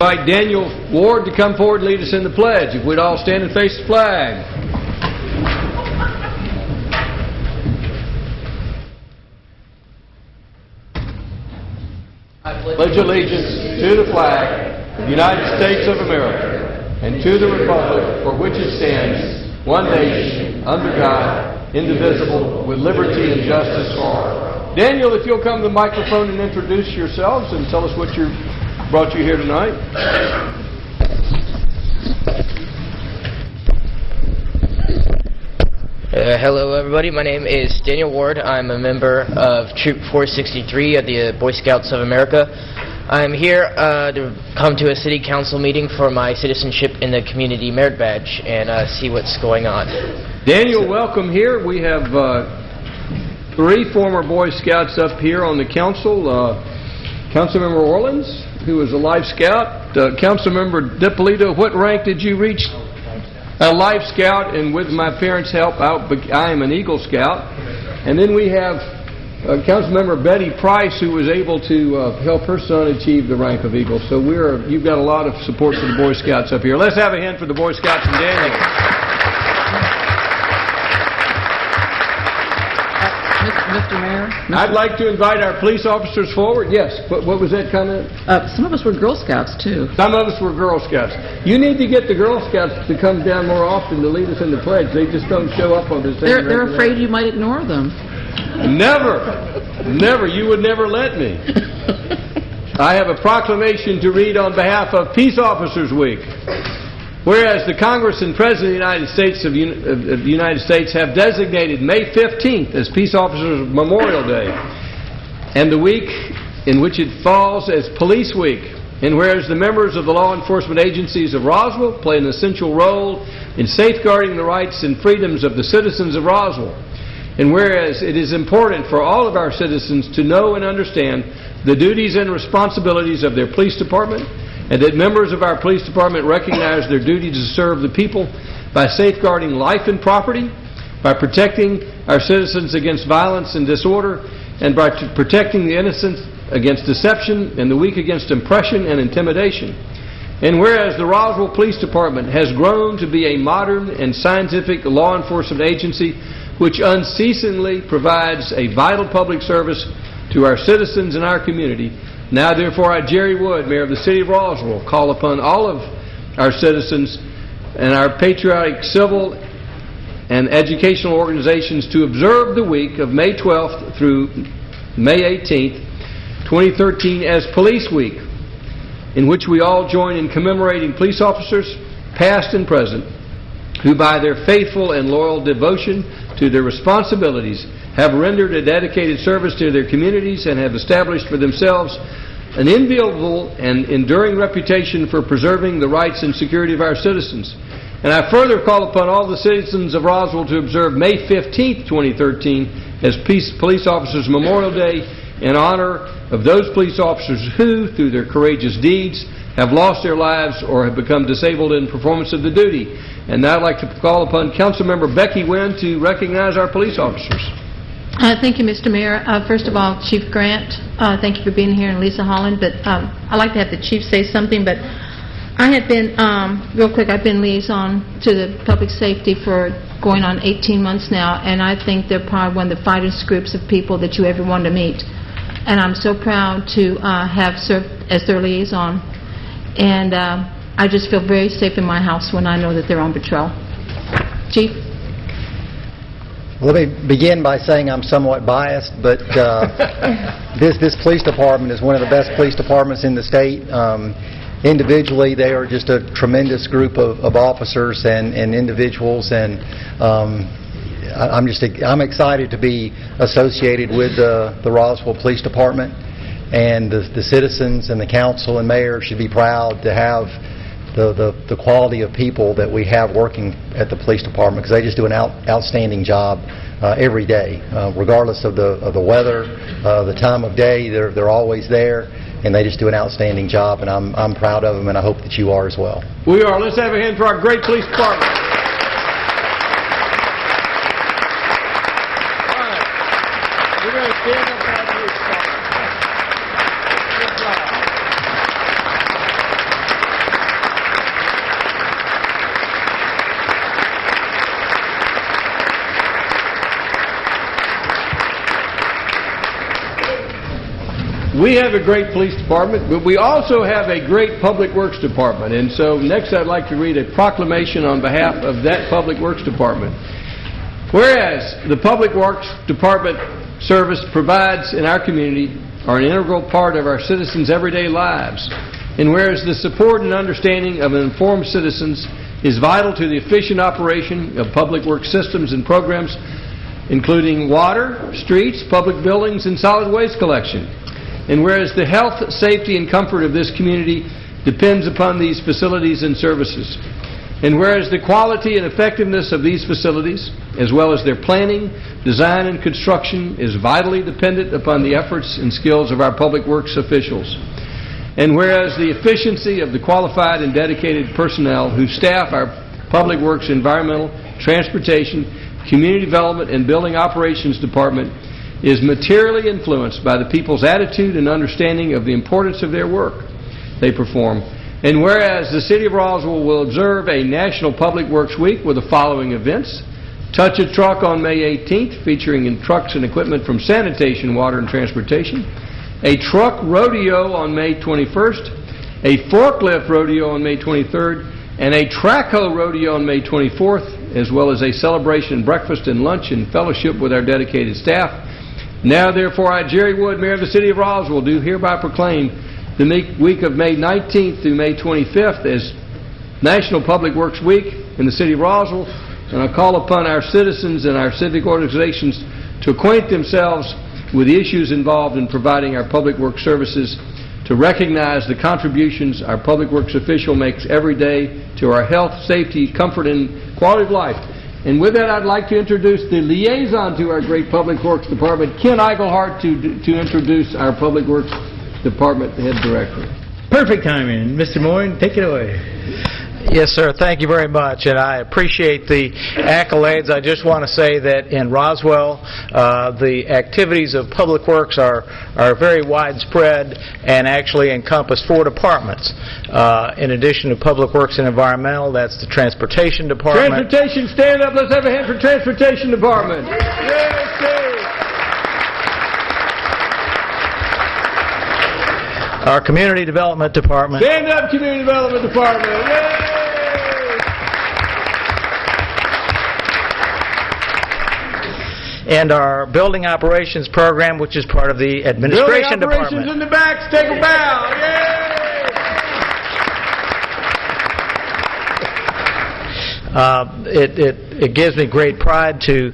Invite Daniel Ward to come forward and lead us in the pledge. If we'd all stand and face the flag. I pledge allegiance to the flag of the United States of America and to the republic for which it stands, one nation, under God, indivisible, with liberty and justice for all. Daniel, if you'll come to the microphone and introduce yourselves and tell us what brought you here tonight. Hello everybody, my name is Daniel Ward. I'm a member of Troop 463 of the Boy Scouts of America. I'm here to come to a city council meeting for my citizenship in the community merit badge and see what's going on. Daniel, welcome here. We have 3 former Boy Scouts up here on the council. Councilmember Orleans, who was a Life Scout. Councilmember DiPolito, what rank did you reach? A Life Scout, and with my parents' help, I am an Eagle Scout. And then we have Councilmember Betty Price, who was able to help her son achieve the rank of Eagle. So you've got a lot of support for the Boy Scouts up here. Let's have a hand for the Boy Scouts and Daniel. Mr. Mayor? I'd like to invite our police officers forward. Yes. What was that comment? Some of us were Girl Scouts, too. Some of us were Girl Scouts. You need to get the Girl Scouts to come down more often to lead us in the pledge. They just don't show up on this. They're afraid you might ignore them. Never. Never. You would never let me. I have a proclamation to read on behalf of Peace Officers Week. Whereas the Congress and President of the United States have designated May 15th as Peace Officers Memorial Day, and the week in which it falls as Police Week. And whereas the members of the law enforcement agencies of Roswell play an essential role in safeguarding the rights and freedoms of the citizens of Roswell, and whereas it is important for all of our citizens to know and understand the duties and responsibilities of their police department, and that members of our police department recognize their duty to serve the people by safeguarding life and property, by protecting our citizens against violence and disorder, and by protecting the innocent against deception and the weak against oppression and intimidation. And whereas the Roswell Police Department has grown to be a modern and scientific law enforcement agency which unceasingly provides a vital public service to our citizens and our community, now, therefore, I, Jerry Wood, Mayor of the City of Roswell, call upon all of our citizens and our patriotic civil and educational organizations to observe the week of May 12th through May 18th, 2013 as Police Week, in which we all join in commemorating police officers, past and present, who by their faithful and loyal devotion to their responsibilities have rendered a dedicated service to their communities and have established for themselves an enviable and enduring reputation for preserving the rights and security of our citizens. And I further call upon all the citizens of Roswell to observe May 15th, 2013 as Police Officers Memorial Day in honor of those police officers who, through their courageous deeds, have lost their lives or have become disabled in performance of the duty. And now I'd like to call upon Councilmember Becky Wynn to recognize our police officers. Thank you, Mr. Mayor. First of all, Chief Grant, thank you for being here, and Lisa Holland. But I'd like to have the Chief say something. But I have been, real quick, I've been liaison to the public safety for going on 18 months now, and I think they're probably one of the finest groups of people that you ever want to meet. And I'm so proud to have served as their liaison. And I just feel very safe in my house when I know that they're on patrol. Chief? Let me begin by saying I'm somewhat biased, but this police department is one of the best police departments in the state. Individually, they are just a tremendous group of officers and individuals, and I'm excited to be associated with the Roswell Police Department, and the citizens and the council and mayor should be proud to have the quality of people that we have working at the police department, because they just do an outstanding job every day, regardless of the weather, the time of day. They're always there, and they just do an outstanding job, and I'm proud of them, and I hope that you are as well. We are. Let's have a hand for our great police department. All right. We're going to stand up for our police department. Good job. We have a great police department, but we also have a great public works department. And so next I'd like to read a proclamation on behalf of that public works department. Whereas the public works department service provides in our community are an integral part of our citizens' everyday lives. And whereas the support and understanding of informed citizens is vital to the efficient operation of public works systems and programs, including water, streets, public buildings, and solid waste collection. And whereas the health, safety, and comfort of this community depends upon these facilities and services. And whereas the quality and effectiveness of these facilities, as well as their planning, design, and construction, is vitally dependent upon the efforts and skills of our public works officials. And whereas the efficiency of the qualified and dedicated personnel who staff our public works, environmental, transportation, community development, and building operations department is materially influenced by the people's attitude and understanding of the importance of their work they perform. And whereas the City of Roswell will observe a National Public Works Week with the following events: Touch a Truck on May 18th, featuring trucks and equipment from sanitation, water, and transportation; a truck rodeo on May 21st; a forklift rodeo on May 23rd; and a track hoe rodeo on May 24th, as well as a celebration breakfast and lunch and fellowship with our dedicated staff. Now, therefore, I, Jerry Wood, Mayor of the City of Roswell, do hereby proclaim the week of May 19th through May 25th as National Public Works Week in the City of Roswell, and I call upon our citizens and our civic organizations to acquaint themselves with the issues involved in providing our public works services, to recognize the contributions our public works official makes every day to our health, safety, comfort, and quality of life. And with that, I'd like to introduce the liaison to our great Public Works Department, Ken Eichelhart, to introduce our Public Works Department Head Director. Perfect timing. Mr. Moyne, take it away. Yes, sir. Thank you very much, and I appreciate the accolades. I just want to say that in Roswell, the activities of Public Works are very widespread and actually encompass 4 departments. In addition to Public Works and Environmental, that's the Transportation Department. Transportation, stand up. Let's have a hand for Transportation Department. Our Community Development Department. Stand up, Community Development Department. Yay! And our Building Operations Program, which is part of the Administration Building Operations Department. in the back, take a bow. Yay! It gives me great pride to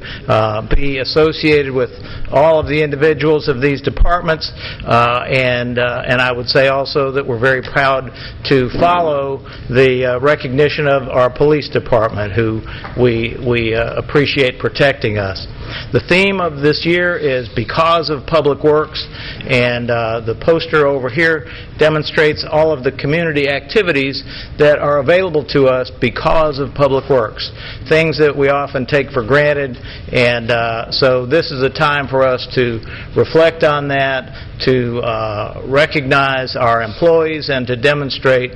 be associated with all of the individuals of these departments, and I would say also that we're very proud to follow the recognition of our police department, who we appreciate protecting us. The theme of this year is Because of Public Works, and the poster over here demonstrates all of the community activities that are available to us because of Public Works, things that we often take for granted, and so this is a time for us to reflect on that, to recognize our employees, and to demonstrate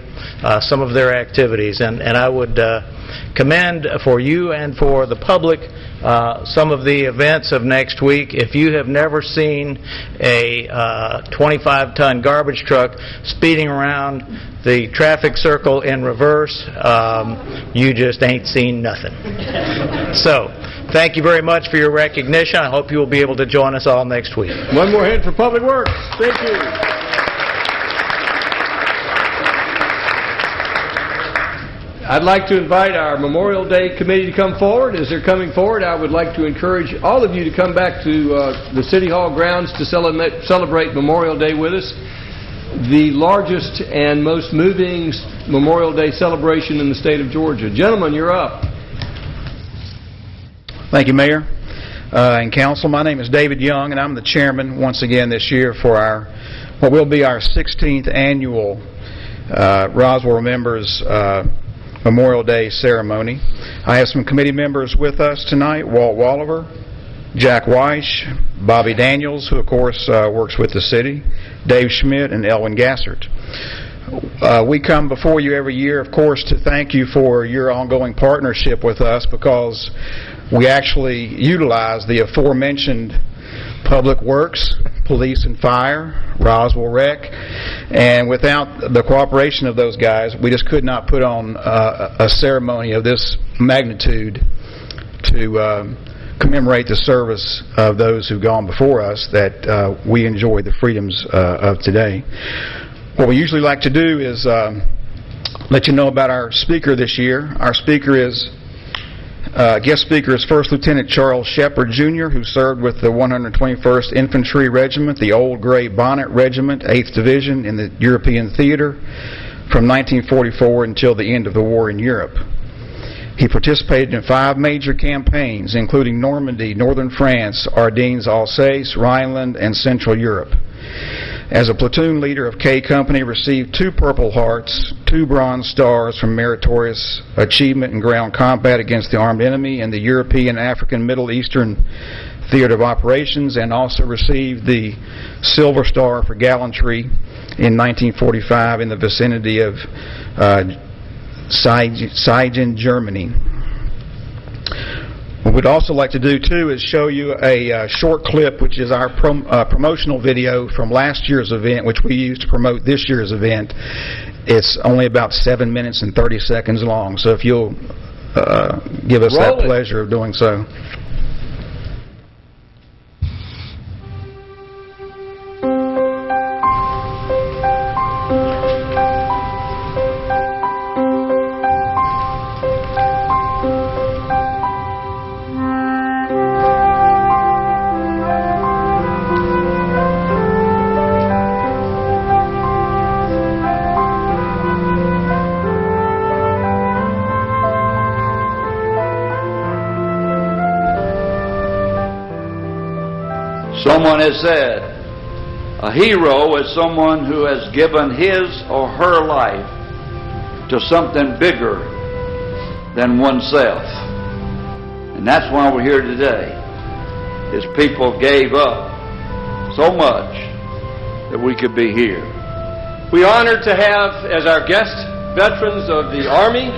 some of their activities. And I would commend for you and for the public some of the events of next week. If you have never seen a 25-ton garbage truck speeding around the traffic circle in reverse, you just ain't seen nothing. So, thank you very much for your recognition. I hope you will be able to join us all next week. One more hand for Public Works. Thank you. I'd like to invite our Memorial Day committee to come forward. As they're coming forward, I would like to encourage all of you to come back to the City Hall grounds to celebrate Memorial Day with us, the largest and most moving Memorial Day celebration in the state of Georgia. Gentlemen, you're up. Thank you, Mayor and Council. My name is David Young, and I'm the chairman once again this year for what will be our 16th annual Roswell Remembers Memorial Day ceremony. I have some committee members with us tonight: Walt Walliver, Jack Weish, Bobby Daniels, who of course works with the city, Dave Schmidt, and Elwin Gassert. We come before you every year, of course, to thank you for your ongoing partnership with us, because we actually utilize the aforementioned Public Works, Police and Fire, Roswell Rec, and without the cooperation of those guys, we just could not put on a ceremony of this magnitude to commemorate the service of those who've gone before us, that we enjoy the freedoms of today. What we usually like to do is let you know about our speaker this year. Our speaker is guest speaker is First Lieutenant Charles Shepard, Jr., who served with the 121st Infantry Regiment, the Old Gray Bonnet Regiment, 8th Division in the European Theater from 1944 until the end of the war in Europe. He participated in 5 major campaigns, including Normandy, Northern France, Ardennes, Alsace, Rhineland, and Central Europe. As a platoon leader of K Company, received 2 Purple Hearts, 2 Bronze Stars from meritorious achievement in ground combat against the armed enemy in the European, African, Middle Eastern Theater of Operations, and also received the Silver Star for gallantry in 1945 in the vicinity of Siegen, Germany. What we'd also like to do, too, is show you a short clip, which is our promotional video from last year's event, which we used to promote this year's event. It's only about 7 minutes and 30 seconds long, so if you'll give us that pleasure of doing so. Someone has said, a hero is someone who has given his or her life to something bigger than oneself. And that's why we're here today, is people gave up so much that we could be here. We are honored to have as our guest veterans of the Army,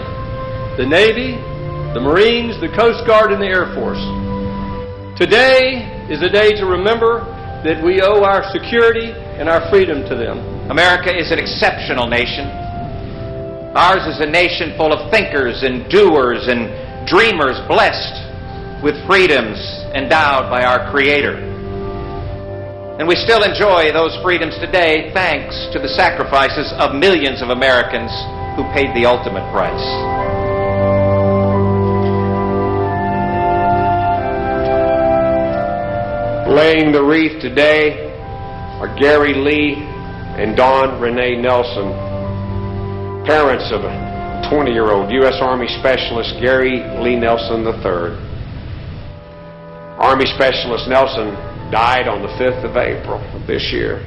the Navy, the Marines, the Coast Guard, and the Air Force. Today is a day to remember that we owe our security and our freedom to them. America is an exceptional nation. Ours is a nation full of thinkers and doers and dreamers, blessed with freedoms endowed by our Creator. And we still enjoy those freedoms today thanks to the sacrifices of millions of Americans who paid the ultimate price. Laying the wreath today are Gary Lee and Dawn Renee Nelson, parents of a 20-year-old U.S. Army Specialist Gary Lee Nelson III. Army Specialist Nelson died on the 5th of April of this year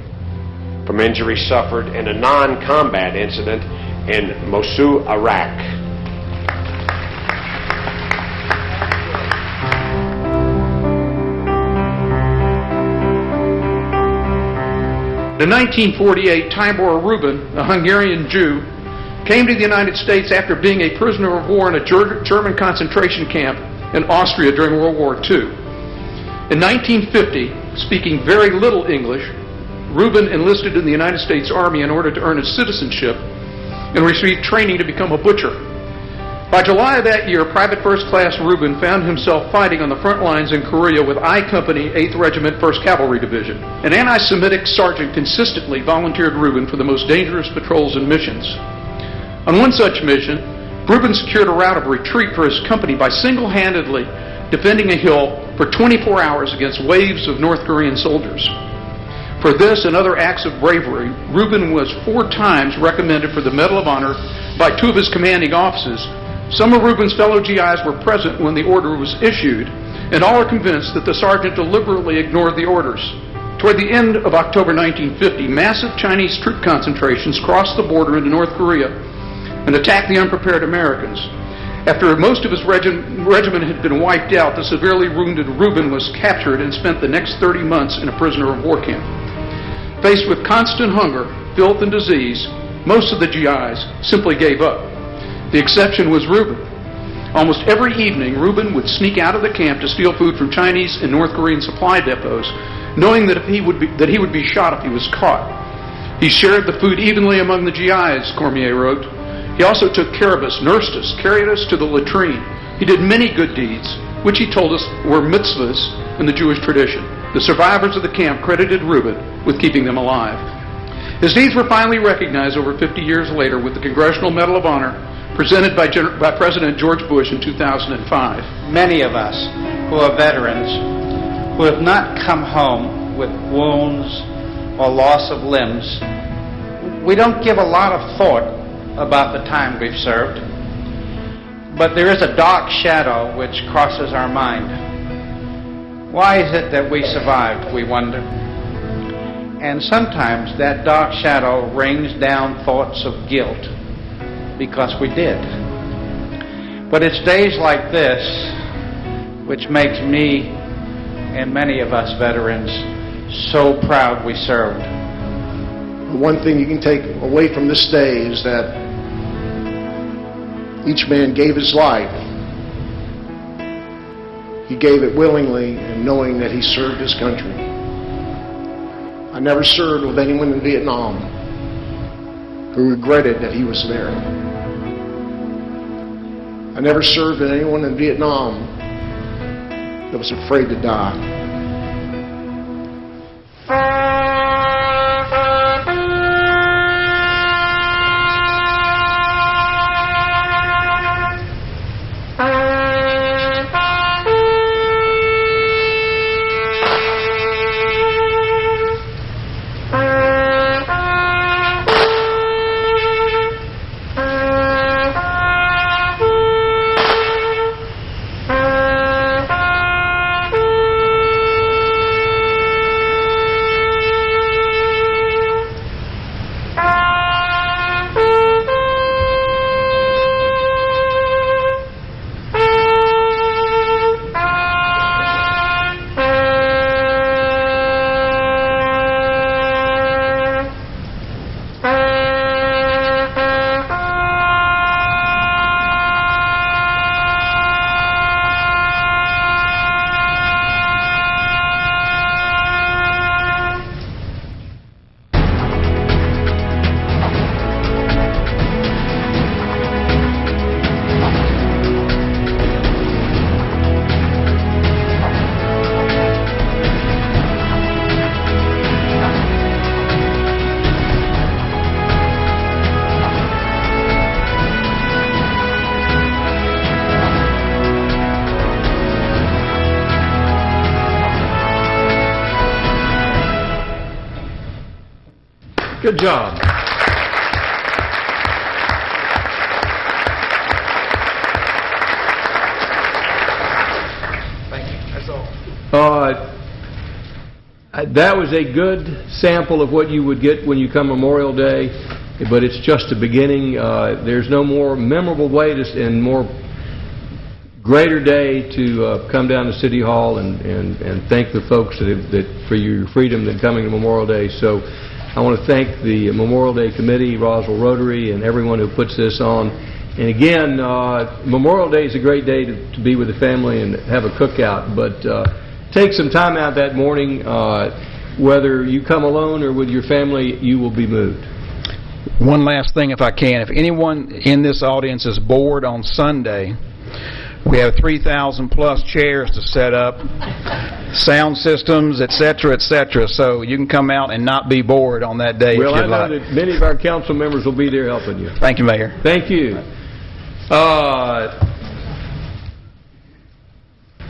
from injuries suffered in a non-combat incident in Mosul, Iraq. In 1948, Tibor Rubin, a Hungarian Jew, came to the United States after being a prisoner of war in a German concentration camp in Austria during World War II. In 1950, speaking very little English, Rubin enlisted in the United States Army in order to earn his citizenship and received training to become a butcher. By July of that year, Private First Class Rubin found himself fighting on the front lines in Korea with I Company, 8th Regiment, 1st Cavalry Division. An anti-Semitic sergeant consistently volunteered Rubin for the most dangerous patrols and missions. On one such mission, Rubin secured a route of retreat for his company by single-handedly defending a hill for 24 hours against waves of North Korean soldiers. For this and other acts of bravery, Rubin was 4 times recommended for the Medal of Honor by 2 of his commanding officers. Some of Rubin's fellow GIs were present when the order was issued, and all are convinced that the sergeant deliberately ignored the orders. Toward the end of October 1950, massive Chinese troop concentrations crossed the border into North Korea and attacked the unprepared Americans. After most of his regiment had been wiped out, the severely wounded Rubin was captured and spent the next 30 months in a prisoner of war camp. Faced with constant hunger, filth, and disease, most of the GIs simply gave up. The exception was Rubin. Almost every evening, Rubin would sneak out of the camp to steal food from Chinese and North Korean supply depots knowing that he would be shot if he was caught. He shared the food evenly among the GIs, Cormier wrote. He also took care of us, nursed us, carried us to the latrine. He did many good deeds, which he told us were mitzvahs in the Jewish tradition. The survivors of the camp credited Reuben with keeping them alive. His deeds were finally recognized over 50 years later with the Congressional Medal of Honor presented by President George Bush in 2005. Many of us who are veterans, who have not come home with wounds or loss of limbs, we don't give a lot of thought about the time we've served. But there is a dark shadow which crosses our mind. Why is it that we survived, we wonder? And sometimes that dark shadow rings down thoughts of guilt because we did. But it's days like this which makes me and many of us veterans so proud we served. One thing you can take away from this day is that each man gave his life. He gave it willingly and knowing that he served his country. I never served with anyone in Vietnam who regretted that he was there. I never served with anyone in Vietnam that was afraid to die. Good job. Thank you. That's all. That was a good sample of what you would get when you come Memorial Day, but it's just a beginning. There's no more memorable way and more greater day to come down to City Hall and thank the folks that for your freedom than coming to Memorial Day. So I want to thank the Memorial Day Committee, Roswell Rotary, and everyone who puts this on. And again, Memorial Day is a great day to be with the family and have a cookout, but take some time out that morning. Whether you come alone or with your family, you will be moved. One last thing, if I can. If anyone in this audience is bored on Sunday, we have 3,000 plus chairs to set up, sound systems, etc., etc. So you can come out and not be bored on that day if you'd like. Well, I know that many of our council members will be there helping you. Thank you, Mayor. Thank you.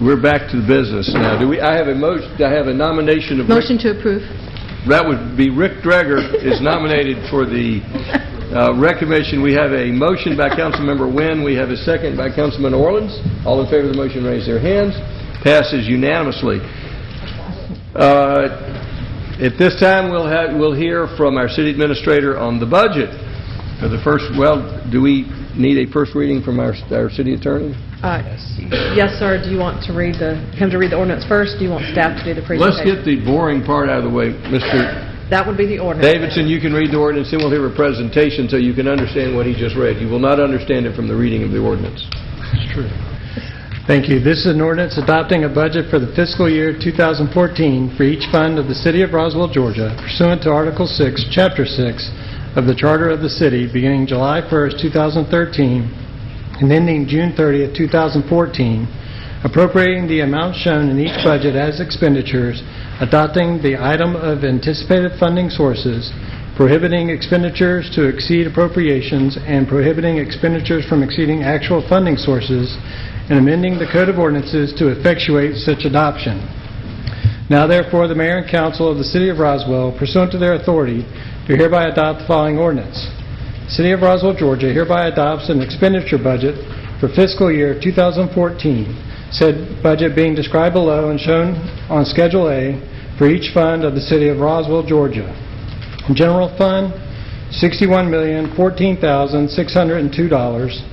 We're back to the business now. I have a nomination of Motion to approve. That would be Rick Dreger is nominated for the Rec Commission. We have a motion by Councilmember Wynn. We have a second by Councilman Orleans. All in favor of the motion, raise their hands. Passes unanimously. At this time, we'll hear from our city administrator on the budget. For the first, do we need a first reading from our city attorney? Yes, sir. Do you want to read the ordinance first? Do you want staff to do the presentation? Let's get the boring part out of the way, Mr. That would be the ordinance. Davidson, you can read the ordinance, and we'll hear a presentation so you can understand what he just read. You will not understand it from the reading of the ordinance. That's true. Thank you. This is an ordinance adopting a budget for the fiscal year 2014 for each fund of the City of Roswell, Georgia, pursuant to Article 6, Chapter 6 of the Charter of the City, beginning July 1st, 2013, and ending June 30th, 2014, appropriating the amount shown in each budget as expenditures, adopting the item of anticipated funding sources, prohibiting expenditures to exceed appropriations, and prohibiting expenditures from exceeding actual funding sources, and amending the Code of Ordinances to effectuate such adoption. Now therefore, the Mayor and Council of the City of Roswell, pursuant to their authority, do hereby adopt the following ordinance. The City of Roswell, Georgia hereby adopts an expenditure budget for fiscal year 2014, said budget being described below and shown on Schedule A for each fund of the City of Roswell, Georgia. General Fund, $61,014,602.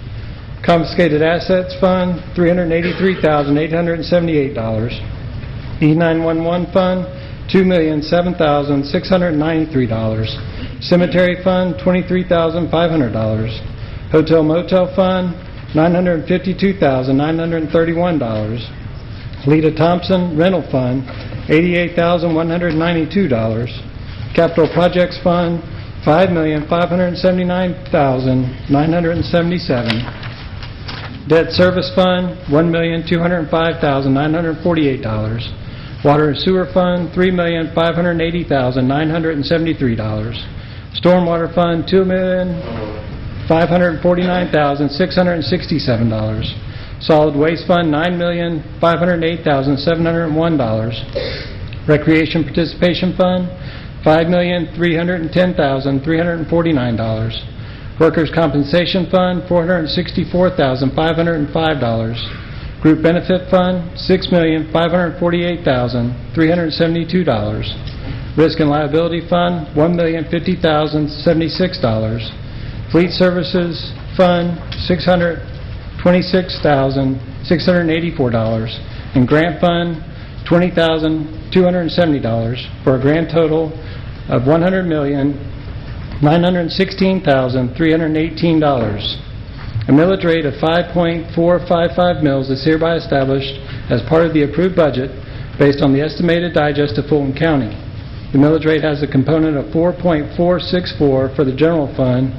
Confiscated Assets Fund, $383,878. E911 Fund, $2,007,693. Cemetery Fund, $23,500. Hotel Motel Fund, $952,931. Lita Thompson Rental Fund, $88,192. Capital Projects Fund, $5,579,977. Debt Service Fund, $1,205,948. Water and Sewer Fund, $3,580,973. Stormwater Fund, $2,549,667. Solid Waste Fund, $9,508,701. Recreation Participation Fund, $5,310,349. Workers' Compensation Fund, $464,505. Group Benefit Fund, $6,548,372. Risk and Liability Fund, $1,050,076. Fleet Services Fund, $626,684. And Grant Fund, $20,270, for a grand total of $100,916,318. A millage rate of 5.455 mils is hereby established as part of the approved budget based on the estimated digest of Fulton County. The millage rate has a component of 4.464 for the general fund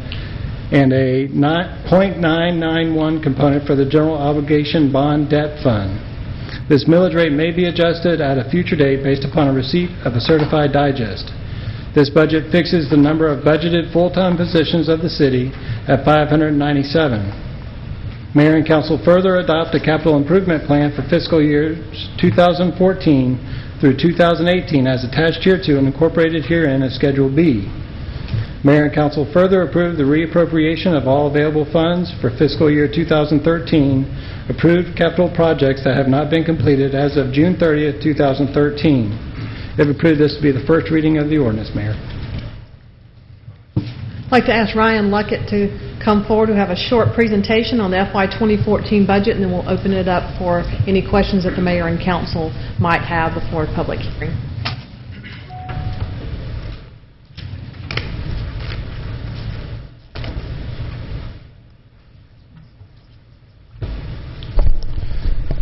and a 0.991 component for the general obligation bond debt fund. This millage rate may be adjusted at a future date based upon a receipt of a certified digest. This budget fixes the number of budgeted full-time positions of the city at 597. Mayor and Council further adopt a capital improvement plan for fiscal years 2014 through 2018 as attached hereto and incorporated herein as Schedule B. Mayor and Council further approve the reappropriation of all available funds for fiscal year 2013, approved capital projects that have not been completed as of June 30th, 2013. If approved, this will be the first reading of the ordinance, Mayor. I'd like to ask Ryan Luckett to come forward to have a short presentation on the FY 2014 budget, and then we'll open it up for any questions that the Mayor and Council might have before a public hearing.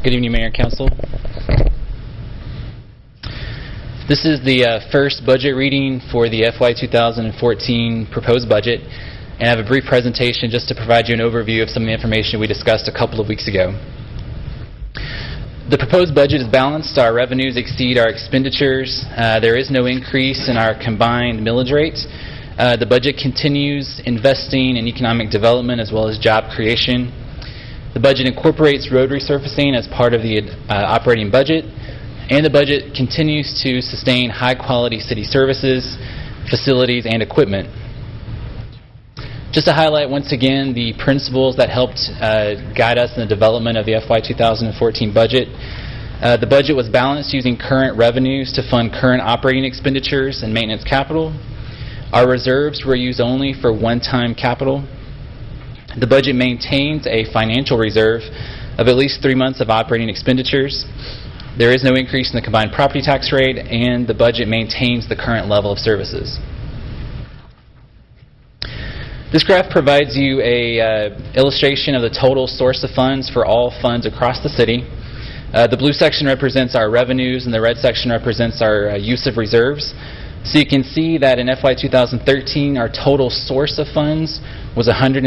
Good evening, Mayor and Council. This is the first budget reading for the FY 2014 proposed budget, and I have a brief presentation just to provide you an overview of some of the information we discussed a couple of weeks ago. The proposed budget is balanced. Our revenues exceed our expenditures. There is no increase in our combined millage rate. The budget continues investing in economic development as well as job creation. The budget incorporates road resurfacing as part of the operating budget. And the budget continues to sustain high-quality city services, facilities, and equipment. Just to highlight once again the principles that helped guide us in the development of the FY 2014 budget. The budget was balanced using current revenues to fund current operating expenditures and maintenance capital. Our reserves were used only for one-time capital. The budget maintains a financial reserve of at least 3 months of operating expenditures. There is no increase in the combined property tax rate, and the budget maintains the current level of services. This graph provides you a illustration of the total source of funds for all funds across the city. The blue section represents our revenues and the red section represents our use of reserves. So you can see that in FY 2013, our total source of funds was $109.7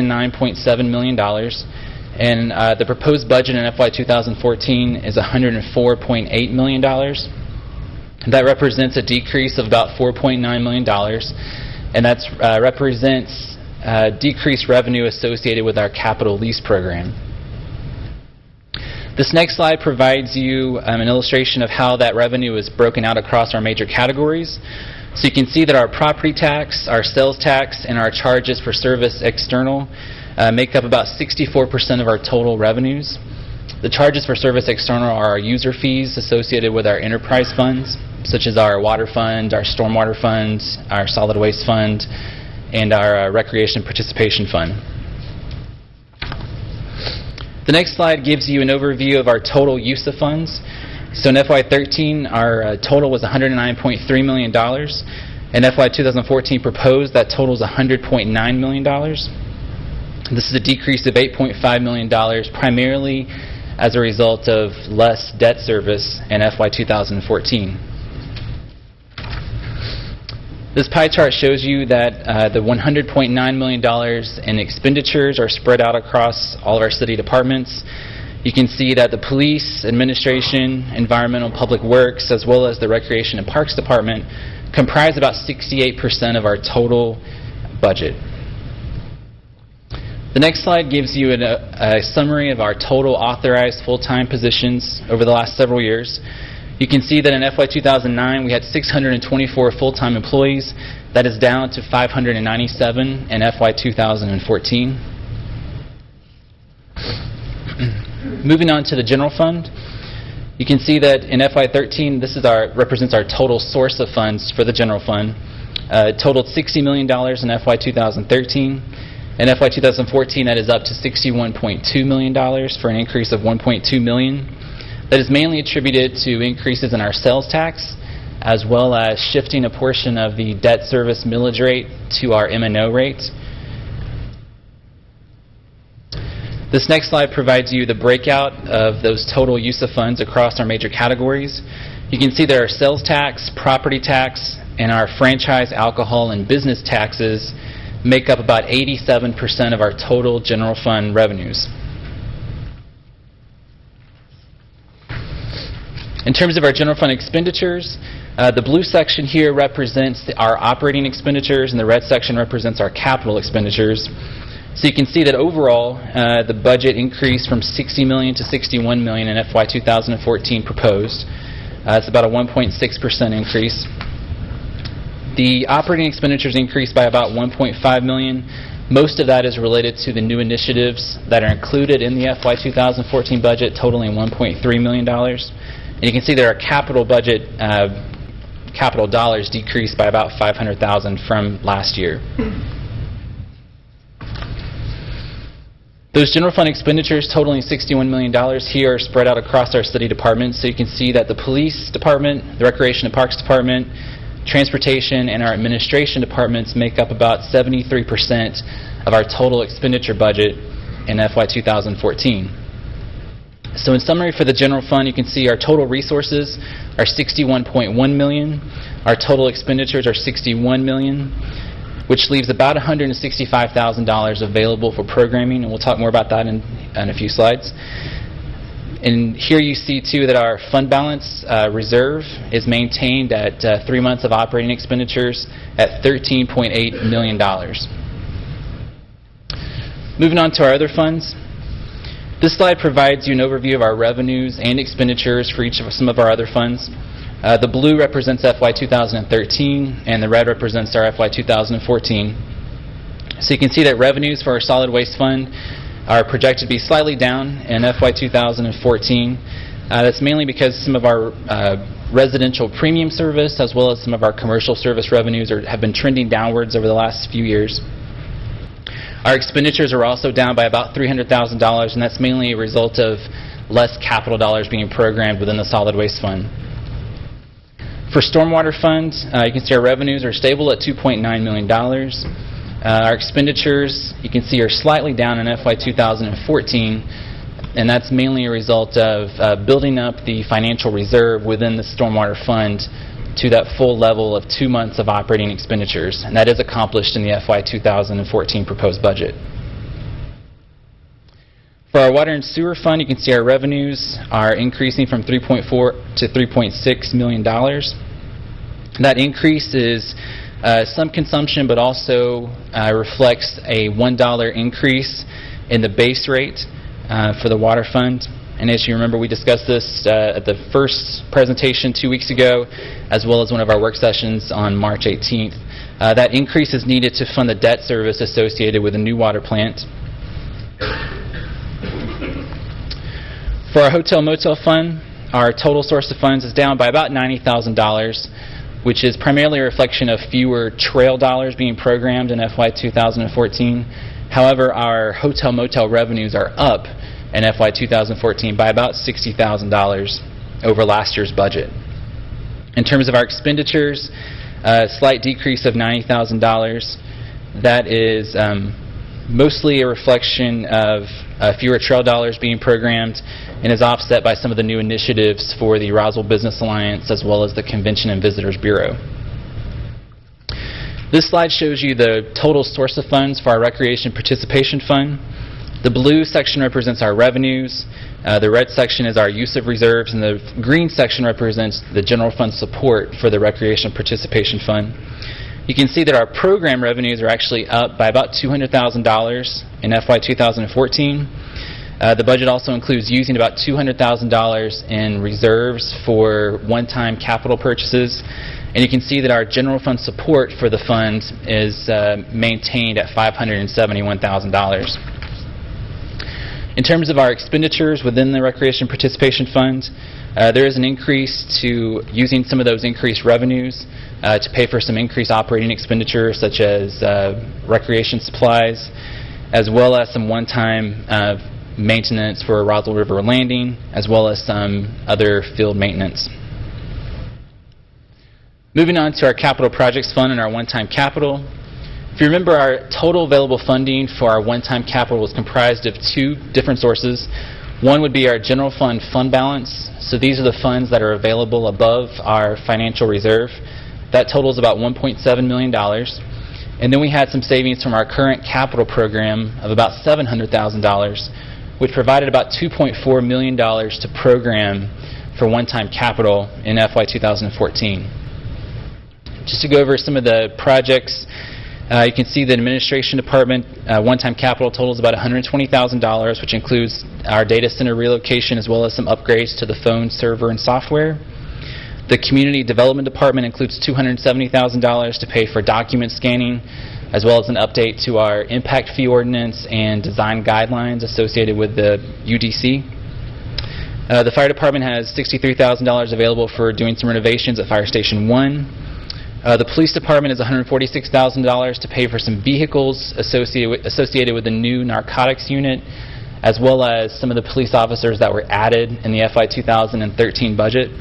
million, and the proposed budget in FY 2014 is $104.8 million. That represents a decrease of about $4.9 million, and that represents decreased revenue associated with our capital lease program. This next slide provides you an illustration of how that revenue is broken out across our major categories. So you can see that our property tax, our sales tax, and our charges for service external make up about 64% of our total revenues. The charges for service external are our user fees associated with our enterprise funds, such as our water fund, our stormwater fund, our solid waste fund, and our recreation participation fund. The next slide gives you an overview of our total use of funds. So in FY13, our total was $109.3 million. In FY 2014 proposed, that total is $100.9 million. This is a decrease of $8.5 million, primarily as a result of less debt service in FY 2014. This pie chart shows you that the $100.9 million in expenditures are spread out across all of our city departments. You can see that the police, administration, environmental public works, as well as the recreation and parks department comprise about 68% of our total budget. The next slide gives you a summary of our total authorized full-time positions over the last several years. You can see that in FY 2009 we had 624 full-time employees. That is down to 597 in FY 2014. Moving on to the general fund, you can see that in FY 13 this is represents our total source of funds for the general fund. It totaled $60 million in FY 2013. In FY 2014 that is up to $61.2 million for an increase of $1.2 million. That is mainly attributed to increases in our sales tax, as well as shifting a portion of the debt service millage rate to our M&O rate. This next slide provides you the breakout of those total use of funds across our major categories. You can see that our sales tax, property tax, and our franchise, alcohol, and business taxes make up about 87% of our total general fund revenues. In terms of our general fund expenditures, the blue section here represents our operating expenditures, and the red section represents our capital expenditures. So you can see that overall, the budget increased from $60 million to $61 million in FY 2014 proposed. It's about a 1.6% increase. The operating expenditures increased by about $1.5 million. Most of that is related to the new initiatives that are included in the FY 2014 budget, totaling $1.3 million. And you can see that our capital budget, capital dollars, decreased by about $500,000 from last year. Those general fund expenditures totaling $61 million here are spread out across our city departments. So you can see that the police department, the recreation and parks department, transportation, and our administration departments make up about 73% of our total expenditure budget in FY 2014. So in summary for the general fund, you can see our total resources are $61.1 million. Our total expenditures are $61 million, which leaves about $165,000 available for programming, and we'll talk more about that in a few slides. And here you see, too, that our fund balance reserve is maintained at 3 months of operating expenditures at $13.8 million. Moving on to our other funds. This slide provides you an overview of our revenues and expenditures for each of some of our other funds. The blue represents FY 2013, and the red represents our FY 2014. So you can see that revenues for our solid waste fund are projected to be slightly down in FY 2014. That's mainly because some of our residential premium service, as well as some of our commercial service revenues, have been trending downwards over the last few years. Our expenditures are also down by about $300,000, and that's mainly a result of less capital dollars being programmed within the solid waste fund. For stormwater funds, you can see our revenues are stable at $2.9 million. Our expenditures, you can see, are slightly down in FY 2014, and that's mainly a result of building up the financial reserve within the Stormwater Fund to that full level of 2 months of operating expenditures, and that is accomplished in the FY 2014 proposed budget. For our Water and Sewer Fund, you can see our revenues are increasing from $3.4 to $3.6 million. That increase is some consumption, but also reflects a $1 increase in the base rate for the Water Fund. And as you remember, we discussed this at the first presentation 2 weeks ago, as well as one of our work sessions on March 18th. That increase is needed to fund the debt service associated with a new water plant. For our Hotel Motel Fund, our total source of funds is down by about $90,000, which is primarily a reflection of fewer trail dollars being programmed in FY 2014. However, our hotel motel revenues are up in FY 2014 by about $60,000 over last year's budget. In terms of our expenditures, a slight decrease of $90,000. That is mostly a reflection of fewer trail dollars being programmed and is offset by some of the new initiatives for the Roswell Business Alliance as well as the Convention and Visitors Bureau. This slide shows you the total source of funds for our Recreation Participation Fund. The blue section represents our revenues, the red section is our use of reserves, and the green section represents the general fund support for the Recreation Participation Fund. You can see that our program revenues are actually up by about $200,000 in FY 2014. The budget also includes using about $200,000 in reserves for one-time capital purchases. And you can see that our general fund support for the fund is maintained at $571,000. In terms of our expenditures within the Recreation Participation Fund, there is an increase to using some of those increased revenues to pay for some increased operating expenditures such as recreation supplies, as well as some one-time maintenance for Roswell River Landing, as well as some other field maintenance. Moving on to our Capital Projects Fund and our one-time capital. If you remember, our total available funding for our one-time capital was comprised of two different sources. One would be our general fund balance. So these are the funds that are available above our financial reserve. That totals about $1.7 million. And then we had some savings from our current capital program of about $700,000, which provided about $2.4 million to program for one-time capital in FY 2014. Just to go over some of the projects, you can see the administration department one-time capital totals about $120,000, which includes our data center relocation as well as some upgrades to the phone, server, and software. The community development department includes $270,000 to pay for document scanning, as well as an update to our impact fee ordinance and design guidelines associated with the UDC. The fire department has $63,000 available for doing some renovations at Fire Station 1. The police department is $146,000 to pay for some vehicles associated with the new narcotics unit, as well as some of the police officers that were added in the FY 2013 budget.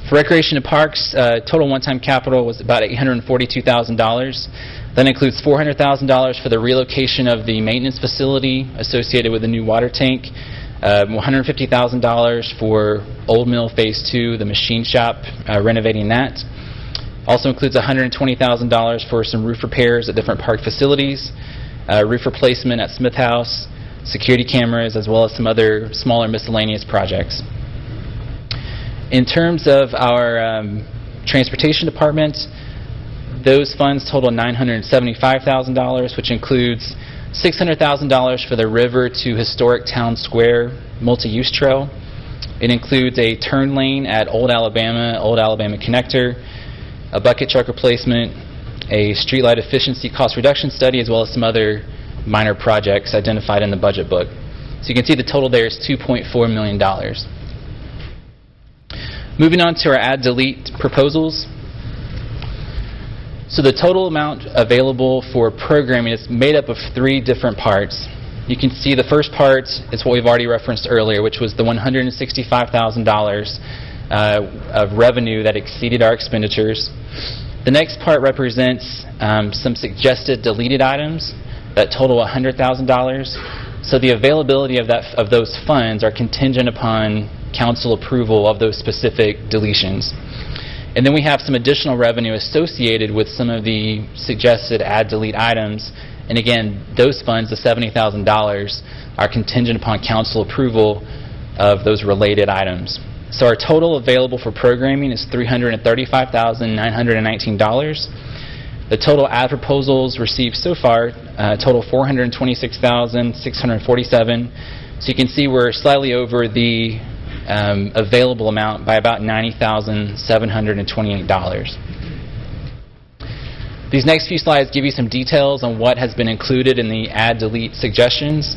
For Recreation and Parks, total one-time capital was about $842,000. That includes $400,000 for the relocation of the maintenance facility associated with the new water tank, $150,000 for Old Mill Phase 2, the machine shop, renovating that. Also includes $120,000 for some roof repairs at different park facilities, roof replacement at Smith House, security cameras, as well as some other smaller miscellaneous projects. In terms of our transportation department, those funds total $975,000, which includes $600,000 for the River to Historic Town Square multi-use trail. It includes a turn lane at Old Alabama Connector, a bucket truck replacement, a streetlight efficiency cost reduction study, as well as some other minor projects identified in the budget book. So you can see the total there is $2.4 million. Moving on to our add-delete proposals. So the total amount available for programming is made up of three different parts. You can see the first part is what we've already referenced earlier, which was the $165,000 of revenue that exceeded our expenditures. The next part represents some suggested deleted items that total $100,000. So the availability of those funds are contingent upon council approval of those specific deletions. And then we have some additional revenue associated with some of the suggested add-delete items. And again, those funds, the $70,000, are contingent upon council approval of those related items. So our total available for programming is $335,919. The total ad proposals received so far total $426,647. So you can see we're slightly over the available amount by about $90,728. These next few slides give you some details on what has been included in the add-delete suggestions.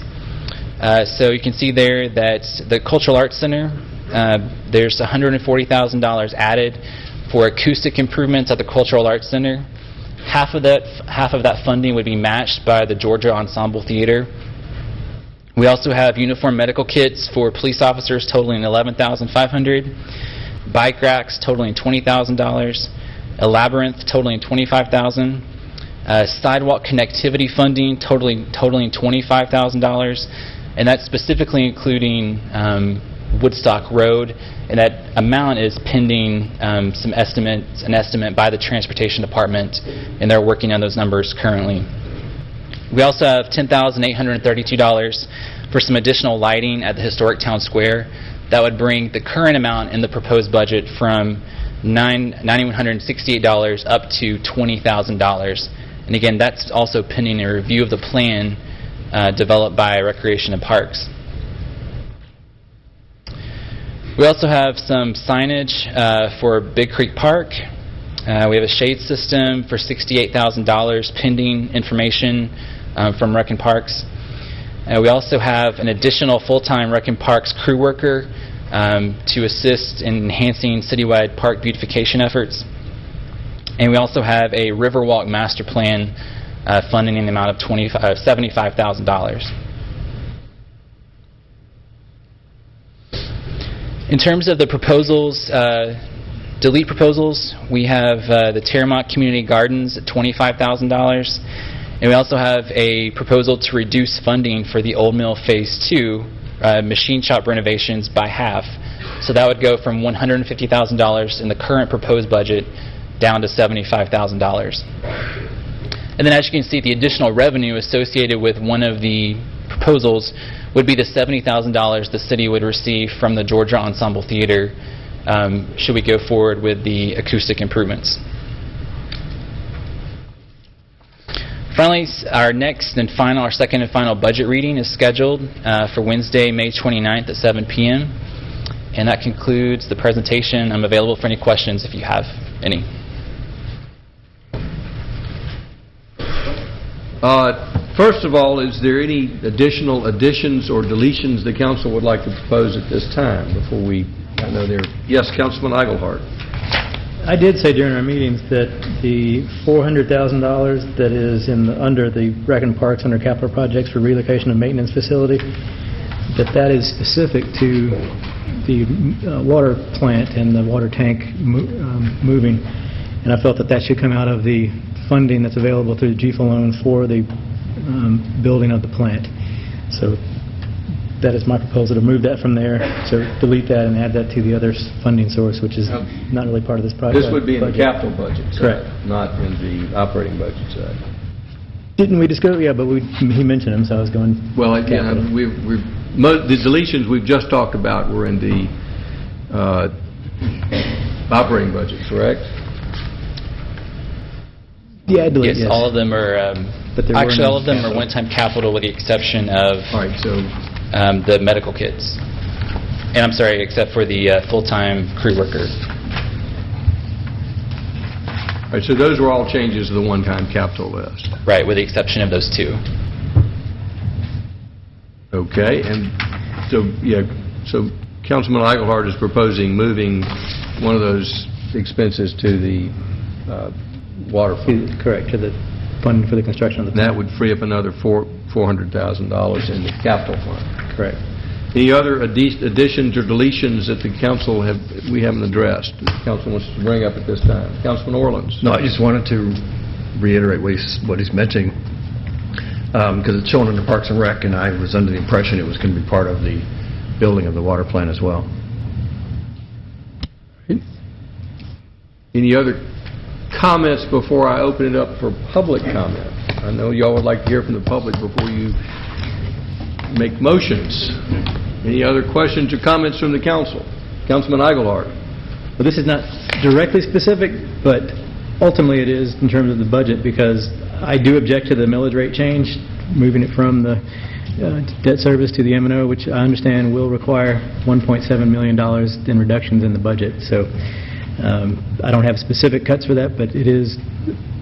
So you can see there that the Cultural Arts Center, there's $140,000 added for acoustic improvements at the Cultural Arts Center. Half of that funding would be matched by the Georgia Ensemble Theater. We also have uniform medical kits for police officers totaling $11,500, bike racks totaling $20,000, a labyrinth totaling $25,000, sidewalk connectivity funding totaling $25,000, and that's specifically including Woodstock Road, and that amount is pending an estimate by the Transportation Department, and they're working on those numbers currently. We also have $10,832 for some additional lighting at the Historic Town Square. That would bring the current amount in the proposed budget from $9,168 up to $20,000. And again, that's also pending a review of the plan developed by Recreation and Parks. We also have some signage for Big Creek Park. We have a shade system for $68,000 pending information from Rec and Parks. We also have an additional full-time Rec and Parks crew worker to assist in enhancing citywide park beautification efforts. And we also have a Riverwalk master plan funding in the amount of $75,000. In terms of the proposals, delete proposals, we have the Terramont Community Gardens at $25,000. And we also have a proposal to reduce funding for the Old Mill Phase 2 machine shop renovations by half. So that would go from $150,000 in the current proposed budget down to $75,000. And then as you can see, the additional revenue associated with one of the proposals would be the $70,000 the city would receive from the Georgia Ensemble Theater should we go forward with the acoustic improvements. Finally, our second and final budget reading is scheduled for Wednesday, May 29th at 7 p.m. And that concludes the presentation. I'm available for any questions if you have any. First of all, is there any additional additions or deletions the council would like to propose at this time before I know there. Yes, Councilman Eichelhardt. I did say during our meetings that the $400,000 that is under the Rec and Parks under capital projects for relocation of maintenance facility, that is specific to the water plant and the water tank moving. And I felt that should come out of the funding that's available through the GFA loan for the building of the plant. So that is my proposal, to move that from there, so delete that and add that to the other funding source, which is not really part of this project. This would be in the capital budget side, correct, not in the operating budget side. Didn't we discuss? Yeah, but he mentioned them, so I was going. Well, again, the deletions we've just talked about were in the operating budget, correct? Yeah, delete, yes, all of them are. Actually, all of them are one-time capital, with the exception of the medical kits. And I'm sorry, except for the full-time crew worker. All right, so those were all changes to the one-time capital list. Right, with the exception of those two. Okay, and so Councilman Eichelhardt is proposing moving one of those expenses to the water fund. Correct, to the fund for the construction of the plant. That would free up another $400,000 in the capital fund. Correct. Any other additions or deletions that the council we haven't addressed? The council wants to bring up at this time. Councilman Orleans. No, I just wanted to reiterate what he's mentioning, because it's shown under Parks and Rec, and I was under the impression it was going to be part of the building of the water plant as well. Any other comments before I open it up for public comment? I know y'all would like to hear from the public before you make motions. Any other questions or comments from the council? Councilman Eigelhardt. Well, this is not directly specific, but ultimately it is in terms of the budget, because I do object to the millage rate change, moving it from the debt service to the M&O, which I understand will require $1.7 million in reductions in the budget. So I don't have specific cuts for that, but it is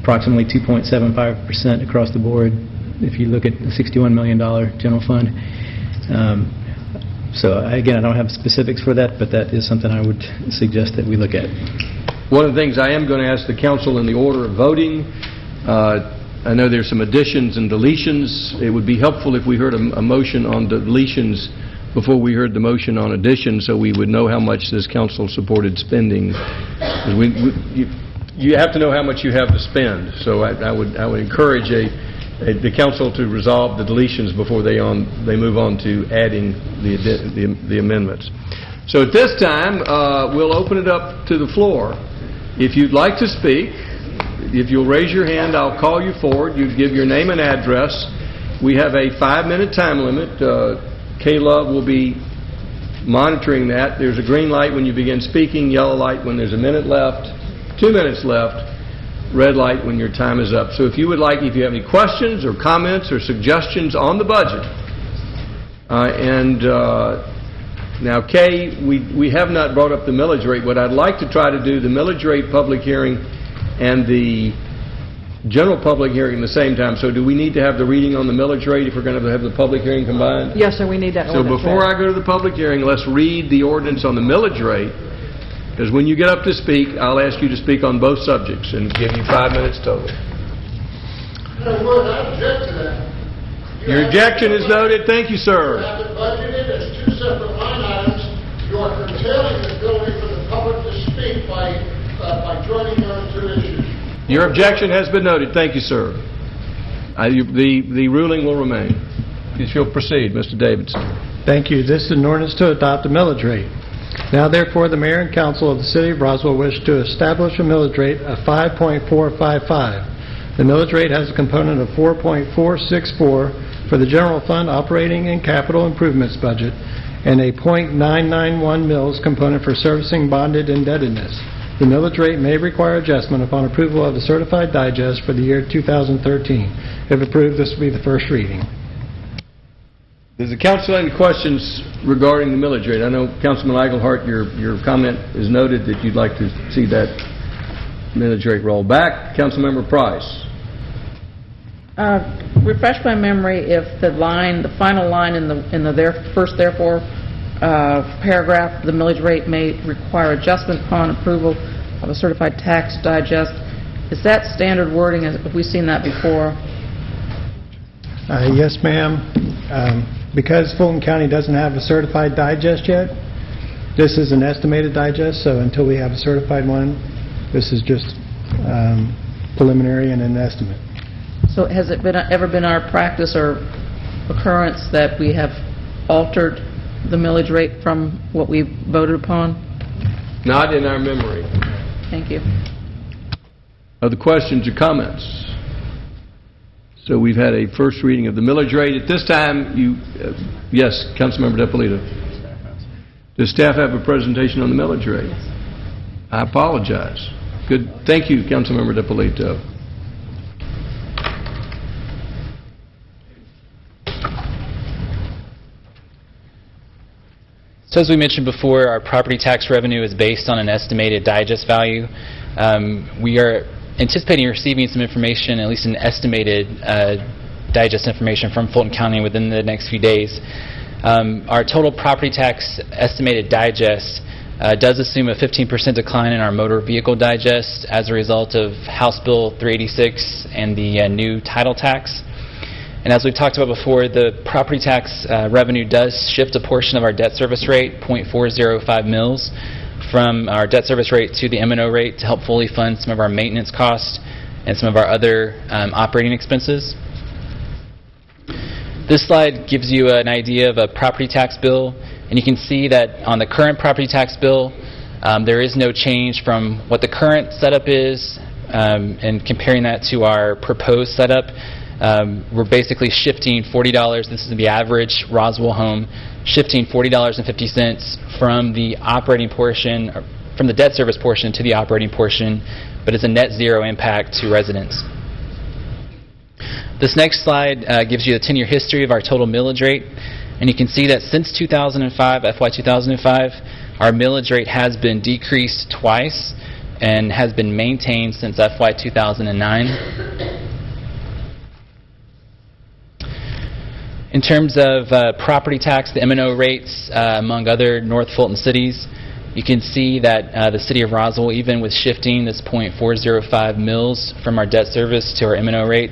approximately 2.75% across the board if you look at the $61 million general fund. So again, I don't have specifics for that, but that is something I would suggest that we look at. One of the things I am going to ask the council in the order of voting, I know there's some additions and deletions. It would be helpful if we heard a motion on deletions before we heard the motion on additions, so we would know how much this council supported spending. You have to know how much you have to spend, so I would encourage the council to resolve the deletions before they move on to adding the amendments. So at this time, we'll open it up to the floor. If you'd like to speak, if you'll raise your hand, I'll call you forward. You give your name and address. We have a 5-minute time limit. K-Love will be monitoring that. There's a green light when you begin speaking, yellow light when there's a minute left, 2 minutes left, red light when your time is up. So if you have any questions or comments or suggestions on the budget, now, Kay, we have not brought up the millage rate. What I'd like to try to do, the millage rate public hearing and the general public hearing at the same time. So do we need to have the reading on the millage rate if we're going to have the public hearing combined? Yes, sir, we need that So ordinance before read. I go to the public hearing, let's read the ordinance on the millage rate, because when you get up to speak, I'll ask you to speak on both subjects and give you 5 minutes total. I object to that. Your objection is noted. Thank you, sir. You have it budgeted as two separate line items. You are curtailing the ability for the public to speak by joining those two issues. Your objection has been noted. Thank you, sir. The ruling will remain. If you'll proceed, Mr. Davidson. Thank you. This is an ordinance to adopt a millage rate. Now, therefore, the mayor and council of the city of Roswell wish to establish a millage rate of 5.455. The millage rate has a component of 4.464 for the general fund operating and capital improvements budget, and a .991 mils component for servicing bonded indebtedness. The millage rate may require adjustment upon approval of the certified digest for the year 2013. If approved, this will be the first reading. Does the council have any questions regarding the millage rate? I know, Councilman Eigelhardt, your comment is noted that you'd like to see that millage rate roll back. Councilmember Price. Refresh my memory if the final line in the first therefore paragraph, the millage rate may require adjustment upon approval of a certified tax digest. Is that standard wording? Have we seen that before? Yes, ma'am. Because Fulton County doesn't have a certified digest yet, this is an estimated digest, so until we have a certified one, this is just preliminary and an estimate. So has it ever been our practice or occurrence that we have altered the millage rate from what we voted upon? Not in our memory. Thank you. Other questions or comments? So we've had a first reading of the millage rate. At this time, yes, Councilmember DePolito. Does staff have a presentation on the millage rate? I apologize. Good. Thank you, Councilmember DePolito. So as we mentioned before, our property tax revenue is based on an estimated digest value. We are anticipating receiving some information, at least an estimated digest information from Fulton County within the next few days. Our total property tax estimated digest does assume a 15% decline in our motor vehicle digest as a result of House Bill 386 and the new title tax. And as we've talked about before, the property tax revenue does shift a portion of our debt service rate, .405 mils, from our debt service rate to the M&O rate to help fully fund some of our maintenance costs and some of our other operating expenses. This slide gives you an idea of a property tax bill, and you can see that on the current property tax bill, there is no change from what the current setup is, and comparing that to our proposed setup. We're basically shifting $40, this is the average Roswell home, shifting $40.50 from the operating portion, from the debt service portion to the operating portion, but it's a net zero impact to residents. This next slide gives you the 10-year history of our total millage rate, and you can see that since 2005, FY 2005, our millage rate has been decreased twice and has been maintained since FY 2009. In terms of property tax, the M&O rates, among other North Fulton cities, you can see that the city of Roswell, even with shifting this .405 mils from our debt service to our M&O rate,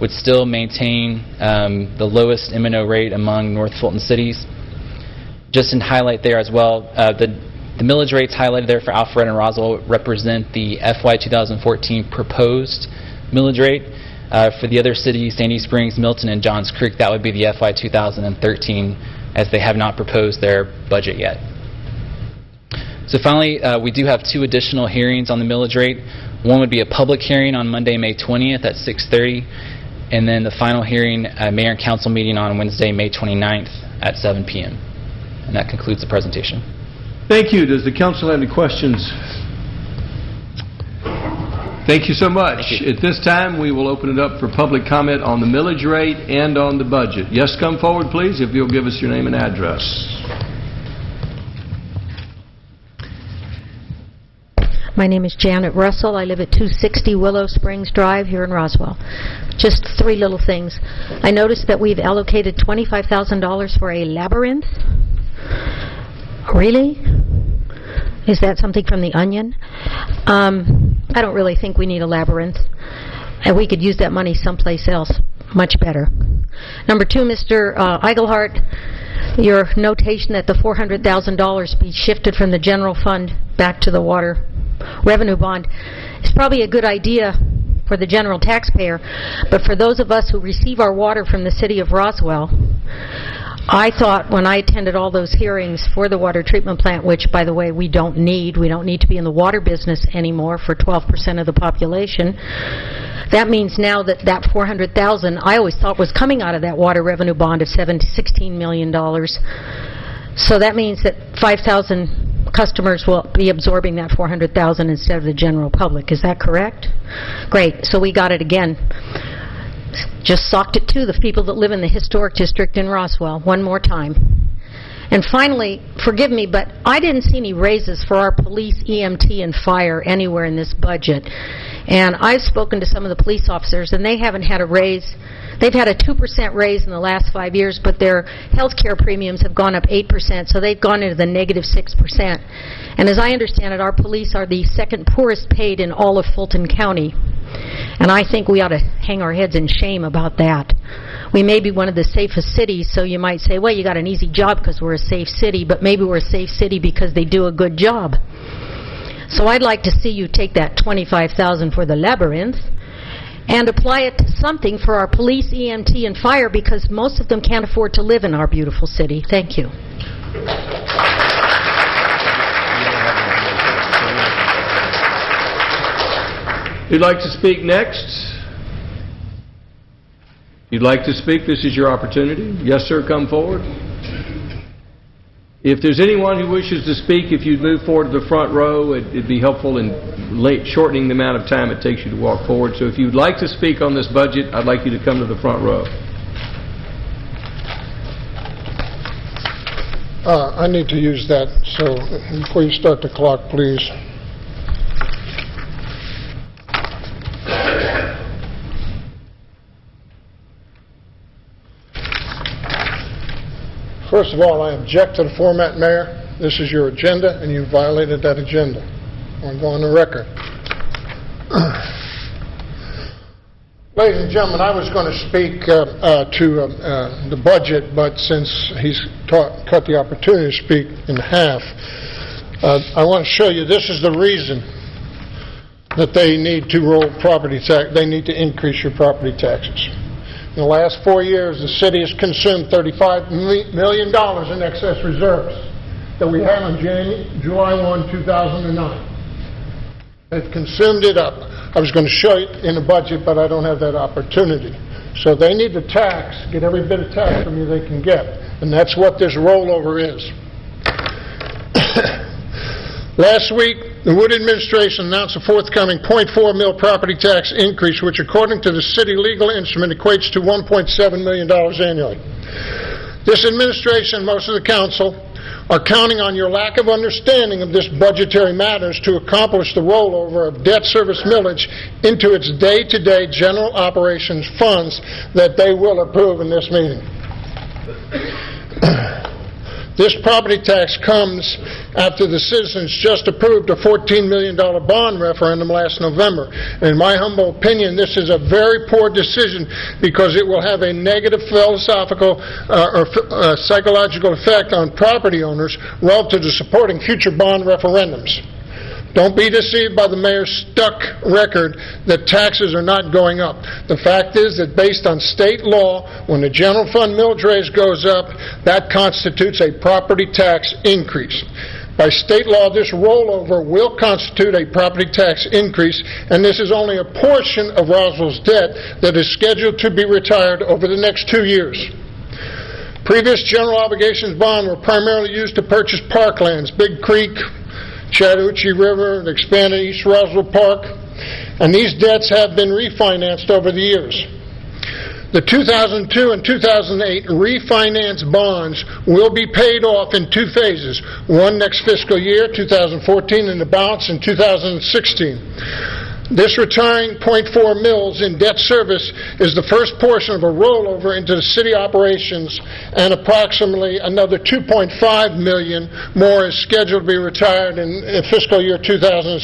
would still maintain the lowest M&O rate among North Fulton cities. Just in highlight there as well, the millage rates highlighted there for Alpharetta and Roswell represent the FY 2014 proposed millage rate. For the other cities, Sandy Springs, Milton, and Johns Creek, that would be the FY 2013, as they have not proposed their budget yet. So finally, we do have 2 additional hearings on the millage rate. One would be a public hearing on Monday, May 20th at 6:30, and then the final hearing, Mayor and Council meeting on Wednesday, May 29th at 7 p.m. And that concludes the presentation. Thank you. Does the council have any questions? Thank you so much. At this time, we will open it up for public comment on the millage rate and on the budget. Yes, come forward, please, if you'll give us your name and address. My name is Janet Russell. I live at 260 Willow Springs Drive here in Roswell. Just 3 little things. I noticed that we've allocated $25,000 for a labyrinth. Really? Is that something from the Onion? I don't really think we need a labyrinth. And we could use that money someplace else much better. Number 2, Mr. Eigelhart, your notation that the $400,000 be shifted from the general fund back to the water revenue bond is probably a good idea for the general taxpayer, but for those of us who receive our water from the city of Roswell, I thought when I attended all those hearings for the water treatment plant, which, by the way, we don't need to be in the water business anymore for 12% of the population. That means now that $400,000 I always thought was coming out of that water revenue bond of $16 million. So that means that 5,000 customers will be absorbing that $400,000 instead of the general public. Is that correct? Great. So we got it again. Just socked it to the people that live in the historic district in Roswell one more time. And finally, forgive me, but I didn't see any raises for our police, EMT, and fire anywhere in this budget. And I've spoken to some of the police officers, and they haven't had a raise. They've had a 2% raise in the last 5 years, but their health care premiums have gone up 8%, so they've gone into the negative 6%. And as I understand it, our police are the second poorest paid in all of Fulton County. And I think we ought to hang our heads in shame about that. We may be one of the safest cities, so you might say, well, you got an easy job because we're a safe city, but maybe we're a safe city because they do a good job. So I'd like to see you take that $25,000 for the labyrinth and apply it to something for our police, EMT, and fire, because most of them can't afford to live in our beautiful city. Thank you. Who'd like to speak next? You'd like to speak? This is your opportunity. Yes, sir, come forward. If there's anyone who wishes to speak, if you'd move forward to the front row, it'd be helpful in shortening the amount of time it takes you to walk forward. So if you'd like to speak on this budget, I'd like you to come to the front row. I need to use that, so before you start the clock, please. First of all, I object to the format, Mayor. This is your agenda, and you violated that agenda. I want to go on the record. Ladies and gentlemen, I was going to speak to the budget, but since he's cut the opportunity to speak in half, I want to show you this is the reason that they need to roll property tax. They need to increase your property taxes. In the last 4 years, the city has consumed $35 million in excess reserves that we had on July 1, 2009. They've consumed it up. I was going to show you in the budget, but I don't have that opportunity. So they need to tax, get every bit of tax from you they can get. And that's what this rollover is. Last week, the Wood administration announced a forthcoming .4 mil property tax increase, which according to the city legal instrument equates to $1.7 million annually. This administration and most of the council are counting on your lack of understanding of this budgetary matters to accomplish the rollover of debt service millage into its day-to-day general operations funds that they will approve in this meeting. This property tax comes after the citizens just approved a $14 million bond referendum last November. In my humble opinion, this is a very poor decision because it will have a negative philosophical or psychological effect on property owners relative to supporting future bond referendums. Don't be deceived by the mayor's stuck record that taxes are not going up. The fact is that based on state law, when the general fund millage rate goes up, that constitutes a property tax increase. By state law, this rollover will constitute a property tax increase, and this is only a portion of Roswell's debt that is scheduled to be retired over the next 2 years. Previous general obligations bonds were primarily used to purchase parklands, Big Creek, Chattahoochee River, and expanded East Roswell Park, and these debts have been refinanced over the years. The 2002 and 2008 refinance bonds will be paid off in 2 phases, one next fiscal year, 2014, and the balance in 2016. This retiring .4 mils in debt service is the first portion of a rollover into the city operations, and approximately another $2.5 million more is scheduled to be retired in fiscal year 2016.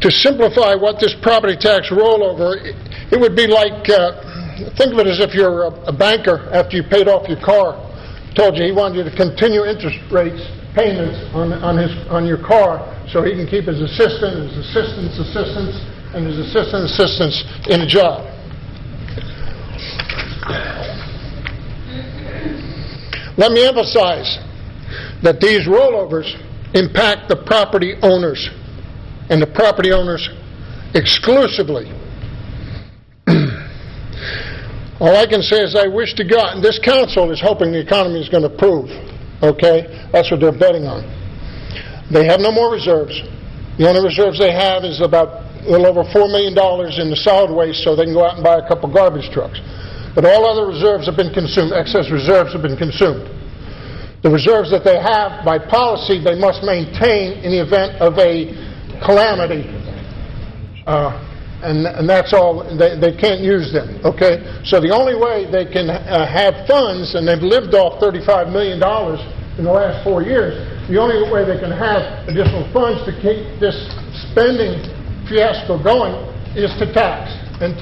To simplify what this property tax rollover, it would be like, think of it as if you're a banker after you paid off your car, told you he wanted you to continue interest rates payments on your car so he can keep his assistant's in a job. Let me emphasize that these rollovers impact the property owners, and the property owners exclusively. All I can say is I wish to God, and this council is hoping the economy is going to improve. Okay? That's what they're betting on. They have no more reserves. The only reserves they have is about a little over $4 million in the solid waste so they can go out and buy a couple garbage trucks. But all other reserves have been consumed. Excess reserves have been consumed. The reserves that they have, by policy, they must maintain in the event of a calamity. And that's all. They can't use them. Okay? So the only way they can have funds, and they've lived off $35 million in the last 4 years, the only way they can have additional funds to keep this spending fiasco going is to tax and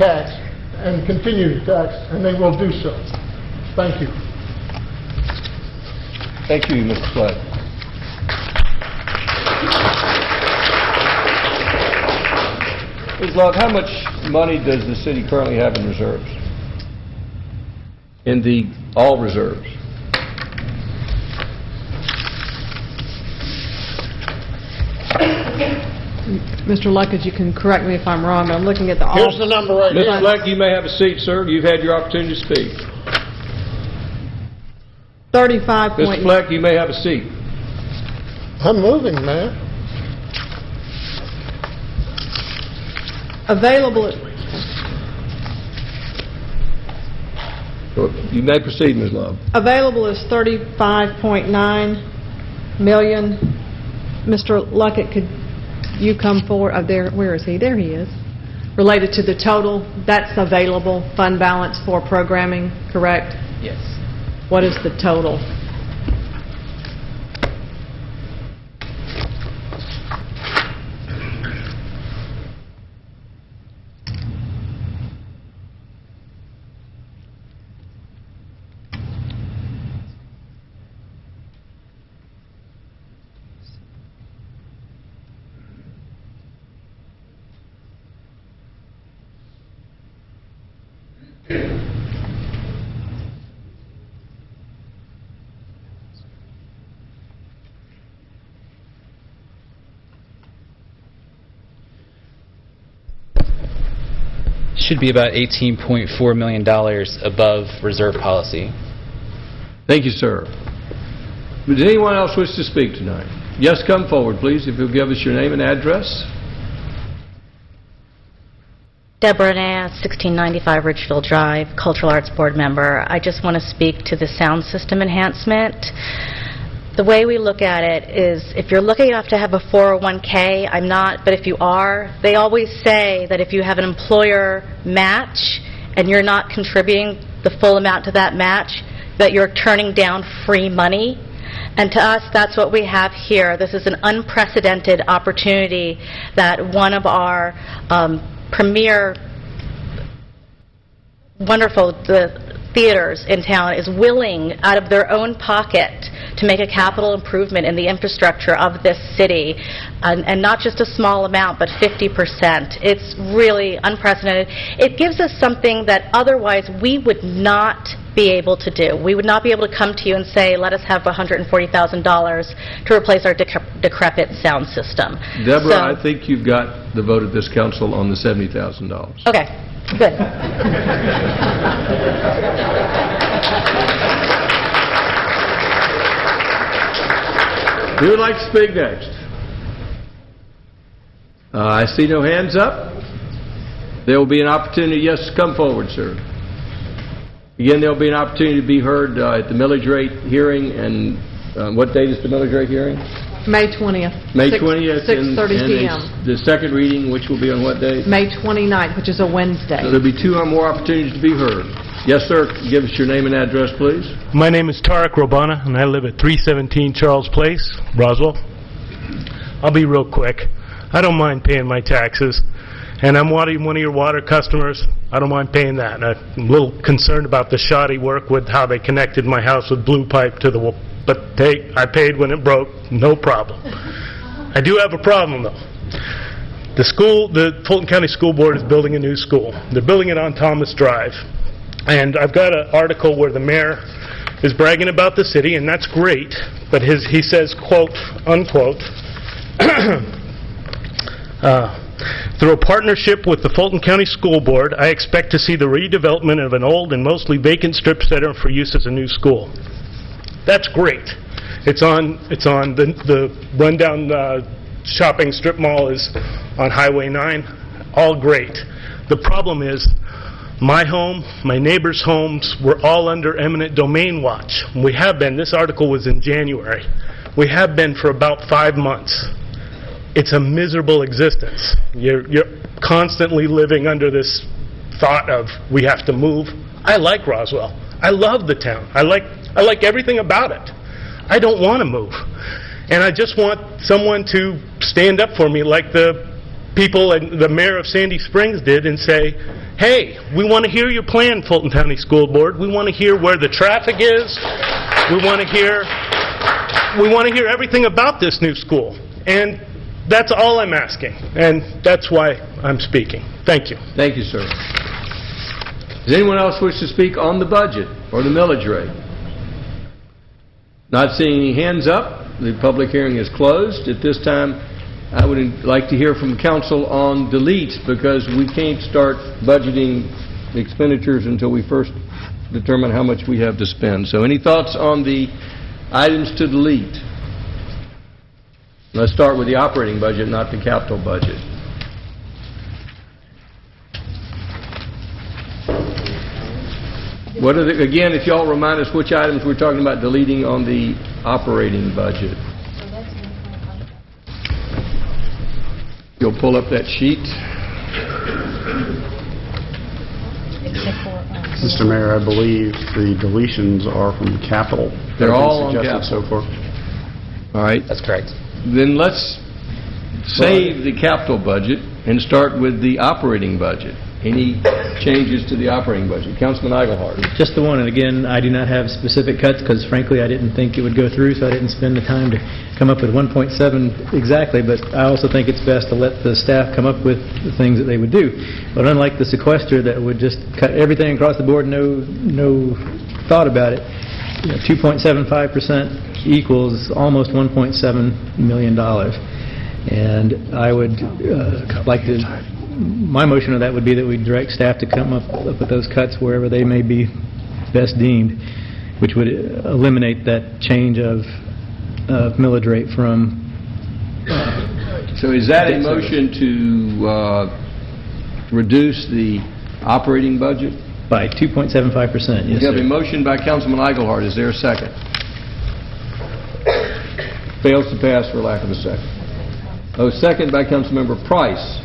continue to tax, and they will do so. Thank you. Thank you, Mr. Flood. Ms. Love, how much money does the city currently have in reserves? In the all reserves? Mr. Luckett, you can correct me if I'm wrong, but I'm looking at the all... Here's the number right here. Mr. Luckett, you may have a seat, sir. You've had your opportunity to speak. 35. Mr. Fleck, you may have a seat. I'm moving, man. Available... You may proceed, Ms. Love. Available is $35.9 million. Mr. Luckett, could you come forward? Where is he? There he is. Related to the total, that's available fund balance for programming, correct? Yes. What is the total? Should be about $18.4 million above reserve policy. Thank you, sir. Does anyone else wish to speak tonight? Yes, come forward, please, if you'll give us your name and address. Deborah Nass, 1695 Ridgeville Drive, Cultural Arts Board member. I just want to speak to the sound system enhancement. The way we look at it is, if you're lucky enough to have a 401k, I'm not, but if you are, they always say that if you have an employer match and you're not contributing the full amount to that match, that you're turning down free money. And to us, that's what we have here. This is an unprecedented opportunity that one of our premier, wonderful theaters in town is willing, out of their own pocket, to make a capital improvement in the infrastructure of this city, and not just a small amount, but 50%. It's really unprecedented. It gives us something that otherwise we would not be able to do. We would not be able to come to you and say, let us have $140,000 to replace our decrepit sound system. Deborah, I think you've got the vote of this council on the $70,000. Okay, good. Who would like to speak next? I see no hands up. There will be an opportunity. Yes, come forward, sir. Again, there will be an opportunity to be heard at the millage rate hearing. And what date is the millage rate hearing? May 20th. May 20th. 6:30 p.m. The second reading, which will be on what date? May 29th, which is a Wednesday. So there'll be 2 or more opportunities to be heard. Yes, sir. Give us your name and address, please. My name is Tarek Robana, and I live at 317 Charles Place, Roswell. I'll be real quick. I don't mind paying my taxes, and I'm one of your water customers. I don't mind paying that. And I'm a little concerned about the shoddy work with how they connected my house with blue pipe to the wall. But I paid when it broke, no problem. I do have a problem, though. The Fulton County School Board is building a new school. They're building it on Thomas Drive. And I've got an article where the mayor is bragging about the city, and that's great, but he says, quote, unquote, through a partnership with the Fulton County School Board, I expect to see the redevelopment of an old and mostly vacant strip center for use as a new school. That's great. It's on the rundown shopping strip mall is on Highway 9. All great. The problem is, my home, my neighbors' homes were all under eminent domain watch. We have been. This article was in January. We have been for about 5 months. It's a miserable existence. You're constantly living under this thought of, we have to move. I like Roswell. I love the town. I like everything about it. I don't want to move. And I just want someone to stand up for me like the people and the mayor of Sandy Springs did and say, hey, we want to hear your plan, Fulton County School Board. We want to hear where the traffic is. We want to hear everything about this new school. And that's all I'm asking. And that's why I'm speaking. Thank you. Thank you, sir. Does anyone else wish to speak on the budget or the millage rate? Not seeing any hands up. The public hearing is closed. At this time, I would like to hear from council on delete, because we can't start budgeting expenditures until we first determine how much we have to spend. So any thoughts on the items to delete? Let's start with the operating budget, not the capital budget. What are again, if y'all remind us which items we're talking about deleting on the operating budget. You'll pull up that sheet. Mr. Mayor, I believe the deletions are from capital. They're all on capital so far. All right. That's correct. Then let's save the capital budget and start with the operating budget. Any changes to the operating budget? Councilman Eichelhardt. Just the one, and again, I do not have specific cuts because frankly I didn't think it would go through, so I didn't spend the time to come up with 1.7 exactly, but I also think it's best to let the staff come up with the things that they would do. But unlike the sequester that would just cut everything across the board, no thought about it, 2.75% equals almost $1.7 million. And I would like to... My motion of that would be that we direct staff to come up with those cuts wherever they may be best deemed, which would eliminate that change of millage rate from... So is that a motion to reduce the operating budget? By 2.75%, yes, You have sir. a motion by Councilman Eichelhardt. Is there a second? Fails to pass for lack of a second. Second by Councilmember Price.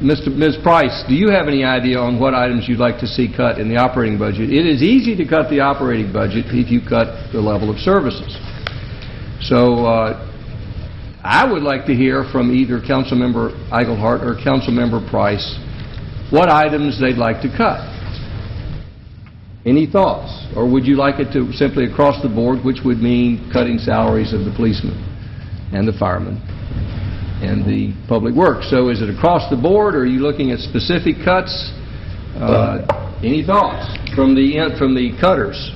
Ms. Price, do you have any idea on what items you'd like to see cut in the operating budget? It is easy to cut the operating budget if you cut the level of services. So I would like to hear from either Councilmember Eichelhardt or Councilmember Price what items they'd like to cut. Any thoughts? Or would you like it to simply across the board, which would mean cutting salaries of the policemen and the firemen and the public works? So is it across the board, or are you looking at specific cuts? Any thoughts from the cutters?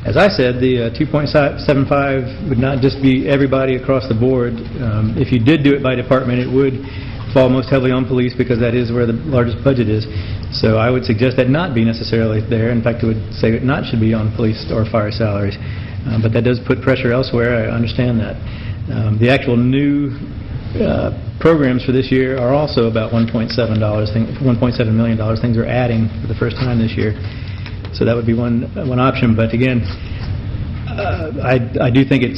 As I said, the 2.75 would not just be everybody across the board. If you did do it by department, it would fall most heavily on police because that is where the largest budget is. So I would suggest that not be necessarily there. In fact, I would say it not should be on police or fire salaries. But that does put pressure elsewhere. I understand that. The actual new programs for this year are also about $1.7 million. Things are adding for the first time this year. So that would be one option. But again, I do think it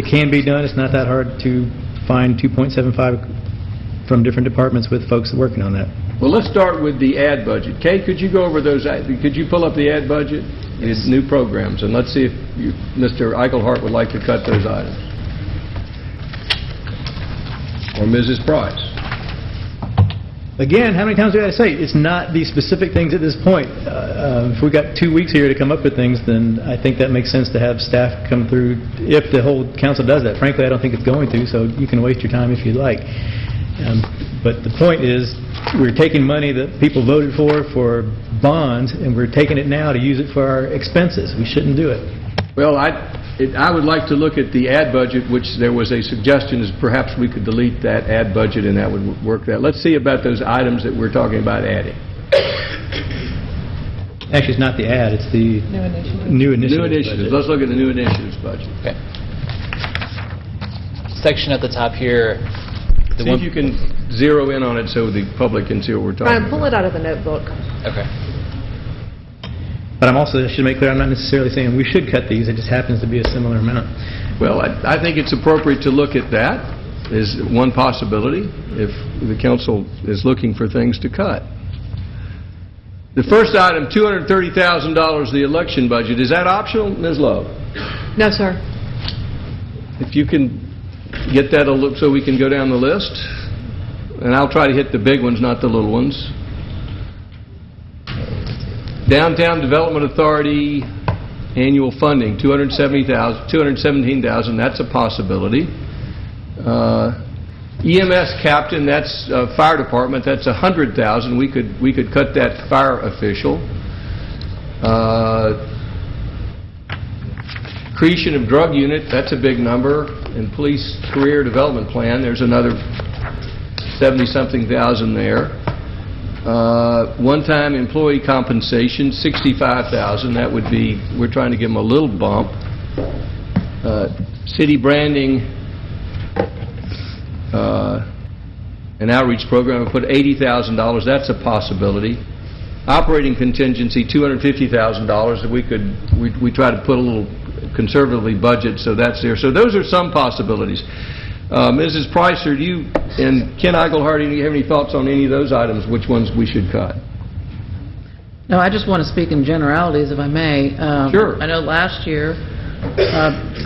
can be done. It's not that hard to find 2.75 from different departments with folks working on that. Well, let's start with the ad budget. Kay, could you go over those? Could you pull up the ad budget? It's new programs, and let's see if Mr. Eichelhardt would like to cut those items. Or Mrs. Price. Again, how many times do I got to say it's not the specific things at this point? If we've got 2 weeks here to come up with things, then I think that makes sense to have staff come through if the whole council does that. Frankly, I don't think it's going to, so you can waste your time if you'd like. But the point is, we're taking money that people voted for bonds, and we're taking it now to use it for our expenses. We shouldn't do it. Well, I would like to look at the ad budget, which there was a suggestion is perhaps we could delete that ad budget and that would work that. Let's see about those items that we're talking about adding. Actually, it's not the ad, it's the new initiatives. New initiatives. Budget. Let's look at the new initiatives budget. Okay. Section at the top here. See if you can zero in on it so the public can see what we're talking Brian, about. pull it out of the notebook. Okay. But I should make clear, I'm not necessarily saying we should cut these, it just happens to be a similar amount. Well, I think it's appropriate to look at that as one possibility if the council is looking for things to cut. The first item, $230,000, the election budget, is that optional, Ms. Love? No, sir. If you can get that so we can go down the list, and I'll try to hit the big ones, not the little ones. Downtown Development Authority annual funding, $217,000. That's a possibility. EMS captain, that's fire department. That's $100,000. We could cut that fire official. Creation of drug unit, that's a big number. And police career development plan, there's another 70-something thousand there. One-time employee compensation, $65,000. That would be, we're trying to give them a little bump. City branding and outreach program, we put $80,000. That's a possibility. Operating contingency, $250,000. We try to put a little conservatively budget, so that's there. So those are some possibilities. Mrs. Price, do you and Ken Eichelhardt, do you have any thoughts on any of those items, which ones we should cut? No, I just want to speak in generalities, if I may. Sure. I know last year,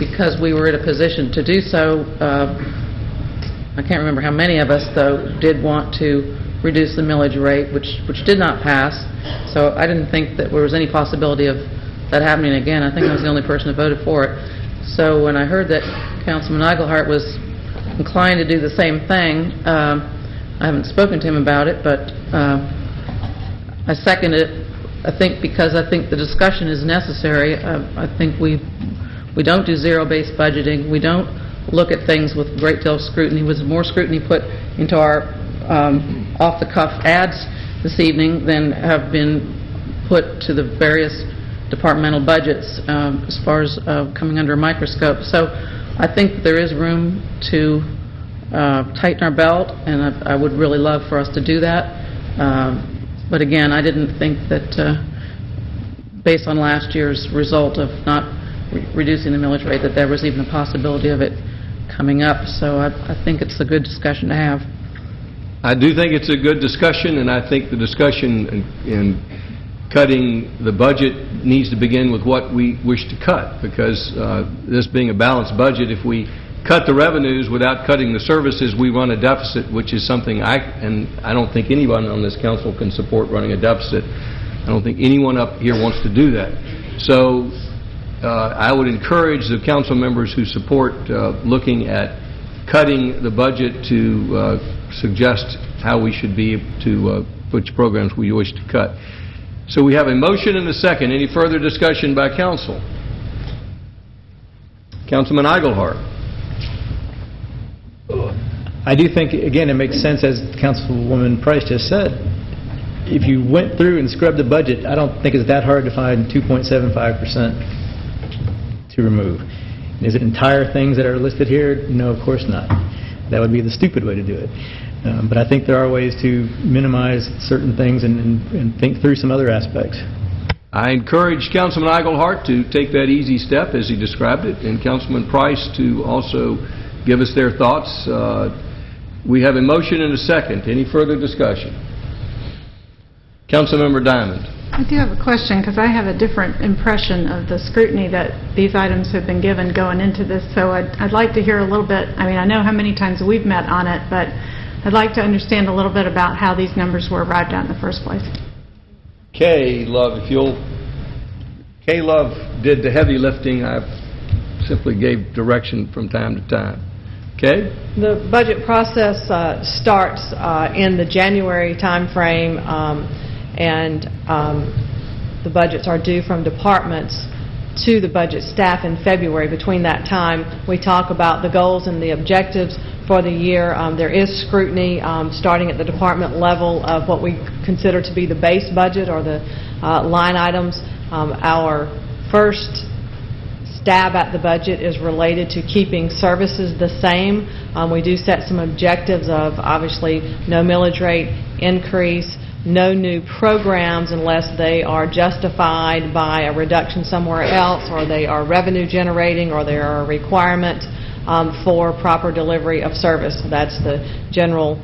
because we were in a position to do so, I can't remember how many of us, though, did want to reduce the millage rate, which did not pass. So I didn't think that there was any possibility of that happening again. I think I was the only person who voted for it. So when I heard that Councilman Eichelhart was inclined to do the same thing, I haven't spoken to him about it, but I second it. I think because I think the discussion is necessary. I think we don't do zero-based budgeting. We don't look at things with a great deal of scrutiny. There was more scrutiny put into our off-the-cuff ads this evening than have been put to the various departmental budgets as far as coming under a microscope. So I think there is room to tighten our belt, and I would really love for us to do that. But again, I didn't think that based on last year's result of not reducing the millage rate, that there was even a possibility of it coming up. So I think it's a good discussion to have. I do think it's a good discussion, and I think the discussion in cutting the budget needs to begin with what we wish to cut, because this being a balanced budget, if we cut the revenues without cutting the services, we run a deficit, which is something I don't think anyone on this council can support running a deficit. I don't think anyone up here wants to do that. So I would encourage the council members who support looking at cutting the budget to suggest how we should be to which programs we wish to cut. So we have a motion and a second. Any further discussion by council? Councilman Eichelhart. I do think, again, it makes sense, as Councilwoman Price just said. If you went through and scrubbed the budget, I don't think it's that hard to find 2.75% to remove. Is it entire things that are listed here? No, of course not. That would be the stupid way to do it. But I think there are ways to minimize certain things and think through some other aspects. I encourage Councilman Eichelhart to take that easy step as he described it, and Councilman Price to also give us their thoughts. We have a motion and a second. Any further discussion? Councilmember Diamond. I do have a question, because I have a different impression of the scrutiny that these items have been given going into this. So I'd like to hear a little bit. I mean, I know how many times we've met on it, but I'd like to understand a little bit about how these numbers were arrived at in the first place. K-Love, K-Love did the heavy lifting. I simply gave direction from time to time. Okay? The budget process starts in the January time frame, and the budgets are due from departments to the budget staff in February. Between that time, we talk about the goals and the objectives for the year. There is scrutiny starting at the department level of what we consider to be the base budget or the line items. Our first stab at the budget is related to keeping services the same. We do set some objectives of, obviously, no millage rate increase, no new programs unless they are justified by a reduction somewhere else, or they are revenue generating, or they are a requirement for proper delivery of service. That's the general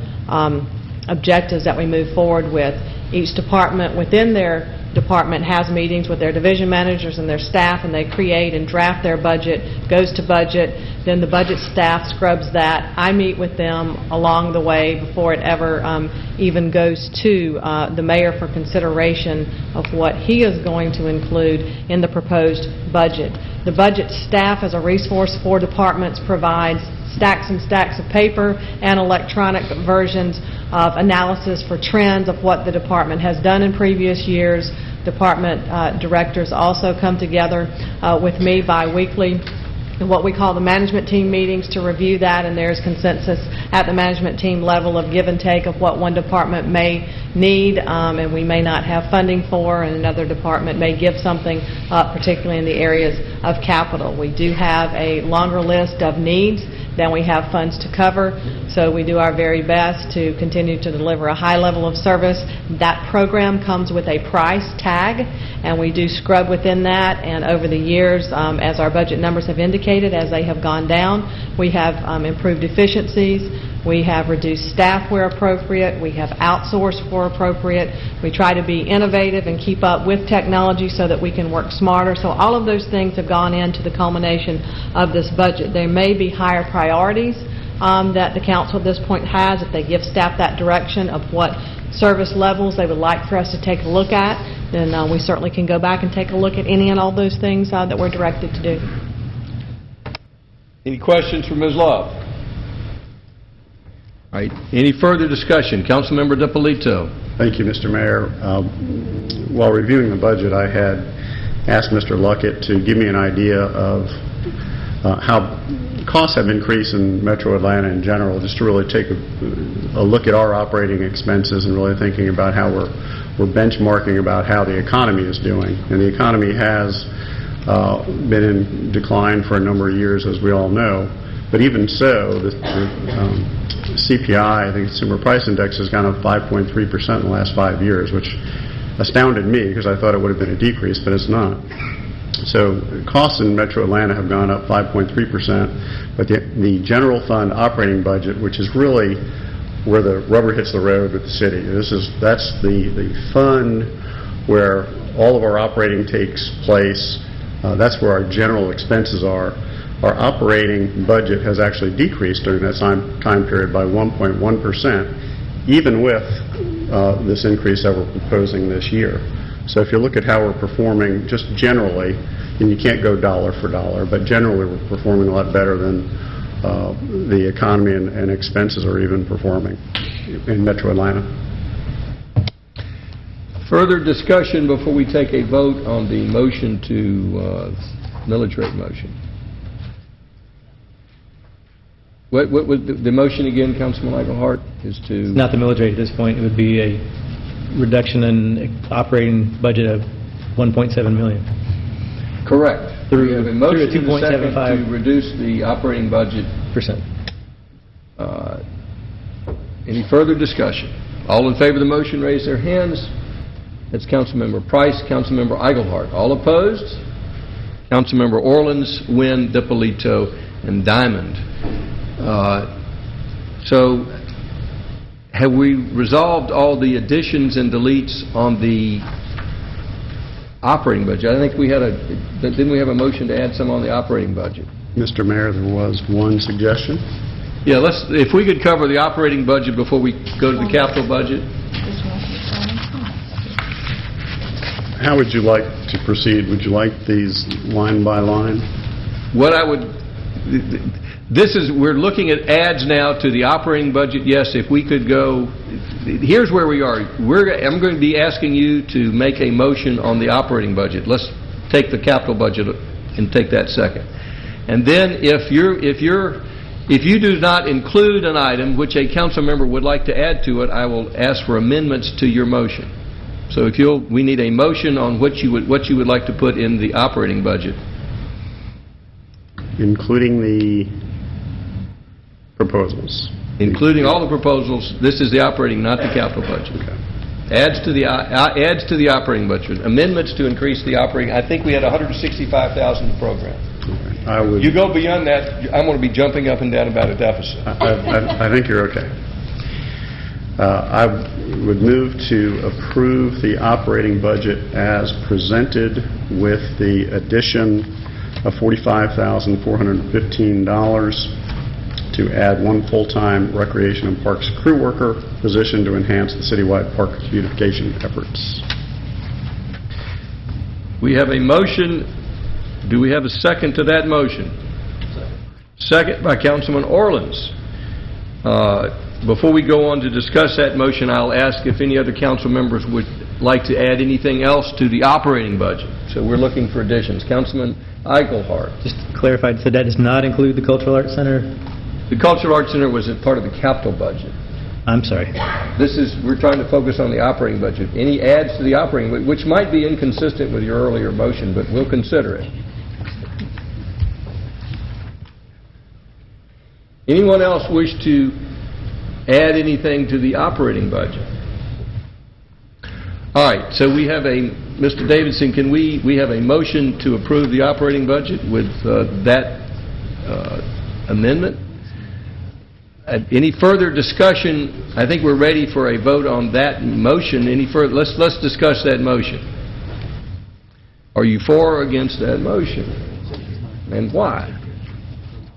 objectives that we move forward with. Each department within their department has meetings with their division managers and their staff, and they create and draft their budget, goes to budget, then the budget staff scrubs that. I meet with them along the way before it ever even goes to the mayor for consideration of what he is going to include in the proposed budget. The budget staff, as a resource for departments, provides stacks and stacks of paper and electronic versions of analysis for trends of what the department has done in previous years. Department directors also come together with me bi-weekly in what we call the management team meetings to review that, and there's consensus at the management team level of give and take of what one department may need and we may not have funding for, and another department may give something, particularly in the areas of capital. We do have a longer list of needs than we have funds to cover, so we do our very best to continue to deliver a high level of service. That program comes with a price tag, and we do scrub within that, and over the years, as our budget numbers have indicated, as they have gone down, we have improved efficiencies. We have reduced staff where appropriate. We have outsourced where appropriate. We try to be innovative and keep up with technology so that we can work smarter. So all of those things have gone into the culmination of this budget. There may be higher priorities that the council at this point has, if they give staff that direction of what service levels they would like for us to take a look at, then we certainly can go back and take a look at any and all those things that we're directed to do. Any questions for Ms. Love? All right. Any further discussion? Councilmember DiPolito. Thank you, Mr. Mayor. While reviewing the budget, I had asked Mr. Luckett to give me an idea of how costs have increased in Metro Atlanta in general, just to really take a look at our operating expenses and really thinking about how we're benchmarking about how the economy is doing. And the economy has been in decline for a number of years, as we all know. But even so, the CPI, the Consumer Price Index, has gone up 5.3% in the last 5 years, which astounded me because I thought it would have been a decrease, but it's not. So costs in Metro Atlanta have gone up 5.3%, but the general fund operating budget, which is really where the rubber hits the road with the city, that's the fund where all of our operating takes place. That's where our general expenses are. Our operating budget has actually decreased during that time period by 1.1%, even with this increase that we're proposing this year. So if you look at how we're performing just generally, and you can't go dollar for dollar, but generally we're performing a lot better than the economy and expenses are even performing in Metro Atlanta. Further discussion before we take a vote on the motion to millage rate motion. What was the motion again, Councilman Eichelhart, is to... It's not the millage rate at this point. It would be a reduction in operating budget of $1.7 million. Correct. We have a motion through a 2.75 to reduce the operating budget %. Any further discussion? All in favor of the motion, raise their hands. That's Councilmember Price, Councilmember Eichelhart. All opposed? Councilmember Orleans, Wynn, DiPolito, and Diamond. So, have we resolved all the additions and deletes on the operating budget? I think we had didn't we have a motion to add some on the operating budget? Mr. Mayor, there was one suggestion. Yeah, if we could cover the operating budget before we go to the capital budget. How would you like to proceed? Would you like these line by line? What I would... we're looking at adds now to the operating budget. Yes, if we could go... Here's where we are. I'm going to be asking you to make a motion on the operating budget. Let's take the capital budget and take that second. And then if you do not include an item which a council member would like to add to it, I will ask for amendments to your motion. So we need a motion on what you would like to put in the operating budget. Including the proposals. Including all the proposals. This is the operating, not the capital budget. Okay. Adds to the operating budget. Amendments to increase the operating. I think we had $165,000 to program. Okay. You go beyond that, I'm going to be jumping up and down about a deficit. I think you're okay. I would move to approve the operating budget as presented with the addition of $45,415 to add one full-time recreation and parks crew worker position to enhance the citywide park beautification efforts. We have a motion. Do we have a second to that motion? Second by Councilman Orleans. Before we go on to discuss that motion, I'll ask if any other council members would like to add anything else to the operating budget. So we're looking for additions. Councilman Eichelhart. Just to clarify, so that does not include the Cultural Arts Center? The Cultural Arts Center was a part of the capital budget. I'm sorry. We're trying to focus on the operating budget. Any adds to the operating budget, which might be inconsistent with your earlier motion, but we'll consider it. Anyone else wish to add anything to the operating budget? All right, so we have Mr. Davidson, can we have a motion to approve the operating budget with that amendment? Any further discussion? I think we're ready for a vote on that motion. Any further? Let's discuss that motion. Are you for or against that motion? And why?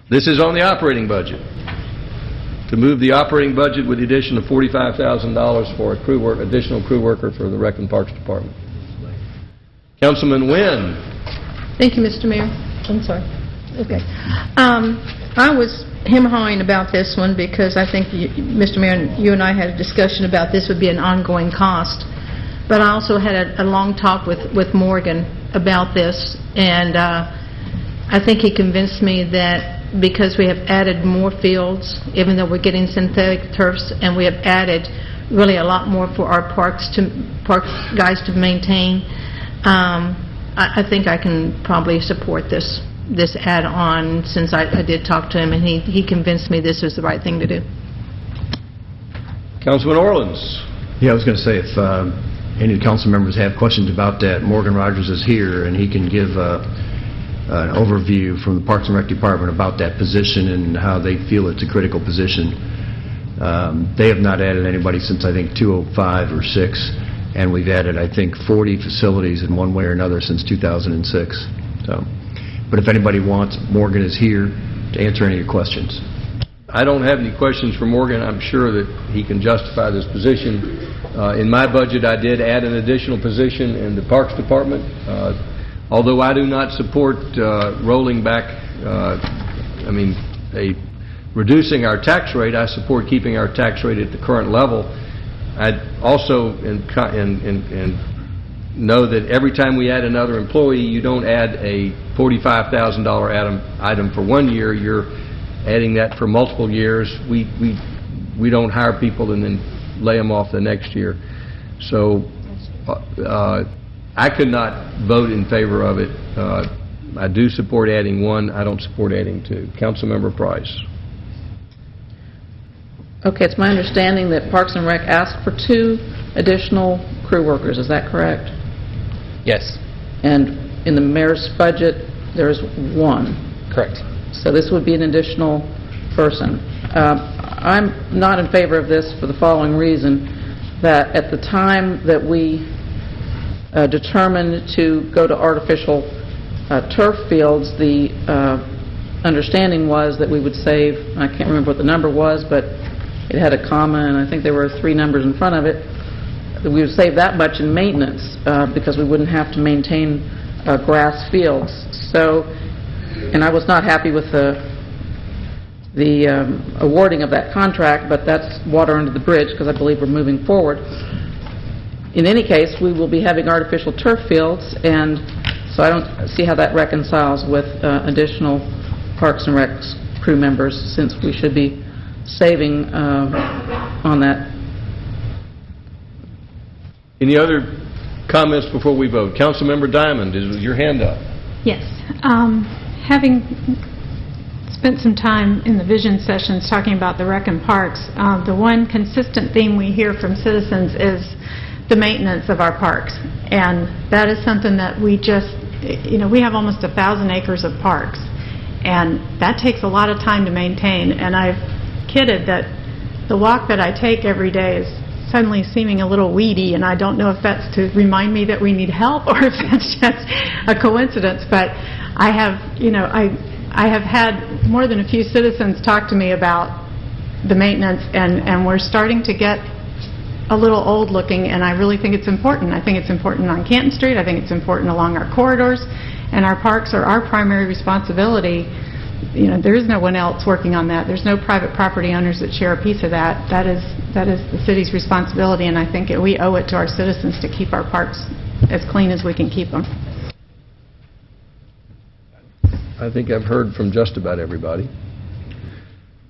This is on the operating budget. to move the operating budget with the addition of $45,000 for a additional crew worker for the Rec and Parks Department. Councilman Wynn. Thank you, Mr. Mayor. I'm sorry. Okay. I was hem-hawing about this one because I think, Mr. Mayor, you and I had a discussion about this would be an ongoing cost. But I also had a long talk with Morgan about this, and I think he convinced me that because we have added more fields, even though we're getting synthetic turfs, and we have added really a lot more for our park guys to maintain, I think I can probably support this add-on, since I did talk to him, and he convinced me this was the right thing to do. Councilman Orleans. Yeah, I was going to say, if any of the council members have questions about that, Morgan Rogers is here, and he can give an overview from the Parks and Rec Department about that position and how they feel it's a critical position. They have not added anybody since, I think, 2005 or 6, and we've added, I think, 40 facilities in one way or another since 2006. But if anybody wants, Morgan is here to answer any of your questions. I don't have any questions for Morgan. I'm sure that he can justify this position. In my budget, I did add an additional position in the Parks Department. Although I do not support rolling back, reducing our tax rate, I support keeping our tax rate at the current level. I also know that every time we add another employee, you don't add a $45,000 item for 1 year. You're adding that for multiple years. We don't hire people and then lay them off the next year. So I could not vote in favor of it. I do support adding 1. I don't support adding 2. Councilmember Price. Okay, it's my understanding that Parks and Rec asked for 2 additional crew workers. Is that correct? Yes. And in the mayor's budget, there's 1. Correct. So this would be an additional person. I'm not in favor of this for the following reason, that at the time that we determined to go to artificial turf fields, the understanding was that we would save, I can't remember what the number was, but it had a comma, and I think there were 3 numbers in front of it, that we would save that much in maintenance because we wouldn't have to maintain grass fields. So, and I was not happy with the awarding of that contract, but that's water under the bridge because I believe we're moving forward. In any case, we will be having artificial turf fields, and so I don't see how that reconciles with additional Parks and Rec crew members, since we should be saving on that. Any other comments before we vote? Councilmember Diamond, is your hand up? Yes. Having spent some time in the vision sessions talking about the rec and parks, the one consistent theme we hear from citizens is the maintenance of our parks. And that is something that we just, we have almost 1,000 acres of parks. And that takes a lot of time to maintain. And I've kidded that the walk that I take every day is suddenly seeming a little weedy, and I don't know if that's to remind me that we need help or if that's just a coincidence. But I have, I have had more than a few citizens talk to me about the maintenance, and we're starting to get a little old looking, and I really think it's important. I think it's important on Canton Street. I think it's important along our corridors, and our parks are our primary responsibility. There is no one else working on that. There's no private property owners that share a piece of that. That is the city's responsibility, and I think we owe it to our citizens to keep our parks as clean as we can keep them. I think I've heard from just about everybody.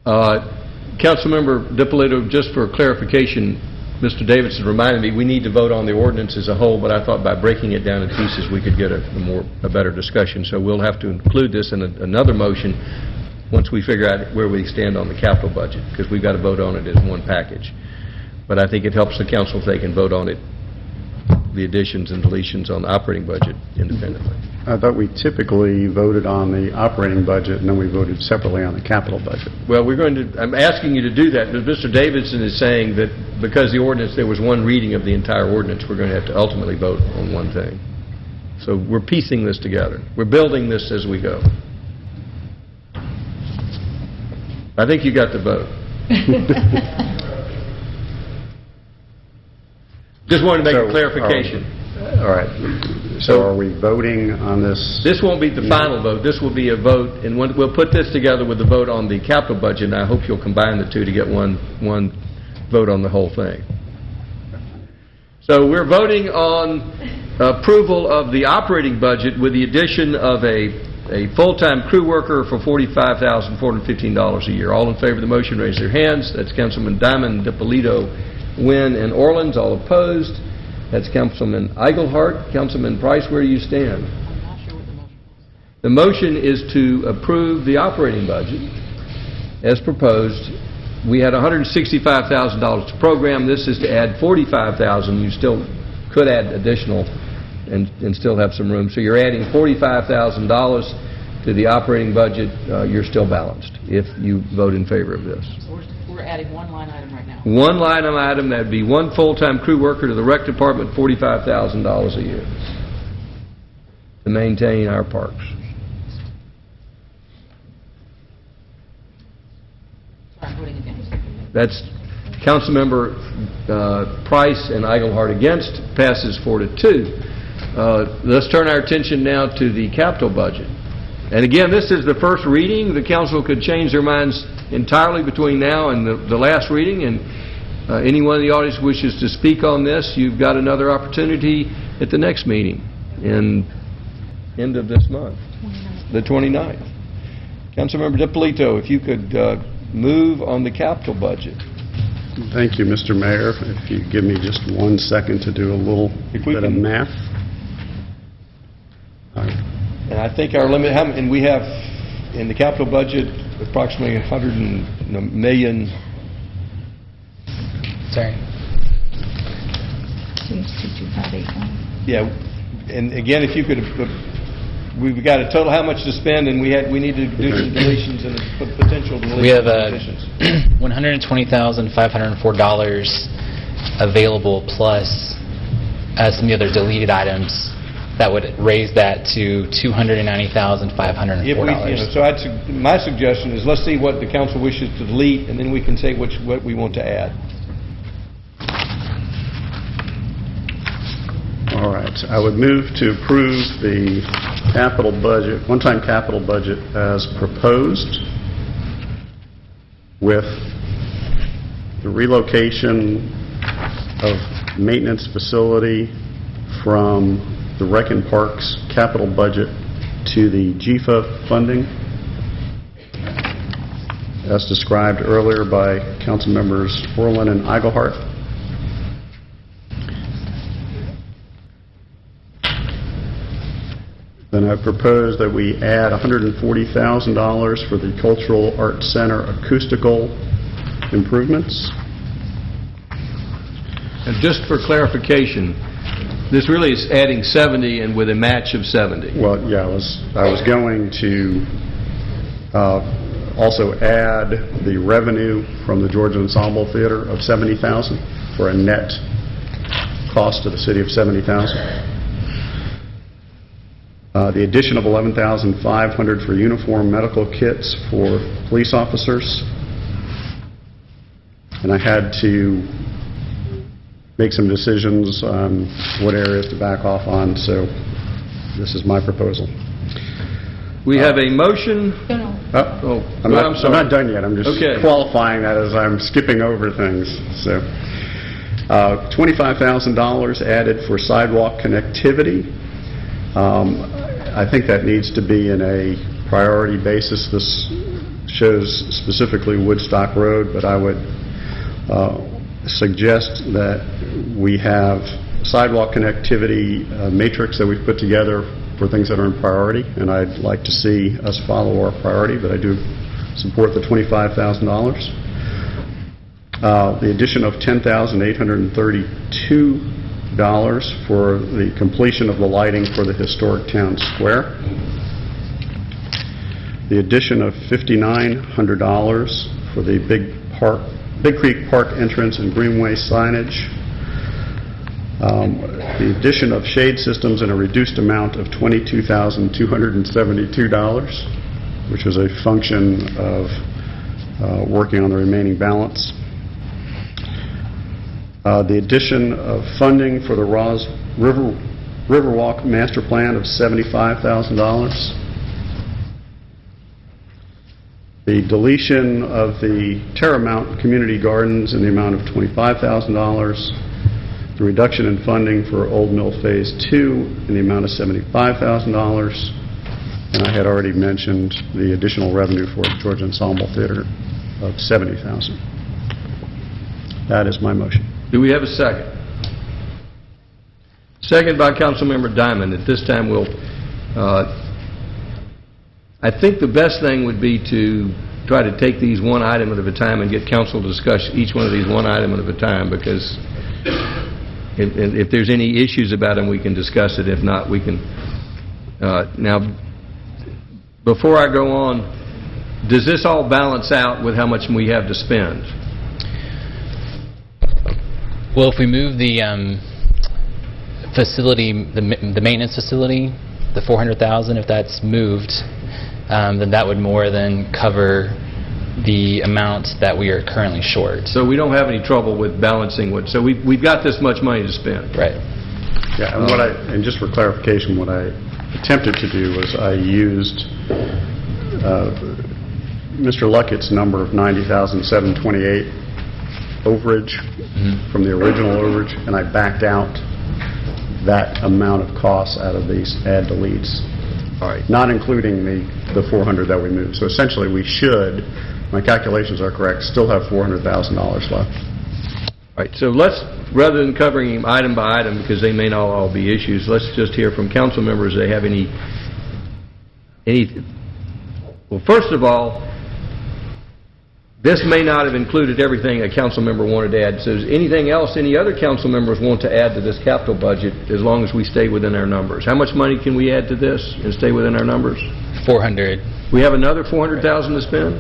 Councilmember DiPolito, just for clarification, Mr. Davidson reminded me we need to vote on the ordinance as a whole, but I thought by breaking it down in pieces we could get a better discussion. So we'll have to include this in another motion once we figure out where we stand on the capital budget, because we've got to vote on it as one package. But I think it helps the council if they can vote on it, the additions and deletions on the operating budget independently. I thought we typically voted on the operating budget and then we voted separately on the capital budget. Well, I'm asking you to do that, but Mr. Davidson is saying that because the ordinance, there was one reading of the entire ordinance, we're going to have to ultimately vote on one thing. So we're piecing this together. We're building this as we go. I think you got the vote. Just wanted to make So, a clarification. All right. So are we voting on this? This won't be the final vote. This will be a vote, and we'll put this together with the vote on the capital budget, and I hope you'll combine the two to get one vote on the whole thing. So we're voting on approval of the operating budget with the addition of a full-time crew worker for $45,415 a year. All in favor of the motion, raise their hands. That's Councilman Diamond, DiPolito, Wynn, and Orleans. All opposed. That's Councilman Eigelhart. Councilman Price, where do you stand? I'm not sure what the motion was. The motion is to approve the operating budget as proposed. We had $165,000 to program. This is to add $45,000. You still could add additional and still have some room. So you're adding $45,000 to the operating budget. You're still balanced if you vote in favor of this. So we're adding one line item right now. One line item, that would be one full-time crew worker to the rec department, $45,000 a year to maintain our parks. So I'm voting against. That's Councilmember Price and Eigelhart against. Passes 4-2. Let's turn our attention now to the capital budget. And again, this is the first reading. The council could change their minds entirely between now and the last reading, and anyone in the audience wishes to speak on this, you've got another opportunity at the next meeting in end of this month, the 29th. Councilmember DiPolito, if you could move on the capital budget. Thank you, Mr. Mayor. If you give me just 1 second to do a little bit of math. And I think our limit, and we have in the capital budget approximately $100 million. Sorry. Yeah, and again, if you could, we've got a total how much to spend, and we need to do some deletions and potential deletions. We have $120,504 available plus some of the other deleted items that would raise that to $290,504. So my suggestion is let's see what the council wishes to delete, and then we can say what we want to add. All right. I would move to approve the capital budget, one-time capital budget as proposed, with the relocation of maintenance facility from the Rec and Parks capital budget to the GFA funding, as described earlier by Council Members Orland and Eigelhart. Then I propose that we add $140,000 for the Cultural Arts Center acoustical improvements. And just for clarification, this really is adding 70 and with a match of 70. Well, yeah, I was going to also add the revenue from the Georgia Ensemble Theater of $70,000 for a net cost to the city of $70,000. The addition of $11,500 for uniform medical kits for police officers. And I had to make some decisions on what areas to back off on, so this is my proposal. We have a motion. I'm not done yet. I'm just qualifying that as I'm skipping over things. So, $25,000 added for sidewalk connectivity. I think that needs to be in a priority basis. This shows specifically Woodstock Road, but I would suggest that we have sidewalk connectivity matrix that we've put together for things that are in priority, and I'd like to see us follow our priority, but I do support the $25,000. The addition of $10,832 for the completion of the lighting for the historic town square. The addition of $5,900 for the Big Creek Park entrance and greenway signage. The addition of shade systems in a reduced amount of $22,272, which is a function of working on the remaining balance. The addition of funding for the Ross Riverwalk Master Plan of $75,000. The deletion of the Terramount Community Gardens in the amount of $25,000. The reduction in funding for Old Mill Phase 2 in the amount of $75,000. And I had already mentioned the additional revenue for the Georgia Ensemble Theater of $70,000. That is my motion. Do we have a second? Second by Councilmember Diamond. At this time, I think the best thing would be to try to take these one item at a time and get council to discuss each one of these one item at a time, because if there's any issues about them, we can discuss it. If not, we can... Now, before I go on, does this all balance out with how much we have to spend? Well, if we move the facility, the maintenance facility, the $400,000, if that's moved, then that would more than cover the amount that we are currently short. So we don't have any trouble with balancing what... So we've got this much money to spend. Right. Yeah, and just for clarification, what I attempted to do was I used Mr. Luckett's number of $90,728 overage from the original overage, and I backed out that amount of costs out of these add deletes. All right. Not including the 400 that we moved. So essentially we should, my calculations are correct, still have $400,000 left. All right, so let's, rather than covering them item by item, because they may not all be issues, let's just hear from council members if they have any... Well, first of all, this may not have included everything a council member wanted to add. So is anything else any other council members want to add to this capital budget, as long as we stay within our numbers? How much money can we add to this and stay within our numbers? 400. We have another 400,000 to spend?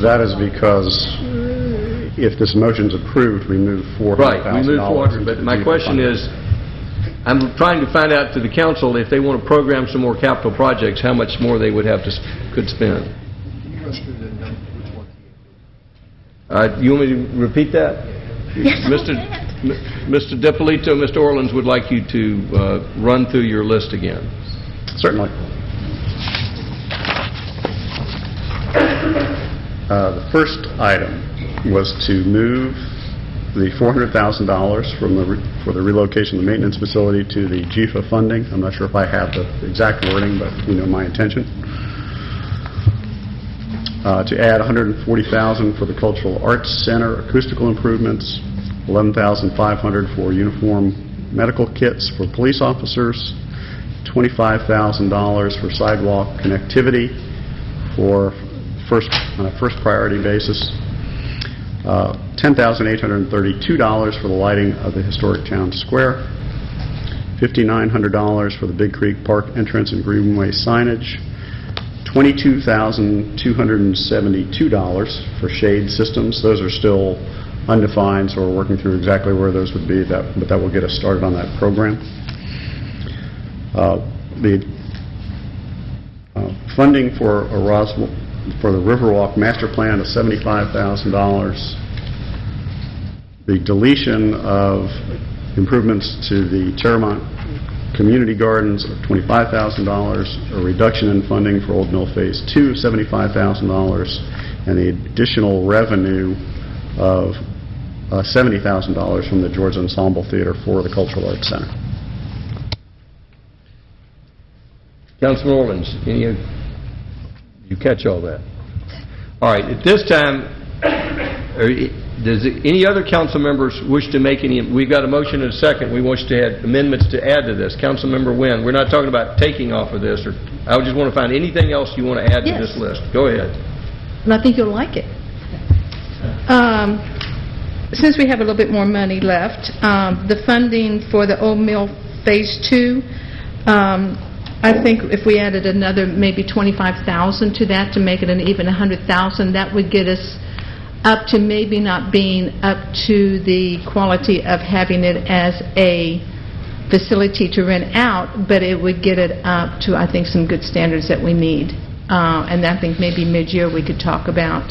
That is because if this motion's approved, we move $400,000. Right, we move 400, but my question is, I'm trying to find out to the council if they want to program some more capital projects, how much more they would have to could spend. You want me to repeat that? Yes, Mr. DePolito, Mr. Orleans would like you to run through your list again. Certainly. The first item was to move the $400,000 for the relocation of the maintenance facility to the GFA funding. I'm not sure if I have the exact wording, but you know my intention. To add $140,000 for the Cultural Arts Center acoustical improvements, $11,500 for uniform medical kits for police officers, $25,000 for sidewalk connectivity for on a first priority basis, $10,832 for the lighting of the historic town square, $5,900 for the Big Creek Park entrance and greenway signage, $22,272 for shade systems. Those are still undefined, so we're working through exactly where those would be, but that will get us started on that program. The funding for the Riverwalk Master Plan of $75,000. The deletion of improvements to the Terramount Community Gardens of $25,000, a reduction in funding for Old Mill Phase 2 of $75,000, and the additional revenue of $70,000 from the Georgia Ensemble Theater for the Cultural Arts Center. Councilman Orleans, you catch all that? All right, at this time, does any other council members wish to make any... We've got a motion and a second. We wish to add amendments to add to this. Councilmember Wynn, we're not talking about taking off of this. I just want to find anything else you want to add to this list. Go ahead. And I think you'll like it. Since we have a little bit more money left, the funding for the Old Mill Phase 2, I think if we added another maybe $25,000 to that to make it an even $100,000, that would get us up to maybe not being up to the quality of having it as a facility to rent out, but it would get it up to, I think, some good standards that we need. And I think maybe mid-year we could talk about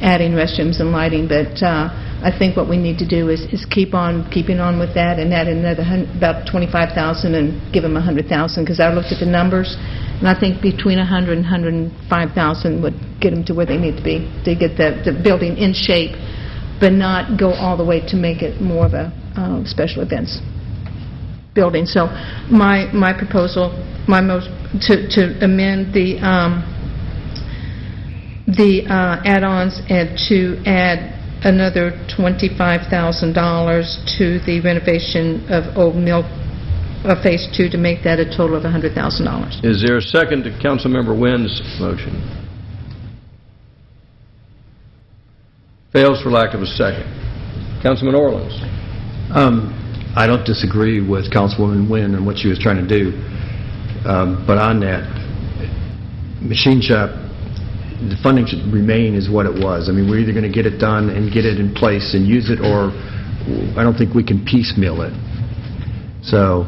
adding restrooms and lighting, but I think what we need to do is keeping on with that and add another about $25,000 and give them $100,000, because I looked at the numbers, and I think between $100,000 and $105,000 would get them to where they need to be to get the building in shape, but not go all the way to make it more of a special events building. So my proposal, to amend the add-ons and to add another $25,000 to the renovation of Old Mill Phase 2 to make that a total of $100,000. Is there a second to Councilmember Wynn's motion? Fails for lack of a second. Councilman Orleans. I don't disagree with Councilwoman Wynn and what she was trying to do, but on that, machine shop, the funding should remain as what it was. I mean, we're either going to get it done and get it in place and use it, or I don't think we can piecemeal it. So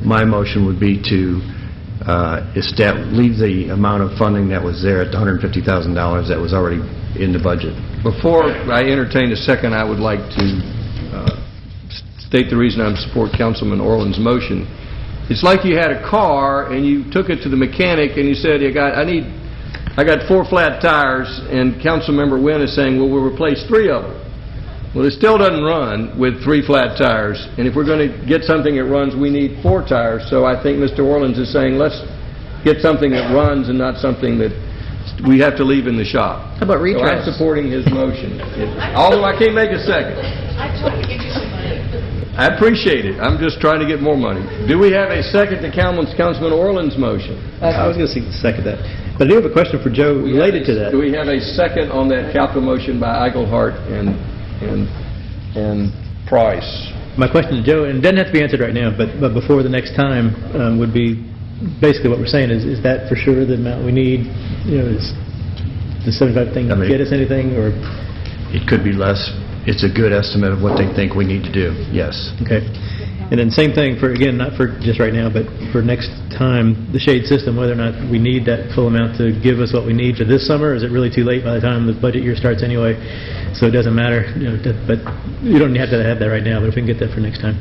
my motion would be to leave the amount of funding that was there at the $150,000 that was already in the budget. Before I entertain a second, I would like to state the reason I support Councilman Orland's motion. It's like you had a car and you took it to the mechanic and you said, I got 4 flat tires, and Councilmember Wynn is saying, well, we'll replace 3 of them. Well, it still doesn't run with 3 flat tires, and if we're going to get something that runs, we need 4 tires. So I think Mr. Orleans is saying, let's get something that runs and not something that we have to leave in the shop. How about retros? So I'm supporting his motion, although I can't make a second. I tried to get you some money. I appreciate it. I'm just trying to get more money. Do we have a second to Councilman Orland's motion? I was going to second that. But I do have a question for Joe related to that. Do we have a second on that capital motion by Eichelhart and Price? My question to Joe, and it doesn't have to be answered right now, but before the next time, would be basically what we're saying is that for sure the amount we need, is the 75 thing get us anything, or? It could be less. It's a good estimate of what they think we need to do, yes. Okay. And then same thing for, again, not for just right now, but for next time, the shade system, whether or not we need that full amount to give us what we need for this summer, or is it really too late by the time the budget year starts anyway, so it doesn't matter, but you don't have to have that right now, but if we can get that for next time.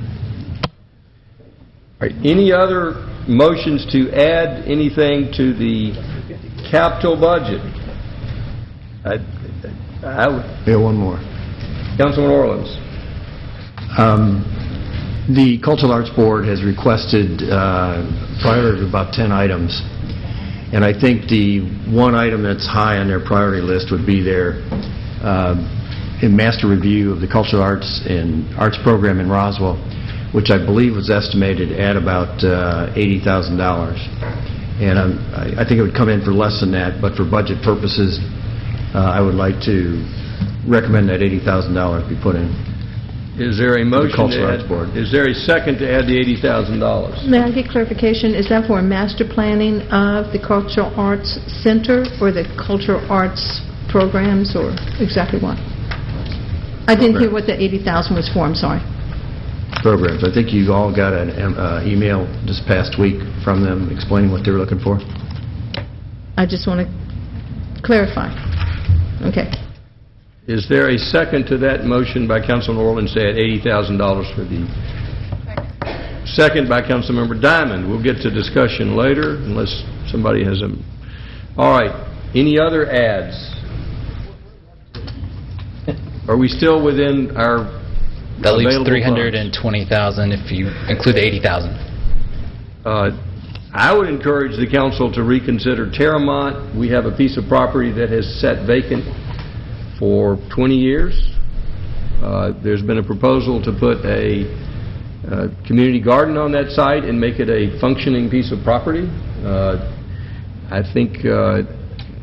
All right. Any other motions to add anything to the capital budget? One more. Councilman Orleans. The Cultural Arts Board has requested priority of about 10 items, and I think the one item that's high on their priority list would be their master review of the Cultural Arts and Arts program in Roswell, which I believe was estimated at about $80,000. And I think it would come in for less than that, but for budget purposes, I would like to recommend that $80,000 be put in. Is there a motion Cultural Arts Board. Is there a second to add the $80,000? May I get clarification? Is that for master planning of the Cultural Arts Center or the Cultural Arts programs, or exactly what? I didn't hear what the $80,000 was for. I'm sorry. Programs. I think you all got an email this past week from them explaining what they were looking for. I just want to clarify. Okay. Is there a second to that motion by Councilman Orleans to add $80,000 for the... Second by Councilmember Diamond. We'll get to discussion later unless somebody has a... All right. Any other adds? Are we still within our That leaves available $320,000 if you include the $80,000. I would encourage the council to reconsider Terramont. We have a piece of property that has sat vacant for 20 years. There's been a proposal to put a community garden on that site and make it a functioning piece of property. I think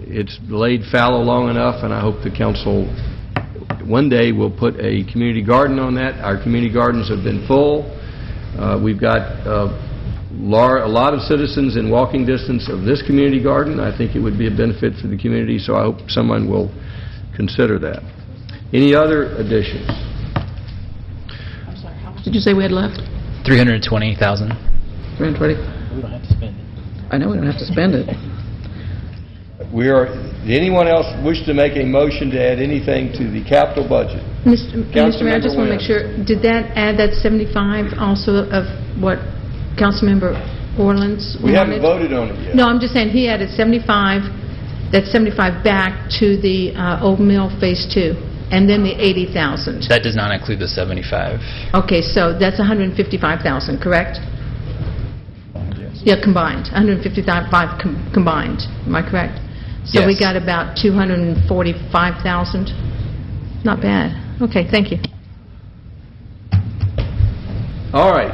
it's laid fallow long enough, and I hope the council one day will put a community garden on that. Our community gardens have been full. We've got a lot of citizens in walking distance of this community garden. I think it would be a benefit for the community, so I hope someone will consider that. Any other additions? I'm sorry, how much did you say we had left? $320,000. 320? We don't have to spend it. I know we don't have to spend it. Did anyone else wish to make a motion to add anything to the capital budget? Mr. Mayor, I just want to Councilmember make sure, did that add that 75 also of what Councilmember Orland's We haven't wanted? voted on it yet. No, I'm just saying he added 75, that's 75 back to the Old Mill Phase 2, and then the 80,000. That does not include the 75. Okay, so that's 155,000, correct? Yeah, combined, 155 combined, am I correct? So we Yes. got about 245,000. Not bad. Okay, thank you. All right.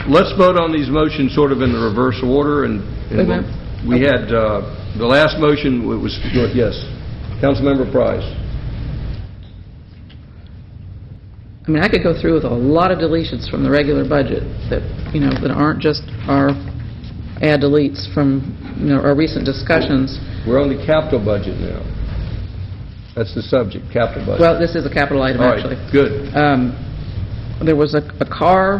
Let's vote on these motions sort of in the reverse order. And Wait a minute. we had, the last motion was, yes, Councilmember Price. I mean, I could go through with a lot of deletions from the regular budget that, that aren't just our add deletes from, our recent discussions. We're on the capital budget now. That's the subject, capital budget. Well, this is a capital item, All right, actually. good. There was a car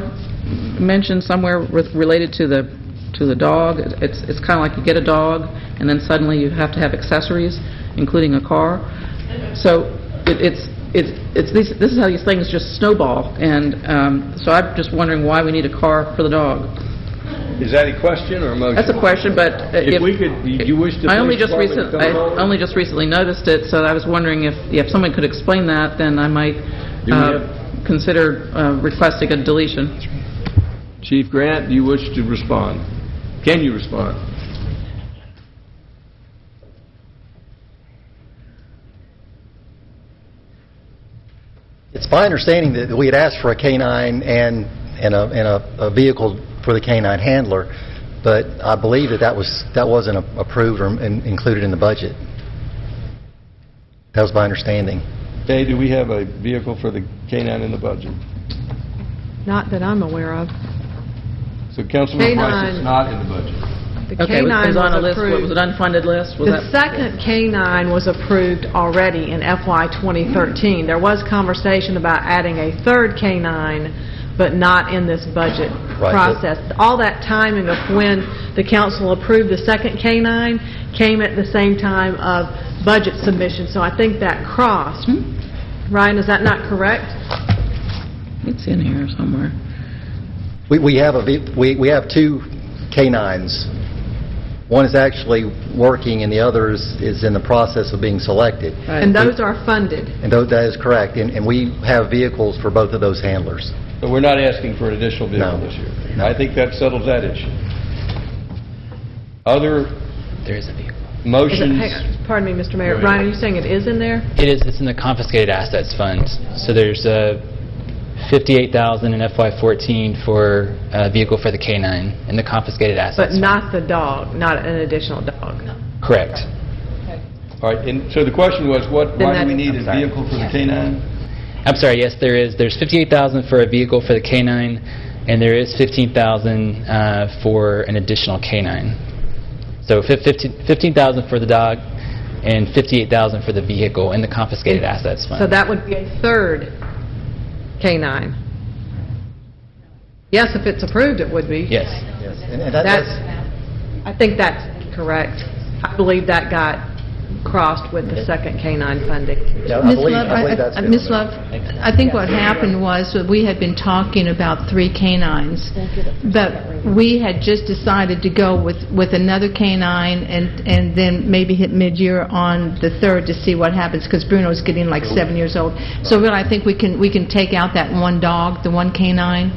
mentioned somewhere related to the dog. It's kind of like you get a dog, and then suddenly you have to have accessories, including a car. So this is how these things just snowball, and so I'm just wondering why we need a car for the dog. Is that a question or a motion? That's a question, but If we could, you wish to... I only please just formally come over? only just recently noticed it, so I was wondering if someone could explain that, then I might consider requesting a deletion. Chief Grant, do you wish to respond? Can you respond? It's my understanding that we had asked for a K-9 and a vehicle for the K-9 handler, but I believe that wasn't approved or included in the budget. That was my understanding. Okay, do we have a vehicle for the K-9 in the budget? Not that I'm aware of. So Councilman Price, K-9 it's not in the budget. The Okay, K-9 it was on a was list. What, was approved. it unfunded list? Was The second K-9 was approved already in FY 2013. There was conversation about adding a third K-9, but not in this budget Right. process. All that timing of when the council approved the second K-9 came at the same time of budget submission, so I think that crossed. Ryan, is that not correct? It's in here somewhere. We have two K-9s. One is actually working, and the other is in the process of being selected. And those are funded. And that is correct, and we have vehicles for both of those handlers. But we're not asking for an additional vehicle No. this year. I think that settles that issue. Other There is a vehicle. motions? Pardon me, Mr. Mayor. Go ahead. Ryan, are you saying it is in there? It is. It's in the confiscated assets fund. So there's $58,000 in FY14 for a vehicle for the K-9 in the confiscated assets But fund. not the dog, not an additional dog. Correct. All right, and so the question was, why do we need a vehicle for the K-9? I'm sorry. Yes, there is. There's $58,000 for a vehicle for the K-9, and there is $15,000 for an additional K-9. So $15,000 for the dog and $58,000 for the vehicle in the confiscated assets fund. So that would be a third K-9. Yes, if it's approved, it would be. Yes. And I think that's correct. I believe that got crossed with the second K-9 funding. Ms. Love, Ms. Love, I think what happened was that we had been talking about 3 K-9s, but we had just decided to go with another K-9 and then maybe hit mid-year on the third to see what happens, because Bruno's getting like 7 years old. So really, I think we can take out that one dog, the one K-9,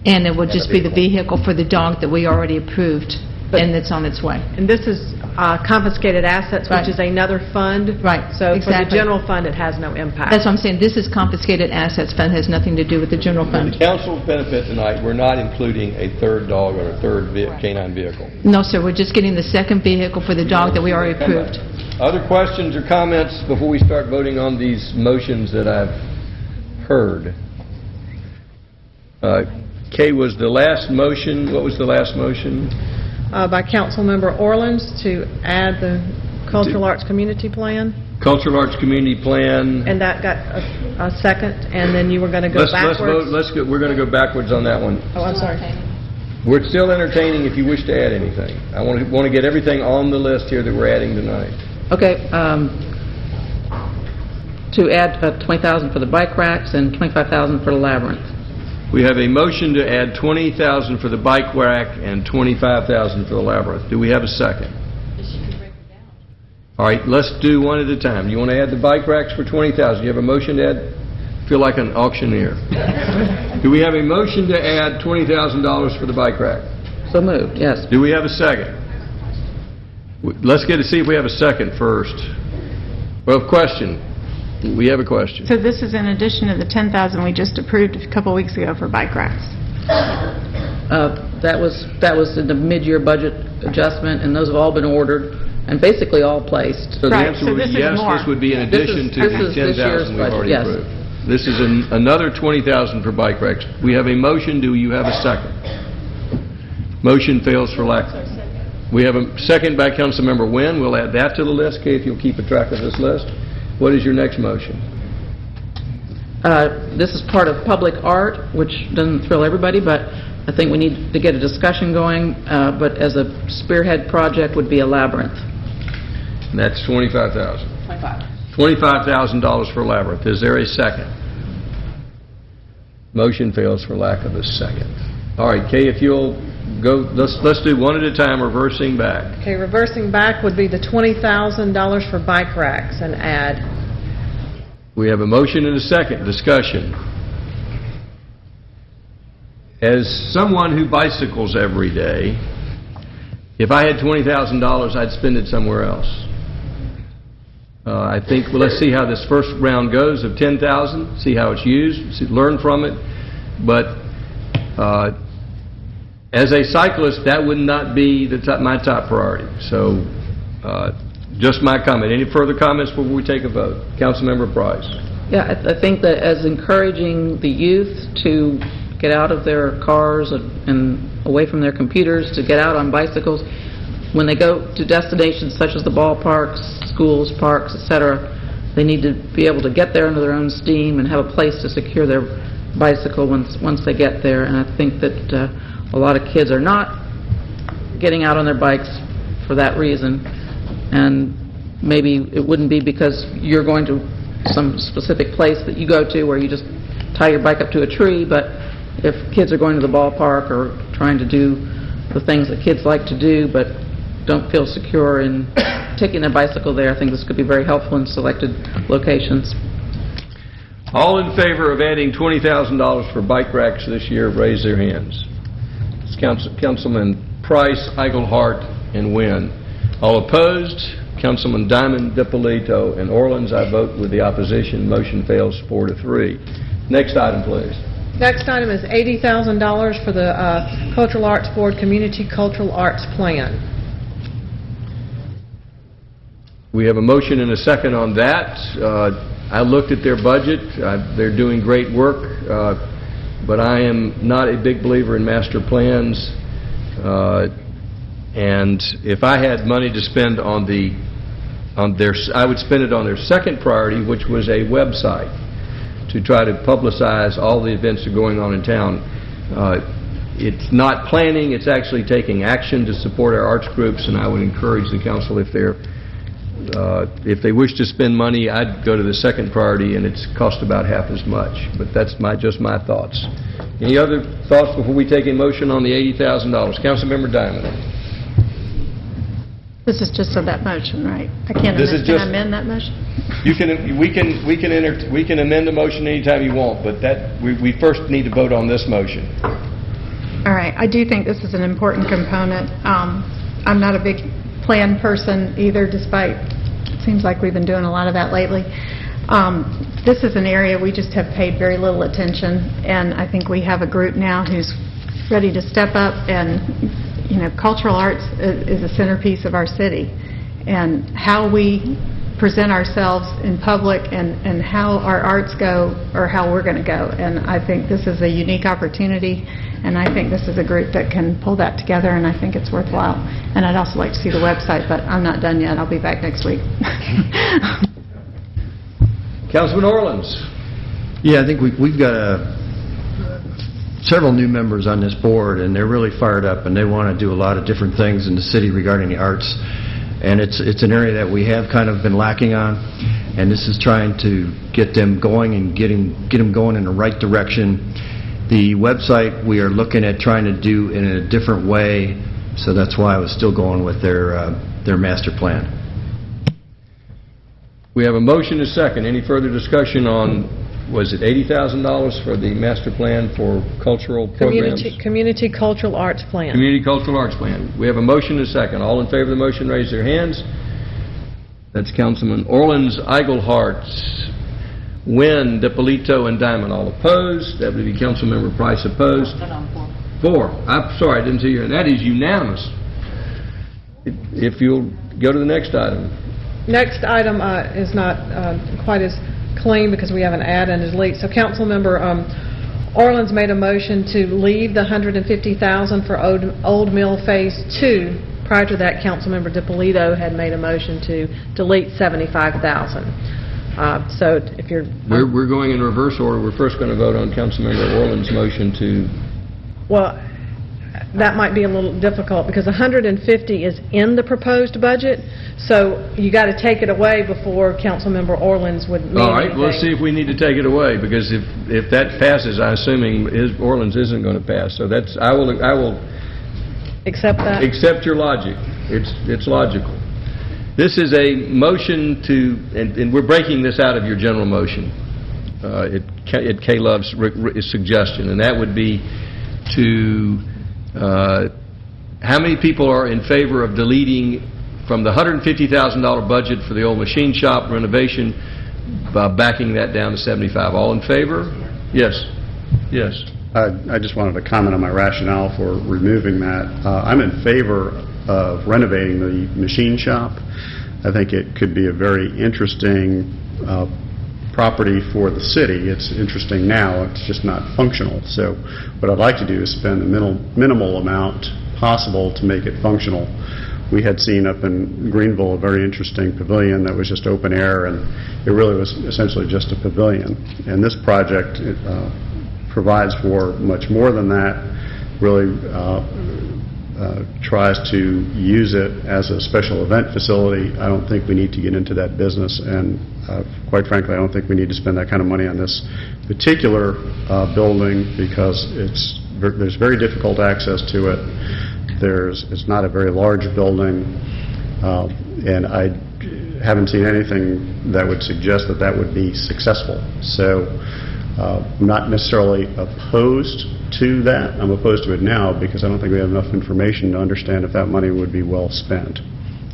and it would just be the vehicle for the dog that we already approved, and it's on its way. And this is confiscated assets, which is another fund. Right, So for the exactly. general fund, it has no impact. That's what I'm saying. This is confiscated assets fund, has nothing to do with the general For fund. the council's benefit tonight, we're not including a third dog or a third K-9 vehicle. No, sir, we're just getting the second vehicle for the dog that we already approved. Other questions or comments before we start voting on these motions that I've heard? K was the last motion. What was the last motion? By Councilmember Orleans to add the Cultural Arts Community Plan. Cultural Arts Community Plan. And that got a second, and then you were going to go Let's backwards? vote. We're going to go backwards on that one. Oh, I'm sorry. We're still entertaining if you wish to add anything. I want to get everything on the list here that we're adding tonight. Okay, to add $20,000 for the bike racks and $25,000 for the labyrinth. We have a motion to add $20,000 for the bike rack and $25,000 for the labyrinth. Do we have a second? All right, let's do one at a time. You want to add the bike racks for $20,000? You have a motion to add? I feel like an auctioneer. Do we have a motion to add $20,000 for the bike rack? So moved, yes. Do we have a second? Let's get to see if we have a second first. Well, question. We have a question. So this is in addition to the $10,000 we just approved a couple weeks ago for bike racks? That was in the mid-year budget adjustment, and those have all been ordered and basically all placed. So the answer would be yes, this would be in addition to the $10,000 we've already approved. This is another $20,000 for bike racks. We have a motion. Do you have a second? Motion fails for lack. We have a second by Councilmember Wynn. We'll add that to the list, Kay, if you'll keep a track of this list. What is your next motion? This is part of public art, which doesn't thrill everybody, but I think we need to get a discussion going. But as a spearhead project would be a labyrinth. And that's $25,000. $25,000 for labyrinth. Is there a second? Motion fails for lack of a second. All right, Kay, if you'll go, let's do one at a time, reversing back. Okay, reversing back would be the $20,000 for bike racks and add. We have a motion and a second. Discussion. As someone who bicycles every day, if I had $20,000, I'd spend it somewhere else. I think, well, let's see how this first round goes of $10,000, see how it's used, learn from it. But as a cyclist, that would not be my top priority. So just my comment. Any further comments before we take a vote? Councilmember Price. Yeah, I think that as encouraging the youth to get out of their cars and away from their computers, to get out on bicycles, when they go to destinations such as the ballparks, schools, parks, etc., they need to be able to get there under their own steam and have a place to secure their bicycle once they get there. And I think that a lot of kids are not getting out on their bikes for that reason. And maybe it wouldn't be because you're going to some specific place that you go to where you just tie your bike up to a tree, but if kids are going to the ballpark or trying to do the things that kids like to do but don't feel secure in taking their bicycle there, I think this could be very helpful in selected locations. All in favor of adding $20,000 for bike racks this year, raise their hands. It's Councilman Price, Eichelhart, and Wynn. All opposed? Councilman Diamond, DiPolito, and Orleans. I vote with the opposition. Motion fails 4-3. Next item, please. Next item is $80,000 for the Cultural Arts Board Community Cultural Arts Plan. We have a motion and a second on that. I looked at their budget. They're doing great work, but I am not a big believer in master plans. And if I had money to spend on I would spend it on their second priority, which was a website to try to publicize all the events that are going on in town. It's not planning; it's actually taking action to support our arts groups. And I would encourage the council, if they wish to spend money, I'd go to the second priority, and it's cost about half as much. But that's just my thoughts. Any other thoughts before we take a motion on the $80,000? Councilmember Diamond. This is just on that motion, right? Can I amend that motion? We can amend the motion anytime you want, but we first need to vote on this motion. All right. I do think this is an important component. I'm not a big plan person either, despite it seems like we've been doing a lot of that lately. This is an area we just have paid very little attention, and I think we have a group now who's ready to step up. And cultural arts is a centerpiece of our city, and how we present ourselves in public and how our arts go or how we're going to go. And I think this is a unique opportunity, and I think this is a group that can pull that together, and I think it's worthwhile. And I'd also like to see the website, but I'm not done yet. I'll be back next week. Councilman Orleans. Yeah, I think we've got several new members on this board, and they're really fired up, and they want to do a lot of different things in the city regarding the arts. And it's an area that we have kind of been lacking on, and this is trying to get them going and get them going in the right direction. The website we are looking at trying to do in a different way, so that's why I was still going with their master plan. We have a motion and a second. Any further discussion on, was it $80,000 for the master plan for cultural programs? Community Cultural Arts Plan. Community Cultural Arts Plan. We have a motion and a second. All in favor of the motion, raise their hands. That's Councilman Orleans, Eichelhart, Wynn, DiPolito, and Diamond. All opposed. That would be Councilmember Price opposed. 4. I'm sorry, I didn't see your hand. That is unanimous. If you'll go to the next item. Next item is not quite as clean because we have an add and a delete. So Councilmember Orleans made a motion to leave the $150,000 for Old Mill Phase 2. Prior to that, Councilmember DiPolito had made a motion to delete $75,000. So if you're... We're going in reverse order. We're first going to vote on Councilmember Orleans' motion to... Well, that might be a little difficult because $150 is in the proposed budget, so you got to take it away before Councilmember Orleans would mean All right, anything. well, let's see if we need to take it away, because if that passes, I'm assuming Orleans isn't going to pass. So that's I will accept that. Accept your logic. It's logical. This is a motion to, and we're breaking this out of your general motion. At K. Love's suggestion, and that would be to. How many people are in favor of deleting from the $150,000 budget for the old machine shop renovation, backing that down to 75? All in favor? Yes. Yes. I just wanted to comment on my rationale for removing that. I'm in favor of renovating the machine shop. I think it could be a very interesting property for the city. It's interesting now, it's just not functional. So what I'd like to do is spend the minimal amount possible to make it functional. We had seen up in Greenville a very interesting pavilion that was just open air, and it really was essentially just a pavilion. And this project provides for much more than that, really tries to use it as a special event facility. I don't think we need to get into that business, and quite frankly, I don't think we need to spend that kind of money on this particular building, because there's very difficult access to it. It's not a very large building, and I haven't seen anything that would suggest that that would be successful. So I'm not necessarily opposed to that. I'm opposed to it now because I don't think we have enough information to understand if that money would be well spent.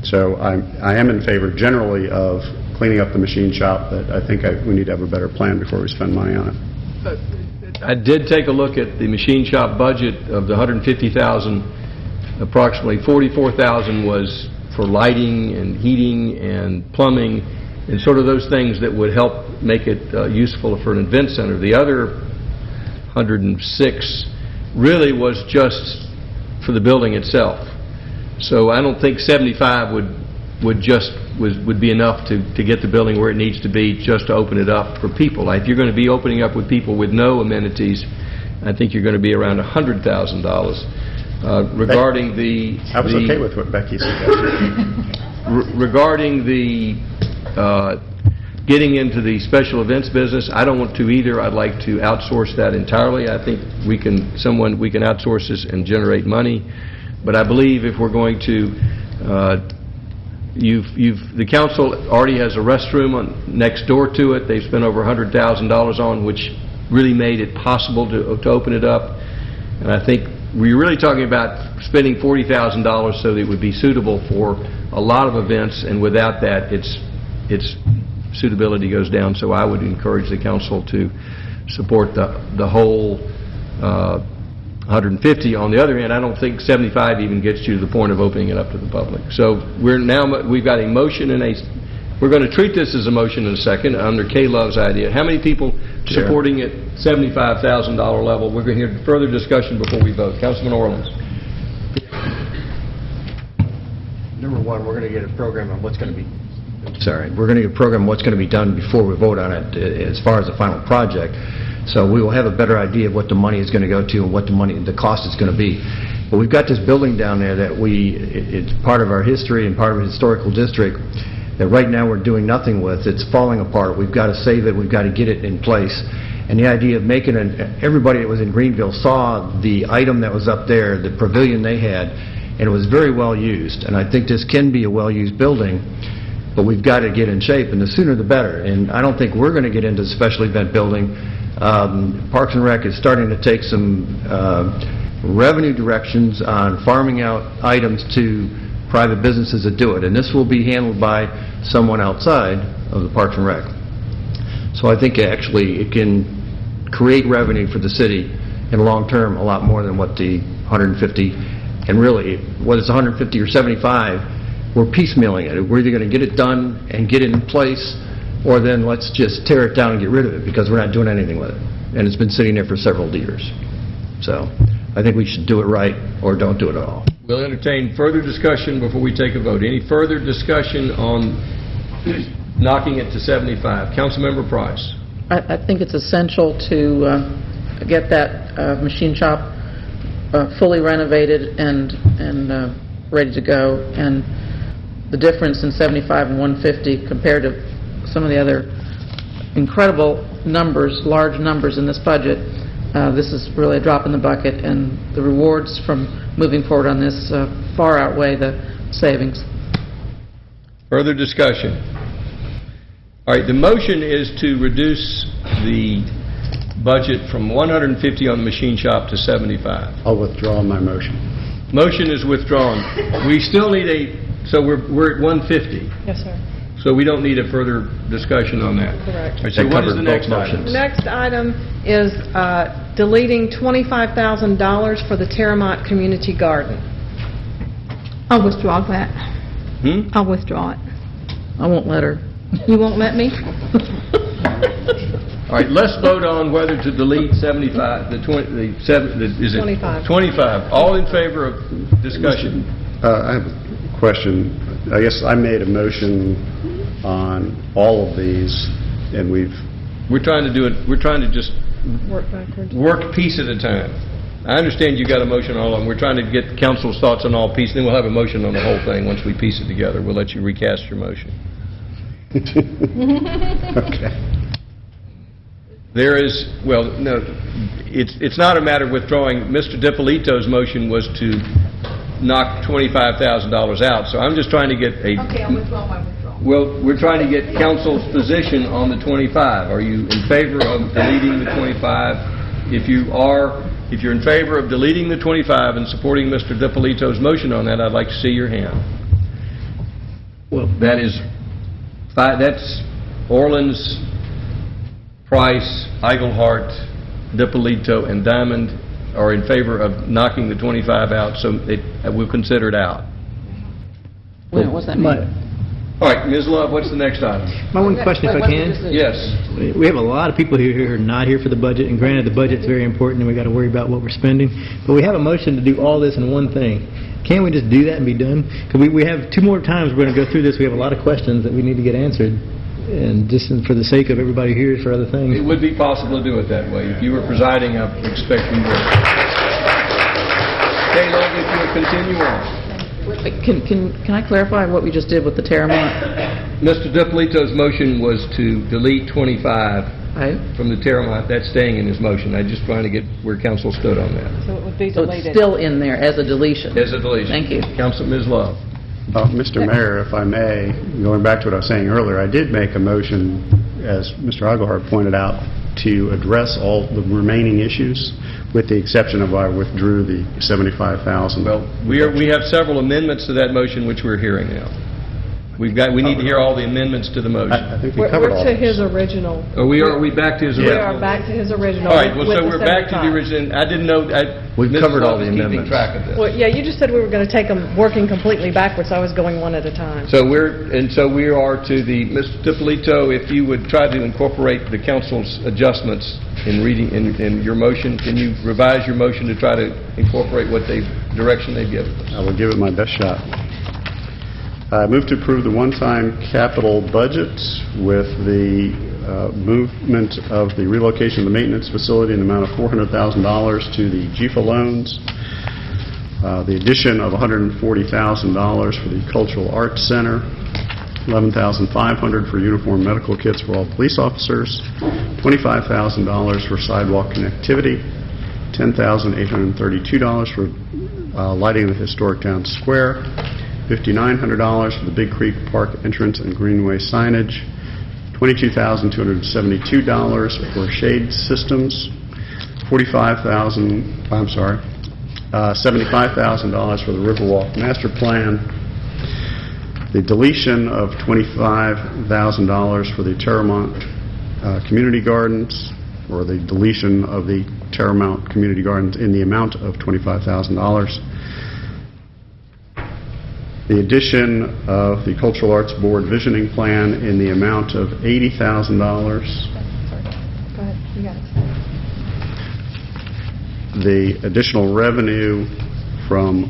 So I am in favor generally of cleaning up the machine shop, but I think we need to have a better plan before we spend money on it. I did take a look at the machine shop budget of the $150,000. Approximately $44,000 was for lighting and heating and plumbing and sort of those things that would help make it useful for an event center. The other 106 really was just for the building itself. So I don't think 75 would be enough to get the building where it needs to be, just to open it up for people. If you're going to be opening up with people with no amenities, I think you're going to be around $100,000. Regarding the... I was okay with what Becky suggested. Regarding the getting into the special events business, I don't want to either. I'd like to outsource that entirely. I think we can outsource this and generate money. But I believe if we're going to... the council already has a restroom next door to it. They've spent over $100,000 on, which really made it possible to open it up. And I think we're really talking about spending $40,000 so that it would be suitable for a lot of events, and without that, its suitability goes down. So I would encourage the council to support the whole 150. On the other hand, I don't think 75 even gets you to the point of opening it up to the public. So we've got a motion and we're going to treat this as a motion in a second under K. Love's idea. How many people supporting it $75,000 level? We're going to hear further discussion before we vote. Councilman Orleans. Number one, we're going to get a program on what's going to be we're going to get a program what's going to be done before we vote on it as far as the final project. So we will have a better idea of what the money is going to go to and what the cost is going to be. But we've got this building down there that it's part of our history and part of a historical district that right now we're doing nothing with. It's falling apart. We've got to save it. We've got to get it in place. And the idea of making everybody that was in Greenville saw the item that was up there, the pavilion they had, and it was very well used. And I think this can be a well-used building, but we've got to get in shape, and the sooner the better. And I don't think we're going to get into the special event building. Parks and Rec is starting to take some revenue directions on farming out items to private businesses that do it. And this will be handled by someone outside of the Parks and Rec. So I think actually it can create revenue for the city in the long term a lot more than what the 150, and really, whether it's 150 or 75, we're piecemealing it. We're either going to get it done and get it in place, or then let's just tear it down and get rid of it because we're not doing anything with it. And it's been sitting there for several years. So I think we should do it right or don't do it at all. We'll entertain further discussion before we take a vote. Any further discussion on knocking it to 75? Councilmember Price. I think it's essential to get that machine shop fully renovated and ready to go. And the difference in 75 and 150 compared to some of the other incredible numbers, large numbers in this budget, this is really a drop in the bucket, and the rewards from moving forward on this far outweigh the savings. Further discussion. All right, the motion is to reduce the budget from 150 on the machine shop to 75. I'll withdraw my motion. Motion is withdrawn. We still need so we're at 150. Yes, sir. So we don't need a further discussion on that. Correct. All right, so what is the next item? The next item is deleting $25,000 for the Terramont Community Garden. I'll withdraw that. I'll withdraw it. I won't let her. You won't let me? All right, let's vote on whether to delete 75, is it 25. 25. All in favor of discussion? I have a question. I guess I made a motion on all of these, and we're trying to do it. We're trying to just work backwards. Work a piece at a time. I understand you got a motion on all of them. We're trying to get council's thoughts on all pieces. Then we'll have a motion on the whole thing once we piece it together. We'll let you recast your motion. Okay. There is, well, no, it's not a matter of withdrawing. Mr. DiPolito's motion was to knock $25,000 out, so I'm just trying to get a... Okay, I'll withdraw my withdrawal. Well, we're trying to get council's position on the 25. Are you in favor of deleting the 25? If you're in favor of deleting the 25 and supporting Mr. DiPolito's motion on that, I'd like to see your hand. Well, that's Orland's, Price, Eichelhart, DiPolito, and Diamond are in favor of knocking the 25 out, so we'll consider it out. Well, what's that mean? All right, Ms. Love, what's the next item? My one question, if I can. Yes. We have a lot of people here who are not here for the budget, and granted, the budget's very important, and we got to worry about what we're spending. But we have a motion to do all this in one thing. Can't we just do that and be done? Because we have 2 more times we're going to go through this. We have a lot of questions that we need to get answered. And just for the sake of everybody here for other things. It would be possible to do it that way. If you were presiding, I expect you would. Okay, Lord, if you'll continue on. Can I clarify what we just did with the Terramont? Mr. DiPolito's motion was to delete 25 from the Terramont. That's staying in his motion. I'm just trying to get where council stood on that. So it would be So deleted. it's still in there as a deletion? As a deletion. Thank you. Council, Ms. Love. Mr. Mayor, if I may, going back to what I was saying earlier, I did make a motion, as Mr. Eichelhart pointed out, to address all the remaining issues, with the exception of I withdrew the $75,000. Well, we have several amendments to that motion, which we're hearing now. We need to hear all the amendments to the motion. I think we covered all We're to this. his original. Are we back to his We original? are back to his original. All right, well, with so the we're back to the 75. original. I didn't know. We've Mrs. covered all Love the is keeping amendments. track of this. Well, yeah, you just said we were going to take them working completely backwards, so I was going one at a time. So we are to the, Mr. DiPolito, if you would try to incorporate the council's adjustments in reading, in your motion, can you revise your motion to try to incorporate what direction they've given us? I will give it my best shot. I move to approve the one-time capital budget with the movement of the relocation of the maintenance facility in the amount of $400,000 to the GFA loans, the addition of $140,000 for the Cultural Arts Center, $11,500 for uniform medical kits for all police officers, $25,000 for sidewalk connectivity, $10,832 for lighting the historic town square, $5,900 for the Big Creek Park entrance and greenway signage, $22,272 for shade systems, $75,000 for the Riverwalk master plan, the deletion of $25,000 for the Terramont Community Gardens, or the deletion of the Terramont Community Gardens in the amount of $25,000. The addition of the Cultural Arts Board Visioning Plan in the amount of $80,000. Go ahead, you got it. The additional revenue from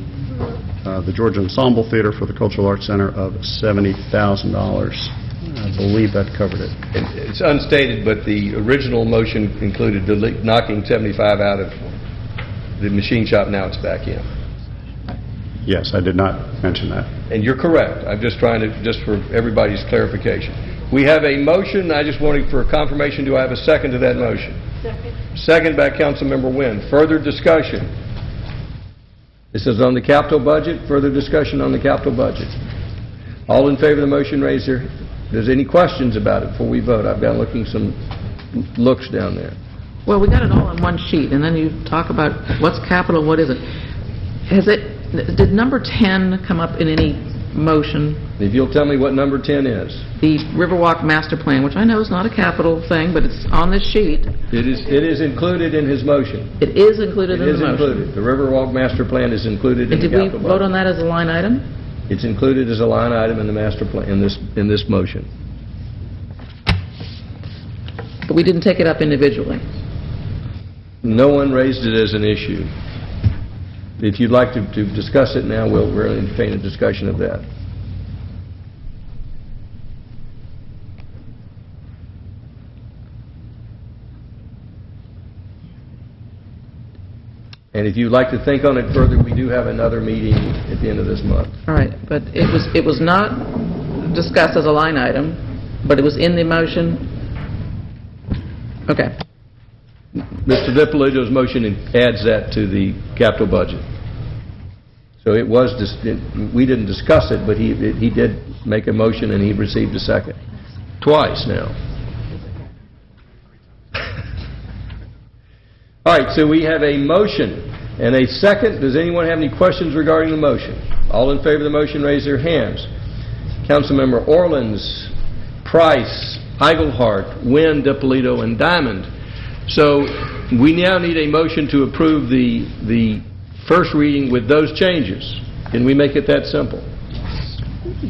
the Georgia Ensemble Theater for the Cultural Arts Center of $70,000. I believe that covered it. It's unstated, but the original motion included knocking 75 out of the machine shop. Now it's back in. Yes, I did not mention that. And you're correct. I'm just trying to, just for everybody's clarification. We have a motion. I just wanted for confirmation. Do I have a second to that motion? Second by Councilmember Wynn. Further discussion. This is on the capital budget. Further discussion on the capital budget. All in favor of the motion, raise your hand. If there's any questions about it before we vote, I've got looking some looks down there. Well, we got it all on one sheet, and then you talk about what's capital, what isn't. Did number 10 come up in any motion? If you'll tell me what number 10 is. The Riverwalk Master Plan, which I know is not a capital thing, but it's on this sheet. It is included in his motion. It is included in the motion. It is included. The Riverwalk Master Plan is included in the capital budget. Did we vote on that as a line item? It's included as a line item in the master plan in this motion. But we didn't take it up individually. No one raised it as an issue. If you'd like to discuss it now, we'll entertain a discussion of that. And if you'd like to think on it further, we do have another meeting at the end of this month. All right, but it was not discussed as a line item, but it was in the motion. Okay. Mr. Dippolito's motion adds that to the capital budget. So it was, we didn't discuss it, but he did make a motion and he received a second. Twice now. All right, so we have a motion and a second. Does anyone have any questions regarding the motion? All in favor of the motion, raise their hands. Councilmember Orleans, Price, Eigelhart, Wynn, Dippolito, and Diamond. So we now need a motion to approve the first reading with those changes. Can we make it that simple?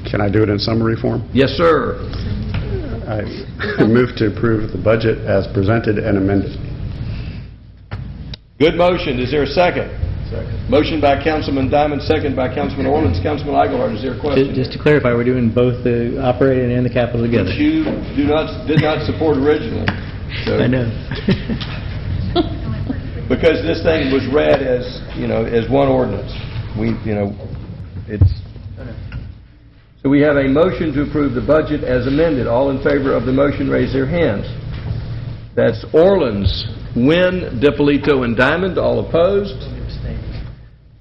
Can I do it in summary form? Yes, sir. I move to approve the budget as presented and amended. Good motion. Is there a second? Second. Motion by Councilman Diamond, second by Councilman Orleans. Councilman Eigelhart, is there a question? Just to clarify, we're doing both the operating and the capital together. Which you did not support originally. So. I know. Because this thing was read as one ordinance. So we have a motion to approve the budget as amended. All in favor of the motion, raise their hands. That's Orleans, Wynn, Dippolito, and Diamond. All opposed?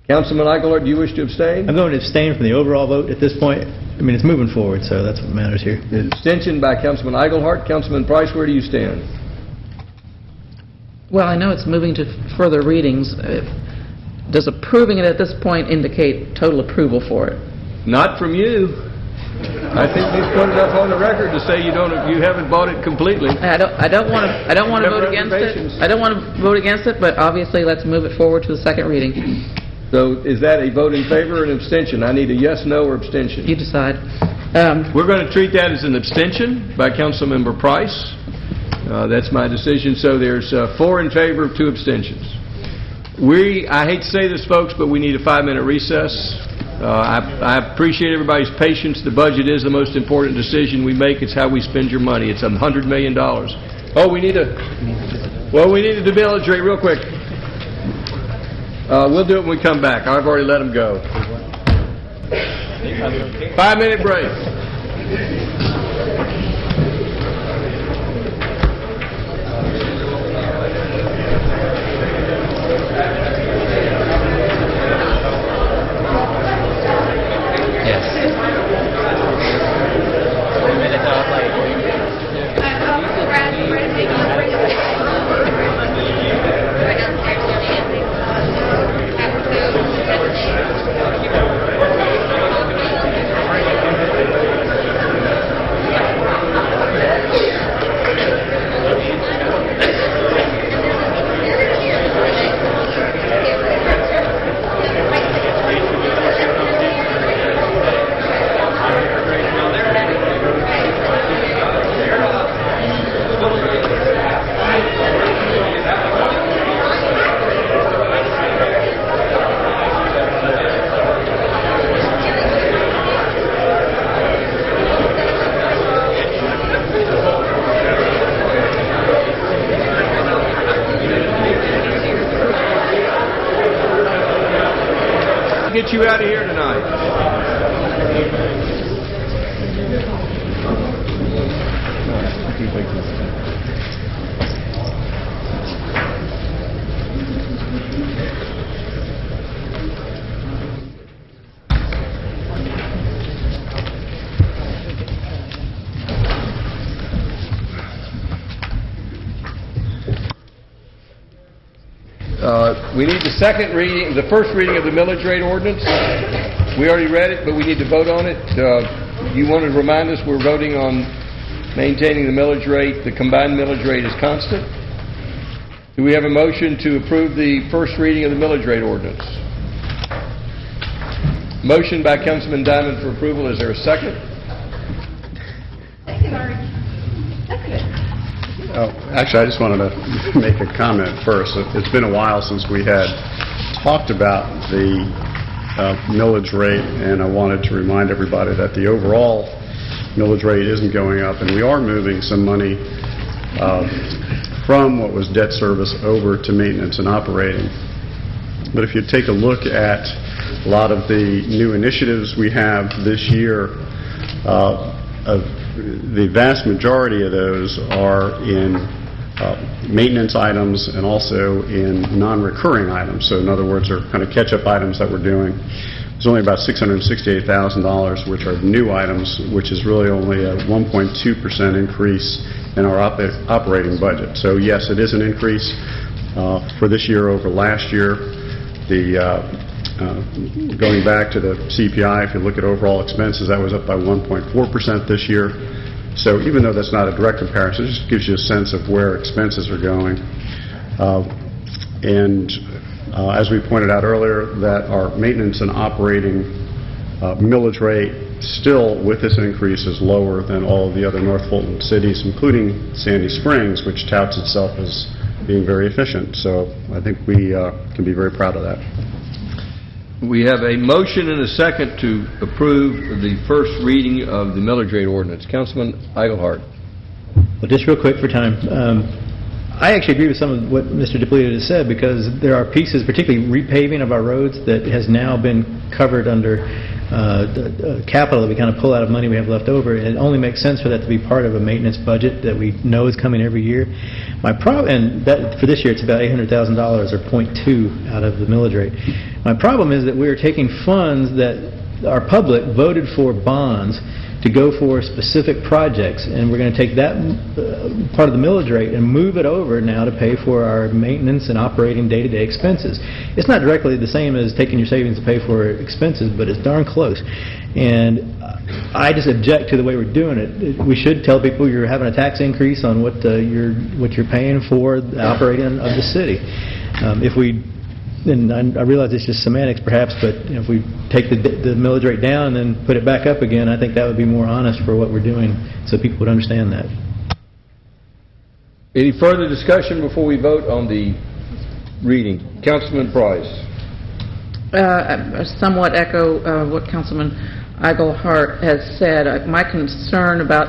Councilman Eigelhart, do you wish to abstain? I'm going to abstain from the overall vote at this point. I mean, it's moving forward, so that's what matters here. Abstention by Councilman Eigelhart. Councilman Price, where do you stand? Well, I know it's moving to further readings. Does approving it at this point indicate total approval for it? Not from you. I think we've put it up on the record to say you haven't bought it completely. I don't want to vote against it. I don't want to vote against it, but obviously let's move it forward to the second reading. So is that a vote in favor or an abstention? I need a yes, no, or abstention. You decide. We're going to treat that as an abstention by Councilmember Price. That's my decision. So there's 4 in favor, 2 abstentions. I hate to say this, folks, but we need a 5-minute recess. I appreciate everybody's patience. The budget is the most important decision we make. It's how we spend your money. It's $100 million. Oh, we need a millage rate real quick. We'll do it when we come back. I've already let them go. 5-minute break. Get you out of here tonight. We need the first reading of the millage rate ordinance. We already read it, but we need to vote on it. You want to remind us we're voting on maintaining the millage rate. The combined millage rate is constant. Do we have a motion to approve the first reading of the millage rate ordinance? Motion by Councilman Diamond for approval. Is there a second? Actually, I just wanted to make a comment first. It's been a while since we had talked about the millage rate, and I wanted to remind everybody that the overall millage rate isn't going up, and we are moving some money from what was debt service over to maintenance and operating. But if you take a look at a lot of the new initiatives we have this year, the vast majority of those are in maintenance items and also in non-recurring items. So in other words, they're kind of catch-up items that we're doing. There's only about $668,000 which are new items, which is really only a 1.2% increase in our operating budget. So yes, it is an increase for this year over last year. Going back to the CPI, if you look at overall expenses, that was up by 1.4% this year. So even though that's not a direct comparison, it just gives you a sense of where expenses are going. As we pointed out earlier, that our maintenance and operating millage rate still, with this increase, is lower than all of the other North Fulton cities, including Sandy Springs, which touts itself as being very efficient. So I think we can be very proud of that. We have a motion and a second to approve the first reading of the millage rate ordinance. Councilman Eichelhardt. Well, just real quick for time. I actually agree with some of what Mr. DePolito has said, because there are pieces, particularly repaving of our roads, that has now been covered under capital that we kind of pull out of money we have left over. It only makes sense for that to be part of a maintenance budget that we know is coming every year. My problem, and that, for this year, it's about $800,000 or 0.2 out of the millage rate. My problem is that we are taking funds that our public voted for bonds to go for specific projects, and we're going to take that part of the millage rate and move it over now to pay for our maintenance and operating day-to-day expenses. It's not directly the same as taking your savings to pay for expenses, but it's darn close. And I just object to the way we're doing it. We should tell people you're having a tax increase on what you're paying for the operating of the city. And I realize it's just semantics perhaps, but if we take the millage rate down and then put it back up again, I think that would be more honest for what we're doing, so people would understand that. Any further discussion before we vote on the reading? Councilman Price. somewhat echo what Councilman Eaglehart has said. My concern about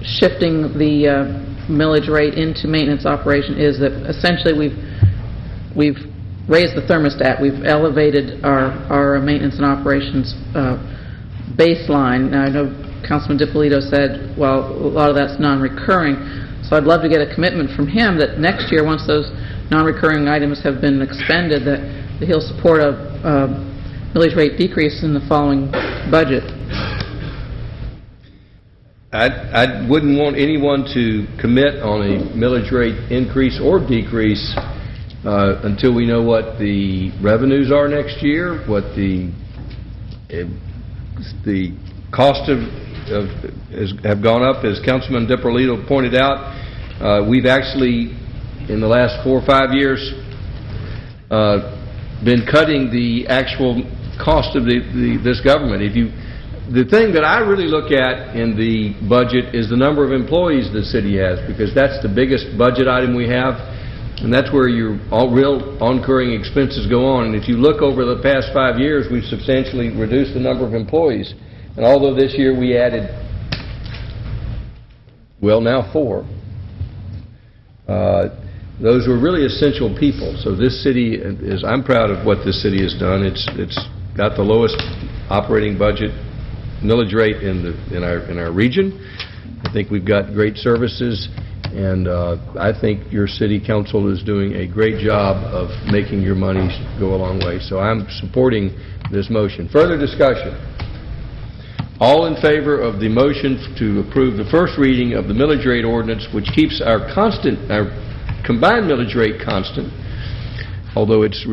shifting the millage rate into maintenance operation is that essentially we've raised the thermostat. We've elevated our maintenance and operations baseline. Now, I know Councilman DiPolito said, well, a lot of that's non-recurring, so I'd love to get a commitment from him that next year, once those non-recurring items have been expended, that he'll support a millage rate decrease in the following budget. I wouldn't want anyone to commit on a millage rate increase or decrease until we know what the revenues are next year, what the cost have gone up. As Councilman DiPolito pointed out, we've actually, in the last 4 or 5 years, been cutting the actual cost of this government. The thing that I really look at in the budget is the number of employees the city has, because that's the biggest budget item we have, and that's where your real incurring expenses go on. And if you look over the past 5 years, we've substantially reduced the number of employees. And although this year we added, well, now 4, those were really essential people. So this city is, I'm proud of what this city has done. It's got the lowest operating budget millage rate in our region. I think we've got great services, and I think your city council is doing a great job of making your money go a long way. So I'm supporting this motion. Further discussion? All in favor of the motion to approve the first reading of the millage rate ordinance, which keeps our combined millage rate constant, although it's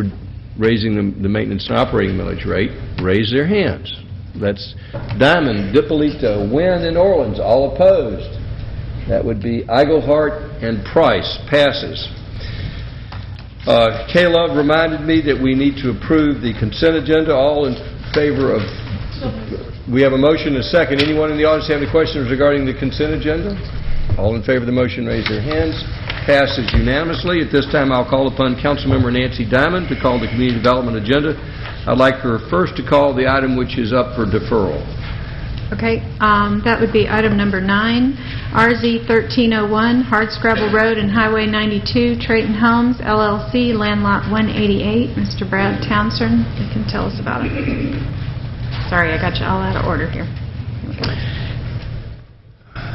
raising the maintenance and operating millage rate, raise their hands. That's Diamond, DiPolito, Wynn, and Orleans, all opposed. That would be Eaglehart and Price. Passes. Kay Love reminded me that we need to approve the consent agenda. All in favor of... We have a motion and a second. Anyone in the audience have any questions regarding the consent agenda? All in favor of the motion, raise your hands. Passes unanimously. At this time, I'll call upon Councilmember Nancy Diamond to call the community development agenda. I'd like her first to call the item which is up for deferral. Okay, that would be item number 9, RZ 1301, Hardscrabble Road and Highway 92, Trayton Homes, LLC, Land Lot 188. Mr. Brad Townsend, you can tell us about it. Sorry, I got you all out of order here.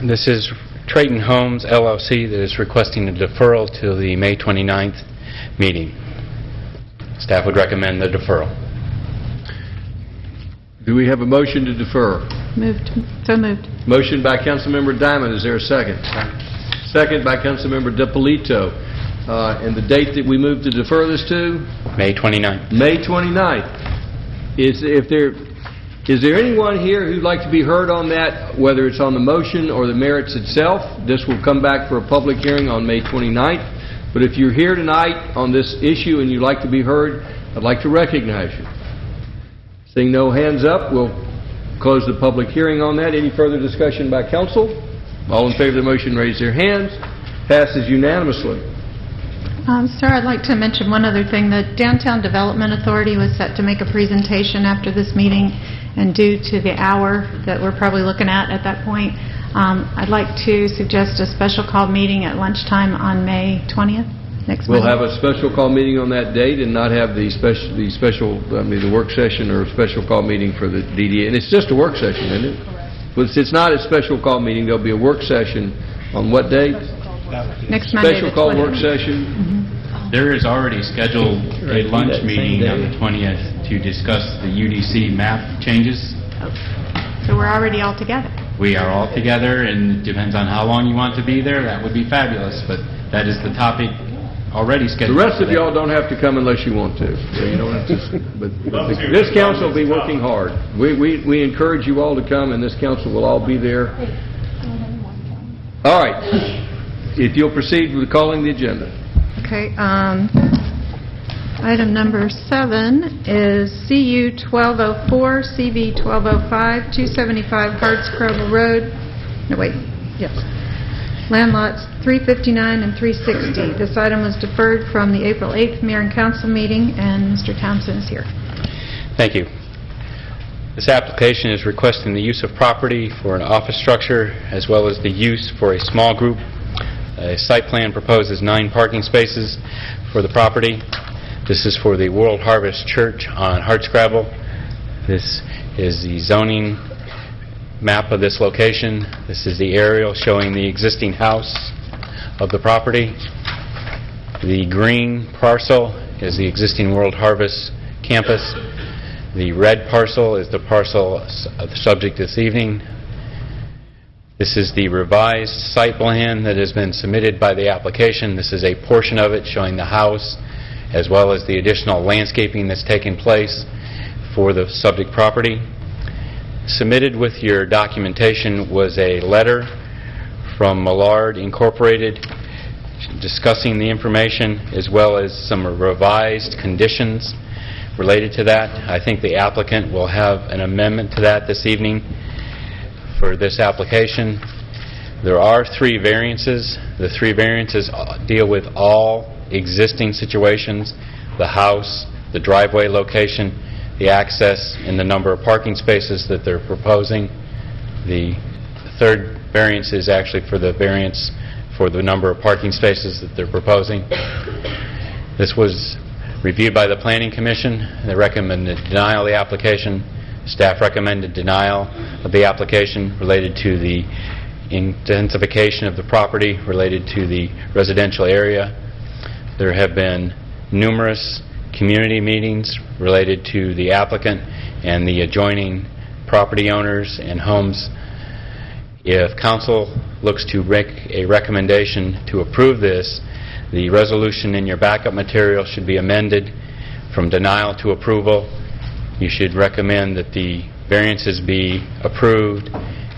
This is Trayton Homes, LLC, that is requesting a deferral to the May 29th meeting. Staff would recommend the deferral. Do we have a motion to defer? Moved. So moved. Motion by Councilmember Diamond. Is there a second? Second by Councilmember DiPolito. And the date that we move to defer this to? May 29th. May 29th. Is there anyone here who'd like to be heard on that, whether it's on the motion or the merits itself? This will come back for a public hearing on May 29th. But if you're here tonight on this issue and you'd like to be heard, I'd like to recognize you. Seeing no hands up, we'll close the public hearing on that. Any further discussion by council? All in favor of the motion, raise their hands. Passes unanimously. Sir, I'd like to mention one other thing. The Downtown Development Authority was set to make a presentation after this meeting, and due to the hour that we're probably looking at that point, I'd like to suggest a special call meeting at lunchtime on May 20th, next We'll Monday. have a special call meeting on that date and not have the work session or a special call meeting for the DDA. And it's just a work session, isn't it? Correct. But it's not a special call meeting. There'll be a work session on what day? Next Monday, Special call work session. There is already scheduled a lunch meeting on the 20th to discuss the UDC map changes. So we're already all together. We are all together, and it depends on how long you want to be there. That would be fabulous, but that is the topic already scheduled. The rest of y'all don't have to come unless you want to. So you don't have to. But this council will be working hard. We encourage you all to come, and this council will all be there. All right. If you'll proceed with calling the agenda. Okay. Item number 7 is CU 1204, CV 1205, 275 Hardscrabble Road. No, wait. Yes. Land lots 359 and 360. This item was deferred from the April 8th Mayor and Council meeting, and Mr. Townsend is here. Thank you. This application is requesting the use of property for an office structure as well as the use for a small group. A site plan proposes 9 parking spaces for the property. This is for the World Harvest Church on Hardscrabble. This is the zoning map of this location. This is the aerial showing the existing house of the property. The green parcel is the existing World Harvest campus. The red parcel is the parcel subject this evening. This is the revised site plan that has been submitted by the application. This is a portion of it showing the house as well as the additional landscaping that's taken place for the subject property. Submitted with your documentation was a letter from Millard Incorporated discussing the information as well as some revised conditions related to that. I think the applicant will have an amendment to that this evening for this application. There are 3 variances. The 3 variances deal with all existing situations: the house, the driveway location, the access, and the number of parking spaces that they're proposing. The 3rd variance is actually for the variance for the number of parking spaces that they're proposing. This was reviewed by the Planning Commission. They recommended denial of the application. Staff recommended denial of the application related to the intensification of the property related to the residential area. There have been numerous community meetings related to the applicant and the adjoining property owners and homes. If council looks to make a recommendation to approve this, the resolution in your backup material should be amended from denial to approval. You should recommend that the variances be approved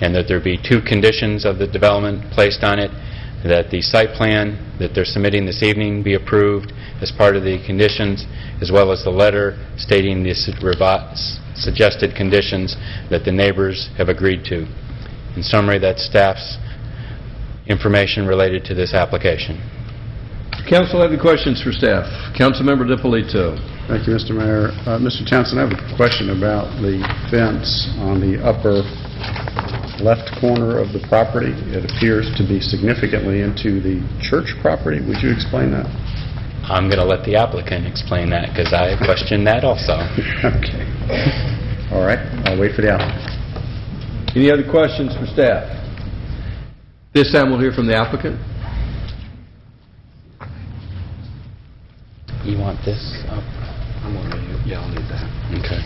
and that there be 2 conditions of the development placed on it, that the site plan that they're submitting this evening be approved as part of the conditions, as well as the letter stating the suggested conditions that the neighbors have agreed to. In summary, that's staff's information related to this application. Council have any questions for staff? Councilmember DiPolito. Thank you, Mr. Mayor. Mr. Townsend, I have a question about the fence on the upper left corner of the property. It appears to be significantly into the church property. Would you explain that? I'm going to let the applicant explain that because I questioned that also. Okay. All right. I'll wait for the applicant. Any other questions for staff? This time we'll hear from the applicant. You want this up? I'm going to, yeah, I'll need that. Okay.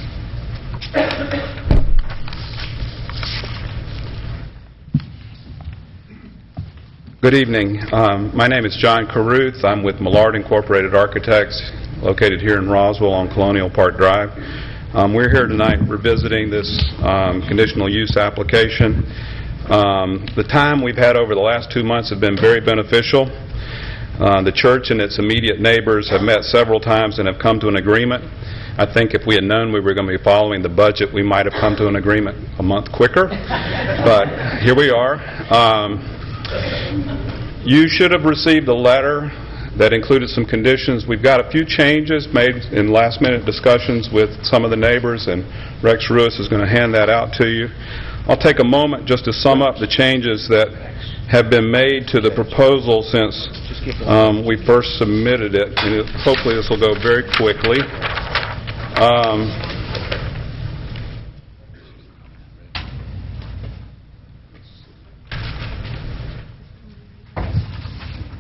Good evening. My name is John Caruth. I'm with Millard Incorporated Architects, located here in Roswell on Colonial Park Drive. We're here tonight revisiting this conditional use application. The time we've had over the last 2 months have been very beneficial. The church and its immediate neighbors have met several times and have come to an agreement. I think if we had known we were going to be following the budget, we might have come to an agreement a month quicker. But here we are. You should have received a letter that included some conditions. We've got a few changes made in last-minute discussions with some of the neighbors, and Rex Ruiz is going to hand that out to you. I'll take a moment just to sum up the changes that have been made to the proposal since we first submitted it, and hopefully this will go very quickly.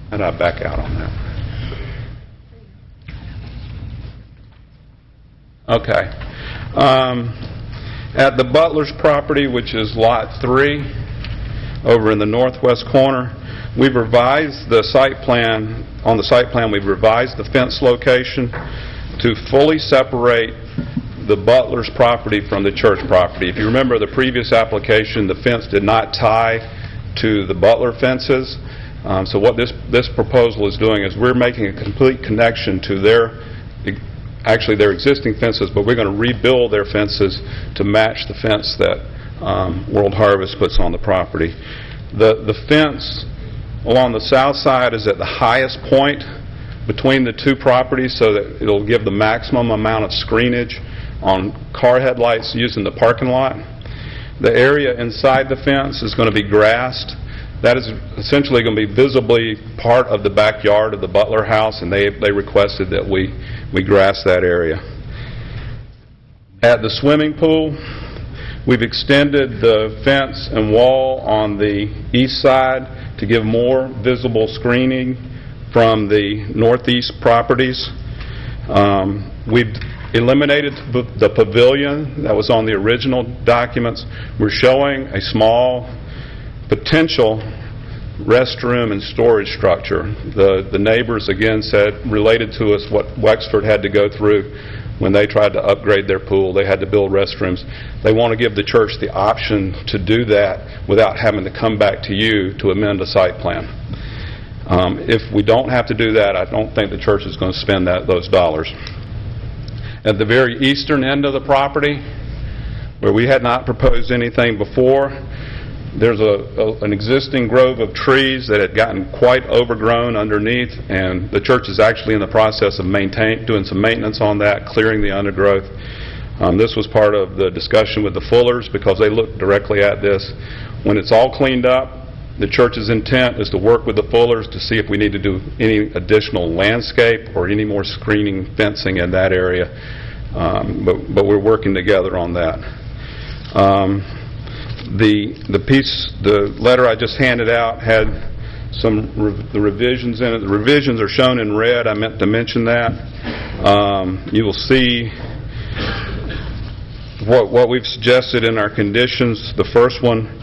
How did I back out on that? Okay. At the Butler's property, which is Lot 3, over in the northwest corner, we've revised the site plan. On the site plan, we've revised the fence location to fully separate the Butler's property from the church property. If you remember the previous application, the fence did not tie to the Butler fences. So what this proposal is doing is we're making a complete connection to their existing fences, but we're going to rebuild their fences to match the fence that World Harvest puts on the property. The fence along the south side is at the highest point between the 2 properties so that it'll give the maximum amount of screenage on car headlights using the parking lot. The area inside the fence is going to be grassed. That is essentially going to be visibly part of the backyard of the Butler house, and they requested that we grass that area. At the swimming pool, we've extended the fence and wall on the east side to give more visible screening from the northeast properties. We've eliminated the pavilion that was on the original documents. We're showing a small potential restroom and storage structure. The neighbors again said, related to us what Wexford had to go through when they tried to upgrade their pool. They had to build restrooms. They want to give the church the option to do that without having to come back to you to amend a site plan. If we don't have to do that, I don't think the church is going to spend those dollars. At the very eastern end of the property, where we had not proposed anything before, there's an existing grove of trees that had gotten quite overgrown underneath, and the church is actually in the process of doing some maintenance on that, clearing the undergrowth. This was part of the discussion with the Fullers because they looked directly at this. When it's all cleaned up, the church's intent is to work with the Fullers to see if we need to do any additional landscape or any more screening fencing in that area. But we're working together on that. The letter I just handed out had the revisions in it. The revisions are shown in red. I meant to mention that. You will see what we've suggested in our conditions. The first one,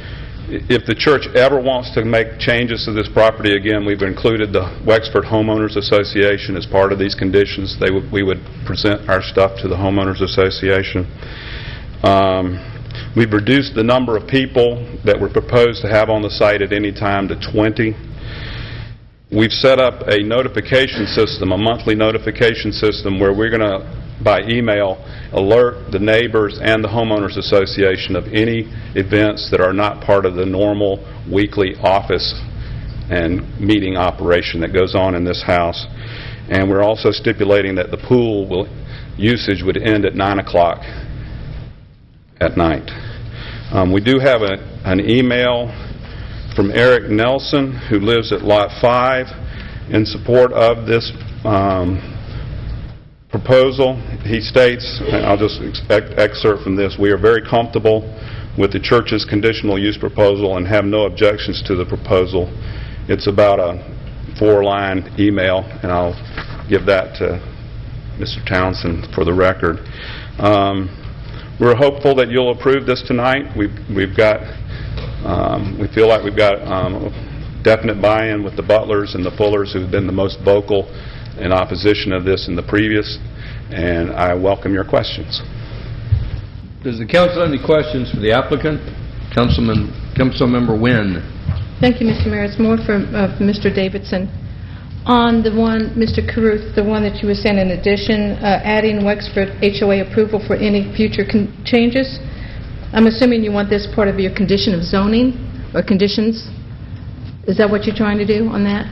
if the church ever wants to make changes to this property again, we've included the Wexford Homeowners Association as part of these conditions. We would present our stuff to the Homeowners Association. We've reduced the number of people that we're proposed to have on the site at any time to 20. We've set up a notification system, a monthly notification system, where we're going to, by email, alert the neighbors and the Homeowners Association of any events that are not part of the normal weekly office and meeting operation that goes on in this house. And we're also stipulating that the pool usage would end at 9 o'clock at night. We do have an email from Eric Nelson, who lives at Lot 5, in support of this proposal. He states, and I'll just excerpt from this, "We are very comfortable with the church's conditional use proposal and have no objections to the proposal." It's about a 4-line email, and I'll give that to Mr. Townsend for the record. We're hopeful that you'll approve this tonight. We feel like we've got definite buy-in with the Butlers and the Fullers, who've been the most vocal in opposition of this in the previous, and I welcome your questions. Does the council have any questions for the applicant? Councilmember Wynn. Thank you, Mr. Mayor. It's more from Mr. Davidson. On the one, Mr. Caruth, the one that you were saying in addition, adding Wexford HOA approval for any future changes, I'm assuming you want this part of your condition of zoning or conditions? Is that what you're trying to do on that?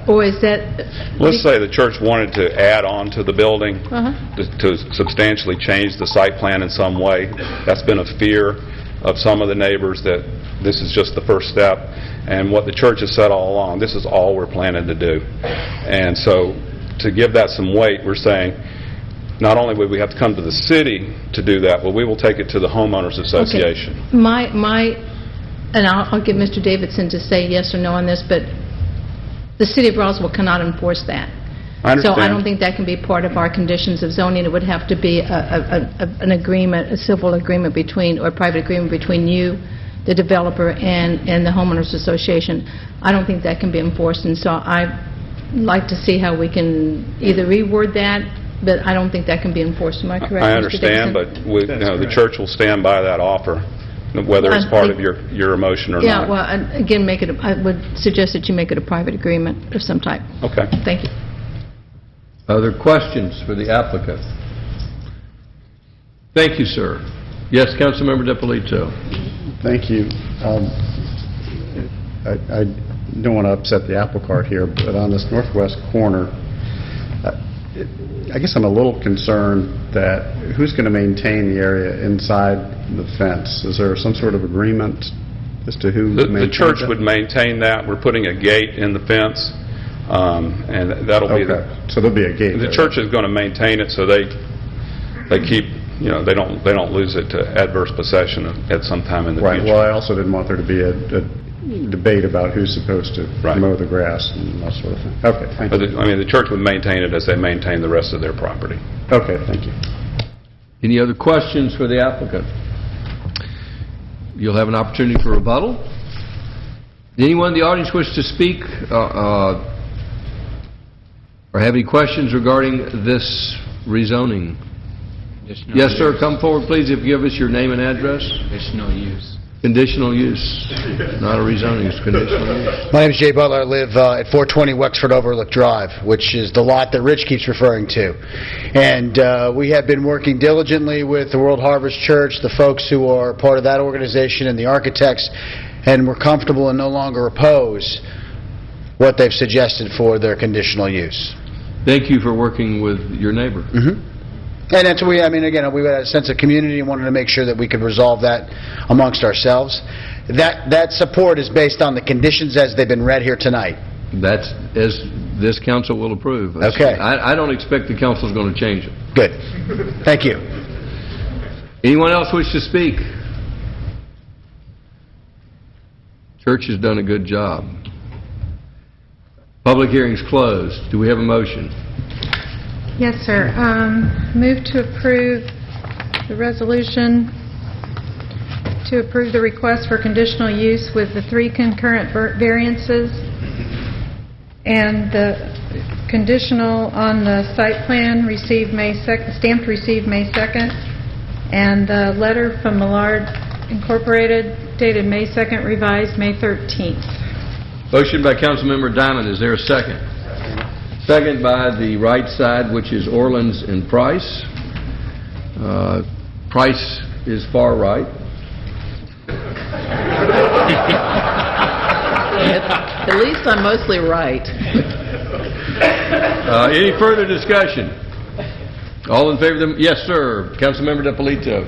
Or is that... Let's say the church wanted to add on to the building to substantially change the site plan in some way. That's been a fear of some of the neighbors, that this is just the first step. And what the church has said all along, this is all we're planning to do. And so to give that some weight, we're saying not only would we have to come to the city to do that, but we will take it to the Homeowners Association. Okay. And I'll get Mr. Davidson to say yes or no on this, but the city of Roswell cannot enforce that. I understand. So I don't think that can be part of our conditions of zoning. It would have to be an agreement, a civil agreement between, or a private agreement between you, the developer, and the Homeowners Association. I don't think that can be enforced, and so I'd like to see how we can either reword that, but I don't think that can be enforced. Am I correct, I Mr. understand, Davidson? but the church will stand by that offer, whether it's part of your motion or not. Yeah, well, again, I would suggest that you make it a private agreement of some type. Okay. Thank you. Other questions for the applicant? Thank you, sir. Yes, Councilmember DiPolito. Thank you. I don't want to upset the apple cart here, but on this northwest corner, I guess I'm a little concerned that who's going to maintain the area inside the fence? Is there some sort of agreement as to who The maintains church it? would maintain that. We're putting a gate in the fence, and that'll be Okay, so there'll be a gate the there. church is going to maintain it, so they keep, they don't lose it to adverse possession at some time in the Right, future. well, I also didn't want there to be a debate about who's supposed to mow the grass and that sort of thing. Okay, thank But you. the church would maintain it as they maintain the rest of their property. Okay, thank you. Any other questions for the applicant? You'll have an opportunity for rebuttal. Anyone in the audience wish to speak or have any questions regarding this rezoning? Yes, sir. Come forward, please, if you give us your name and address. Conditional use. Conditional use, not a rezoning, it's conditional use. My name is Jay Butler. I live at 420 Wexford Overlook Drive, which is the lot that Rich keeps referring to. And we have been working diligently with the World Harvest Church, the folks who are part of that organization, and the architects, and we're comfortable and no longer oppose what they've suggested for their conditional use. Thank you for working with your neighbor. Mm-hmm. And that's what we had a sense of community and wanted to make sure that we could resolve that amongst ourselves. That support is based on the conditions as they've been read here tonight. That's as this council will approve. Okay. I don't expect the council is going to change it. Good. Thank you. Anyone else wish to speak? Church has done a good job. Public hearing's closed. Do we have a motion? Yes, sir. Move to approve the resolution to approve the request for conditional use with the 3 concurrent variances and the conditional on the site plan received stamped received May 2nd, and the letter from Millard Incorporated dated May 2nd, revised May 13th. Motion by Councilmember Diamond. Is there a second? Second by the right side, which is Orleans and Price. Price is far right. At least I'm mostly right. Any further discussion? All in favor of them? Yes, sir. Councilmember DePolito.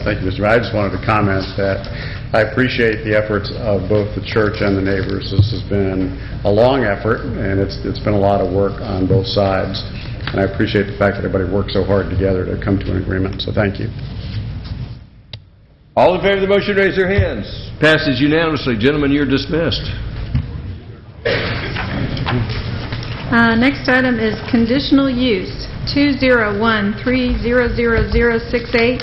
Thank you, Mr. Mayor. I just wanted to comment that I appreciate the efforts of both the church and the neighbors. This has been a long effort, and it's been a lot of work on both sides. And I appreciate the fact that everybody worked so hard together to come to an agreement. So thank you. All in favor of the motion, raise their hands. Passes unanimously. Gentlemen, you're dismissed. Next item is conditional use 201300068,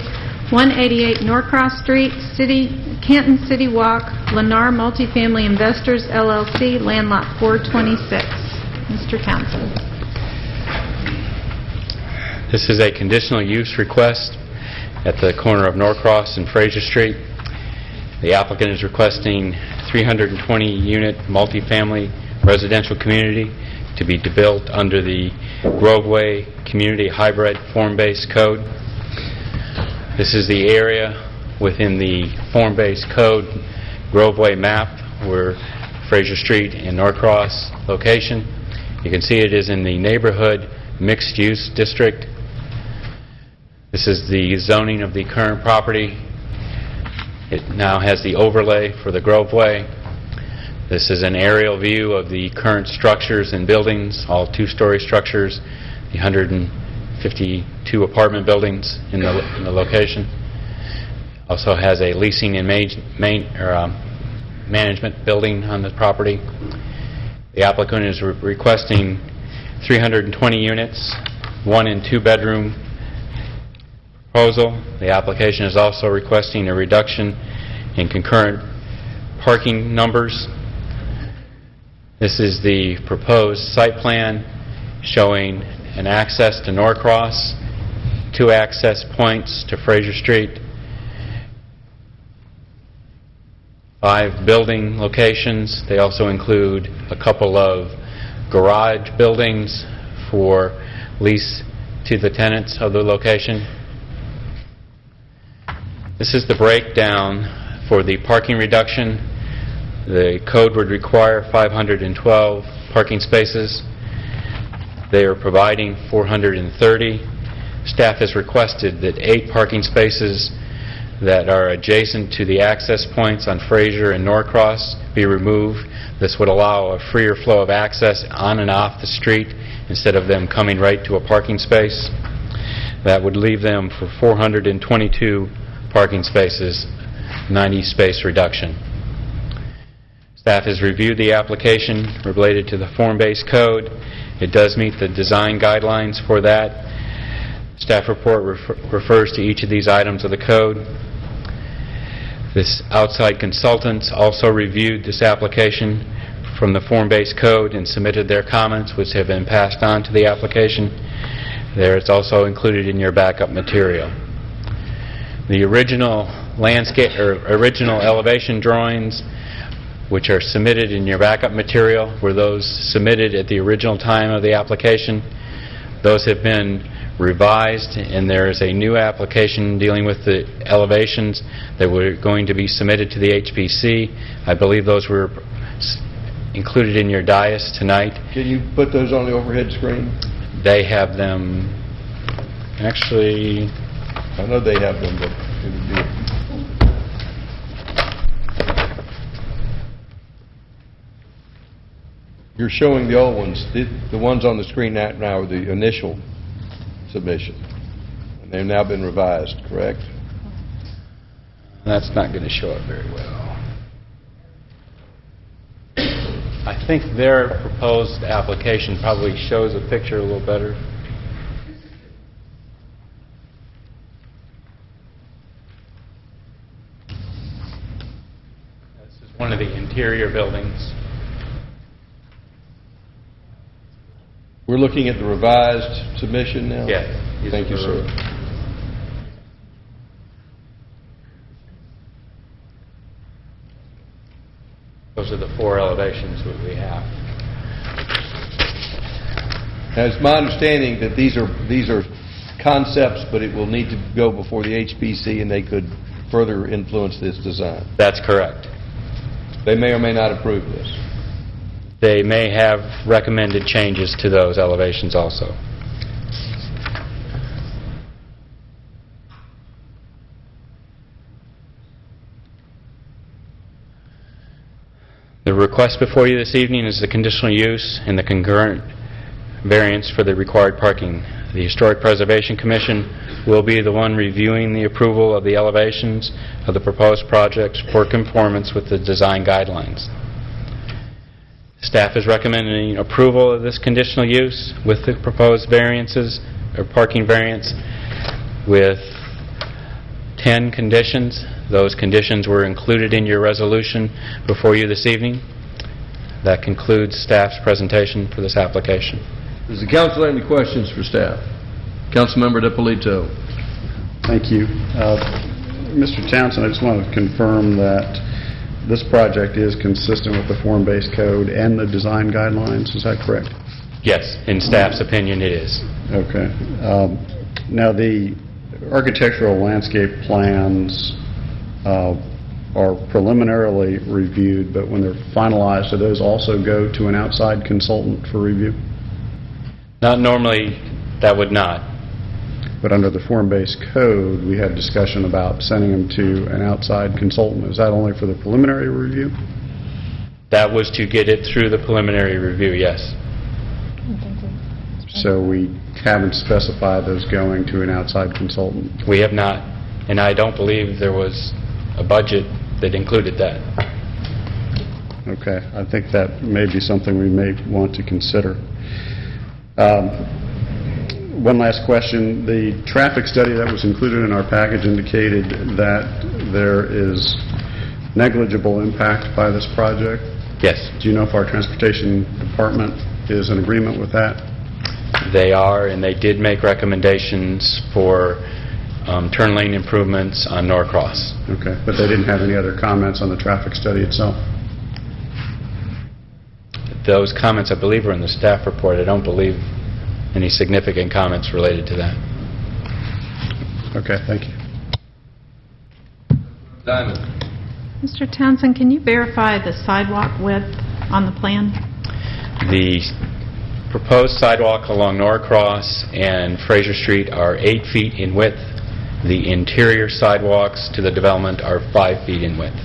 188 Norcross Street, Canton City Walk, Lennar Multifamily Investors, LLC, Land Lot 426. Mr. Townsend. This is a conditional use request at the corner of Norcross and Fraser Street. The applicant is requesting 320-unit multifamily residential community to be built under the Groveway Community Hybrid Form-Based Code. This is the area within the Form-Based Code Groveway map where Fraser Street and Norcross location. You can see it is in the neighborhood mixed-use district. This is the zoning of the current property. It now has the overlay for the Groveway. This is an aerial view of the current structures and buildings, all 2-story structures, the 152 apartment buildings in the location. Also has a leasing and management building on the property. The applicant is requesting 320 units, 1 and 2 bedroom proposal. The application is also requesting a reduction in concurrent parking numbers. This is the proposed site plan showing an access to Norcross, 2 access points to Fraser Street, 5 building locations. They also include a couple of garage buildings for lease to the tenants of the location. This is the breakdown for the parking reduction. The code would require 512 parking spaces. They are providing 430. Staff has requested that 8 parking spaces that are adjacent to the access points on Fraser and Norcross be removed. This would allow a freer flow of access on and off the street instead of them coming right to a parking space. That would leave them for 422 parking spaces, 90 space reduction. Staff has reviewed the application related to the form-based code. It does meet the design guidelines for that. Staff report refers to each of these items of the code. This outside consultants also reviewed this application from the form-based code and submitted their comments, which have been passed on to the application. There, it's also included in your backup material. The original landscape or original elevation drawings, which are submitted in your backup material, were those submitted at the original time of the application. Those have been revised, and there is a new application dealing with the elevations that were going to be submitted to the HPC. I believe those were included in your dais tonight. Can you put those on the overhead screen? They have them, actually... I know they have them, but it would be... You're showing the old ones. The ones on the screen now are the initial submission. And they've now been revised, correct? That's not going to show up very well. I think their proposed application probably shows a picture a little better. This is one of the interior buildings. We're looking at the revised submission now? Yes. Thank you, sir. Those are the 4 elevations that we have. Now, it's my understanding that these are concepts, but it will need to go before the HPC and they could further influence this design. That's correct. They may or may not approve this. They may have recommended changes to those elevations also. The request before you this evening is the conditional use and the concurrent variance for the required parking. The Historic Preservation Commission will be the one reviewing the approval of the elevations of the proposed projects for conformance with the design guidelines. Staff is recommending approval of this conditional use with the proposed variances or parking variance with 10 conditions. Those conditions were included in your resolution before you this evening. That concludes staff's presentation for this application. Does the council have any questions for staff? Councilmember DiPolito. Thank you. Mr. Townsend, I just want to confirm that this project is consistent with the form-based code and the design guidelines. Is that correct? Yes, in staff's opinion it is. Okay. Now, the architectural landscape plans are preliminarily reviewed, but when they're finalized, do those also go to an outside consultant for review? Not normally, that would not. But under the form-based code, we had discussion about sending them to an outside consultant. Is that only for the preliminary review? That was to get it through the preliminary review, yes. So we haven't specified those going to an outside consultant? We have not, and I don't believe there was a budget that included that. Okay. I think that may be something we may want to consider. One last question. The traffic study that was included in our package indicated that there is negligible impact by this project. Yes. Do you know if our transportation department is in agreement with that? They are, and they did make recommendations for turn lane improvements on Norcross. Okay, but they didn't have any other comments on the traffic study itself? Those comments, I believe, are in the staff report. I don't believe any significant comments related to that. Okay, thank you. Diamond. Mr. Townsend, can you verify the sidewalk width on the plan? The proposed sidewalk along Norcross and Fraser Street are 8 feet in width. The interior sidewalks to the development are 5 feet in width.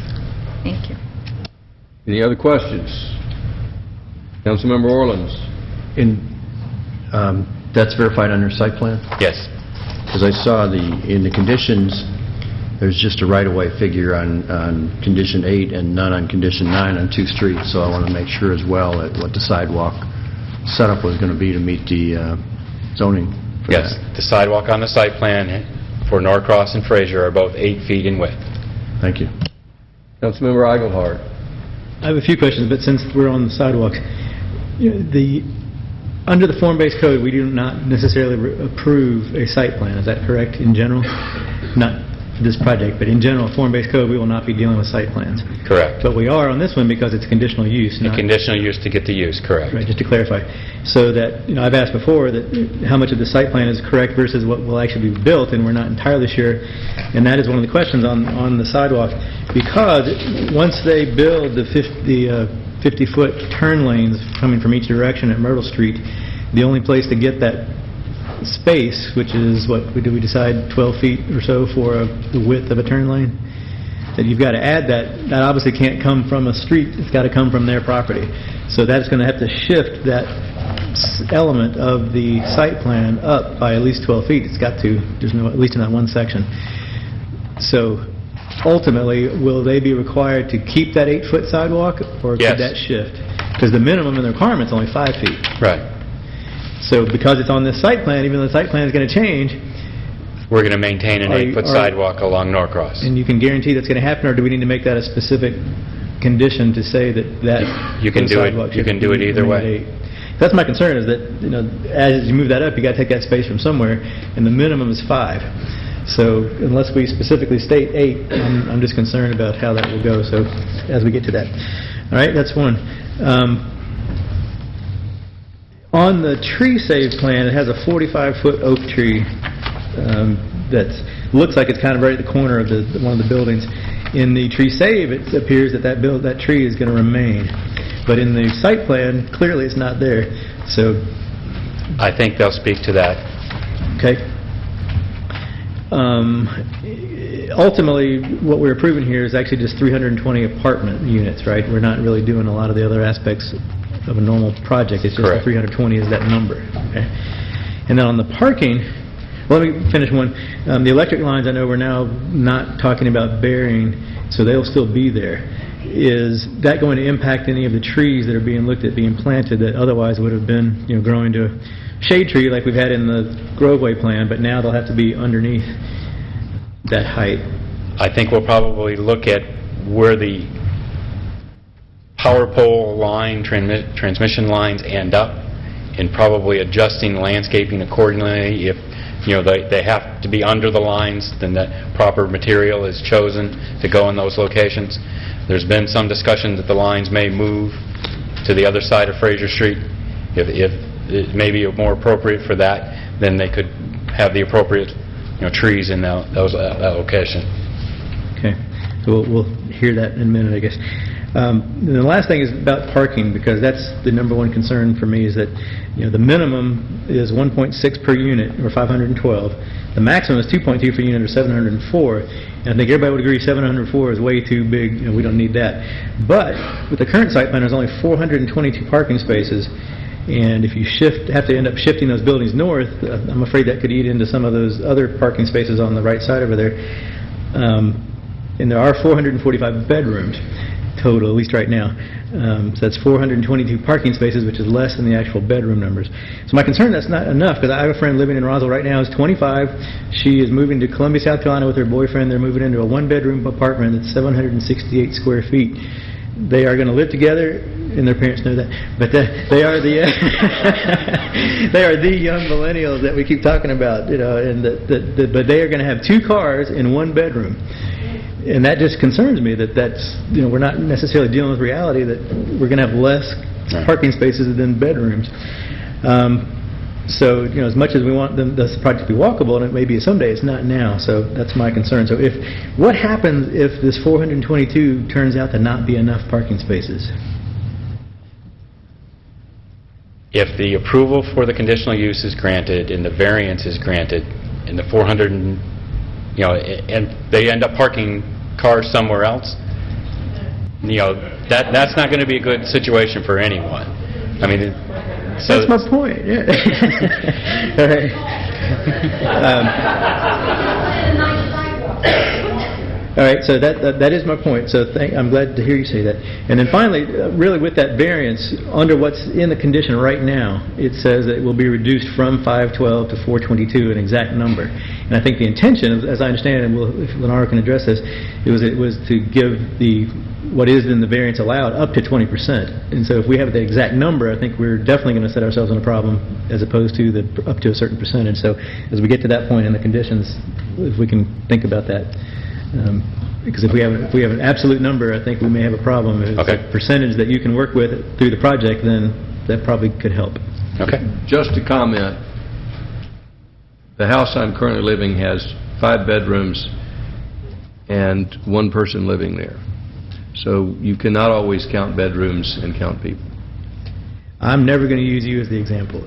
Thank you. Any other questions? Councilmember Orleans. That's verified under site plan? Yes. Because I saw in the conditions, there's just a right-of-way figure on condition 8 and none on condition 9 on 2 streets, so I want to make sure as well that what the sidewalk setup was going to be to meet the zoning for Yes, that. the sidewalk on the site plan for Norcross and Fraser are both 8 feet in width. Thank you. Councilmember Eichelhardt. I have a few questions, but since we're on the sidewalks, under the form-based code, we do not necessarily approve a site plan. Is that correct in general? Not for this project, but in general, form-based code, we will not be dealing with site plans. Correct. But we are on this one because it's conditional use. The conditional use to get the use, correct. Right, just to clarify. So that, I've asked before that how much of the site plan is correct versus what will actually be built, and we're not entirely sure. And that is one of the questions on the sidewalk. Because once they build the 50-foot turn lanes coming from each direction at Myrtle Street, the only place to get that space, which is, what did we decide, 12 feet or so for the width of a turn lane? That you've got to add that obviously can't come from a street, it's got to come from their property. So that's going to have to shift that element of the site plan up by at least 12 feet. It's got to, at least in that one section. So ultimately, will they be required to keep that 8-foot sidewalk, or Yes. could that shift? Because the minimum in the requirement is only 5 feet. Right. So because it's on this site plan, even though the site plan is going to change, We're going to maintain an Are 8-foot you- sidewalk along Norcross. and you can guarantee that's going to happen, or do we need to make that a specific condition to say that You can those do it- sidewalks you have can to do be it either way. remain at 8? That's my concern, is that, as you move that up, you got to take that space from somewhere, and the minimum is 5. So unless we specifically state 8, I'm just concerned about how that will go, so as we get to that. All right, that's one. On the tree save plan, it has a 45-foot oak tree that looks like it's kind of right at the corner of one of the buildings. In the tree save, it appears that tree is going to remain. But in the site plan, clearly it's not there. So, I think they'll speak to that. okay. Ultimately, what we're approving here is actually just 320 apartment units, right? We're not really doing a lot of the other aspects of a normal project. It's just the Correct. 320 is that number. Okay. And then on the parking, well, let me finish one. The electric lines, I know we're now not talking about burying, so they'll still be there. Is that going to impact any of the trees that are being looked at being planted that otherwise would have been, growing to a shade tree like we've had in the Groveway plan, but now they'll have to be underneath that height? I think we'll probably look at where the power pole line, transmission lines end up, and probably adjusting landscaping accordingly. If they have to be under the lines, then that proper material is chosen to go in those locations. There's been some discussion that the lines may move to the other side of Fraser Street. If it may be more appropriate for that, then they could have the appropriate trees in that location. Okay, so we'll hear that in a minute, I guess. And the last thing is about parking, because that's the number one concern for me, is that the minimum is 1.6 per unit, or 512. The maximum is 2.2 per unit, or 704. And I think everybody would agree 704 is way too big. We don't need that. But with the current site plan, there's only 422 parking spaces. And if you have to end up shifting those buildings north, I'm afraid that could eat into some of those other parking spaces on the right side over there. And there are 445 bedrooms total, at least right now. So that's 422 parking spaces, which is less than the actual bedroom numbers. So my concern, that's not enough, because I have a friend living in Roswell right now, who's 25. She is moving to Columbia, South Carolina with her boyfriend. They're moving into a one-bedroom apartment that's 768 square feet. They are going to live together, and their parents know that. But they are the they are the young millennials that we keep talking about, and but they are going to have 2 cars in one bedroom. And that just concerns me that's, we're not necessarily dealing with reality that we're going to have less parking spaces than bedrooms. So, as much as we want this project to be walkable, and it may be someday, it's not now. So that's my concern. So what happens if this 422 turns out to not be enough parking spaces? if the approval for the conditional use is granted and the variance is granted, and the 400, and they end up parking cars somewhere else, that's not going to be a good situation for anyone. I mean, That's my point. Yeah. All right. All right, so that is my point. So I'm glad to hear you say that. And then finally, really with that variance, under what's in the condition right now, it says that it will be reduced from 512 to 422, an exact number. And I think the intention, as I understand it, and if Lenara can address this, it was to give what is in the variance allowed up to 20%. And so if we have the exact number, I think we're definitely going to set ourselves in a problem as opposed to up to a certain percentage. So as we get to that point in the conditions, if we can think about that. Because if we have an absolute number, I think we may have a problem. If it's a percentage that you can work with through the project, then that probably could help. Okay. Just to comment, the house I'm currently living has 5 bedrooms and 1 person living there. So you cannot always count bedrooms and count people. I'm never going to use you as the example.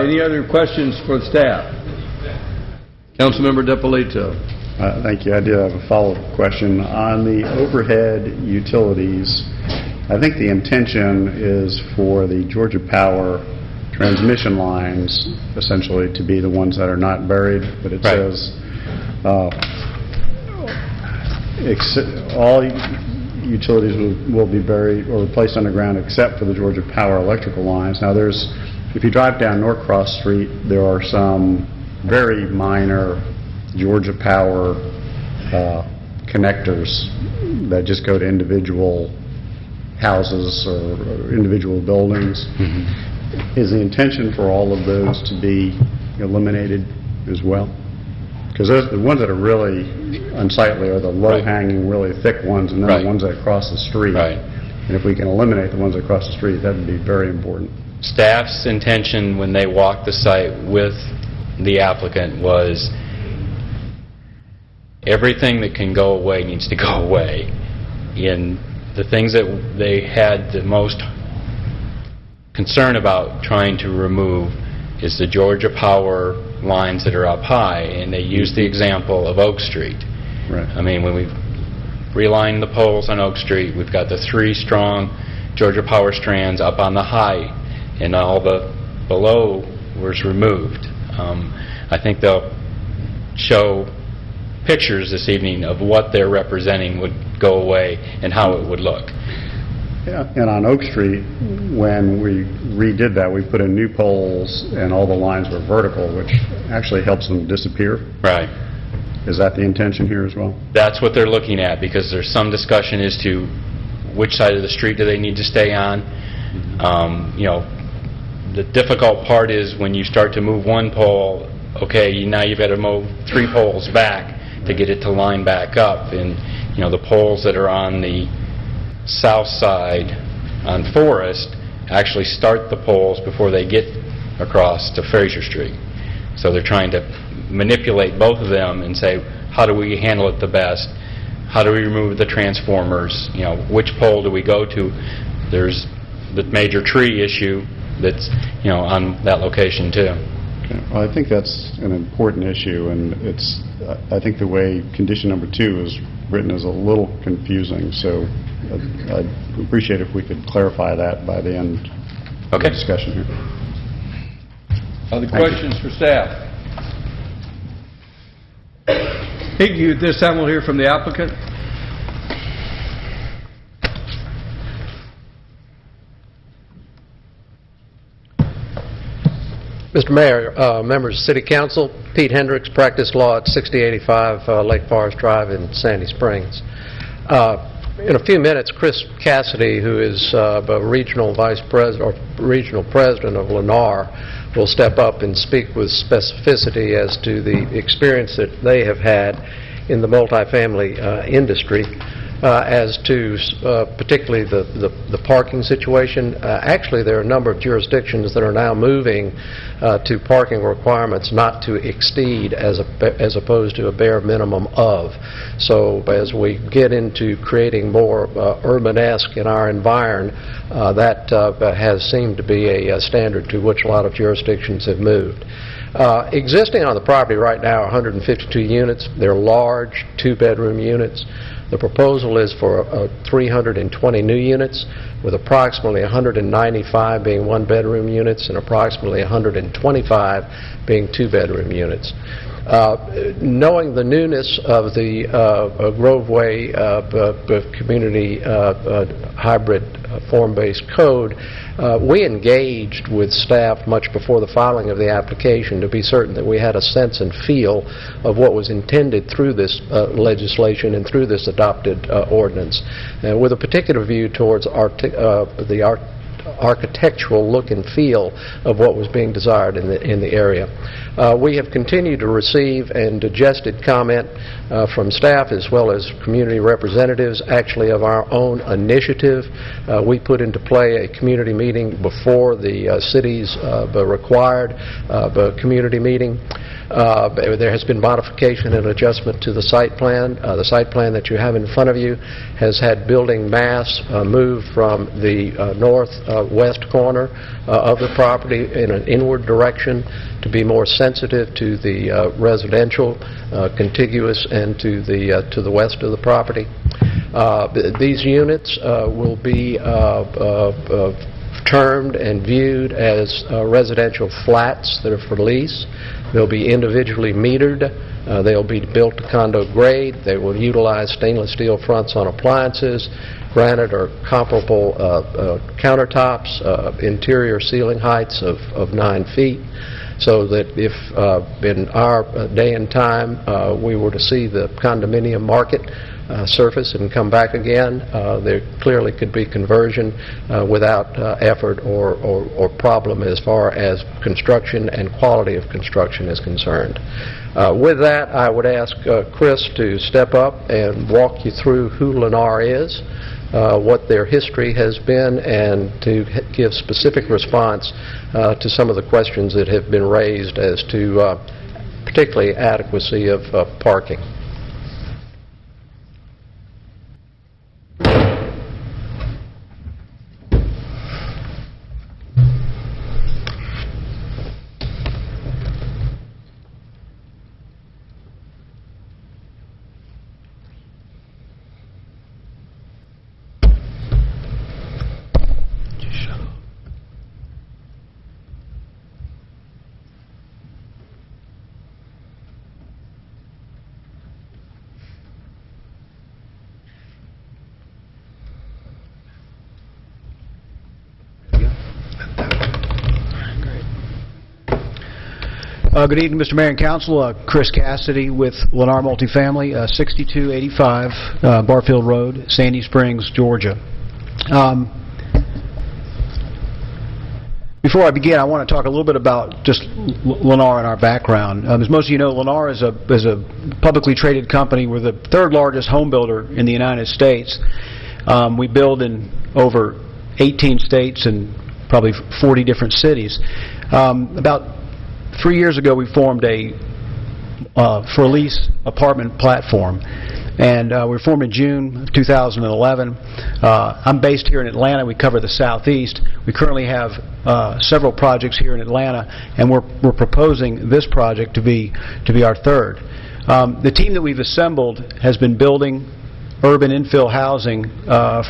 Any other questions for the staff? Councilmember DiPolito. Thank you. I did have a follow-up question. On the overhead utilities, I think the intention is for the Georgia Power transmission lines essentially to be the ones that are not buried, but it says all utilities will be buried or placed underground except for the Georgia Power electrical lines. Now if you drive down Norcross Street, there are some very minor Georgia Power connectors that just go to individual houses or individual buildings. Is the intention for all of those to be eliminated as well? Because the ones that are really unsightly are the low-hanging, really thick ones, and then the ones that cross the street. And if we can eliminate the ones that cross the street, that would be very important. Staff's intention when they walked the site with the applicant was everything that can go away needs to go away. And the things that they had the most concern about trying to remove is the Georgia Power lines that are up high, and they used the example of Oak Street. I mean, when we relined the poles on Oak Street, we've got the 3 strong Georgia Power strands up on the high, and all the below was removed. I think they'll show pictures this evening of what they're representing would go away and how it would look. Yeah, and on Oak Street, when we redid that, we put in new poles and all the lines were vertical, which actually helps them disappear. Right. Is that the intention here as well? That's what they're looking at, because there's some discussion as to which side of the street do they need to stay on. The difficult part is when you start to move one pole, okay, now you've got to move 3 poles back to get it to line back up. And, the poles that are on the south side on Forest actually start the poles before they get across to Fraser Street. So they're trying to manipulate both of them and say, how do we handle it the best? How do we remove the transformers? Which pole do we go to? There's the major tree issue that's on that location too. Okay. Well, I think that's an important issue, and I think the way condition number 2 is written is a little confusing. So I'd appreciate if we could clarify that by the end of the discussion here. Other questions for staff? This time we'll hear from the applicant. Mr. Mayor, members of City Council, Pete Hendricks, practice law at 6085 Lake Forest Drive in Sandy Springs. In a few minutes, Chris Cassidy, who is a regional vice president or regional president of Lennar, will step up and speak with specificity as to the experience that they have had in the multifamily industry. As to particularly the parking situation, actually there are a number of jurisdictions that are now moving to parking requirements not to exceed as opposed to a bare minimum of. So as we get into creating more urban-esque in our environment, that has seemed to be a standard to which a lot of jurisdictions have moved. Existing on the property right now are 152 units. They're large, two-bedroom units. The proposal is for 320 new units, with approximately 195 being one-bedroom units and approximately 125 being two-bedroom units. Knowing the newness of the Groveway community hybrid form-based code, we engaged with staff much before the filing of the application to be certain that we had a sense and feel of what was intended through this legislation and through this adopted ordinance, with a particular view towards the architectural look and feel of what was being desired in the area. We have continued to receive and digested comment from staff as well as community representatives, actually of our own initiative. We put into play a community meeting before the city's required community meeting. There has been modification and adjustment to the site plan. The site plan that you have in front of you has had building mass move from the northwest corner of the property in an inward direction to be more sensitive to the residential, contiguous, and to the west of the property. These units will be termed and viewed as residential flats that are for lease. They'll be individually metered. They'll be built to condo grade. They will utilize stainless steel fronts on appliances, granite or comparable countertops, interior ceiling heights of 9 feet, so that if in our day and time we were to see the condominium market surface and come back again, there clearly could be conversion without effort or problem as far as construction and quality of construction is concerned. With that, I would ask Chris to step up and walk you through who Lennar is, what their history has been, and to give specific response to some of the questions that have been raised as to particularly adequacy of parking. Good evening, Mr. Mayor and Council. Chris Cassidy with Lennar Multifamily, 6285 Barfield Road, Sandy Springs, Georgia. Before I begin, I want to talk a little bit about just Lennar and our background. As most of you know, Lennar is a publicly traded company. We're the third largest home builder in the United States. We build in over 18 states and probably 40 different cities. About 3 years ago, we formed a for-lease apartment platform, and we were formed in June 2011. I'm based here in Atlanta. We cover the Southeast. We currently have several projects here in Atlanta, and we're proposing this project to be our third. The team that we've assembled has been building urban infill housing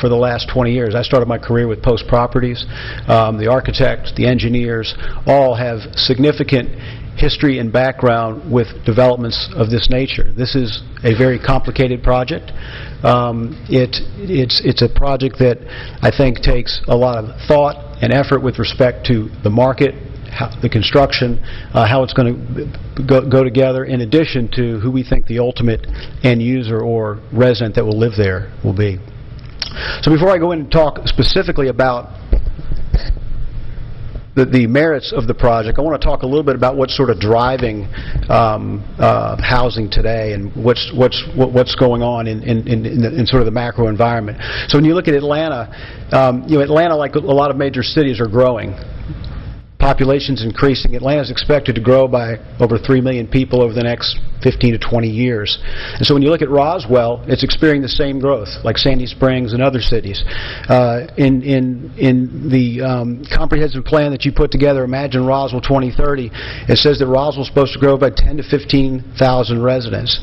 for the last 20 years. I started my career with Post Properties. The architects, the engineers, all have significant history and background with developments of this nature. This is a very complicated project. It's a project that I think takes a lot of thought and effort with respect to the market, the construction, how it's going to go together, in addition to who we think the ultimate end user or resident that will live there will be. So before I go in and talk specifically about the merits of the project, I want to talk a little bit about what's sort of driving housing today and what's going on in sort of the macro environment. So when you look at Atlanta, Atlanta, like a lot of major cities, are growing. Population's increasing. Atlanta is expected to grow by over 3 million people over the next 15 to 20 years. And so when you look at Roswell, it's experiencing the same growth, like Sandy Springs and other cities. In the comprehensive plan that you put together, Imagine Roswell 2030, it says that Roswell's supposed to grow by 10 to 15,000 residents.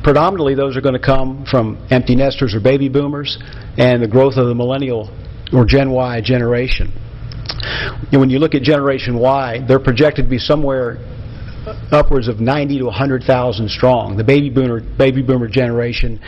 Predominantly, those are going to come from empty nesters or baby boomers and the growth of the millennial or Gen Y generation. When you look at Generation Y, they're projected to be somewhere upwards of 90 to 100,000 strong. The baby boomer generation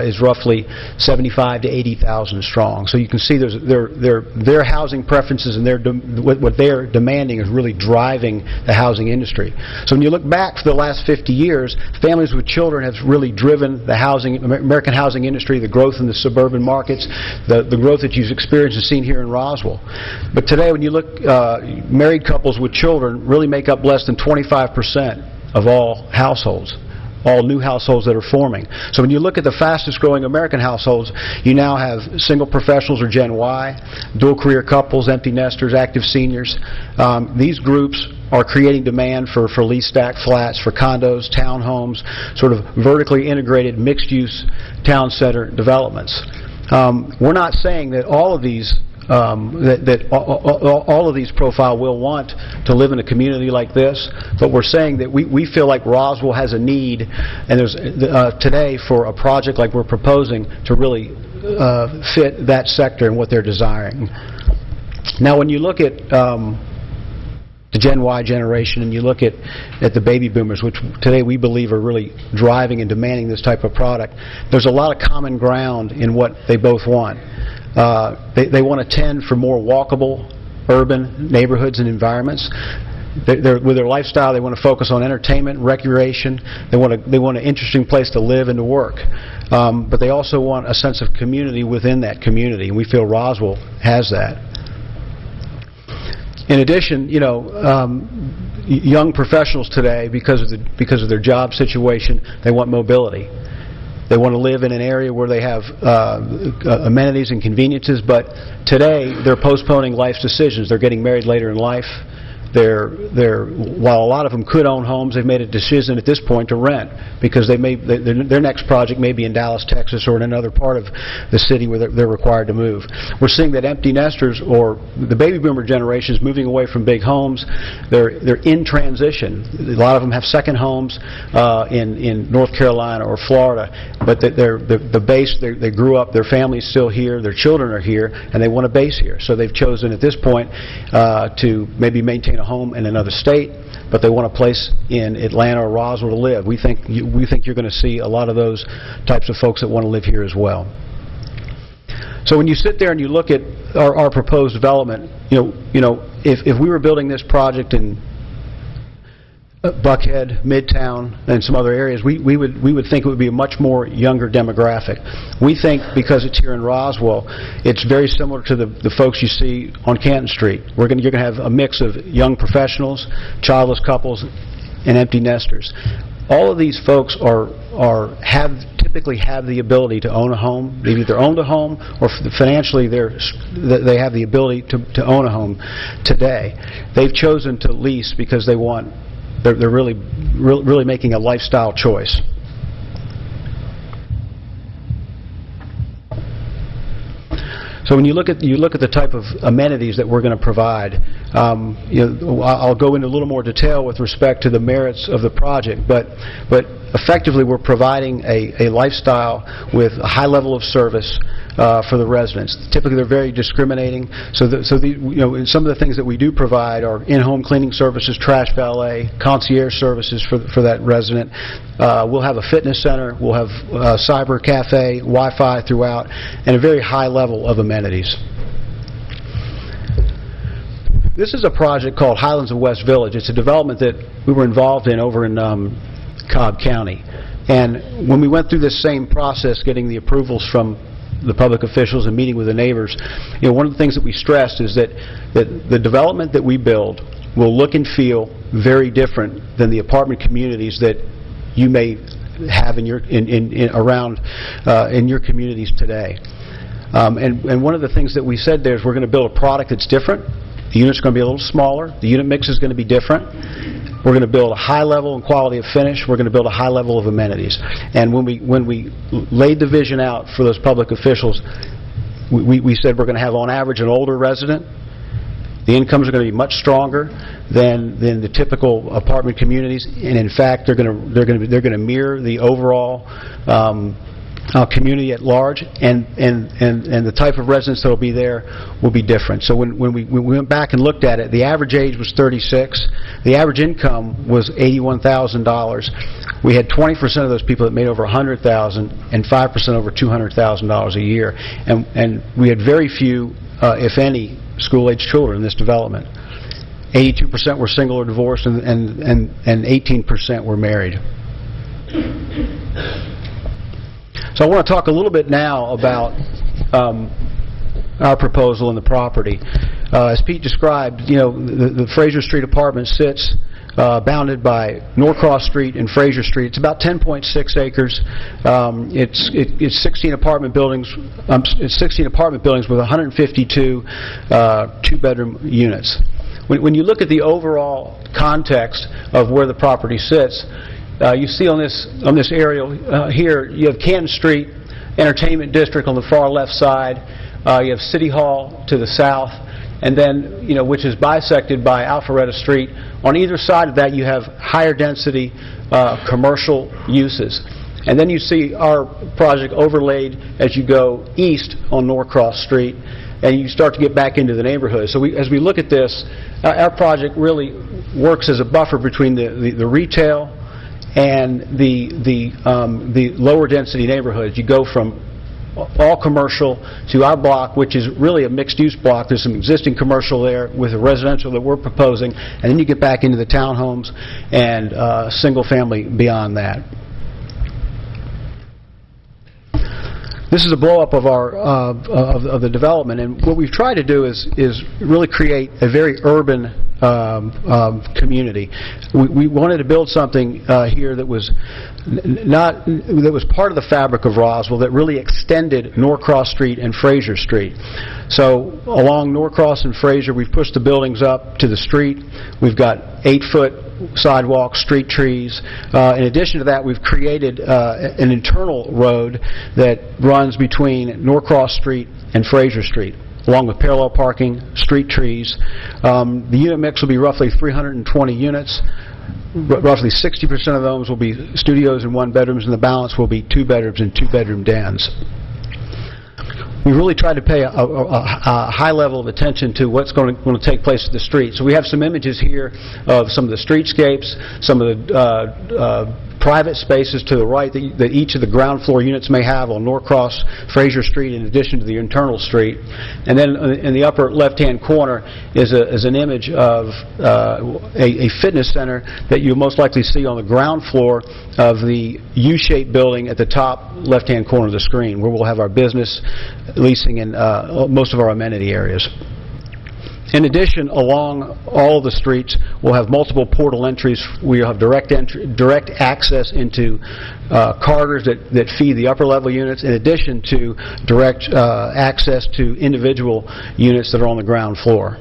is roughly 75 to 80,000 strong. So you can see their housing preferences and what they're demanding is really driving the housing industry. So when you look back for the last 50 years, families with children have really driven the American housing industry, the growth in the suburban markets, the growth that you've experienced and seen here in Roswell. But today, when you look, married couples with children really make up less than 25% of all households, all new households that are forming. So when you look at the fastest growing American households, you now have single professionals or Gen Y, dual career couples, empty nesters, active seniors. These groups are creating demand for lease stack flats, for condos, townhomes, sort of vertically integrated mixed-use town center developments. We're not saying that all of these all of these profile will want to live in a community like this, but we're saying that we feel like Roswell has a need, and there's today for a project like we're proposing to really fit that sector and what they're desiring. Now, when you look at the Gen Y generation and you look at the baby boomers, which today we believe are really driving and demanding this type of product, there's a lot of common ground in what they both want. They want to tend for more walkable urban neighborhoods and environments. With their lifestyle, they want to focus on entertainment, recreation. They want an interesting place to live and to work. But they also want a sense of community within that community, and we feel Roswell has that. In addition, young professionals today, because of their job situation, they want mobility. They want to live in an area where they have amenities and conveniences, but today they're postponing life's decisions. They're getting married later in life. While a lot of them could own homes, they've made a decision at this point to rent because their next project may be in Dallas, Texas, or in another part of the city where they're required to move. We're seeing that empty nesters, or the baby boomer generation, is moving away from big homes. They're in transition. A lot of them have second homes in North Carolina or Florida, but the base, they grew up, their family's still here, their children are here, and they want a base here. So they've chosen at this point to maybe maintain a home in another state, but they want a place in Atlanta or Roswell to live. We think you're going to see a lot of those types of folks that want to live here as well. So when you sit there and you look at our proposed development, if we were building this project in Buckhead, Midtown, and some other areas, we would think it would be a much more younger demographic. We think because it's here in Roswell, it's very similar to the folks you see on Canton Street. You're going to have a mix of young professionals, childless couples, and empty nesters. All of these folks typically have the ability to own a home. They've either owned a home or financially they have the ability to own a home today. They've chosen to lease because they're really making a lifestyle choice. So when you look at the type of amenities that we're going to provide, I'll go into a little more detail with respect to the merits of the project, but effectively we're providing a lifestyle with a high level of service for the residents. Typically, they're very discriminating. So some of the things that we do provide are in-home cleaning services, trash valet, concierge services for that resident. We'll have a fitness center. We'll have a cyber cafe, Wi-Fi throughout, and a very high level of amenities. This is a project called Highlands of West Village. It's a development that we were involved in over in Cobb County. And when we went through this same process, getting the approvals from the public officials and meeting with the neighbors, one of the things that we stressed is that the development that we build will look and feel very different than the apartment communities that you may have in your communities today. And one of the things that we said there is we're going to build a product that's different. The units are going to be a little smaller. The unit mix is going to be different. We're going to build a high level and quality of finish. We're going to build a high level of amenities. And when we laid the vision out for those public officials, we said we're going to have on average an older resident. The incomes are going to be much stronger than the typical apartment communities, and in fact, they're going to mirror the overall community at large, and the type of residents that will be there will be different. So when we went back and looked at it, the average age was 36. The average income was $81,000. We had 20% of those people that made over $100,000 and 5% over $200,000 a year, and we had very few, if any, school-age children in this development. 82% were single or divorced, and 18% were married. So I want to talk a little bit now about our proposal in the property. As Pete described, the Fraser Street apartment sits bounded by Norcross Street and Fraser Street. It's about 10.6 acres. It's 16 apartment buildings. It's 16 apartment buildings with 152 two-bedroom units. When you look at the overall context of where the property sits, you see on this aerial here, you have Canton Street Entertainment District on the far left side. You have City Hall to the south, and then which is bisected by Alpharetta Street. On either side of that, you have higher density commercial uses. And then you see our project overlaid as you go east on Norcross Street, and you start to get back into the neighborhood. So as we look at this, our project really works as a buffer between the retail and the lower density neighborhoods. You go from all commercial to our block, which is really a mixed-use block. There's some existing commercial there with a residential that we're proposing, and then you get back into the townhomes and single-family beyond that. This is a blow-up of our of the development, and what we've tried to do is really create a very urban community. We wanted to build something here that was part of the fabric of Roswell, that really extended Norcross Street and Fraser Street. So along Norcross and Fraser, we've pushed the buildings up to the street. We've got 8-foot sidewalks, street trees. In addition to that, we've created an internal road that runs between Norcross Street and Fraser Street, along with parallel parking, street trees. The unit mix will be roughly 320 units. Roughly 60% of those will be studios and one-bedrooms, and the balance will be 2-bedrooms and 2-bedroom dens. We really tried to pay a high level of attention to what's going to take place at the street. So we have some images here of some of the streetscapes, some of the private spaces to the right that each of the ground floor units may have on Norcross, Fraser Street, in addition to the internal street. And then in the upper left-hand corner is an image of a fitness center that you'll most likely see on the ground floor of the U-shaped building at the top left-hand corner of the screen, where we'll have our business, leasing, and most of our amenity areas. In addition, along all of the streets, we'll have multiple portal entries. We'll have direct access into corridors that feed the upper level units, in addition to direct access to individual units that are on the ground floor.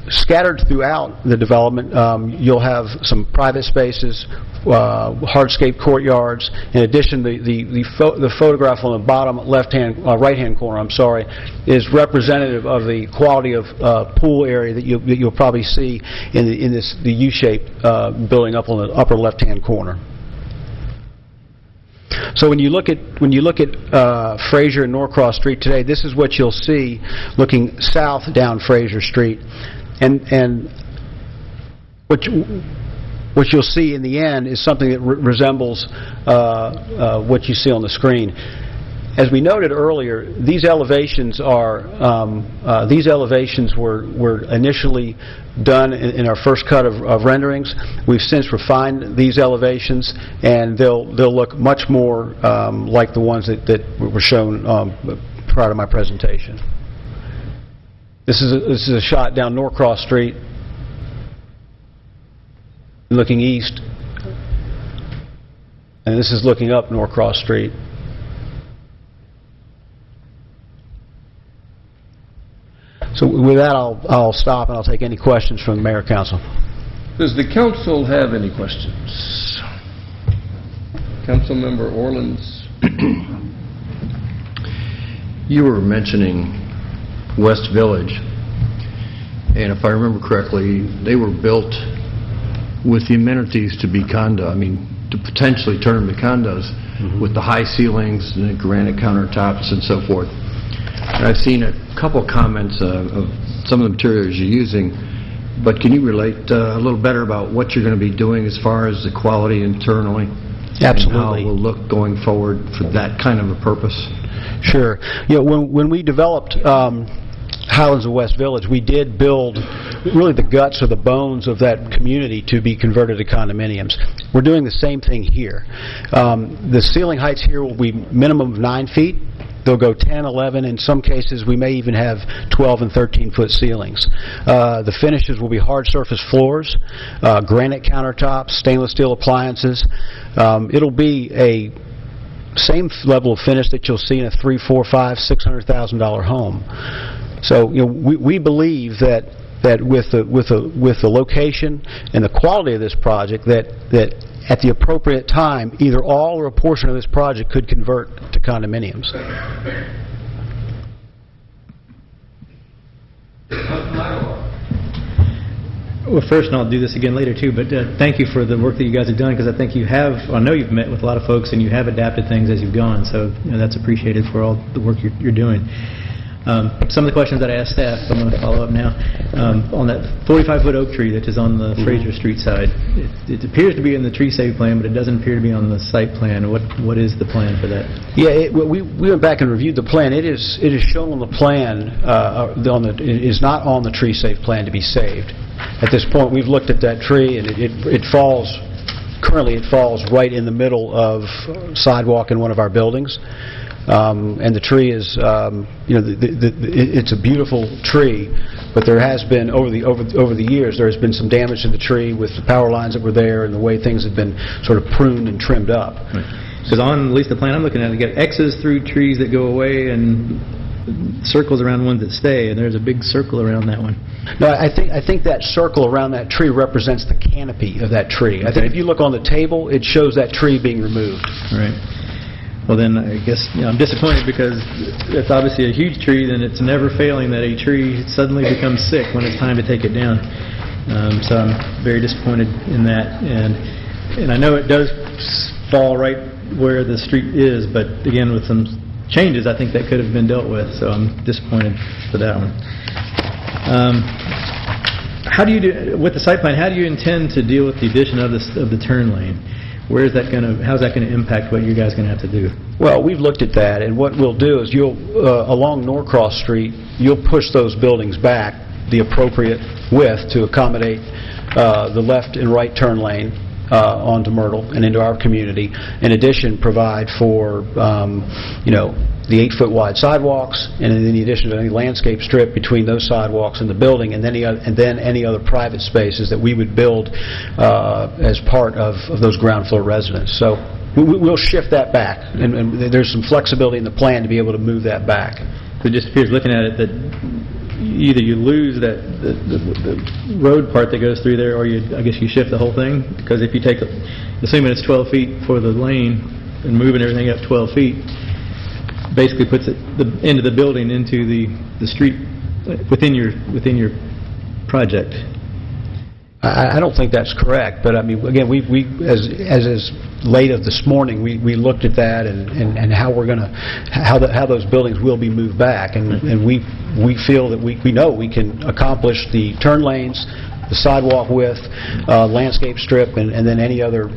Scattered throughout the development, you'll have some private spaces, hardscape courtyards. In addition, the photograph on the bottom right-hand corner, is representative of the quality of pool area that you'll probably see in the U-shaped building up on the upper left-hand corner. So when you look at Fraser and Norcross Street today, this is what you'll see looking south down Fraser Street. And what you'll see in the end is something that resembles what you see on the screen. As we noted earlier, these elevations are were initially done in our first cut of renderings. We've since refined these elevations, and they'll look much more like the ones that were shown prior to my presentation. This is a shot down Norcross Street, looking east, and this is looking up Norcross Street. So with that, I'll stop and I'll take any questions from the Mayor and Council. Does the council have any questions? Councilmember Orleans. You were mentioning West Village, and if I remember correctly, they were built with the amenities to be condo. I mean, to potentially turn them to condos with the high ceilings and the granite countertops and so forth. And I've seen a couple comments of some of the materials you're using, but can you relate a little better about what you're going to be doing as far as the quality internally? Absolutely. And how it will look going forward for that kind of a purpose? Sure. You know, when we developed Highlands of West Village, we did build really the guts or the bones of that community to be converted to condominiums. We're doing the same thing here. The ceiling heights here will be minimum of 9 feet. They'll go 10, 11. In some cases, we may even have 12 and 13-foot ceilings. The finishes will be hard surface floors, granite countertops, stainless steel appliances. It'll be a same level of finish that you'll see in a $300,000, $400,000, $500,000, $600,000 home. So, you know, we believe that with the location and the quality of this project, that at the appropriate time, either all or a portion of this project could convert to condominiums. Well, first, and I'll do this again later too, but thank you for the work that you guys have done, because I think I know you've met with a lot of folks and you have adapted things as you've gone, so that's appreciated for all the work you're doing. Some of the questions that I asked staff, I'm going to follow up now. On that 45-foot oak tree that is on the Fraser Street side, it appears to be in the tree save plan, but it doesn't appear to be on the site plan. What is the plan for that? Yeah, we went back and reviewed the plan. It is shown on the plan. It is not on the tree save plan to be saved. At this point, we've looked at that tree, and it falls. Currently, it falls right in the middle of sidewalk in one of our buildings. And the tree is, it's a beautiful tree, but there has been over the years there has been some damage to the tree with the power lines that were there and the way things have been sort of pruned and trimmed up. Because on at least the plan I'm looking at, you got X's through trees that go away and circles around ones that stay, and there's a big circle around that one. No, I think that circle around that tree represents the canopy of that tree. I think if you look on the table, it shows that tree being removed. All right. Well, then I guess I'm disappointed, because it's obviously a huge tree, then it's never failing that a tree suddenly becomes sick when it's time to take it down. So I'm very disappointed in that. And I know it does fall right where the street is, but again, with some changes, I think that could have been dealt with. So I'm disappointed for that one. How do you do with the site plan? How do you intend to deal with the addition of the turn lane? How's that going to impact what you guys are going to have to do? Well, we've looked at that, and what we'll do is along Norcross Street, you'll push those buildings back the appropriate width to accommodate the left and right turn lane onto Myrtle and into our community. In addition, provide for the 8-foot wide sidewalks, and in addition to any landscape strip between those sidewalks and the building, and then any other private spaces that we would build as part of those ground floor residents. So we'll shift that back, and there's some flexibility in the plan to be able to move that back. So it just appears, looking at it, that either you lose the road part that goes through there, or I guess you shift the whole thing, because if you take, assuming it's 12 feet for the lane and moving everything up 12 feet, basically puts the end of the building into the street within your project. I don't think that's correct, but I mean, again, we as late as this morning, we looked at that and how we're going to how those buildings will be moved back, and we feel that we know we can accomplish the turn lanes, the sidewalk width, landscape strip, and then any other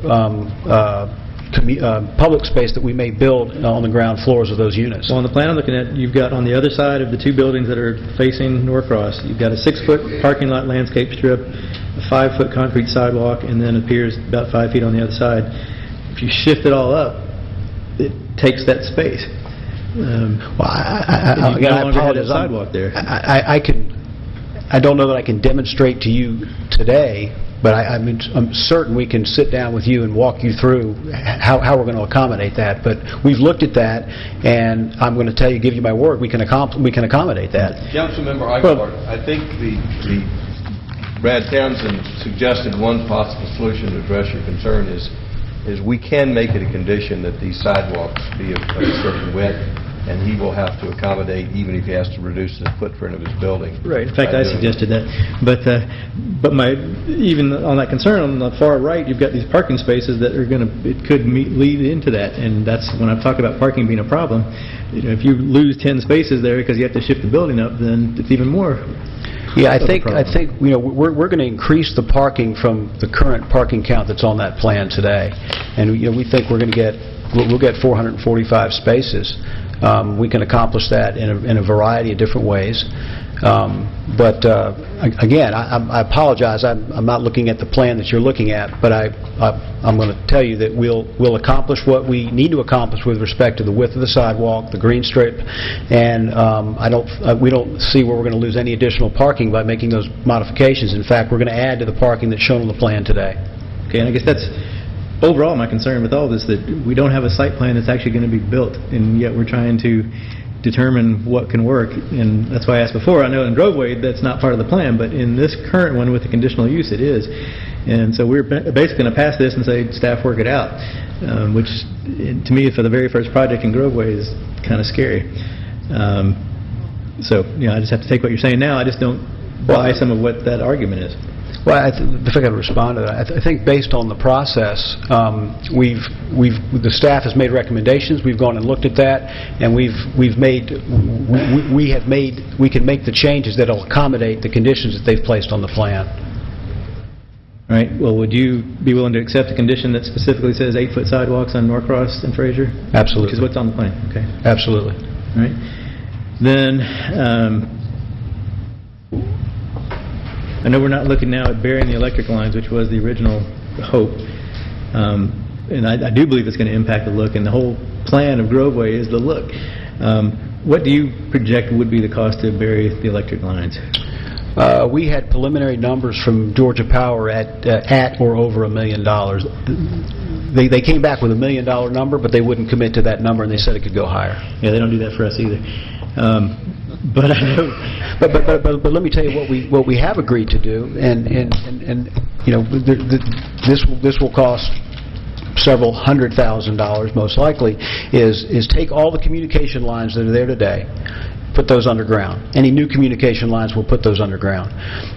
public space that we may build on the ground floors of those units. Well, on the plan I'm looking at, you've got on the other side of the two buildings that are facing Norcross, you've got a 6-foot parking lot landscape strip, a 5-foot concrete sidewalk, and then appears about 5 feet on the other side. If you shift it all up, it takes that space. I apologize. Sidewalk there. I don't know that I can demonstrate to you today, but I'm certain we can sit down with you and walk you through how we're going to accommodate that. But we've looked at that, and I'm going to give you my word, we can accommodate that. Councilmember Eichelhardt, I think the Brad Townsend suggested one possible solution to address your concern is we can make it a condition that these sidewalks be of a certain width, and he will have to accommodate even if he has to reduce the footprint of his building. Right. In fact, I suggested that. But even on that concern, on the far right, you've got these parking spaces that are it could lead into that. And that's when I've talked about parking being a problem. If you lose 10 spaces there because you have to shift the building up, then it's even more. Yeah, I think we're going to increase the parking from the current parking count that's on that plan today, and we think we'll get 445 spaces. We can accomplish that in a variety of different ways. But again, I apologize. I'm not looking at the plan that you're looking at, but I'm going to tell you that we'll accomplish what we need to accomplish with respect to the width of the sidewalk, the green strip, and we don't see where we're going to lose any additional parking by making those modifications. In fact, we're going to add to the parking that's shown on the plan today. Okay, and I guess that's overall my concern with all this, that we don't have a site plan that's actually going to be built, and yet we're trying to determine what can work. And that's why I asked before. I know in Groveway that's not part of the plan, but in this current one with the conditional use it is. And so we're basically going to pass this and say staff work it out, which to me for the very first project in Groveway is kind of scary. So I just have to take what you're saying now. I just don't buy some of what that argument is. Well, if I could respond to that, I think based on the process, the staff has made recommendations. We've gone and looked at that, and we can make the changes that will accommodate the conditions that they've placed on the plan. All right. Well, would you be willing to accept a condition that specifically says 8-foot sidewalks on Norcross and Fraser? Absolutely. Which is what's on the plan. Okay. Absolutely. All right. Then. I know we're not looking now at burying the electric lines, which was the original hope. And I do believe it's going to impact the look, and the whole plan of Groveway is the look. What do you project would be the cost to bury the electric lines? We had preliminary numbers from Georgia Power at or over $1 million. They came back with $1 million number, but they wouldn't commit to that number, and they said it could go higher. Yeah, they don't do that for us either. But I know. But let me tell you what we have agreed to do, and this will cost several $100,000 most likely. Is take all the communication lines that are there today, put those underground. Any new communication lines, we'll put those underground,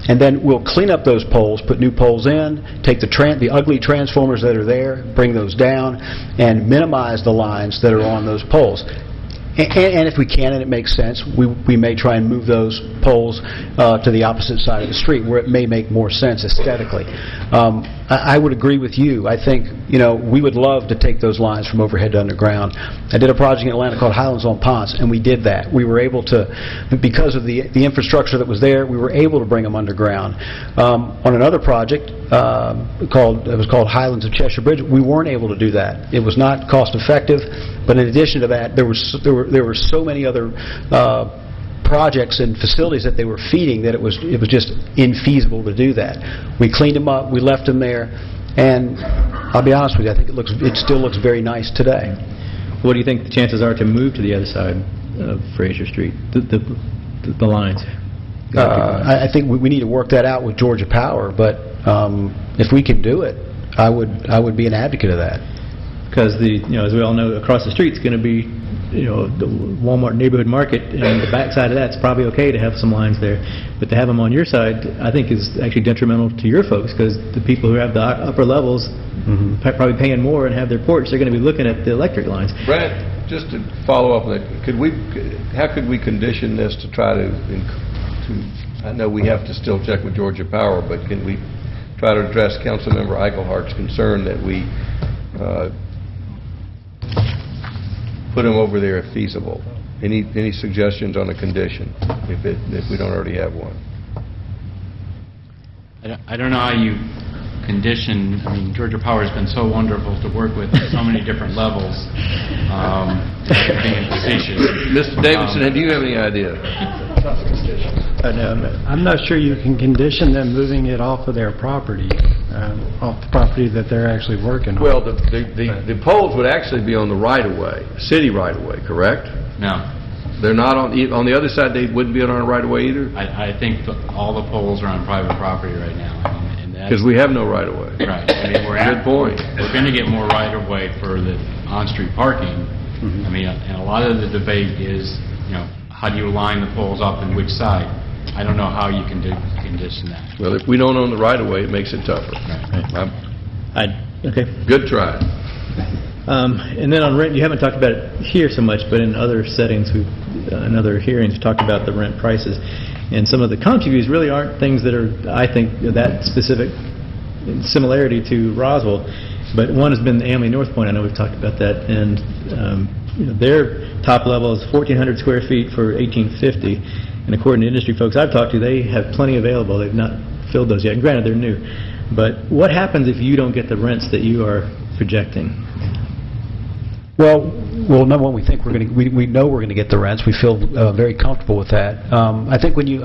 and then we'll clean up those poles, put new poles in, take the ugly transformers that are there, bring those down, and minimize the lines that are on those poles. And if we can, and it makes sense, we may try and move those poles to the opposite side of the street where it may make more sense aesthetically. I would agree with you. I think, we would love to take those lines from overhead to underground. I did a project in Atlanta called Highlands on Ponce, and we did that. We were able to, because of the infrastructure that was there, we were able to bring them underground. On another project, it was called Highlands of Cheshire Bridge, we weren't able to do that. It was not cost effective, but in addition to that, there were so many other projects and facilities that they were feeding that it was just infeasible to do that. We cleaned them up, we left them there, and I'll be honest with you, I think it still looks very nice today. What do you think the chances are to move to the other side of Fraser Street, the lines? I think we need to work that out with Georgia Power, but if we can do it, I would be an advocate of that. Because as we all know, across the street is going to be the Walmart neighborhood market, and the backside of that's probably okay to have some lines there, but to have them on your side, I think is actually detrimental to your folks, because the people who have the upper levels probably paying more and have their porch, they're going to be looking at the electric lines. Brad, just to follow up on that, how could we condition this to try to I know we have to still check with Georgia Power, but can we try to address Councilmember Eichelhardt's concern that we put them over there if feasible. Any suggestions on a condition, if we don't already have one? I don't know how you condition. I mean, Georgia Power has been so wonderful to work with on so many different levels. Being facetious. Mr. Davidson, do you have any idea? I'm not sure you can condition them moving it off of their property, off the property that they're actually working on. Well, the poles would actually be on the right-of-way, city right-of-way, correct? No. They're not on the other side. They wouldn't be on our right-of-way either? I think all the poles are on private property right now. Because we have no right-of-way. Right. I mean, Good point. We're going to get more right-of-way for the on-street parking. I mean, and a lot of the debate is, how do you line the poles up and which side? I don't know how you can condition that. Well, if we don't own the right-of-way, it makes it tougher. Right. Okay. Good try. And then on rent, you haven't talked about it here so much, but in other settings, in other hearings, we've talked about the rent prices. And some of the comps you use really aren't things that are, I think, that specific similarity to Roswell. But one has been the Amley North Point. I know we've talked about that. And their top level is 1,400 square feet for $1,850. And according to industry folks I've talked to, they have plenty available. They've not filled those yet. And granted, they're new. But what happens if you don't get the rents that you are projecting? Well, number one, we think we know we're going to get the rents. We feel very comfortable with that. I think when you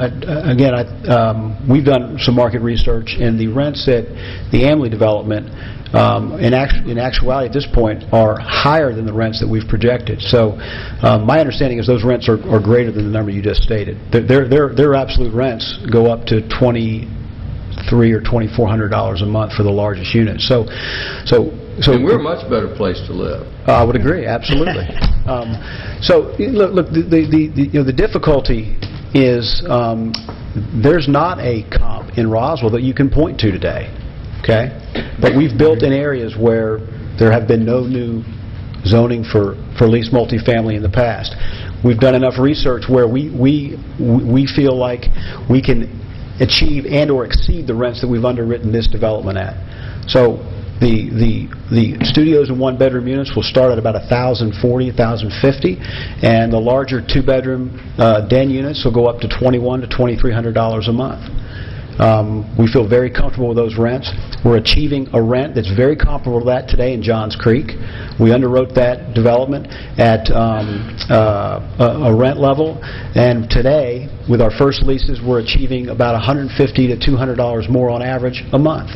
we've done some market research, and the rents at the Amley development, in actuality at this point, are higher than the rents that we've projected. So, my understanding is those rents are greater than the number you just stated. Their absolute rents go up to $2,300 or $2,400 a month for the largest unit. So and we're a much better place to live. I would agree, absolutely. So look, the difficulty is there's not a comp in Roswell that you can point to today. Okay, but we've built in areas where there have been no new zoning for leased multifamily in the past. We've done enough research where we feel like we can achieve and or exceed the rents that we've underwritten this development at. So the studios and one-bedroom units will start at about $1,040, $1,050, and the larger two-bedroom den units will go up to $2,100 to $2,300 a month. We feel very comfortable with those rents. We're achieving a rent that's very comparable to that today in Johns Creek. We underwrote that development at a rent level, and today, with our first leases, we're achieving about $150 to $200 more on average a month.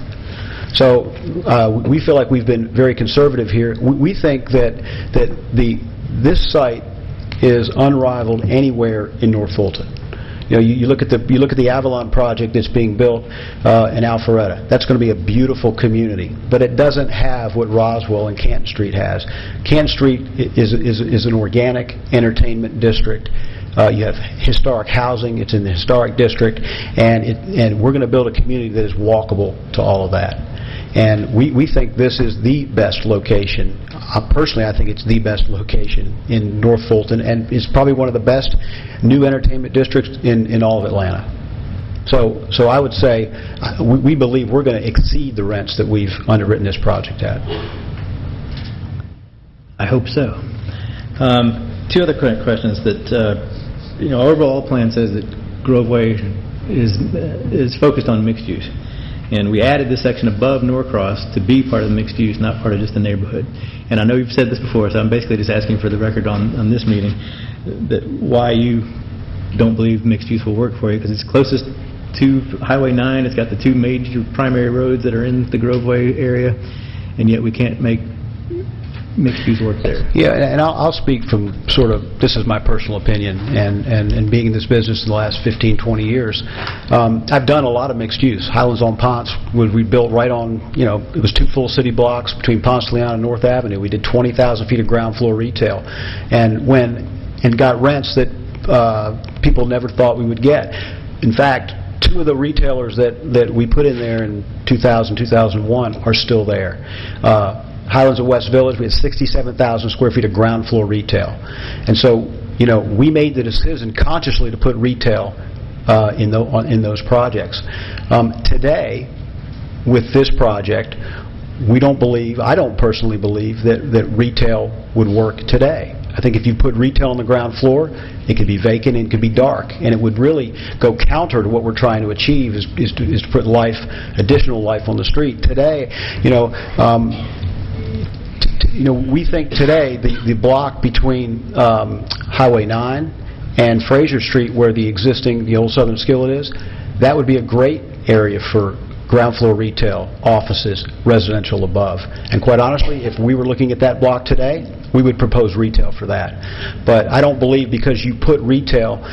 So we feel like we've been very conservative here. We think that this site is unrivaled anywhere in North Fulton. You look at the Avalon project that's being built in Alpharetta. That's going to be a beautiful community, but it doesn't have what Roswell and Canton Street has. Canton Street is an organic entertainment district. You have historic housing. It's in the historic district, and we're going to build a community that is walkable to all of that. And we think this is the best location. Personally, I think it's the best location in North Fulton, and it's probably one of the best new entertainment districts in all of Atlanta. So I would say we believe we're going to exceed the rents that we've underwritten this project at. I hope so. Two other questions. That overall plan says that Groveway is focused on mixed use. And we added this section above Norcross to be part of the mixed use, not part of just the neighborhood. And I know you've said this before, so I'm basically just asking for the record on this meeting that why you don't believe mixed use will work for you, because it's closest to Highway 9. It's got the two major primary roads that are in the Groveway area, and yet we can't make mixed use work there. Yeah, and I'll speak from sort of, this is my personal opinion, and being in this business in the last 15, 20 years, I've done a lot of mixed use. Highlands on Ponce was rebuilt right on, it was 2 full city blocks between Ponce de Leon and North Avenue. We did 20,000 feet of ground floor retail, and got rents that people never thought we would get. In fact, 2 of the retailers that we put in there in 2000, 2001 are still there. Highlands of West Village, we had 67,000 square feet of ground floor retail. And so, we made the decision consciously to put retail in those projects. Today, with this project, I don't personally believe that retail would work today. I think if you put retail on the ground floor, it could be vacant and it could be dark, and it would really go counter to what we're trying to achieve is to put additional life on the street. Today, we think today the block between Highway 9 and Fraser Street, where the old Southern Skillet is, that would be a great area for ground floor retail, offices, residential above. And quite honestly, if we were looking at that block today, we would propose retail for that. But I don't believe because you put retail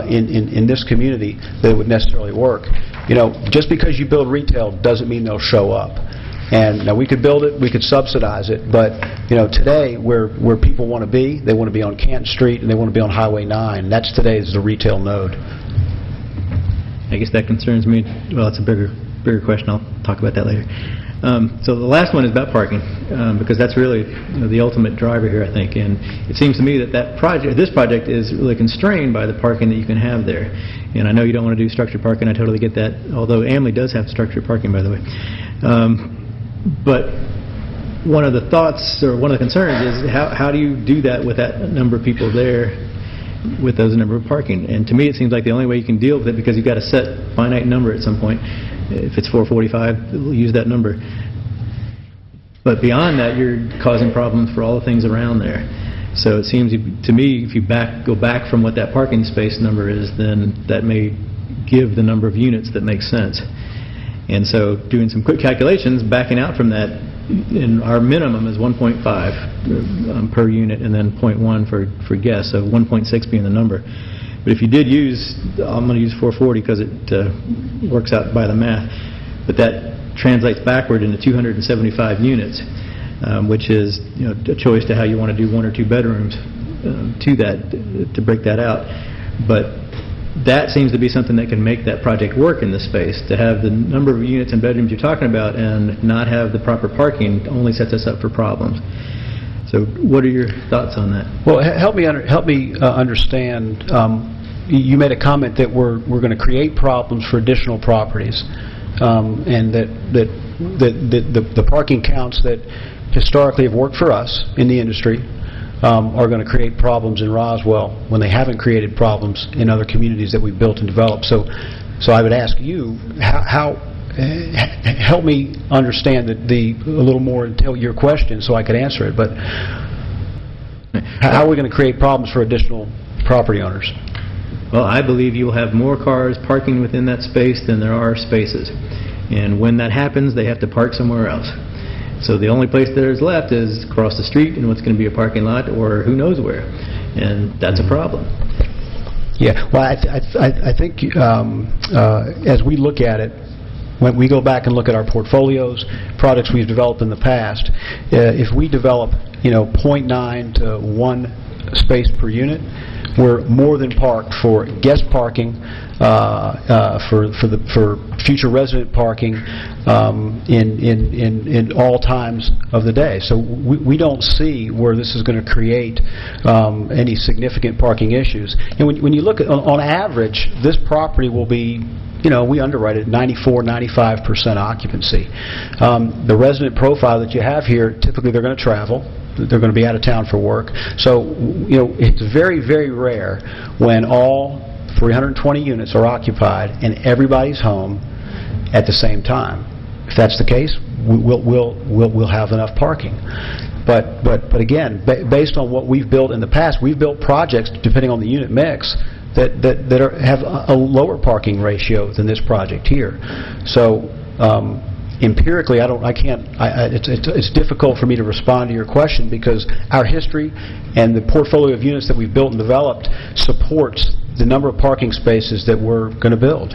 in this community that it would necessarily work. Just because you build retail doesn't mean they'll show up. And now we could build it, we could subsidize it, but today where people want to be, they want to be on Canton Street and they want to be on Highway 9. That's today's the retail node. I guess that concerns me. Well, it's a bigger question. I'll talk about that later. So the last one is about parking, because that's really the ultimate driver here, I think. And it seems to me that this project is really constrained by the parking that you can have there. And I know you don't want to do structured parking. I totally get that. Although Amley does have structured parking, by the way. But one of the thoughts or one of the concerns is how do you do that with that number of people there, with those number of parking? And to me, it seems like the only way you can deal with it, because you've got a set finite number at some point. If it's 445, we'll use that number. But beyond that, you're causing problems for all the things around there. So it seems to me, if you go back from what that parking space number is, then that may give the number of units that makes sense. And so doing some quick calculations, backing out from that, our minimum is 1.5 per unit, and then 0.1 for guests, so 1.6 being the number. But if you did use, I'm going to use 440 because it works out by the math, but that translates backward into 275 units, which is a choice to how you want to do 1 or 2 bedrooms to break that out. But that seems to be something that can make that project work in this space. To have the number of units and bedrooms you're talking about and not have the proper parking only sets us up for problems. So what are your thoughts on that? Well, help me understand. You made a comment that we're going to create problems for additional properties, and that the parking counts that historically have worked for us in the industry are going to create problems in Roswell when they haven't created problems in other communities that we've built and developed. So I would ask you, help me understand a little more until your question so I could answer it. But how are we going to create problems for additional property owners? Well, I believe you'll have more cars parking within that space than there are spaces. And when that happens, they have to park somewhere else. So the only place that is left is across the street in what's going to be a parking lot or who knows where. And that's a problem. Yeah, well, I think as we look at it, when we go back and look at our portfolios, products we've developed in the past, if we develop 0.9 to 1 space per unit, we're more than parked for guest parking, for future resident parking in all times of the day. So we don't see where this is going to create any significant parking issues. And when you look at, on average, this property will be, we underwrite it at 94-95% occupancy. The resident profile that you have here, typically they're going to travel. They're going to be out of town for work. So, it's very, very rare when all 320 units are occupied and everybody's home at the same time. If that's the case, we'll have enough parking. But again, based on what we've built in the past, we've built projects, depending on the unit mix, that have a lower parking ratio than this project here. So empirically, it's difficult for me to respond to your question because our history and the portfolio of units that we've built and developed supports the number of parking spaces that we're going to build.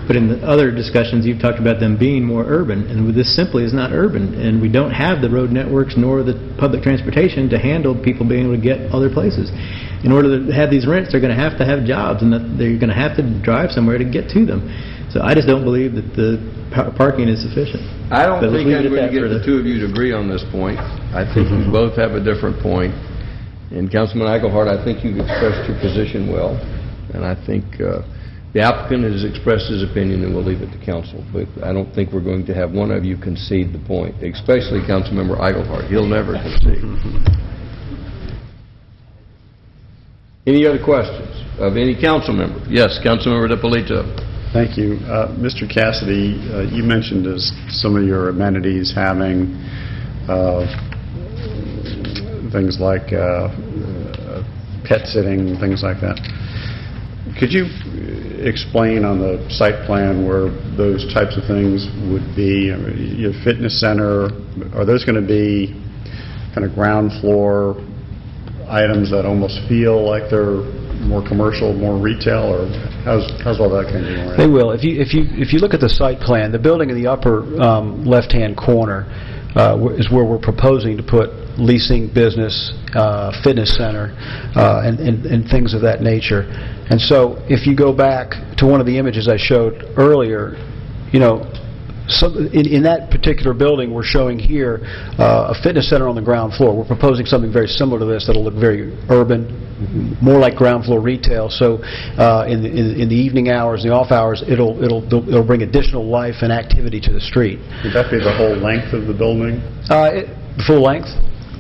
But in the other discussions, you've talked about them being more urban, and this simply is not urban, and we don't have the road networks nor the public transportation to handle people being able to get other places. In order to have these rents, they're going to have jobs, and they're going to have to drive somewhere to get to them. So I just don't believe that the parking is sufficient. I don't think I'm going to get the two of you to agree on this point. I think we both have a different point. And Councilman Eichelhardt, I think you've expressed your position well. And I think the applicant has expressed his opinion, and we'll leave it to council. But I don't think we're going to have one of you concede the point, especially Councilmember Eichelhardt. He'll never concede. Any other questions of any council member? Yes, Councilmember DiPolito. Thank you. Mr. Cassidy, you mentioned as some of your amenities having things like pet sitting, things like that. Could you explain on the site plan where those types of things would be? I mean, your fitness center, are those going to be kind of ground floor items that almost feel like they're more commercial, more retail, or how's all that going to be oriented? They will. If you look at the site plan, the building in the upper left-hand corner is where we're proposing to put leasing business, fitness center, and things of that nature. And so if you go back to one of the images I showed earlier, you know, in that particular building we're showing here a fitness center on the ground floor. We're proposing something very similar to this that'll look very urban, more like ground floor retail. So in the evening hours, the off hours, it'll bring additional life and activity to the street. Would that be the whole length of the building? Full length?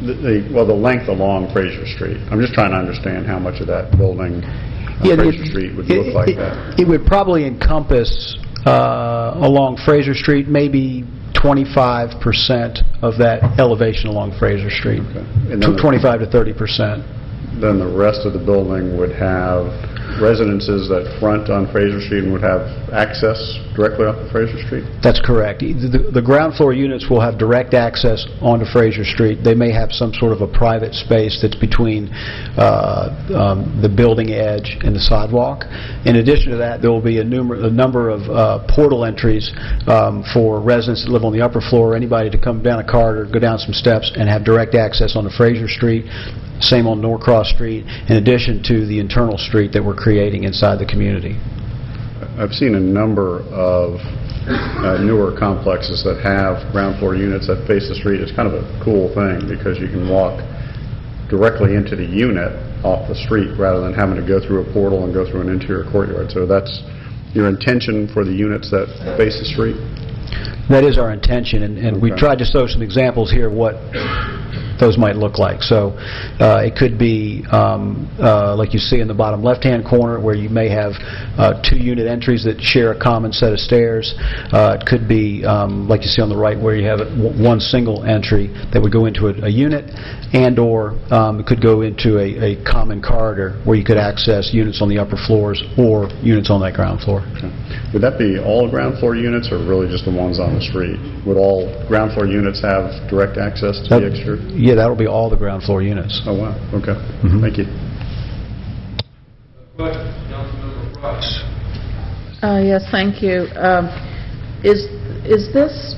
The length along Fraser Street. I'm just trying to understand how much of that building on Fraser Street would look like that. It would probably encompass along Fraser Street, maybe 25% of that elevation along Fraser Street. Okay. 25 to 30%. Then the rest of the building would have residences that front on Fraser Street and would have access directly off of Fraser Street? That's correct. The ground floor units will have direct access onto Fraser Street. They may have some sort of a private space that's between the building edge and the sidewalk. In addition to that, there will be a number of portal entries for residents that live on the upper floor, or anybody to come down a corridor, go down some steps, and have direct access onto Fraser Street. Same on Norcross Street, in addition to the internal street that we're creating inside the community. I've seen a number of newer complexes that have ground floor units that face the street. It's kind of a cool thing because you can walk directly into the unit off the street rather than having to go through a portal and go through an interior courtyard. So that's your intention for the units that face the street? That is our intention, and we tried to show some examples here of what those might look like. So it could be like you see in the bottom left-hand corner, where you may have two unit entries that share a common set of stairs. It could be like you see on the right, where you have one single entry that would go into a unit, and or it could go into a common corridor where you could access units on the upper floors or units on that ground floor. Okay. Would that be all ground floor units, or really just the ones on the street? Would all ground floor units have direct access to the exterior? Yeah, that'll be all the ground floor units. Oh, wow. Okay. Thank you. Yes, thank you. Is this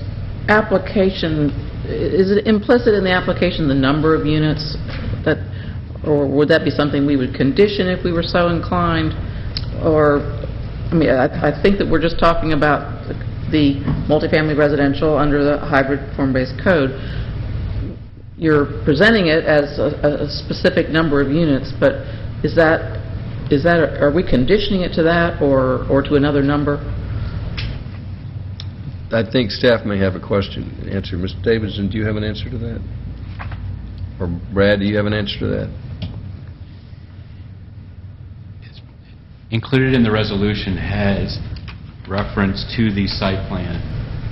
application, is it implicit in the application the number of units that, or would that be something we would condition if we were so inclined? Or, I mean, I think that we're just talking about the multifamily residential under the hybrid form-based code. You're presenting it as a specific number of units, but is that are we conditioning it to that or to another number? I think staff may have a question answer. Mr. Davidson, do you have an answer to that? Or Brad, do you have an answer to that? Included in the resolution has reference to the site plan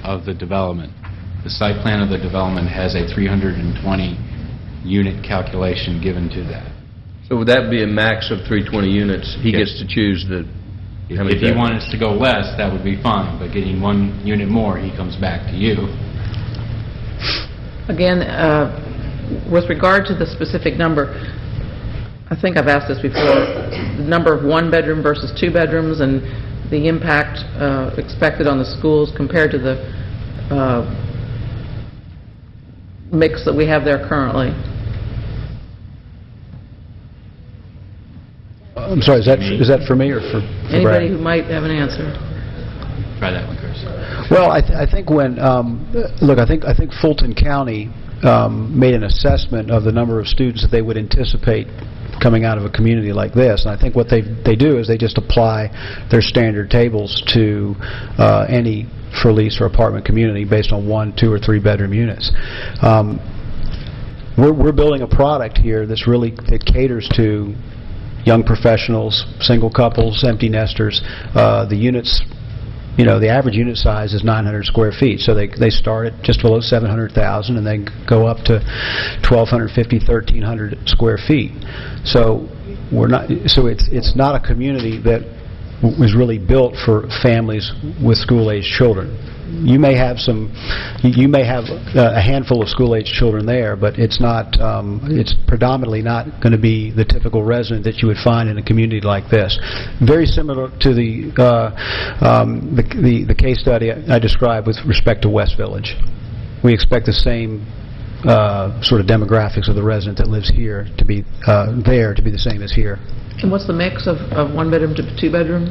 of the development. The site plan of the development has a 320 unit calculation given to that. So would that be a max of 320 units? He gets to choose the... If he wants to go less, that would be fine, but getting one unit more, he comes back to you. Again, with regard to the specific number, I think I've asked this before, the number of one-bedroom versus two-bedrooms and the impact expected on the schools compared to the mix that we have there currently. I'm sorry, is that for me or for anybody Brad? who might have an answer? Try that one, Chris. Well, I think when look, I think Fulton County made an assessment of the number of students that they would anticipate coming out of a community like this, and I think what they do is they just apply their standard tables to any for lease or apartment community based on 1, 2, or 3 bedroom units. We're building a product here that caters to young professionals, single couples, empty nesters. The units, the average unit size is 900 square feet, so they start at just below 700,000 and they go up to 1,250, 1,300 square feet. So it's not a community that was really built for families with school-aged children. You may have a handful of school-aged children there, but it's not. It's predominantly not going to be the typical resident that you would find in a community like this. Very similar to the case study I described with respect to West Village. We expect the same sort of demographics of the resident that lives here to be there to be the same as here. And what's the mix of one-bedroom to two-bedroom?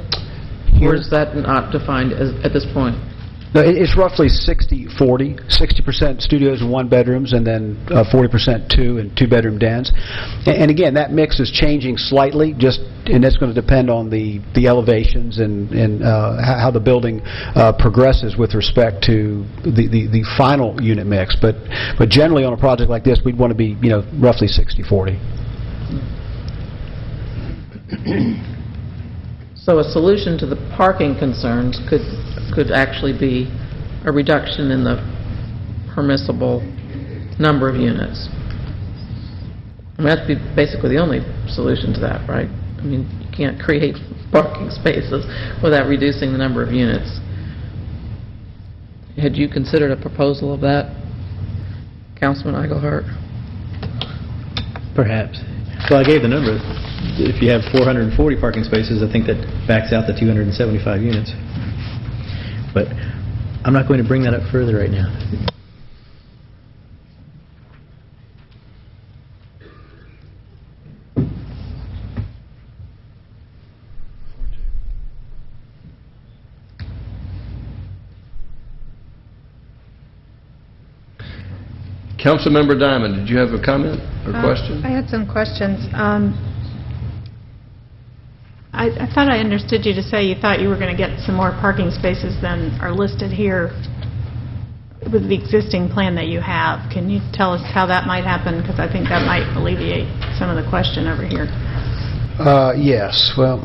Or is that not defined at this point? No, it's roughly 60-40, 60% studios and one-bedrooms, and then 40% two- and two-bedroom dens. And again, that mix is changing slightly, and that's going to depend on the elevations and how the building progresses with respect to the final unit mix. But generally, on a project like this, we'd want to be roughly 60-40. So a solution to the parking concerns could actually be a reduction in the permissible number of units. I mean, that'd be basically the only solution to that, right? I mean, you can't create parking spaces without reducing the number of units. Had you considered a proposal of that, Councilman Eichelhart? Perhaps. Well, I gave the number. If you have 440 parking spaces, I think that backs out the 275 units. But I'm not going to bring that up further right now. Councilmember Diamond, did you have a comment or question? I had some questions. I thought I understood you to say you thought you were going to get some more parking spaces than are listed here with the existing plan that you have. Can you tell us how that might happen? Because I think that might alleviate some of the question over here. Yes. Well,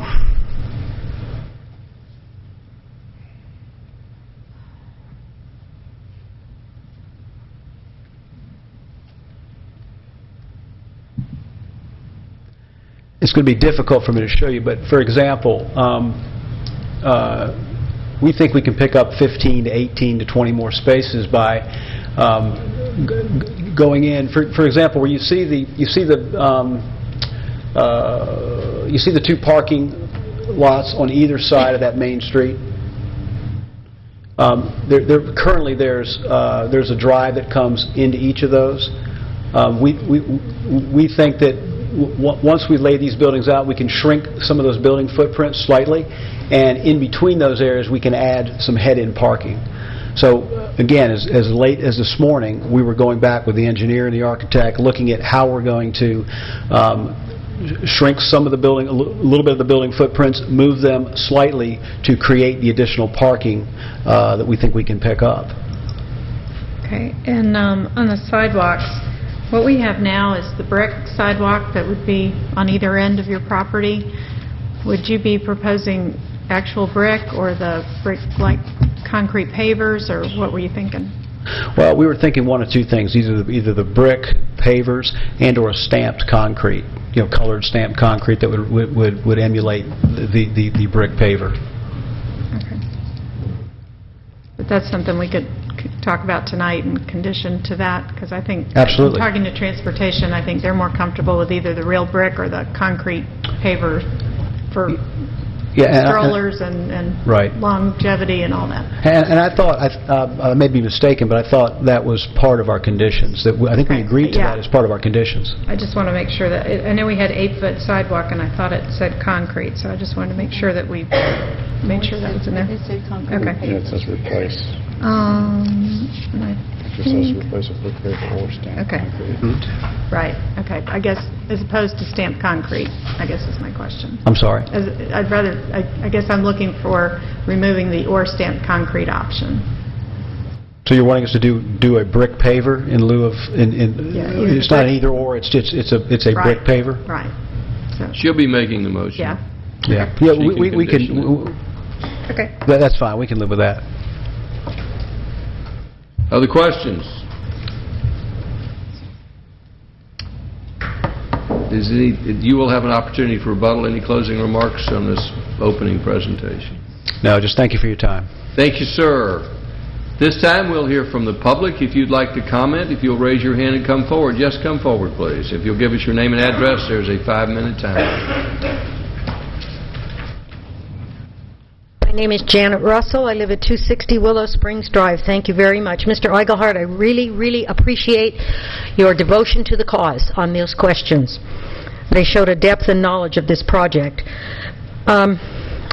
it's going to be difficult for me to show you, but for example, we think we can pick up 15 to 18 to 20 more spaces by going in. For example, where you see the two parking lots on either side of that main street. Currently, there's a drive that comes into each of those. We think that once we lay these buildings out, we can shrink some of those building footprints slightly, and in between those areas, we can add some head-in parking. So, again, as late as this morning, we were going back with the engineer and the architect, looking at how we're going to shrink some of the building, a little bit of the building footprints, move them slightly to create the additional parking that we think we can pick up. Okay, and on the sidewalks, what we have now is the brick sidewalk that would be on either end of your property. Would you be proposing actual brick or the brick-like concrete pavers, or what were you thinking? Well, we were thinking one of two things: either the brick pavers and/or a stamped concrete, colored stamped concrete that would emulate the brick paver. Okay. But that's something we could talk about tonight in condition to that, because I think, absolutely, talking to transportation, I think they're more comfortable with either the real brick or the concrete paver for strollers and right, longevity and all that. And I thought, I may be mistaken, but I thought that was part of our conditions. That I think we agreed to that as part of our conditions. I just want to make sure that, I know we had 8-foot sidewalk and I thought it said concrete, so I just wanted to make sure that we made sure that was in there. It said concrete. Okay. Yeah, it says replace. It says replace with brick paver or stamped concrete. Right, okay. I guess, as opposed to stamped concrete, I guess is my question. I'm sorry? I guess I'm looking for removing the or stamped concrete option. So you're wanting us to do a brick paver in lieu of, it's not an either or, it's a brick paver? Right. She'll be making the motion. Yeah. Yeah, She we can, condition it. Okay. that's fine, we can live with that. Other questions? You will have an opportunity for rebuttal. Any closing remarks on this opening presentation? No, just thank you for your time. Thank you, sir. This time we'll hear from the public. If you'd like to comment, if you'll raise your hand and come forward, just come forward, please. If you'll give us your name and address, there's a 5-minute time. My name is Janet Russell. I live at 260 Willow Springs Drive. Thank you very much. Mr. Eichelhardt, I really, really appreciate your devotion to the cause on those questions. They showed a depth and knowledge of this project.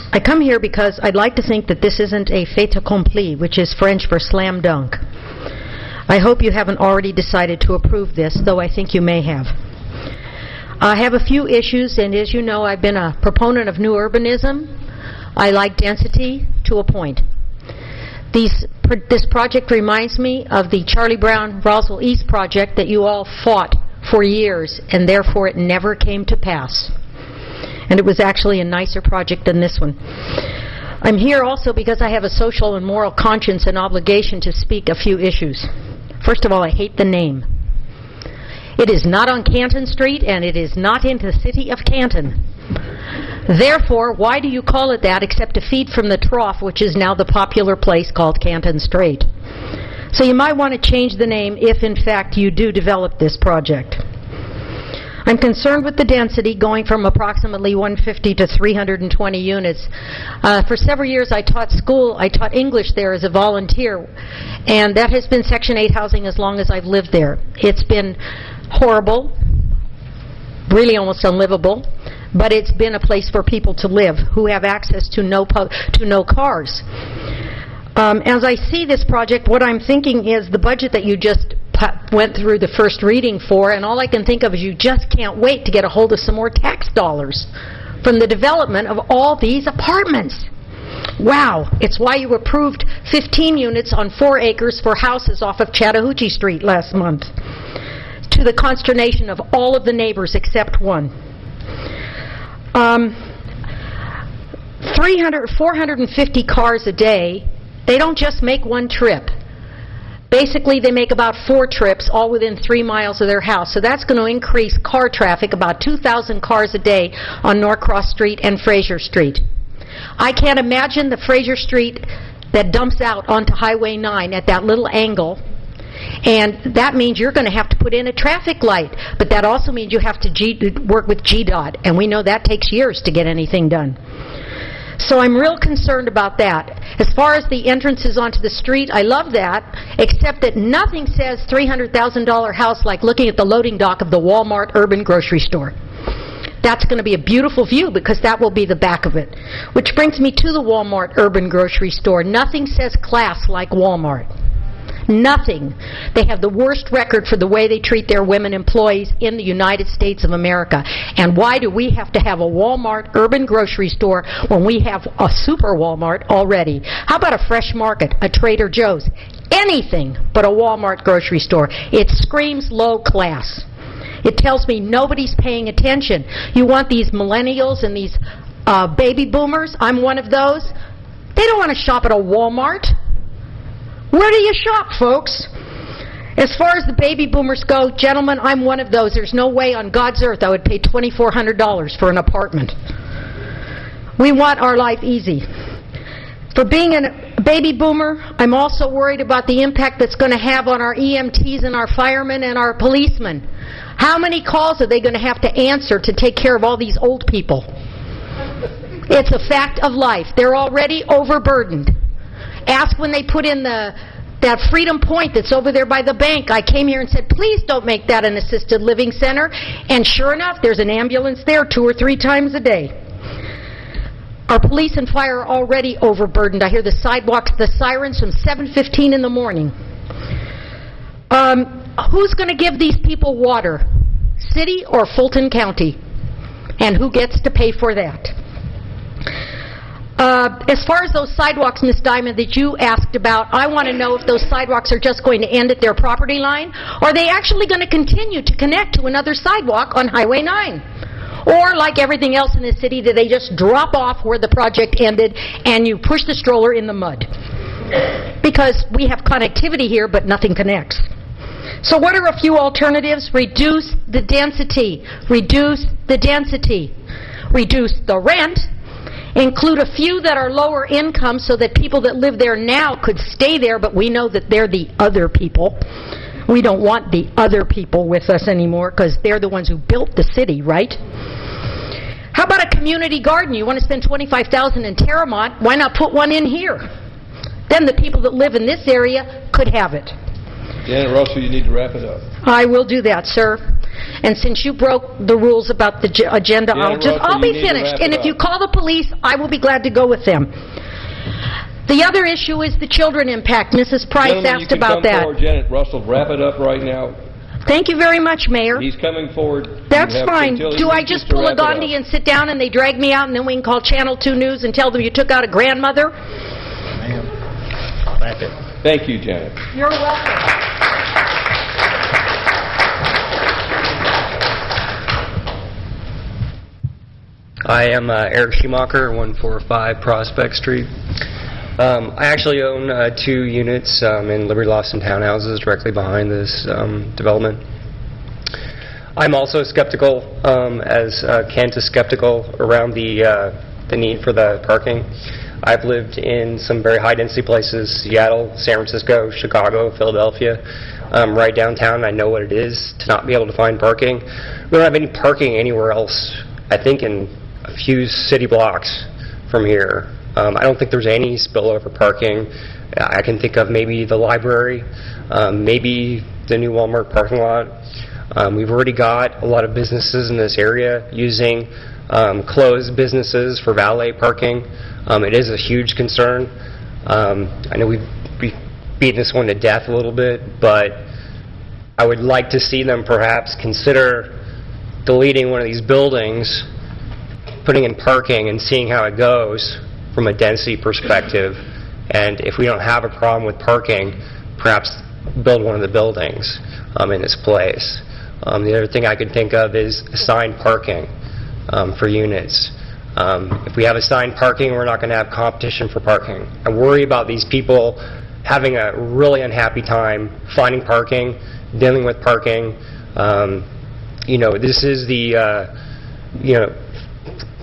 I come here because I'd like to think that this isn't a fait accompli, which is French for slam dunk. I hope you haven't already decided to approve this, though I think you may have. I have a few issues, and as you know, I've been a proponent of new urbanism. I like density to a point. This project reminds me of the Charlie Brown Roswell East project that you all fought for years, and therefore it never came to pass. And it was actually a nicer project than this one. I'm here also because I have a social and moral conscience and obligation to speak a few issues. First of all, I hate the name. It is not on Canton Street, and it is not in the city of Canton. Therefore, why do you call it that except to feed from the trough, which is now the popular place called Canton Strait? So you might want to change the name if, in fact, you do develop this project. I'm concerned with the density going from approximately 150 to 320 units. For several years I taught English there as a volunteer, and that has been Section 8 housing as long as I've lived there. It's been horrible, really almost unlivable, but it's been a place for people to live who have access to no cars. As I see this project, what I'm thinking is the budget that you just went through the first reading for, and all I can think of is you just can't wait to get a hold of some more tax dollars from the development of all these apartments. Wow, it's why you approved 15 units on 4 acres for houses off of Chattahoochee Street last month, to the consternation of all of the neighbors except one. 450 cars a day, they don't just make one trip. Basically, they make about 4 trips, all within 3 miles of their house. So that's going to increase car traffic, about 2,000 cars a day on Norcross Street and Fraser Street. I can't imagine the Fraser Street that dumps out onto Highway 9 at that little angle. And that means you're going to have to put in a traffic light. But that also means you have to work with GDOT. And we know that takes years to get anything done. So I'm real concerned about that. As far as the entrances onto the street, I love that, except that nothing says $300,000 house like looking at the loading dock of the Walmart urban grocery store. That's going to be a beautiful view because that will be the back of it. Which brings me to the Walmart urban grocery store. Nothing says class like Walmart. Nothing. They have the worst record for the way they treat their women employees in the United States of America. And why do we have to have a Walmart urban grocery store when we have a super Walmart already? How about a Fresh Market, a Trader Joe's? Anything but a Walmart grocery store. It screams low class. It tells me nobody's paying attention. You want these millennials and these baby boomers? I'm one of those. They don't want to shop at a Walmart. Where do you shop, folks? As far as the baby boomers go, gentlemen, I'm one of those. There's no way on God's earth I would pay $2,400 for an apartment. We want our life easy. For being a baby boomer, I'm also worried about the impact that's going to have on our EMTs and our firemen and our policemen. How many calls are they going to have to answer to take care of all these old people? It's a fact of life. They're already overburdened. Ask when they put in that Freedom Point that's over there by the bank. I came here and said, please don't make that an assisted living center. And sure enough, there's an ambulance there 2 or 3 times a day. Our police and fire are already overburdened. I hear the sidewalks, the sirens from 7:15 in the morning. Who's going to give these people water? City or Fulton County? And who gets to pay for that? As far as those sidewalks, Ms. Diamond, that you asked about, I want to know if those sidewalks are just going to end at their property line, or are they actually going to continue to connect to another sidewalk on Highway 9? Or like everything else in this city, do they just drop off where the project ended and you push the stroller in the mud? Because we have connectivity here, but nothing connects. So what are a few alternatives? Reduce the density. Reduce the density. Reduce the rent. Include a few that are lower income so that people that live there now could stay there, but we know that they're the other people. We don't want the other people with us anymore because they're the ones who built the city, right? How about a community garden? You want to spend $25,000 in Terramont, why not put one in here? Then the people that live in this area could have it. Janet Russell, you need to wrap it up. I will do that, sir. And since you broke the rules about the agenda, I'll be finished. And if you call the police, I will be glad to go with them. The other issue is the children impact. Mrs. Price asked about that. Forward, Janet Russell, wrap it up right now. Thank you very much, Mayor. He's coming forward. That's fine. Do I just pull a Gandhi and sit down and they drag me out and then we can call Channel 2 News and tell them you took out a grandmother? Ma'am, wrap it. Thank you, Janet. You're welcome. I am Eric Schumacher, 145 Prospect Street. I actually own 2 units in Liberty Lofton townhouses directly behind this development. I'm also skeptical, as Kent is skeptical, around the need for the parking. I've lived in some very high-density places, Seattle, San Francisco, Chicago, Philadelphia, right downtown. I know what it is to not be able to find parking. We don't have any parking anywhere else, I think, in a few city blocks from here. I don't think there's any spillover parking. I can think of maybe the library, maybe the new Walmart parking lot. We've already got a lot of businesses in this area using closed businesses for valet parking. It is a huge concern. I know we've beaten this one to death a little bit, but I would like to see them perhaps consider deleting one of these buildings, putting in parking and seeing how it goes from a density perspective. And if we don't have a problem with parking, perhaps build one of the buildings in its place. The other thing I could think of is assigned parking for units. If we have assigned parking, we're not going to have competition for parking. I worry about these people having a really unhappy time finding parking, dealing with parking. This is the,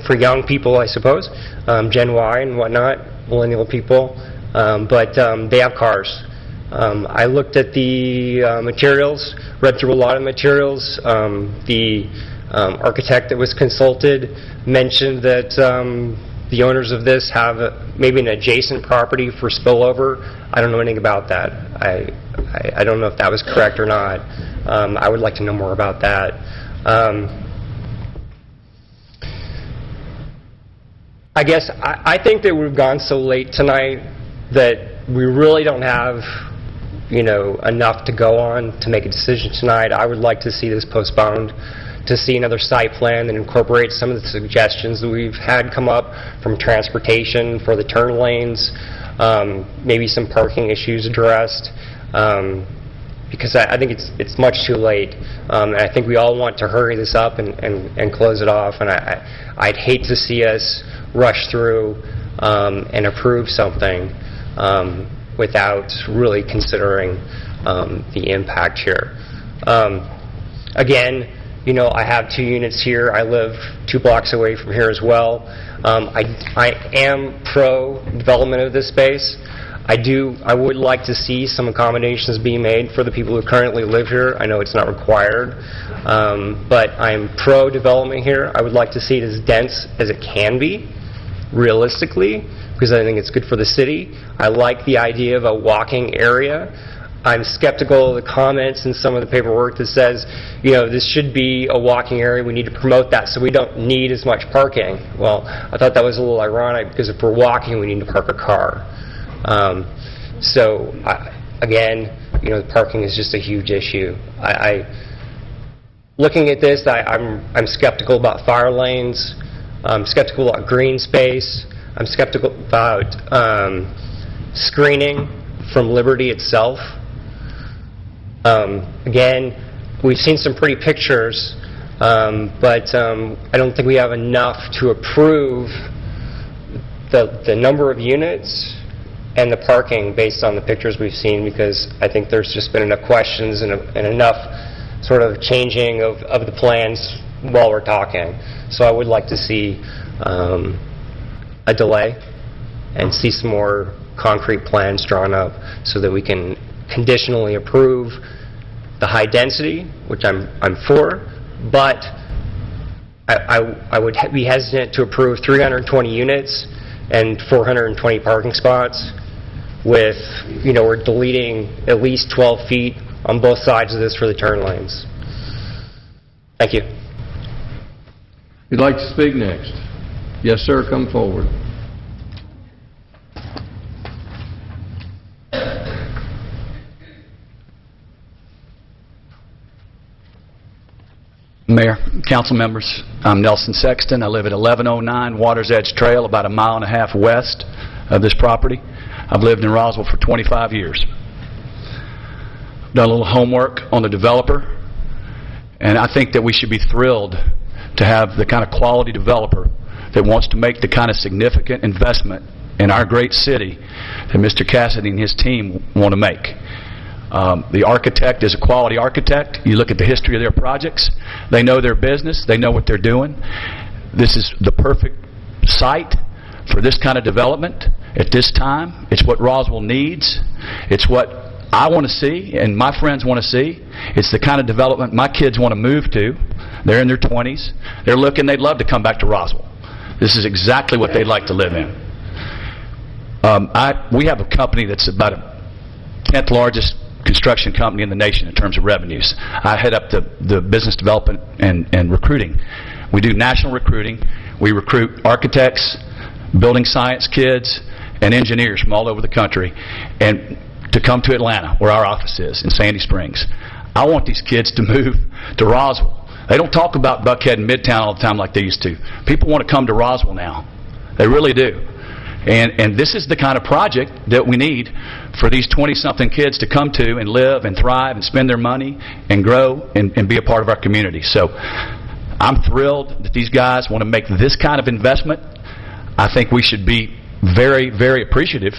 for young people, I suppose, Gen Y and whatnot, millennial people, but they have cars. I looked at the materials, read through a lot of materials. The architect that was consulted mentioned that the owners of this have maybe an adjacent property for spillover. I don't know anything about that. I don't know if that was correct or not. I would like to know more about that. I guess I think that we've gone so late tonight that we really don't have enough to go on to make a decision tonight. I would like to see this postponed, to see another site plan that incorporates some of the suggestions that we've had come up from transportation for the turn lanes, maybe some parking issues addressed, because I think it's much too late. And I think we all want to hurry this up and close it off, and I'd hate to see us rush through and approve something without really considering the impact here. Again, I have 2 units here. I live 2 blocks away from here as well. I am pro-development of this space. I would like to see some accommodations being made for the people who currently live here. I know it's not required, but I'm pro-development here. I would like to see it as dense as it can be, realistically, because I think it's good for the city. I like the idea of a walking area. I'm skeptical of the comments in some of the paperwork that says, this should be a walking area. We need to promote that so we don't need as much parking. Well, I thought that was a little ironic because if we're walking, we need to park a car. Again, the parking is just a huge issue. Looking at this, I'm skeptical about fire lanes. I'm skeptical about green space. I'm skeptical about screening from Liberty itself. Again, we've seen some pretty pictures But I don't think we have enough to approve the number of units and the parking based on the pictures we've seen, because I think there's just been enough questions and enough sort of changing of the plans while we're talking. So I would like to see a delay and see some more concrete plans drawn up so that we can conditionally approve the high density, which I'm for, but I would be hesitant to approve 320 units and 420 parking spots with, we're deleting at least 12 feet on both sides of this for the turn lanes. Thank you. You'd like to speak next? Yes, sir, come forward. Mayor, council members, I'm Nelson Sexton. I live at 1109 Waters Edge Trail, about a mile and a half west of this property. I've lived in Roswell for 25 years. Done a little homework on the developer, and I think that we should be thrilled to have the kind of quality developer that wants to make the kind of significant investment in our great city that Mr. Cassidy and his team want to make. The architect is a quality architect. You look at the history of their projects. They know their business. They know what they're doing. This is the perfect site for this kind of development at this time. It's what Roswell needs. It's what I want to see and my friends want to see. It's the kind of development my kids want to move to. They're in their 20s. They're looking. They'd love to come back to Roswell. This is exactly what they'd like to live in. We have a company that's about a 10th largest construction company in the nation in terms of revenues. I head up the business development and recruiting. We do national recruiting. We recruit architects, building science kids, and engineers from all over the country and to come to Atlanta, where our office is, in Sandy Springs. I want these kids to move to Roswell. They don't talk about Buckhead and Midtown all the time like they used to. People want to come to Roswell now. They really do. And this is the kind of project that we need for these 20-something kids to come to and live and thrive and spend their money and grow and be a part of our community. So I'm thrilled that these guys want to make this kind of investment. I think we should be very, very appreciative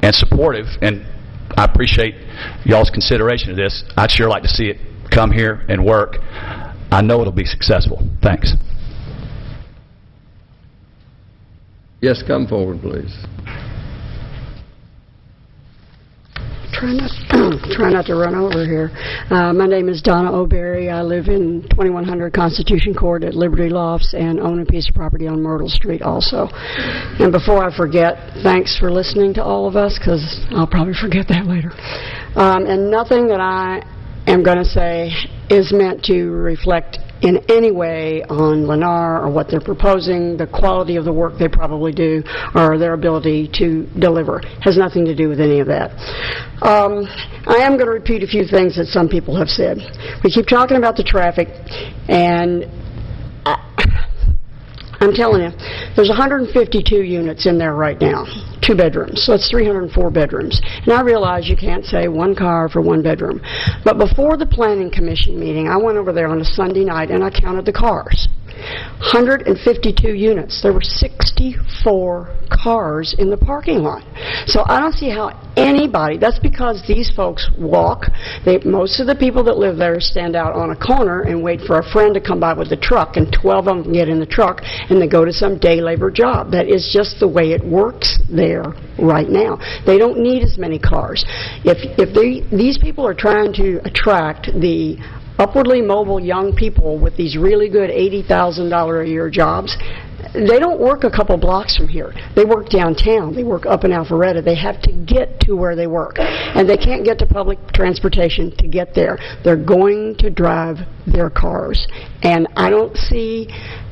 and supportive, and I appreciate y'all's consideration of this. I'd sure like to see it come here and work. I know it'll be successful. Thanks. Yes, come forward, please. Try not to run over here. My name is Donna O'Berry. I live in 2100 Constitution Court at Liberty Lofts and own a piece of property on Myrtle Street also. And before I forget, thanks for listening to all of us, because I'll probably forget that later. And nothing that I am going to say is meant to reflect in any way on Lennar or what they're proposing. The quality of the work they probably do or their ability to deliver has nothing to do with any of that. I am going to repeat a few things that some people have said. We keep talking about the traffic, and I'm telling you, there's 152 units in there right now, 2 bedrooms, so it's 304 bedrooms. And I realize you can't say one car for 1 bedroom. But before the Planning Commission meeting, I went over there on a Sunday night and I counted the cars. 152 units. There were 64 cars in the parking lot. So I don't see how anybody, that's because these folks walk. Most of the people that live there stand out on a corner and wait for a friend to come by with a truck, and 12 of them get in the truck and they go to some day labor job. That is just the way it works there right now. They don't need as many cars. If these people are trying to attract the upwardly mobile young people with these really good $80,000 a year jobs, they don't work a couple blocks from here. They work downtown. They work up in Alpharetta. They have to get to where they work. And they can't get to public transportation to get there. They're going to drive their cars. And I don't see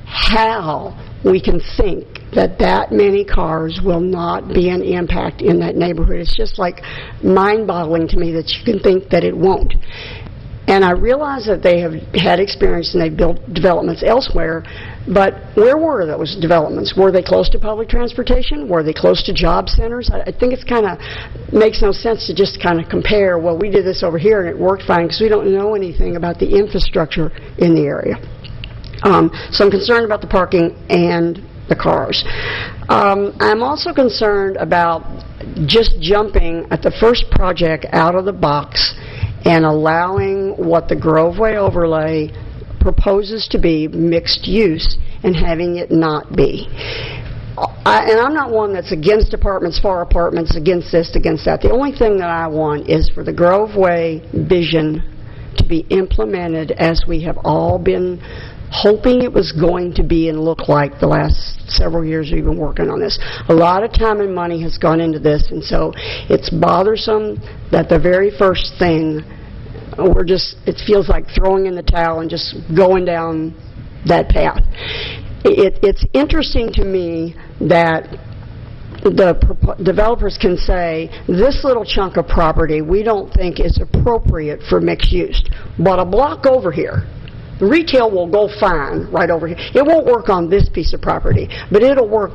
how we can think that that many cars will not be an impact in that neighborhood. It's just like mind-boggling to me that you can think that it won't. And I realize that they have had experience and they've built developments elsewhere, but where were those developments? Were they close to public transportation? Were they close to job centers? I think it's kind of makes no sense to just kind of compare, well, we did this over here and it worked fine, because we don't know anything about the infrastructure in the area. So I'm concerned about the parking and the cars. I'm also concerned about just jumping at the first project out of the box and allowing what the Groveway overlay proposes to be mixed use and having it not be. And I'm not one that's against apartments, for apartments, against this, against that. The only thing that I want is for the Groveway vision to be implemented as we have all been hoping it was going to be and look like the last several years we've been working on this. A lot of time and money has gone into this, and so it's bothersome that the very first thing, it feels like throwing in the towel and just going down that path. It's interesting to me that the developers can say, this little chunk of property we don't think is appropriate for mixed use, but a block over here, the retail will go fine right over here. It won't work on this piece of property, but it'll work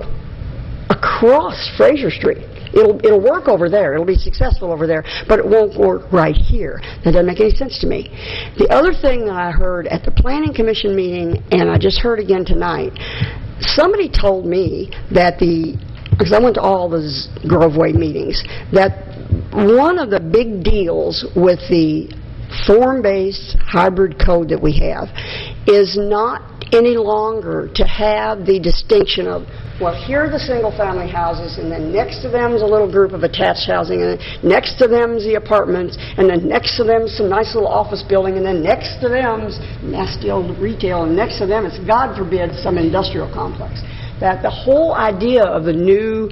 across Fraser Street. It'll work over there. It'll be successful over there, but it won't work right here. That doesn't make any sense to me. The other thing that I heard at the Planning Commission meeting, and I just heard again tonight, somebody told me that because I went to all those Groveway meetings, that one of the big deals with the form-based hybrid code that we have is not any longer to have the distinction of, well, here are the single-family houses, and then next to them is a little group of attached housing, and then next to them is the apartments, and then next to them is some nice little office building, and then next to them is nasty old retail, and next to them is, God forbid, some industrial complex. That the whole idea of the new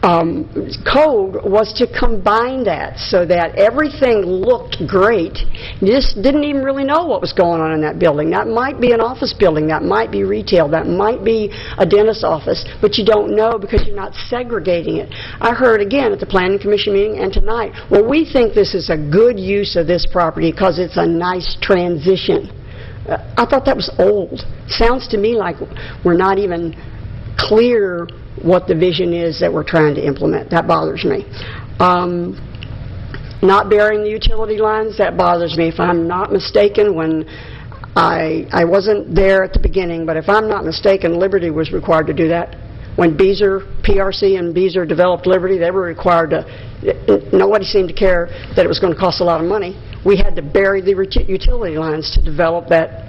code was to combine that so that everything looked great. You just didn't even really know what was going on in that building. That might be an office building, that might be retail, that might be a dentist's office, but you don't know because you're not segregating it. I heard again at the Planning Commission meeting and tonight, well, we think this is a good use of this property because it's a nice transition. I thought that was old. Sounds to me like we're not even clear what the vision is that we're trying to implement. That bothers me. Not burying the utility lines, that bothers me. If I'm not mistaken, when I wasn't there at the beginning, but if I'm not mistaken, Liberty was required to do that. When PRC and Beazer developed Liberty, they were required to, nobody seemed to care that it was going to cost a lot of money. We had to bury the utility lines to develop that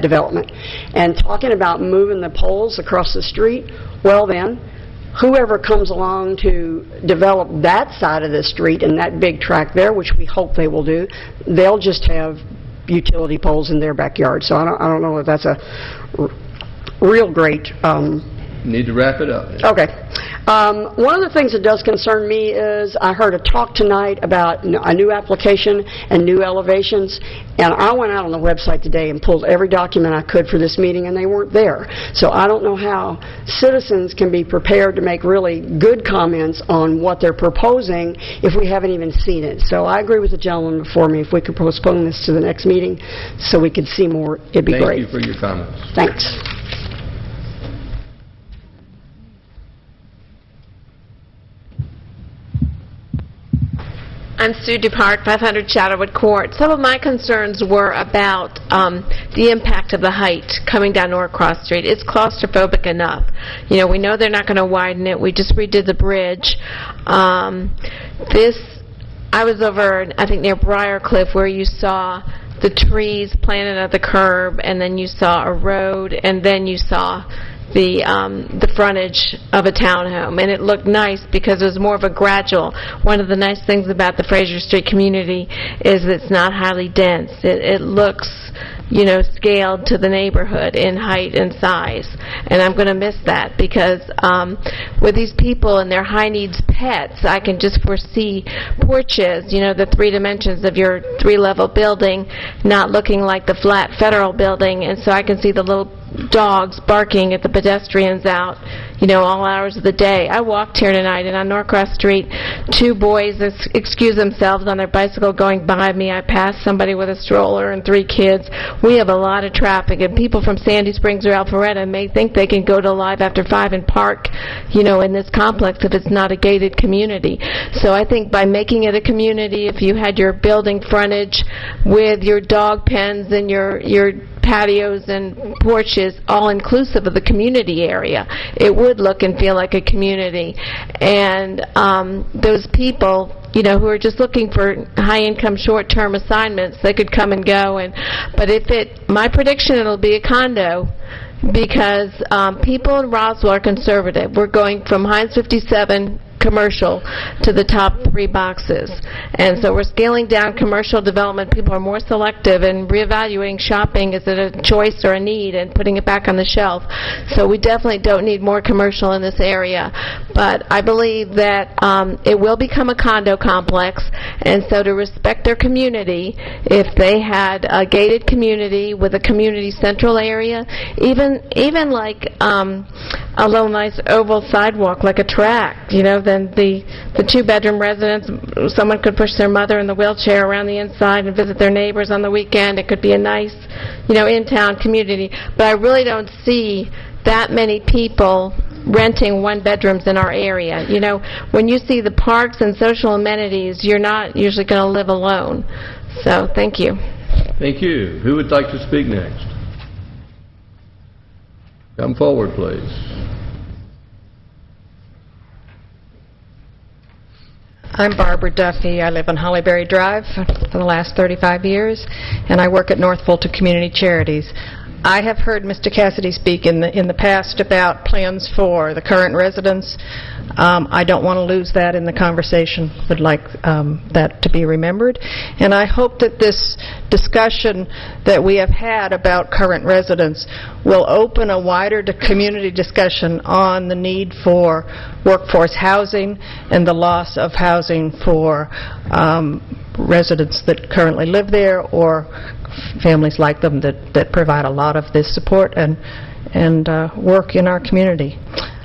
development. And talking about moving the poles across the street, well then, whoever comes along to develop that side of the street and that big tract there, which we hope they will do, they'll just have utility poles in their backyard. So I don't know if that's a real great... Need to wrap it up. Okay. One of the things that does concern me is I heard a talk tonight about a new application and new elevations, and I went out on the website today and pulled every document I could for this meeting, and they weren't there. So I don't know how citizens can be prepared to make really good comments on what they're proposing if we haven't even seen it. So I agree with the gentleman before me. If we could postpone this to the next meeting so we could see more, it'd be great. Thank you for your comments. Thanks. I'm Sue DuPart, 500 Shadowwood Court. Some of my concerns were about the impact of the height coming down Norcross Street. It's claustrophobic enough. You know, we know they're not going to widen it. We just redid the bridge. I was over, I think, near Briarcliff, where you saw the trees planted at the curb, and then you saw a road, and then you saw the frontage of a townhome, and it looked nice because it was more of a gradual. One of the nice things about the Fraser Street community is it's not highly dense. It looks, you know, scaled to the neighborhood in height and size, and I'm going to miss that because with these people and their high needs pets, I can just foresee porches, you know, the 3 dimensions of your 3-level building not looking like the flat federal building, and so I can see the little dogs barking at the pedestrians out, all hours of the day. I walked here tonight, and on Norcross Street, 2 boys excuse themselves on their bicycle going by me. I passed somebody with a stroller and 3 kids. We have a lot of traffic, and people from Sandy Springs or Alpharetta may think they can go to Live After 5 and park, in this complex if it's not a gated community. So I think by making it a community, if you had your building frontage with your dog pens and your patios and porches all inclusive of the community area, it would look and feel like a community. And those people who are just looking for high-income, short-term assignments, they could come and go. But my prediction, it'll be a condo, because people in Roswell are conservative. We're going from Heinz 57 commercial to the top 3 boxes. And so we're scaling down commercial development. People are more selective and reevaluating shopping. Is it a choice or a need, and putting it back on the shelf. So we definitely don't need more commercial in this area. But I believe that it will become a condo complex, and so to respect their community, if they had a gated community with a community central area, even like a little nice oval sidewalk, like a track, then the 2-bedroom residents, someone could push their mother in the wheelchair around the inside and visit their neighbors on the weekend. It could be a nice, in-town community. But I really don't see that many people renting 1-bedrooms in our area. When you see the parks and social amenities, you're not usually going to live alone. So, thank you. Thank you. Who would like to speak next? Come forward, please. I'm Barbara Duffy. I live on Hollyberry Drive for the last 35 years, and I work at North Fulton Community Charities. I have heard Mr. Cassidy speak in the past about plans for the current residents. I don't want to lose that in the conversation. Would like that to be remembered. And I hope that this discussion that we have had about current residents will open a wider community discussion on the need for workforce housing and the loss of housing for residents that currently live there, or families like them that provide a lot of this support and work in our community.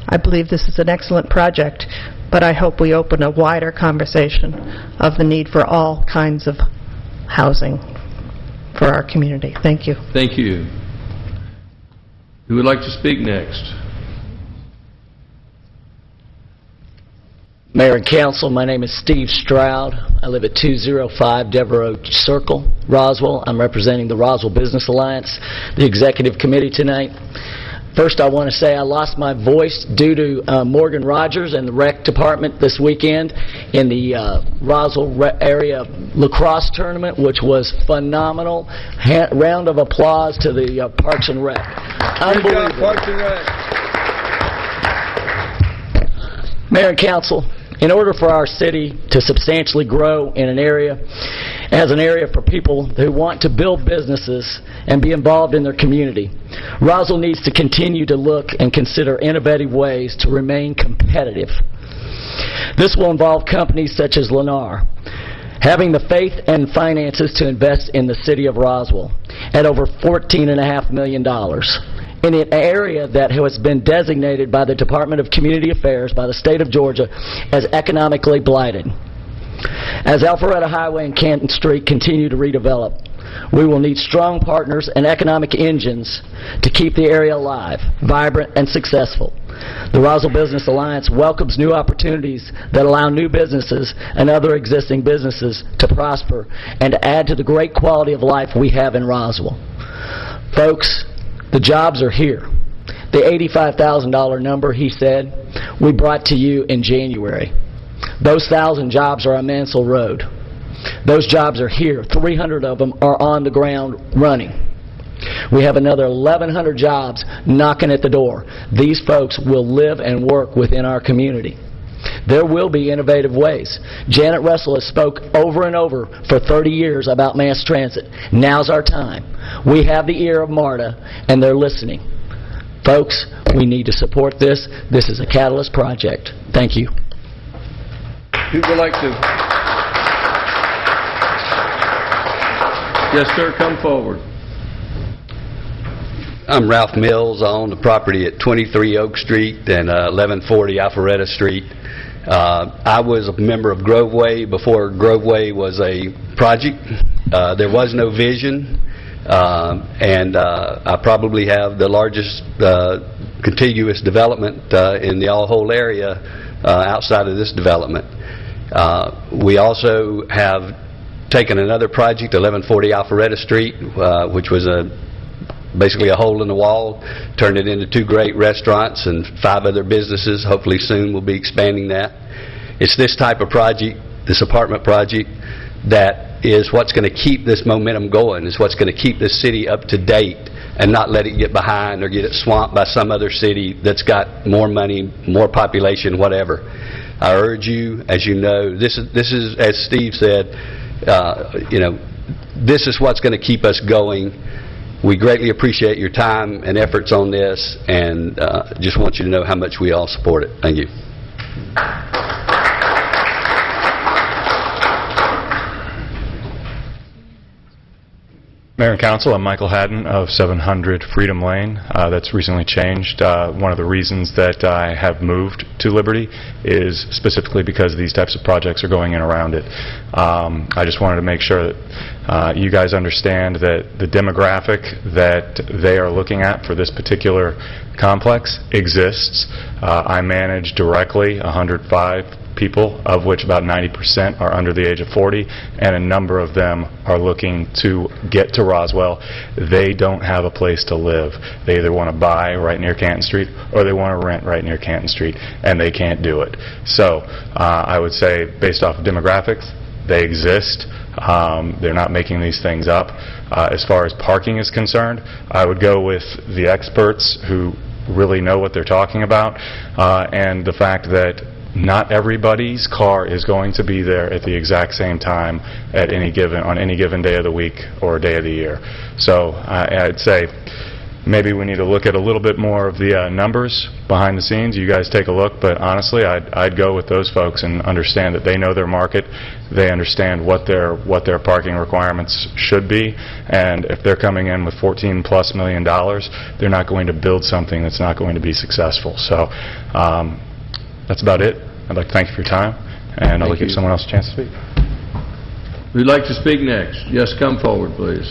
I believe this is an excellent project, but I hope we open a wider conversation of the need for all kinds of housing for our community. Thank you. Thank you. Who would like to speak next? Mayor and Council, my name is Steve Stroud. I live at 205 Devereaux Circle, Roswell. I'm representing the Roswell Business Alliance, the executive committee tonight. First, I want to say I lost my voice due to Morgan Rogers and the rec department this weekend in the Roswell area lacrosse tournament, which was phenomenal. Round of applause to the Parks and Rec. Unbelievable. Good job, Parks and Rec. Mayor and Council, in order for our city to substantially grow in an area, as an area for people who want to build businesses and be involved in their community, Roswell needs to continue to look and consider innovative ways to remain competitive. This will involve companies such as Lennar having the faith and finances to invest in the city of Roswell at over $14.5 million. In an area that has been designated by the Department of Community Affairs by the state of Georgia as economically blighted. As Alpharetta Highway and Canton Street continue to redevelop, we will need strong partners and economic engines to keep the area alive, vibrant, and successful. The Roswell Business Alliance welcomes new opportunities that allow new businesses and other existing businesses to prosper and to add to the great quality of life we have in Roswell. Folks, the jobs are here. The $85,000 number, he said, we brought to you in January. Those 1,000 jobs are on Mansell Road. Those jobs are here. 300 of them are on the ground running. We have another 1,100 jobs knocking at the door. These folks will live and work within our community. There will be innovative ways. Janet Russell has spoke over and over for 30 years about mass transit. Now's our time. We have the ear of MARTA, and they're listening. Folks, we need to support this. This is a catalyst project. Thank you. Who would like to? Yes, sir, come forward. I'm Ralph Mills. I own the property at 23 Oak Street and 1140 Alpharetta Street. I was a member of Groveway before Groveway was a project. There was no vision, and I probably have the largest contiguous development in the all-whole area outside of this development. We also have taken another project, 1140 Alpharetta Street, which was basically a hole in the wall, turned it into 2 great restaurants and 5 other businesses. Hopefully soon we'll be expanding that. It's this type of project, this apartment project, that is what's going to keep this momentum going, is what's going to keep this city up to date and not let it get behind or get it swamped by some other city that's got more money, more population, whatever. I urge you, as you know, this is as Steve said, this is what's going to keep us going. We greatly appreciate your time and efforts on this, and just want you to know how much we all support it. Thank you. Mayor and Council, I'm Michael Haddon of 700 Freedom Lane. That's recently changed. One of the reasons that I have moved to Liberty is specifically because these types of projects are going in around it. I just wanted to make sure that you guys understand that the demographic that they are looking at for this particular complex exists. I manage directly 105 people, of which about 90% are under the age of 40, and a number of them are looking to get to Roswell. They don't have a place to live. They either want to buy right near Canton Street or they want to rent right near Canton Street, and they can't do it. So I would say, based off of demographics, they exist. They're not making these things up. As far as parking is concerned, I would go with the experts who really know what they're talking about, and the fact that not everybody's car is going to be there at the exact same time at on any given day of the week or day of the year. So I'd say maybe we need to look at a little bit more of the numbers behind the scenes. You guys take a look, but honestly, I'd go with those folks and understand that they know their market. They understand what their parking requirements should be, and if they're coming in with $14+ million, they're not going to build something that's not going to be successful. So that's about it. I'd like to thank you for your time, and I'll give someone else a chance to speak. Who'd like to speak next? Yes, come forward, please.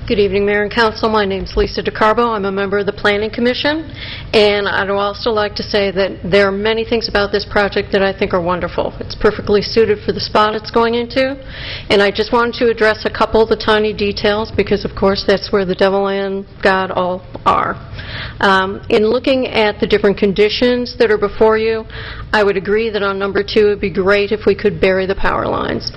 Good evening, Mayor and Council. My name is Lisa DeCarbo. I'm a member of the Planning Commission, and I'd also like to say that there are many things about this project that I think are wonderful. It's perfectly suited for the spot it's going into, and I just wanted to address a couple of the tiny details because, of course, that's where the devil and God all are. In looking at the different conditions that are before you, I would agree that on number 2 it would be great if we could bury the power lines.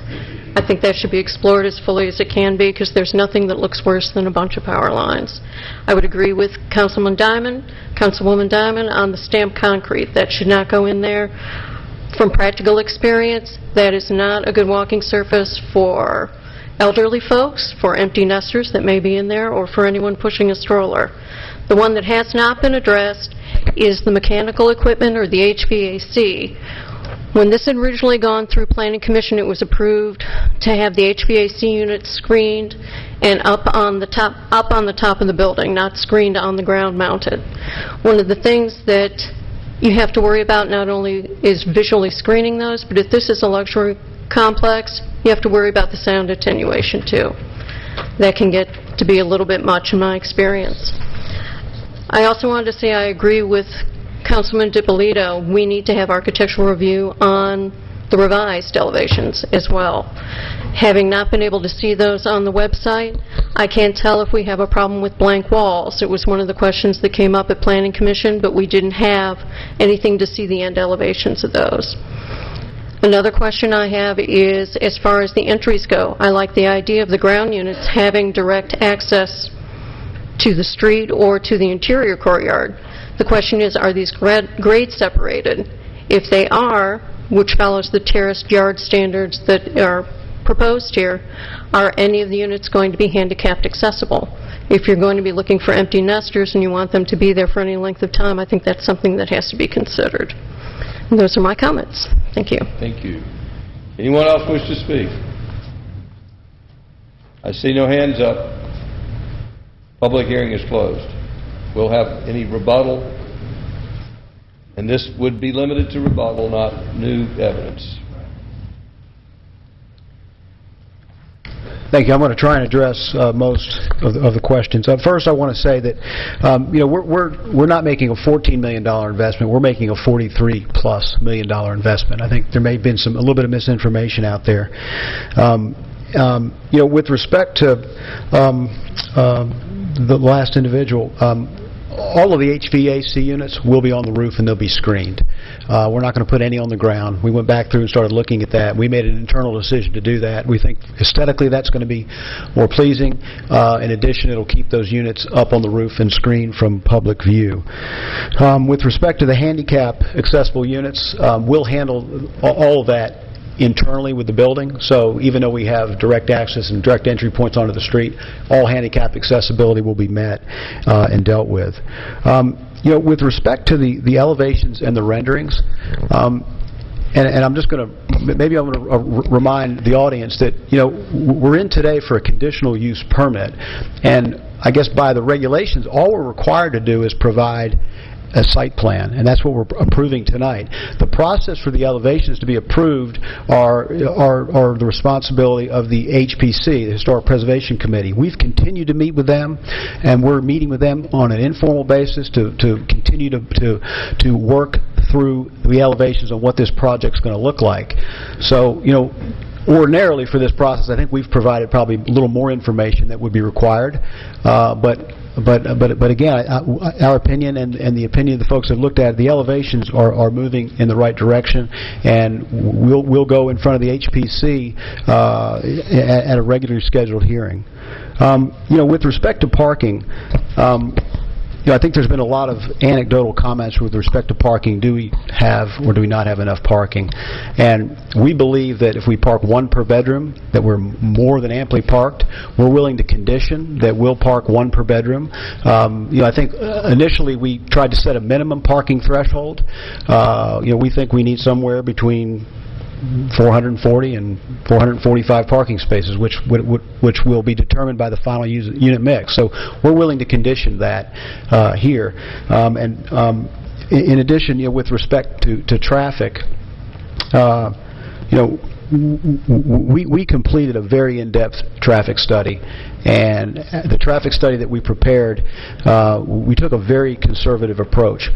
I think that should be explored as fully as it can be because there's nothing that looks worse than a bunch of power lines. I would agree with Councilwoman Diamond on the stamped concrete. That should not go in there. From practical experience, that is not a good walking surface for elderly folks, for empty nesters that may be in there, or for anyone pushing a stroller. The one that has not been addressed is the mechanical equipment or the HVAC. When this had originally gone through Planning Commission, it was approved to have the HVAC units screened and up on the top of the building, not screened on the ground mounted. One of the things that you have to worry about not only is visually screening those, but if this is a luxury complex, you have to worry about the sound attenuation too. That can get to be a little bit much in my experience. I also wanted to say I agree with Councilman DiPolito. We need to have architectural review on the revised elevations as well. Having not been able to see those on the website, I can't tell if we have a problem with blank walls. It was one of the questions that came up at Planning Commission, but we didn't have anything to see the end elevations of those. Another question I have is, as far as the entries go, I like the idea of the ground units having direct access to the street or to the interior courtyard. The question is, are these grades separated? If they are, which follows the terraced yard standards that are proposed here, are any of the units going to be handicapped accessible? If you're going to be looking for empty nesters and you want them to be there for any length of time, I think that's something that has to be considered. And those are my comments. Thank you. Thank you. Anyone else wish to speak? I see no hands up. Public hearing is closed. We'll have any rebuttal, and this would be limited to rebuttal, not new evidence. Thank you. I'm going to try and address most of the questions. First, I want to say that we're not making a $14 million investment. We're making a $43+ million investment. I think there may have been a little bit of misinformation out there. With respect to the last individual, all of the HVAC units will be on the roof and they'll be screened. We're not going to put any on the ground. We went back through and started looking at that. We made an internal decision to do that. We think aesthetically that's going to be more pleasing. In addition, it'll keep those units up on the roof and screened from public view. With respect to the handicap accessible units, we'll handle all of that internally with the building. So even though we have direct access and direct entry points onto the street, all handicap accessibility will be met and dealt with. With respect to the elevations and the renderings, and I'm just going to, maybe I'm going to remind the audience that, we're in today for a conditional use permit, and I guess by the regulations, all we're required to do is provide a site plan, and that's what we're approving tonight. The process for the elevations to be approved are the responsibility of the HPC, the Historic Preservation Committee. We've continued to meet with them, and we're meeting with them on an informal basis to continue to work through the elevations on what this project's going to look like. So, ordinarily for this process, I think we've provided probably a little more information that would be required, but again, our opinion and the opinion of the folks that looked at it, the elevations are moving in the right direction, and we'll go in front of the HPC at a regularly scheduled hearing. With respect to parking, I think there's been a lot of anecdotal comments with respect to parking. Do we have or do we not have enough parking? And we believe that if we park one per bedroom, that we're more than amply parked. We're willing to condition that we'll park one per bedroom. I think initially we tried to set a minimum parking threshold. We think we need somewhere between 440 and 445 parking spaces, which will be determined by the final unit mix. So we're willing to condition that here. In addition, with respect to traffic, we completed a very in-depth traffic study, and the traffic study that we prepared, we took a very conservative approach.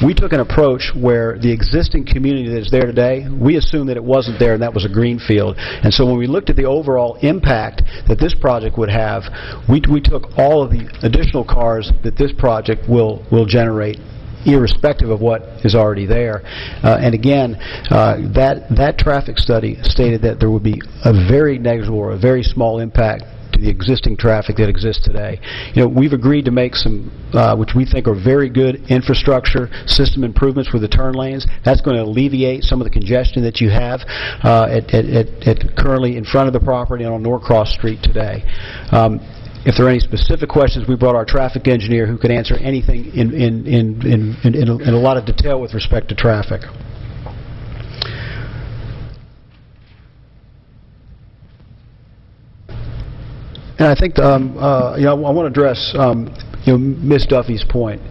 We took an approach where the existing community that is there today, we assumed that it wasn't there and that was a green field. And so when we looked at the overall impact that this project would have, we took all of the additional cars that this project will generate, irrespective of what is already there. And again, that traffic study stated that there would be a very negligible or a very small impact to the existing traffic that exists today. We've agreed to make some, which we think are very good infrastructure system improvements with the turn lanes. That's going to alleviate some of the congestion that you have currently in front of the property and on Norcross Street today. If there are any specific questions, we brought our traffic engineer who could answer anything in a lot of detail with respect to traffic. And I think I want to address Ms. Duffy's point.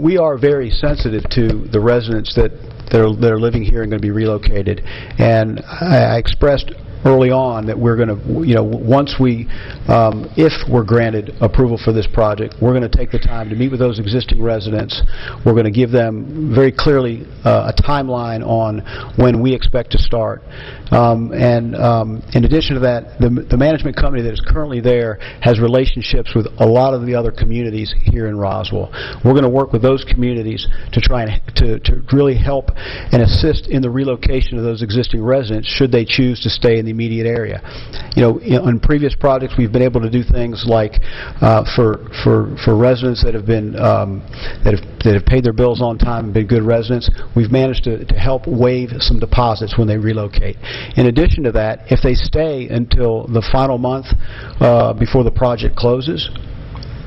We are very sensitive to the residents that are living here and going to be relocated, and I expressed early on that we're going to, once if we're granted approval for this project, we're going to take the time to meet with those existing residents. We're going to give them very clearly a timeline on when we expect to start. In addition to that, the management company that is currently there has relationships with a lot of the other communities here in Roswell. We're going to work with those communities to try and to really help and assist in the relocation of those existing residents should they choose to stay in the immediate area. On previous projects, we've been able to do things like for residents that have been that have paid their bills on time and been good residents, we've managed to help waive some deposits when they relocate. In addition to that, if they stay until the final month before the project closes,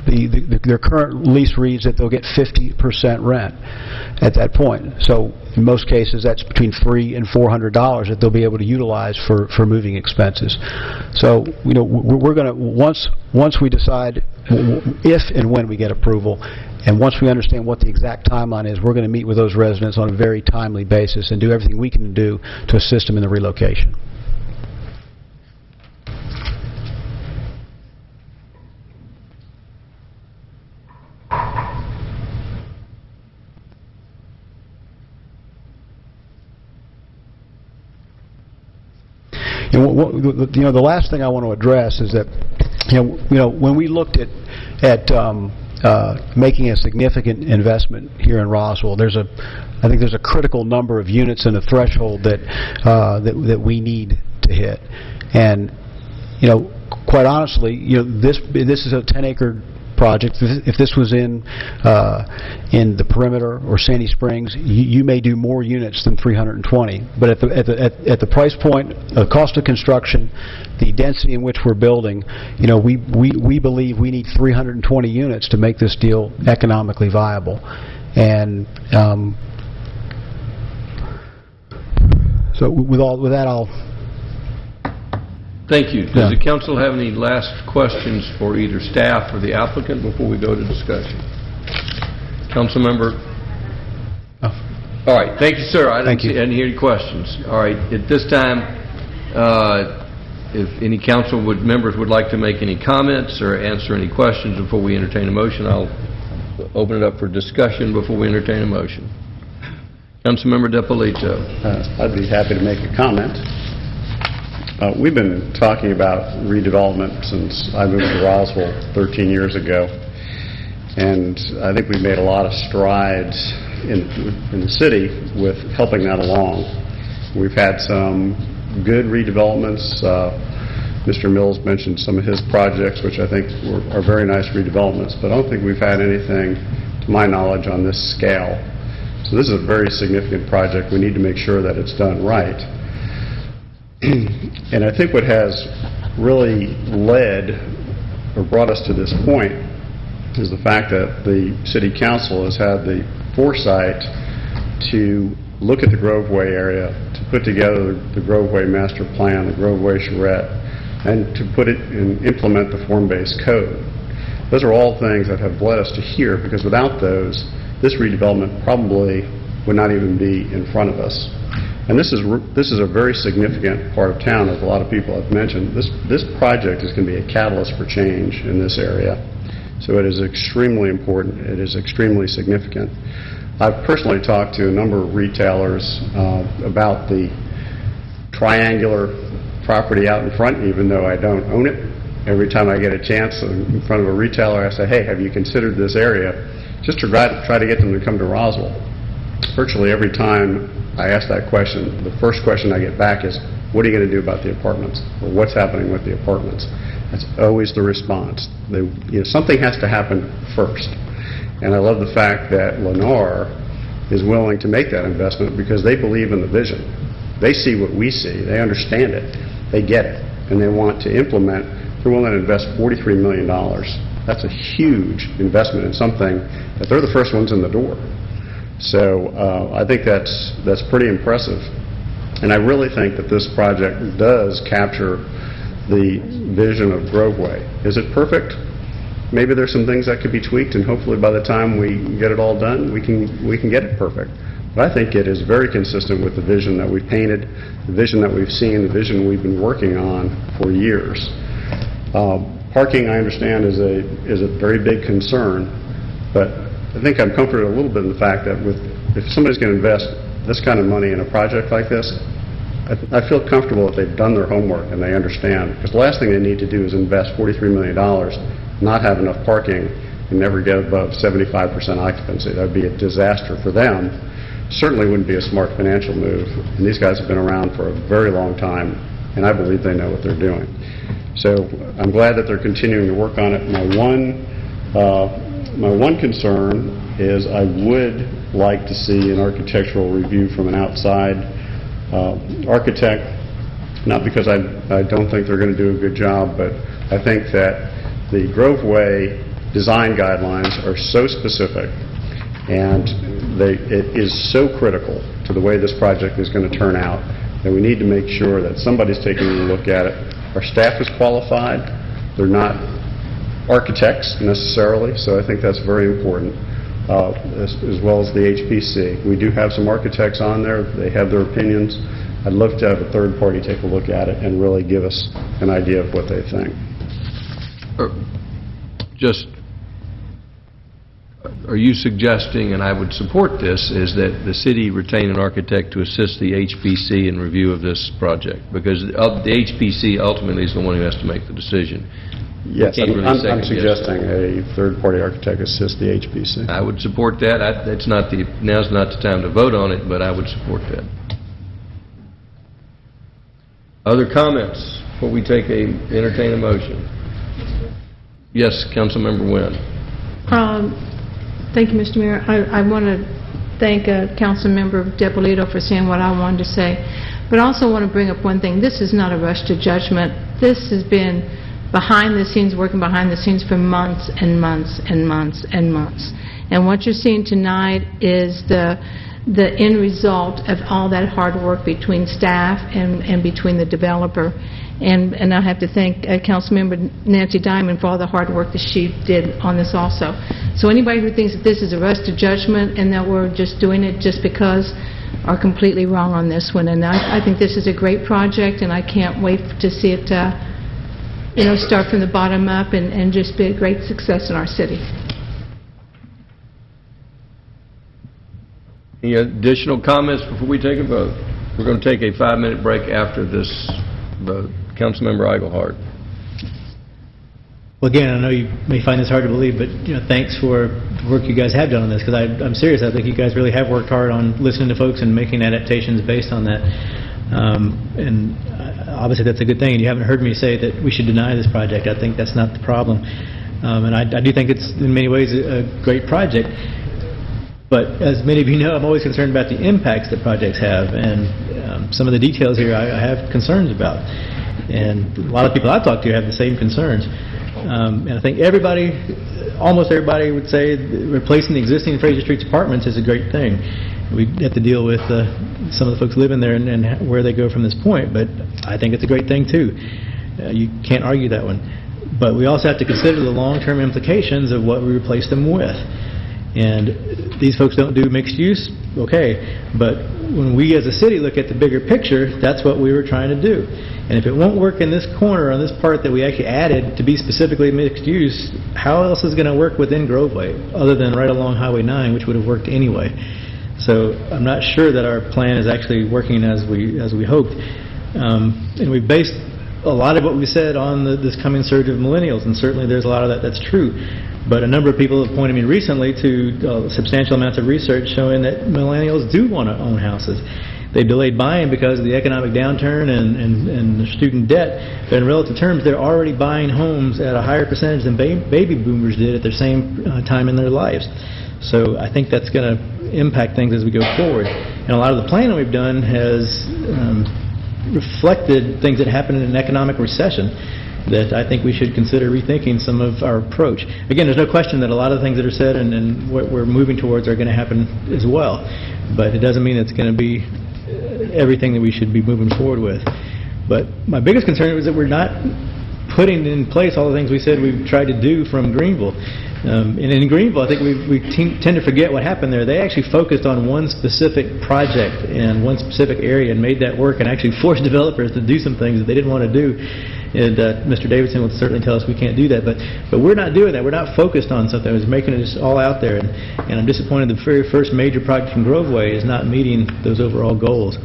their current lease reads that they'll get 50% rent at that point. So in most cases, that's between $300 and $400 that they'll be able to utilize for moving expenses. So, we're going to, once we decide if and when we get approval, and once we understand what the exact timeline is, we're going to meet with those residents on a very timely basis and do everything we can do to assist them in the relocation. The last thing I want to address is that, when we looked at making a significant investment here in Roswell, I think there's a critical number of units and a threshold that we need to hit. And, quite honestly, this is a 10-acre project. If this was in the perimeter or Sandy Springs, you may do more units than 320. But at the price point, the cost of construction, the density in which we're building, we believe we need 320 units to make this deal economically viable. And so with that, I'll. Thank you. Does the council have any last questions for either staff or the applicant before we go to discussion? Councilmember? Oh. All right. Thank you, sir. I didn't hear any questions. All right. At this time, if any council members would like to make any comments or answer any questions before we entertain a motion, I'll open it up for discussion before we entertain a motion. Councilmember DePolito. I'd be happy to make a comment. We've been talking about redevelopment since I moved to Roswell 13 years ago, and I think we've made a lot of strides in the city with helping that along. We've had some good redevelopments. Mr. Mills mentioned some of his projects, which I think are very nice redevelopments, but I don't think we've had anything, to my knowledge, on this scale. So this is a very significant project. We need to make sure that it's done right. And I think what has really led or brought us to this point is the fact that the City Council has had the foresight to look at the Groveway area, to put together the Groveway Master Plan, the Groveway Charrette, and to put it and implement the form-based code. Those are all things that have led us to here, because without those, this redevelopment probably would not even be in front of us. And this is a very significant part of town, as a lot of people have mentioned. This project is going to be a catalyst for change in this area. So it is extremely important. It is extremely significant. I've personally talked to a number of retailers about the triangular property out in front, even though I don't own it. Every time I get a chance in front of a retailer, I say, hey, have you considered this area? Just to try to get them to come to Roswell. Virtually every time I ask that question, the first question I get back is, what are you going to do about the apartments? Or what's happening with the apartments? That's always the response. Something has to happen first. And I love the fact that Lennar is willing to make that investment because they believe in the vision. They see what we see. They understand it. They get it. And they want to implement. They're willing to invest $43 million. That's a huge investment in something that they're the first ones in the door. So I think that's pretty impressive. And I really think that this project does capture the vision of Groveway. Is it perfect? Maybe there's some things that could be tweaked, and hopefully by the time we get it all done, we can get it perfect. But I think it is very consistent with the vision that we've painted, the vision that we've seen, the vision we've been working on for years. Parking, I understand, is a very big concern, but I think I'm comforted a little bit in the fact that if somebody's going to invest this kind of money in a project like this, I feel comfortable that they've done their homework and they understand. Because the last thing they need to do is invest $43 million, not have enough parking, and never get above 75% occupancy. That would be a disaster for them. Certainly wouldn't be a smart financial move. And these guys have been around for a very long time, and I believe they know what they're doing. So I'm glad that they're continuing to work on it. My one concern is I would like to see an architectural review from an outside architect, not because I don't think they're going to do a good job, but I think that the Groveway design guidelines are so specific, and it is so critical to the way this project is going to turn out that we need to make sure that somebody's taking a look at it. Our staff is qualified. They're not architects necessarily, so I think that's very important, as well as the HPC. We do have some architects on there. They have their opinions. I'd love to have a third party take a look at it and really give us an idea of what they think. Are you suggesting, and I would support this, is that the city retain an architect to assist the HPC in review of this project? Because the HPC ultimately is the one who has to make the decision. Yes, Really I'm suggesting a third-party architect assist the HPC. I would support that. Now's not the time to vote on it, but I would support that. Other comments before we entertain a motion? Yes, Councilmember Wynn. Thank you, Mr. Mayor. I want to thank Councilmember Depolito for saying what I wanted to say, but I also want to bring up one thing. This is not a rush to judgment. This has been behind the scenes, working behind the scenes for months and months and months and months. And what you're seeing tonight is the end result of all that hard work between staff and between the developer. And I have to thank Councilmember Nancy Diamond for all the hard work that she did on this also. So anybody who thinks that this is a rush to judgment and that we're just doing it just because are completely wrong on this one. And I think this is a great project, and I can't wait to see it start from the bottom up and just be a great success in our city. Any additional comments before we take a vote? We're going to take a 5-minute break after this vote. Councilmember Eichelhardt. Well, again, I know you may find this hard to believe, but thanks for the work you guys have done on this, because I'm serious. I think you guys really have worked hard on listening to folks and making adaptations based on that. And obviously that's a good thing, and you haven't heard me say that we should deny this project. I think that's not the problem. And I do think it's in many ways a great project. But as many of you know, I'm always concerned about the impacts that projects have, and some of the details here I have concerns about. And a lot of people I've talked to have the same concerns. And I think almost everybody would say replacing the existing Fraser Street's apartments is a great thing. We have to deal with some of the folks living there and where they go from this point, but I think it's a great thing too. You can't argue that one. But we also have to consider the long-term implications of what we replace them with. And these folks don't do mixed use, okay, but when we as a city look at the bigger picture, that's what we were trying to do. And if it won't work in this corner, on this part that we actually added to be specifically mixed use, how else is it going to work within Groveway, other than right along Highway 9, which would have worked anyway? So I'm not sure that our plan is actually working as we hoped. And we based a lot of what we said on this coming surge of millennials, and certainly there's a lot of that's true. But a number of people have pointed me recently to substantial amounts of research showing that millennials do want to own houses. They've delayed buying because of the economic downturn and the student debt. But in relative terms, they're already buying homes at a higher percentage than baby boomers did at the same time in their lives. So I think that's going to impact things as we go forward. And a lot of the planning we've done has reflected things that happened in an economic recession that I think we should consider rethinking some of our approach. Again, there's no question that a lot of the things that are said and what we're moving towards are going to happen as well. But it doesn't mean it's going to be everything that we should be moving forward with. But my biggest concern was that we're not putting in place all the things we said we've tried to do from Greenville. And in Greenville, I think we tend to forget what happened there. They actually focused on one specific project and one specific area and made that work and actually forced developers to do some things that they didn't want to do. And Mr. Davidson would certainly tell us we can't do that. But we're not doing that. We're not focused on something. We're making it just all out there. And I'm disappointed the very first major project from Groveway is not meeting those overall goals.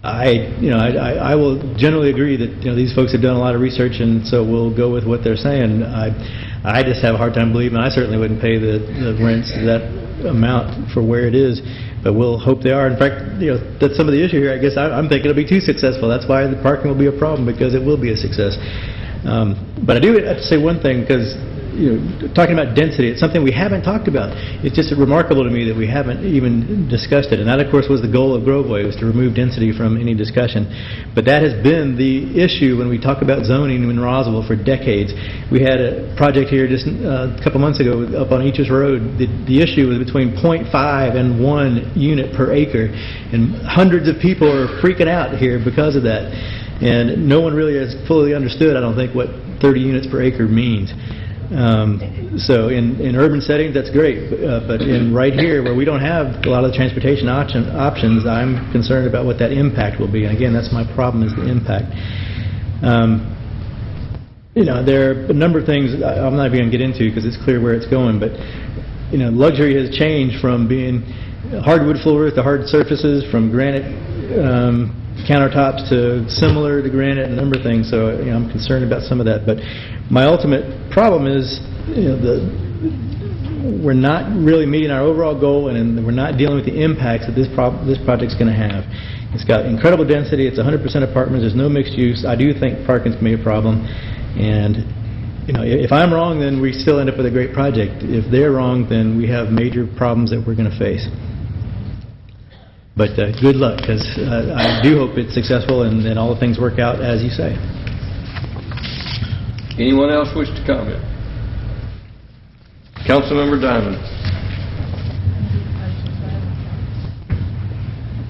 I will generally agree that these folks have done a lot of research, and so we'll go with what they're saying. I just have a hard time believing. I certainly wouldn't pay the rents that amount for where it is, but we'll hope they are. In fact, that's some of the issue here. I guess I'm thinking it'll be too successful. That's why the parking will be a problem, because it will be a success. But I do have to say one thing, because talking about density, it's something we haven't talked about. It's just remarkable to me that we haven't even discussed it. And that, of course, was the goal of Groveway, was to remove density from any discussion. But that has been the issue when we talk about zoning in Roswell for decades. We had a project here just a couple months ago up on Eachus Road. The issue was between 0.5 and 1 unit per acre. And hundreds of people are freaking out here because of that. And no one really has fully understood, I don't think, what 30 units per acre means. So in urban settings, that's great. But in right here, where we don't have a lot of the transportation options, I'm concerned about what that impact will be. And again, that's my problem, is the impact. There are a number of things I'm not even going to get into because it's clear where it's going. But luxury has changed from being hardwood floor roof to hard surfaces, from granite countertops to similar to granite, and a number of things. So I'm concerned about some of that. But my ultimate problem is we're not really meeting our overall goal, and we're not dealing with the impacts that this project's going to have. It's got incredible density. It's 100% apartments. There's no mixed use. I do think parking's going to be a problem. And if I'm wrong, then we still end up with a great project. If they're wrong, then we have major problems that we're going to face. But good luck, because I do hope it's successful and all the things work out as you say. Anyone else wish to comment? Councilmember Diamond.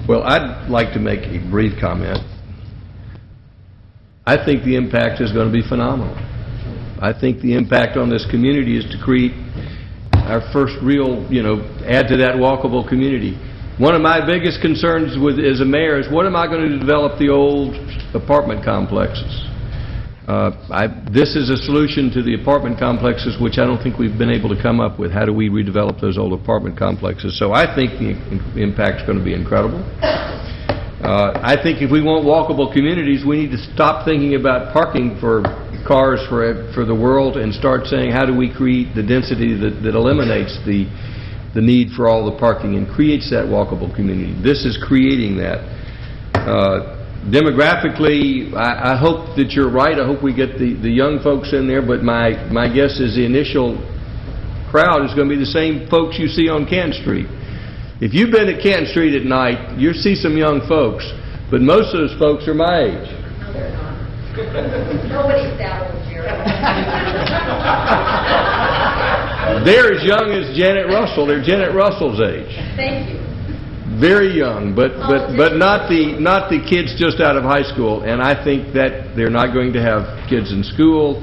Well, I'd like to make a brief comment. I think the impact is going to be phenomenal. I think the impact on this community is to create our first real, add to that walkable community. One of my biggest concerns as a mayor is, what am I going to develop the old apartment complexes? This is a solution to the apartment complexes, which I don't think we've been able to come up with. How do we redevelop those old apartment complexes? So I think the impact is going to be incredible. I think if we want walkable communities, we need to stop thinking about parking for cars for the world and start saying, how do we create the density that eliminates the need for all the parking and creates that walkable community. This is creating that. Demographically, I hope that you're right. I hope we get the young folks in there, but my guess is the initial crowd is going to be the same folks you see on Canton Street. If you've been at Canton Street at night, you'll see some young folks, but most of those folks are my age. No, they're not. Nobody's that old, Jerry. They're as young as Janet Russell. They're Janet Russell's age. Thank you. Very young, but not the kids just out of high school. And I think that they're not going to have kids in school.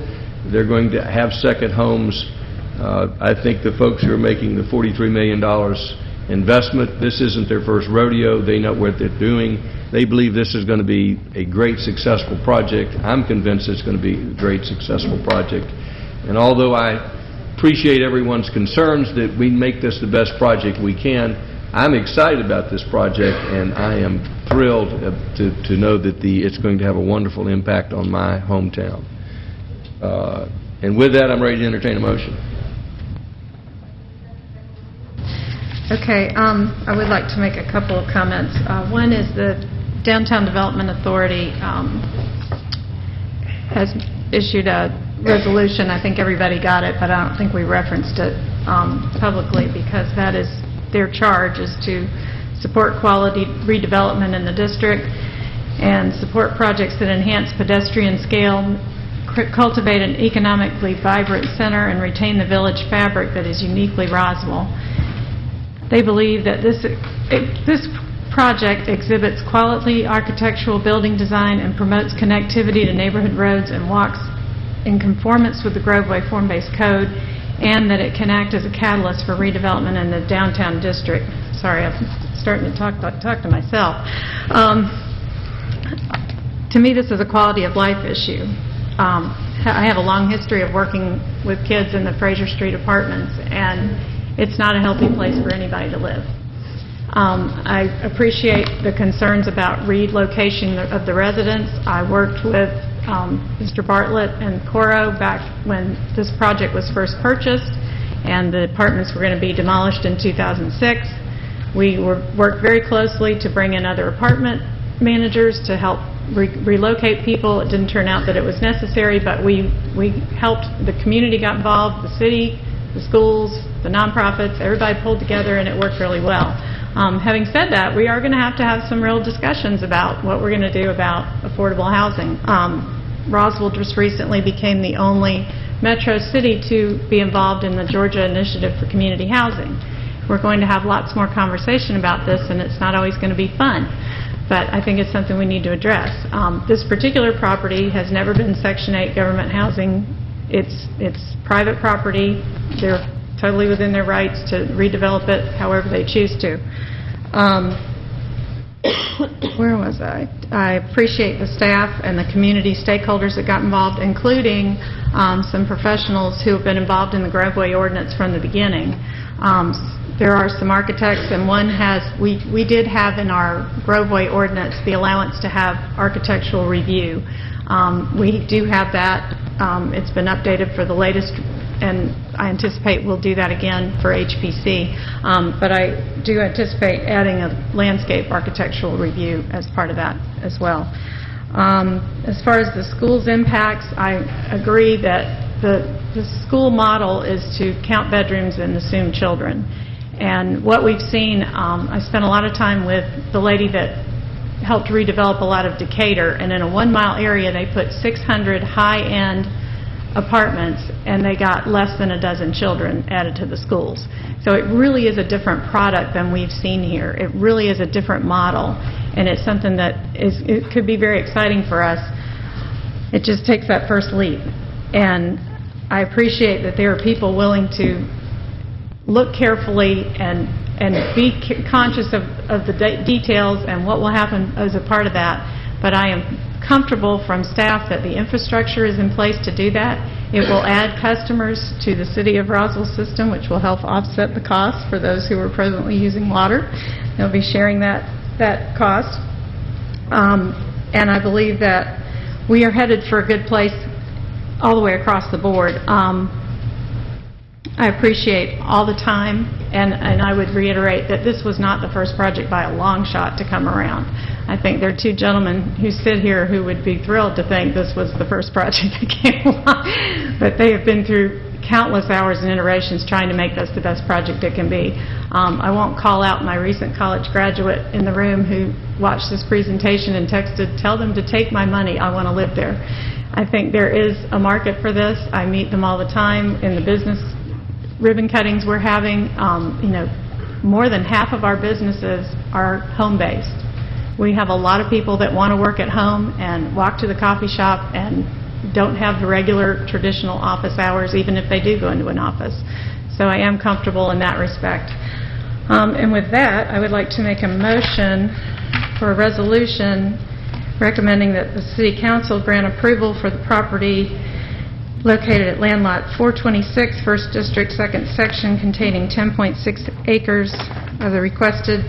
They're going to have second homes. I think the folks who are making the $43 million investment, this isn't their first rodeo. They know what they're doing. They believe this is going to be a great, successful project. I'm convinced it's going to be a great, successful project. And although I appreciate everyone's concerns that we make this the best project we can, I'm excited about this project, and I am thrilled to know that it's going to have a wonderful impact on my hometown. And with that, I'm ready to entertain a motion. Okay, I would like to make a couple of comments. One is the Downtown Development Authority has issued a resolution. I think everybody got it, but I don't think we referenced it publicly, because that is their charge, is to support quality redevelopment in the district and support projects that enhance pedestrian scale, cultivate an economically vibrant center, and retain the village fabric that is uniquely Roswell. They believe that this project exhibits quality architectural building design and promotes connectivity to neighborhood roads and walks in conformance with the Groveway Form-Based Code, and that it can act as a catalyst for redevelopment in the downtown district. Sorry, I'm starting to talk to myself. To me, this is a quality of life issue. I have a long history of working with kids in the Fraser Street apartments, and it's not a healthy place for anybody to live. I appreciate the concerns about relocation of the residents. I worked with Mr. Bartlett and Coro back when this project was first purchased and the apartments were going to be demolished in 2006. We worked very closely to bring in other apartment managers to help relocate people. It didn't turn out that it was necessary, but we helped, the community got involved, the city, the schools, the nonprofits, everybody pulled together, and it worked really well. Having said that, we are going to have some real discussions about what we're going to do about affordable housing. Roswell just recently became the only metro city to be involved in the Georgia Initiative for Community Housing. We're going to have lots more conversation about this, and it's not always going to be fun, but I think it's something we need to address. This particular property has never been Section 8 government housing. It's private property. They're totally within their rights to redevelop it however they choose to. Where was I? I appreciate the staff and the community stakeholders that got involved, including some professionals who have been involved in the Groveway ordinance from the beginning. There are some architects, and one has, we did have in our Groveway ordinance the allowance to have architectural review. We do have that. It's been updated for the latest, and I anticipate we'll do that again for HPC. But I do anticipate adding a landscape architectural review as part of that as well. As far as the school's impacts, I agree that the school model is to count bedrooms and assume children. And what we've seen, I spent a lot of time with the lady that helped redevelop a lot of Decatur, and in a 1-mile area they put 600 high-end apartments, and they got less than a dozen children added to the schools. So it really is a different product than we've seen here. It really is a different model, and it's something that it could be very exciting for us. It just takes that first leap. And I appreciate that there are people willing to look carefully and be conscious of the details and what will happen as a part of that. But I am comfortable from staff that the infrastructure is in place to do that. It will add customers to the City of Roswell system, which will help offset the cost for those who are presently using water. They'll be sharing that cost. And I believe that we are headed for a good place all the way across the board. I appreciate all the time, and I would reiterate that this was not the first project by a long shot to come around. I think there are two gentlemen who sit here who would be thrilled to think this was the first project that came along, but they have been through countless hours and iterations trying to make this the best project it can be. I won't call out my recent college graduate in the room who watched this presentation and texted, "Tell them to take my money, I want to live there." I think there is a market for this. I meet them all the time in the business ribbon cuttings we're having. More than half of our businesses are home-based. We have a lot of people that want to work at home and walk to the coffee shop and don't have the regular traditional office hours, even if they do go into an office. So I am comfortable in that respect. And with that, I would like to make a motion for a resolution recommending that the City Council grant approval for the property located at land lot 426, 1st District, 2nd Section, containing 10.6 acres of the requested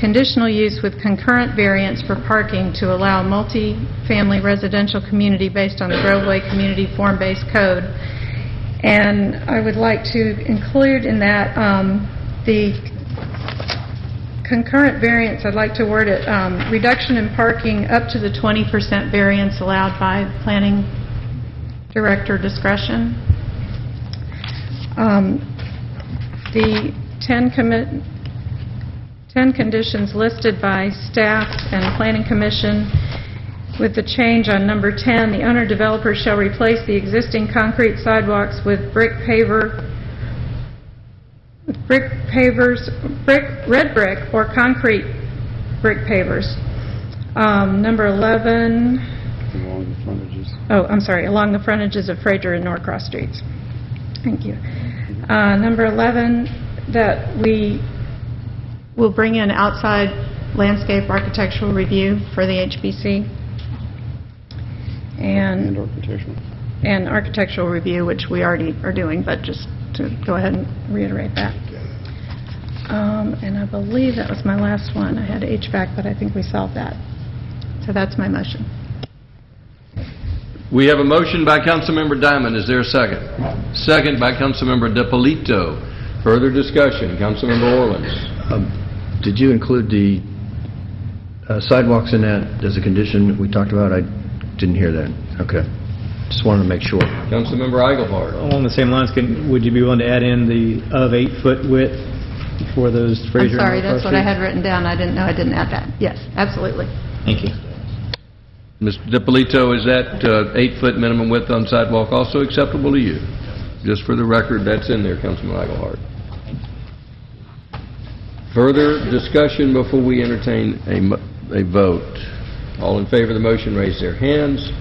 conditional use with concurrent variance for parking to allow multi-family residential community based on the Groveway Community Form-Based Code. And I would like to include in that the concurrent variance. I'd like to word it reduction in parking up to the 20% variance allowed by the planning director discretion. The 10 conditions listed by staff and planning commission, with the change on number 10, the owner-developer shall replace the existing concrete sidewalks with red brick or concrete brick pavers. Number 11, along the frontages of Fraser and Norcross Streets. Thank you. Number 11, that we will bring in outside landscape architectural review for the HBC. And architectural review, which we already are doing, but just to go ahead and reiterate that. And I believe that was my last one. I had HVAC, but I think we solved that. So that's my motion. We have a motion by Councilmember Diamond. Is there a second? Second by Councilmember DePolito. Further discussion. Councilmember Orleans. Did you include the Sidewalks in that, as a condition we talked about, I didn't hear that. Okay. Just wanted to make sure. Councilmember Eichelhardt. Along the same lines, would you be willing to add in the of 8-foot width for those I'm Fraser and sorry, North that's what I Street? had written down. I didn't know I didn't add that. Yes, absolutely. Thank you. Mr. DiPolito, is that 8-foot minimum width on sidewalk also acceptable to you? Just for the record, that's in there, Councilman Eichelhardt. Further discussion before we entertain a vote. All in favor of the motion, raise their hands.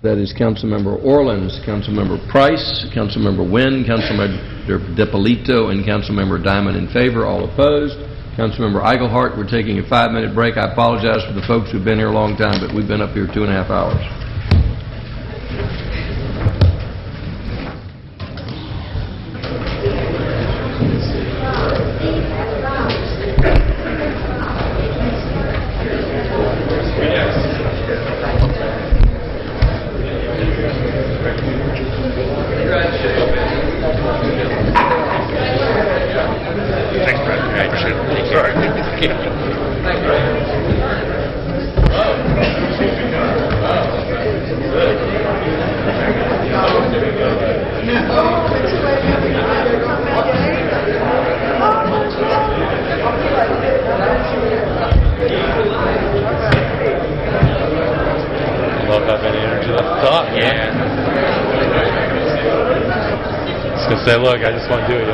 That is Councilmember Orleans, Councilmember Price, Councilmember Wynn, Councilmember DiPolito, and Councilmember Diamond in favor. All opposed. Councilmember Eichelhardt, we're taking a 5-minute break. I apologize for the folks who've been here a long time, but we've been up here 2.5 hours. Love have any energy left to talk. Yeah. Just gonna say, look, I just want to do it.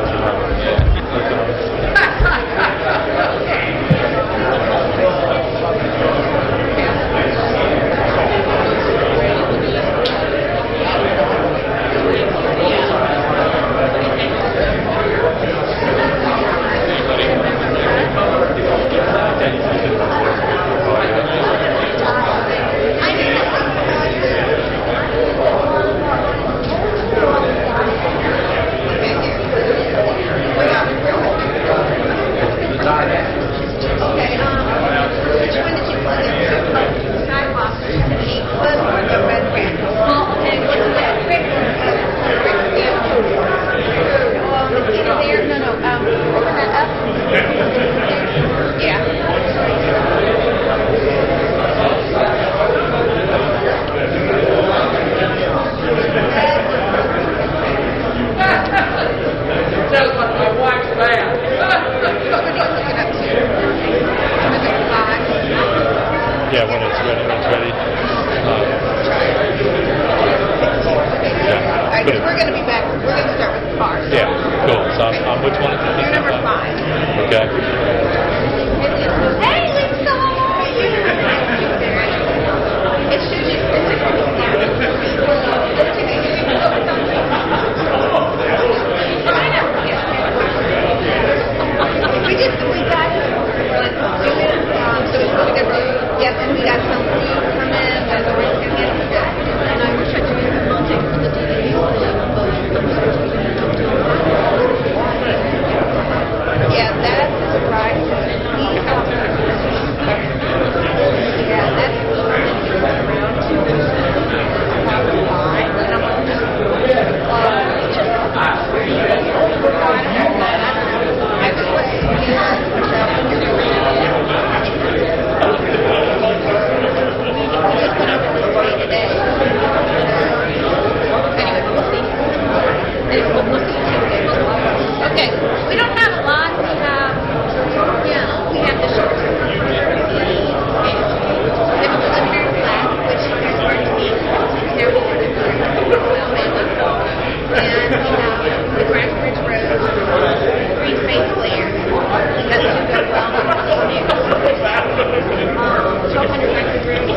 Yeah, when it's ready, We're going to be back. We're going to start with the cars. Yeah, cool. So I'm which one is it? You're number 5. Okay. Hey, Lisa! It should be we got it. Let's do it. So we got the, yes, and we got some food from it. And I wish I could have contact for the DVD. Yeah, that's right. Yeah, that's okay, we don't have a lot. We have, we have the short term. We have a preliminary plan, which you guys already seen. There we have the and we have the Grand Bridge Road, green space clear. That's two good well. 1,200 record rooms,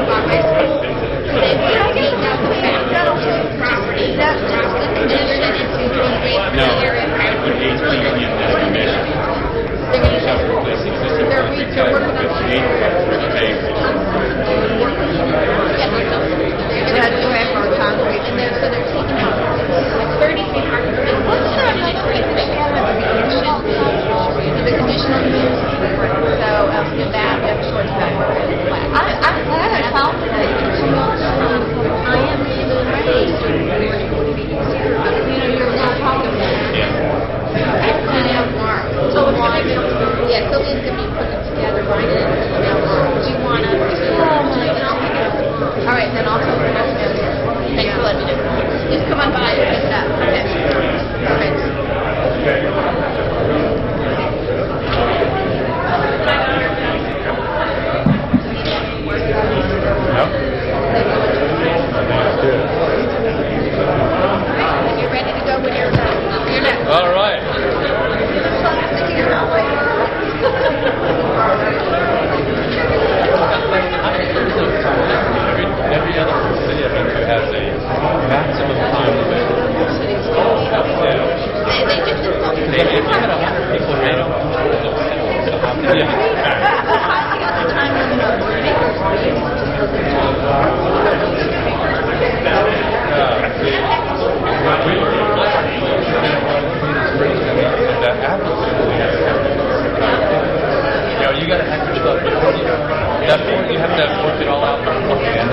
by high school. Then we have the property, that's just the condition into the area. They're working on concrete. And so they're taking out 33 parking spaces. The conditional use. So with that, we have a short time. I'm glad I found it. I am even raised. You're a little problem. Yeah. So it's going to be, yeah, so it's going to be put together by You got to have your stuff before you have to work it all out beforehand.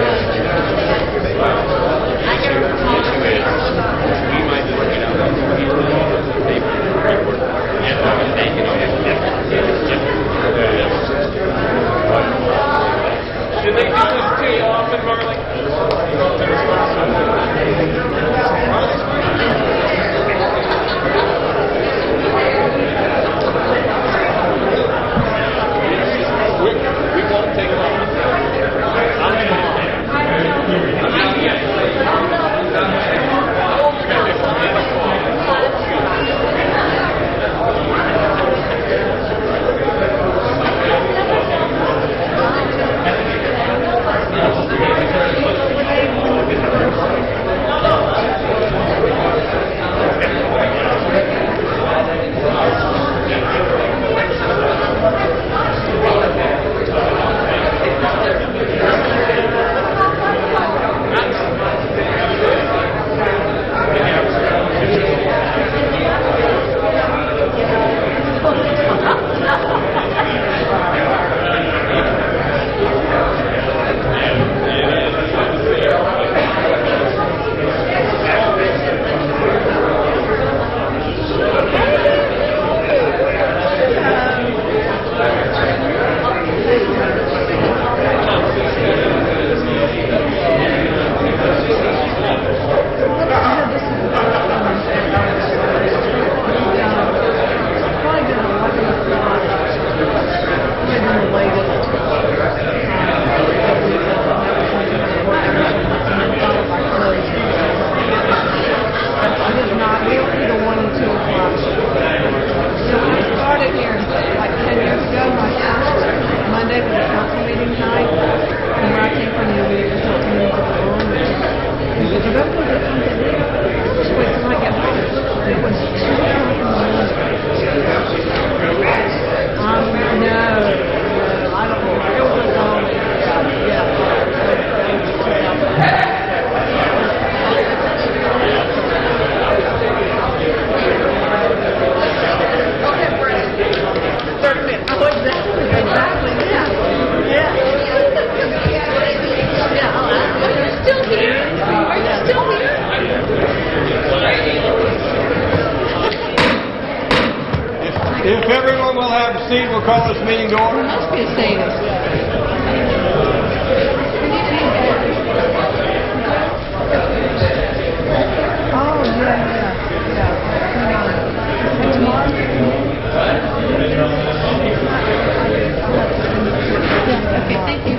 We might work it out. Did they do this to you often, Marley? We won't take long. If everyone will have a seat, we'll call this meeting to order. Must be a sadist. Oh, okay, thank you.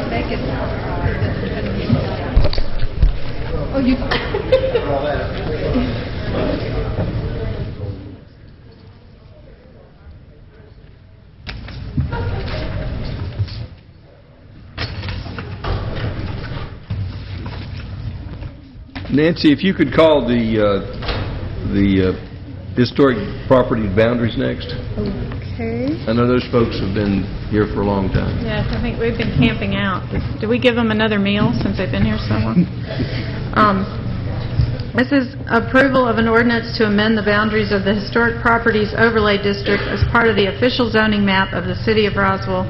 Make it. Oh, you. Nancy, if you could call the historic property boundaries next. Okay. I know those folks have been here for a long time. Yes, I think we've been camping out. Did we give them another meal since they've been here so long? This is approval of an ordinance to amend the boundaries of the Historic Properties Overlay District as part of the official zoning map of the City of Roswell,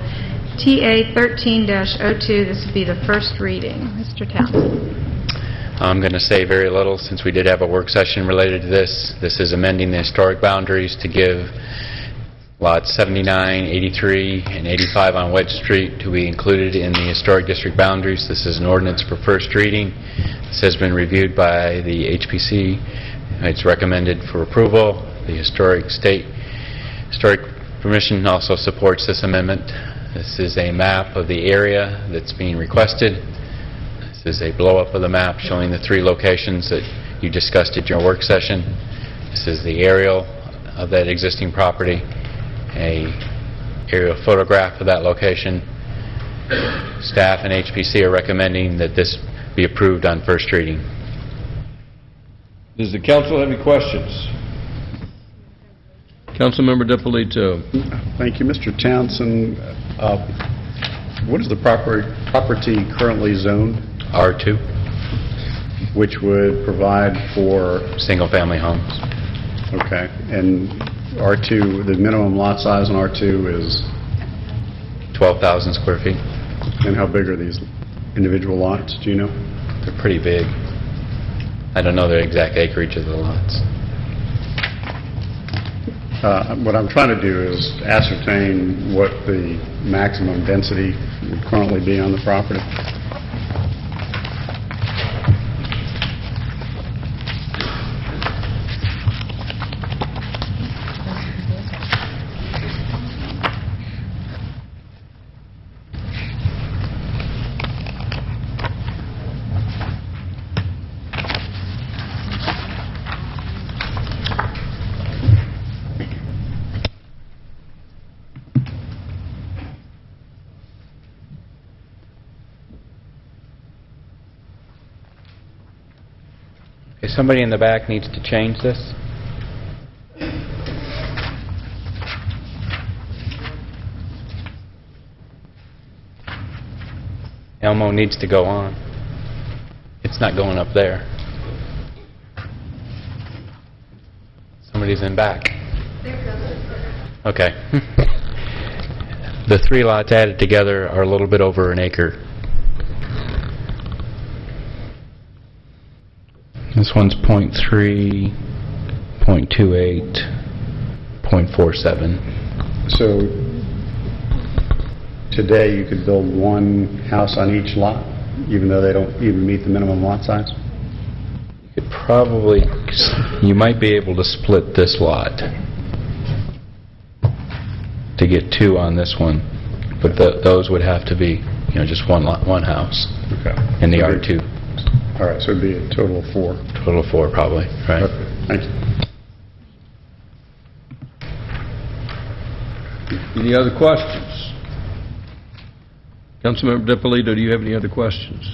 TA 13-02. This will be the first reading. Mr. Townsend. I'm going to say very little since we did have a work session related to this. This is amending the historic boundaries to give lots 79, 83, and 85 on Wedge Street to be included in the historic district boundaries. This is an ordinance for first reading. This has been reviewed by the HPC. It's recommended for approval. The Historic Commission also supports this amendment. This is a map of the area that's being requested. This is a blow-up of the map showing the 3 locations that you discussed at your work session. This is the aerial of that existing property, a aerial photograph of that location, Staff and HPC are recommending that this be approved on first reading. Does the council have any questions? Councilmember DiPolito. Thank you, Mr. Townsend. What is the property currently zoned? R2. Which would provide for... Single-family homes. Okay. And R2, the minimum lot size on R2 is? 12,000 square feet. And how big are these individual lots? Do you know? They're pretty big. I don't know the exact acreage of the lots. What I'm trying to do is ascertain what the maximum density would currently be on the property. Okay, somebody in the back needs to change this. Elmo needs to go on. It's not going up there. Somebody's in back. Okay. The 3 lots added together are a little bit over an acre. This one's 0.3, 0.28, 0.47. So today you could build one house on each lot, even though they don't even meet the minimum lot size? You could probably, you might be able to split this lot to get 2 on this one, but those would have to be, just one lot, one house. Okay. In the R2. All right, so it'd be a total of 4. Total of 4, probably. Right. Okay, thank you. Any other questions? Councilmember DiPolito, do you have any other questions?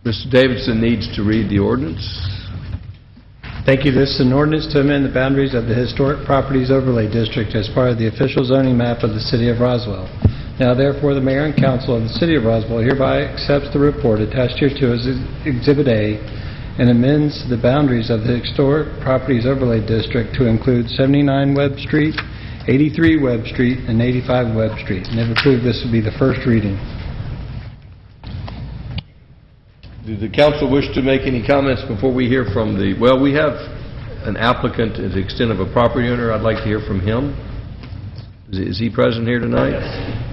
Mr. Davidson needs to read the ordinance. Thank you. This is an ordinance to amend the boundaries of the Historic Properties Overlay District as part of the official zoning map of the City of Roswell. Now therefore, the Mayor and Council of the City of Roswell hereby accepts the report attached hereto as Exhibit A and amends the boundaries of the Historic Properties Overlay District to include 79 Webb Street, 83 Webb Street, and 85 Webb Street. And if approved, this would be the first reading. Do the council wish to make any comments before we hear from the... Well, we have an applicant to the extent of a property owner. I'd like to hear from him. Is he present here tonight? Yes.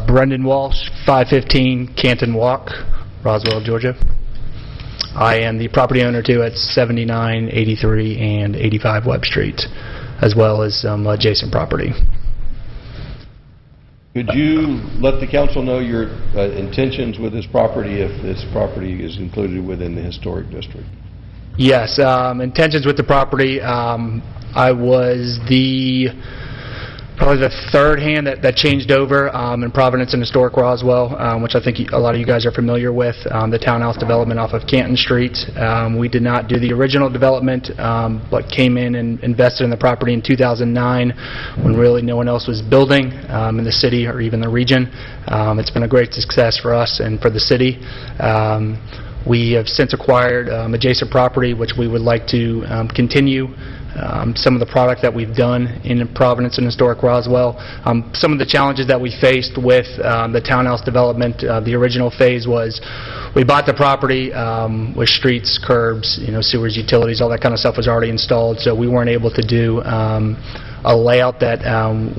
Brendan Walsh, 515 Canton Walk, Roswell, Georgia. I am the property owner too at 79, 83, and 85 Webb Street, as well as some adjacent property. Could you let the council know your intentions with this property if this property is included within the historic district? Yes, intentions with the property. I was probably the third hand that changed over in Providence and Historic Roswell, which I think a lot of you guys are familiar with, the townhouse development off of Canton Street. We did not do the original development, but came in and invested in the property in 2009 when really no one else was building in the city or even the region. It's been a great success for us and for the city. We have since acquired adjacent property, which we would like to continue some of the product that we've done in Providence and Historic Roswell. Some of the challenges that we faced with the townhouse development, the original phase was we bought the property with streets, curbs, sewers, utilities, all that kind of stuff was already installed, so we weren't able to do a layout that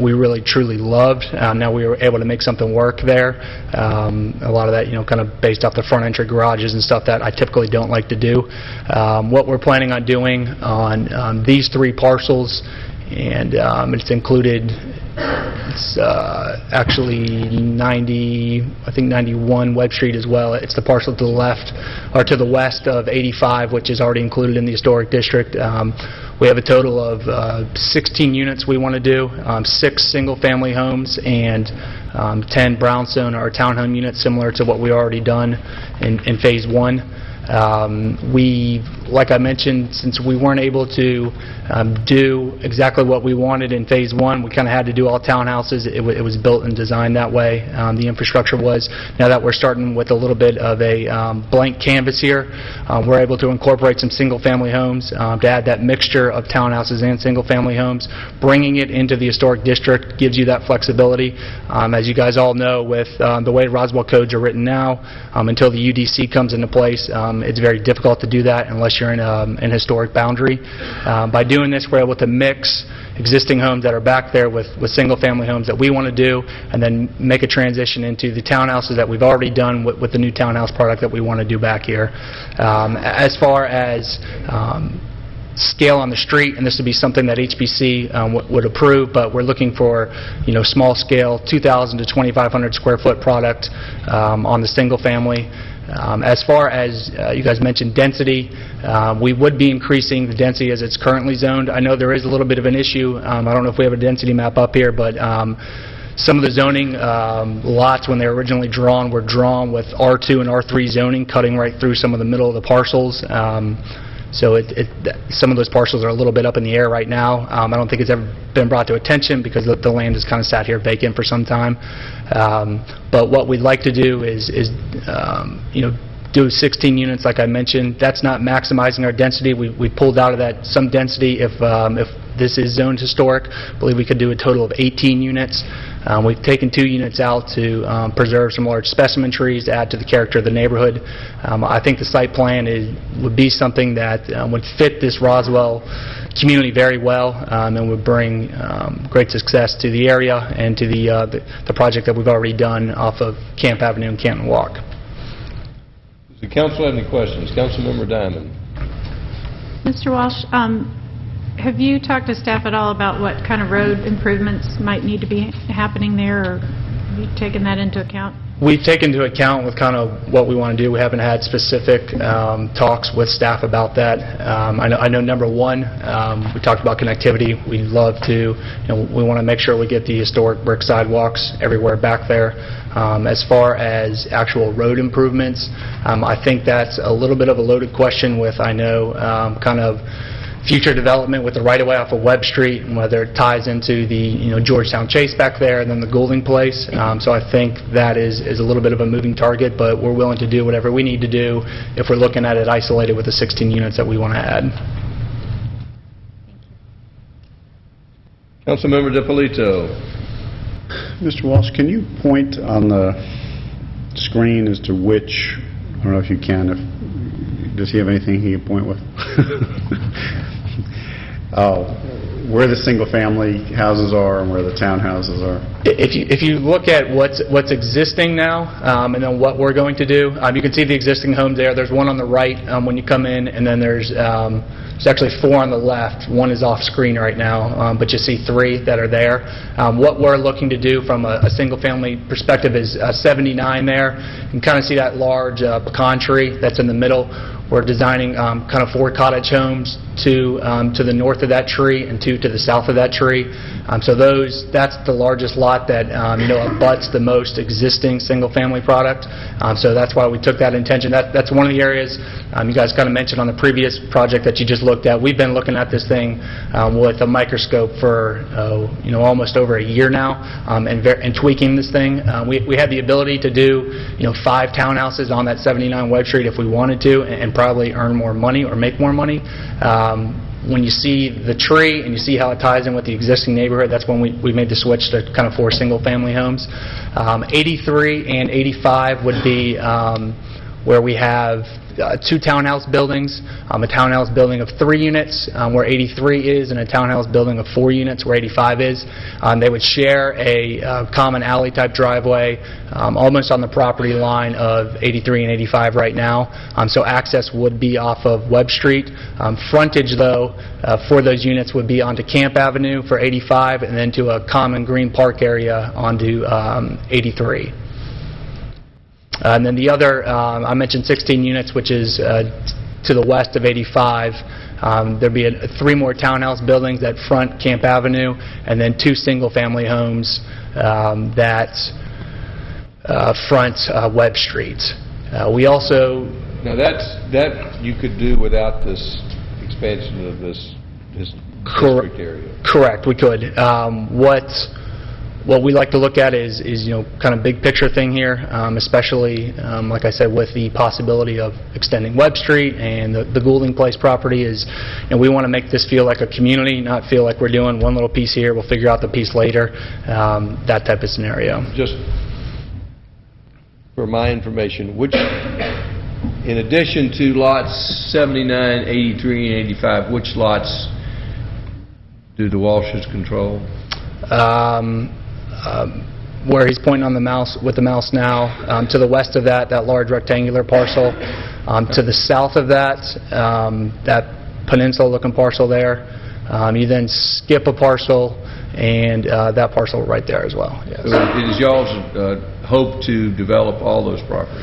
we really truly loved. Now we were able to make something work there. A lot of that, kind of based off the front entry garages and stuff that I typically don't like to do. What we're planning on doing on these 3 parcels, and it's included It's actually 91 Webb Street as well. It's the parcel to the left, or to the west of 85, which is already included in the historic district. We have a total of 16 units we want to do, 6 single-family homes and 10 brownstone or townhome units, similar to what we already done in Phase 1. Like I mentioned, since we weren't able to do exactly what we wanted in Phase 1, we kind of had to do all townhouses. It was built and designed that way. The infrastructure was. Now that we're starting with a little bit of a blank canvas here, we're able to incorporate some single-family homes to add that mixture of townhouses and single-family homes. Bringing it into the historic district gives you that flexibility. As you guys all know, with the way Roswell codes are written now, until the UDC comes into place, it's very difficult to do that unless you're in an historic boundary. By doing this, we're able to mix existing homes that are back there with single-family homes that we want to do, and then make a transition into the townhouses that we've already done with the new townhouse product that we want to do back here. As far as scale on the street, and this would be something that HPC would approve, but we're looking for, small scale, 2,000 to 2,500 square foot product on the single family. As far as you guys mentioned density, we would be increasing the density as it's currently zoned. I know there is a little bit of an issue. I don't know if we have a density map up here, but some of the zoning lots, when they were originally drawn, were drawn with R2 and R3 zoning, cutting right through some of the middle of the parcels. So some of those parcels are a little bit up in the air right now. I don't think it's ever been brought to attention because the land has kind of sat here vacant for some time. But what we'd like to do is do 16 units like I mentioned. That's not maximizing our density. We pulled out of that some density if this is zoned historic. I believe we could do a total of 18 units. We've taken 2 units out to preserve some large specimen trees to add to the character of the neighborhood. I think the site plan would be something that would fit this Roswell community very well, and would bring great success to the area and to the project that we've already done off of Camp Avenue and Canton Walk. Does the council have any questions? Councilmember Diamond. Mr. Walsh, have you talked to staff at all about what kind of road improvements might need to be happening there, or have you taken that into account? We've taken into account with kind of what we want to do. We haven't had specific talks with staff about that. I know number one, we talked about connectivity. We'd love to, we want to make sure we get the historic brick sidewalks everywhere back there. As far as actual road improvements, I think that's a little bit of a loaded question with, I know, kind of future development with the right-of-way off of Webb Street, and whether it ties into the Georgetown Chase back there and then the Goulding Place. So I think that is a little bit of a moving target, but we're willing to do whatever we need to do if we're looking at it isolated with the 16 units that we want to add. Councilmember DiPolito. Mr. Walsh, can you point on the screen as to which, I don't know if you can, does he have anything he can point with? Where the single-family houses are and where the townhouses are? If you look at what's existing now and then what we're going to do, you can see the existing homes there. There's one on the right when you come in, and then there's actually 4 on the left. One is off screen right now, but you see 3 that are there. What we're looking to do from a single-family perspective is 79 there. You can kind of see that large pecan tree that's in the middle. We're designing kind of 4 cottage homes, 2 to the north of that tree and 2 to the south of that tree. So that's the largest lot that abuts the most existing single-family product. So that's why we took that intention. That's one of the areas you guys kind of mentioned on the previous project that you just looked at. We've been looking at this thing with a microscope for almost over a year now, and tweaking this thing. We had the ability to do 5 townhouses on that 79 Webb Street if we wanted to, and probably earn more money or make more money. When you see the tree and you see how it ties in with the existing neighborhood, that's when we made the switch to kind of 4 single-family homes. 83 and 85 would be where we have 2 townhouse buildings, a townhouse building of 3 units where 83 is, and a townhouse building of 4 units where 85 is. They would share a common alley-type driveway almost on the property line of 83 and 85 right now, so access would be off of Webb Street. Frontage, though, for those units would be onto Camp Avenue for 85 and then to a common green park area onto 83. And then the other, I mentioned 16 units, which is to the west of 85. There'd be 3 more townhouse buildings that front Camp Avenue, and then 2 single-family homes that front Webb Street. We also... Now that you could do without this expansion of this district area. Correct, we could. What we like to look at is kind of big picture thing here, especially, like I said, with the possibility of extending Webb Street and the Goulding Place property is, we want to make this feel like a community, not feel like we're doing one little piece here, we'll figure out the piece later, that type of scenario. Just for my information, which, in addition to lots 79, 83, and 85, which lots do the Walshes control? Where he's pointing on the mouse with the mouse now, to the west of that large rectangular parcel, to the south of that peninsula-looking parcel there. You then skip a parcel, and that parcel right there as well. Yes. So it is y'all's hope to develop all those properties?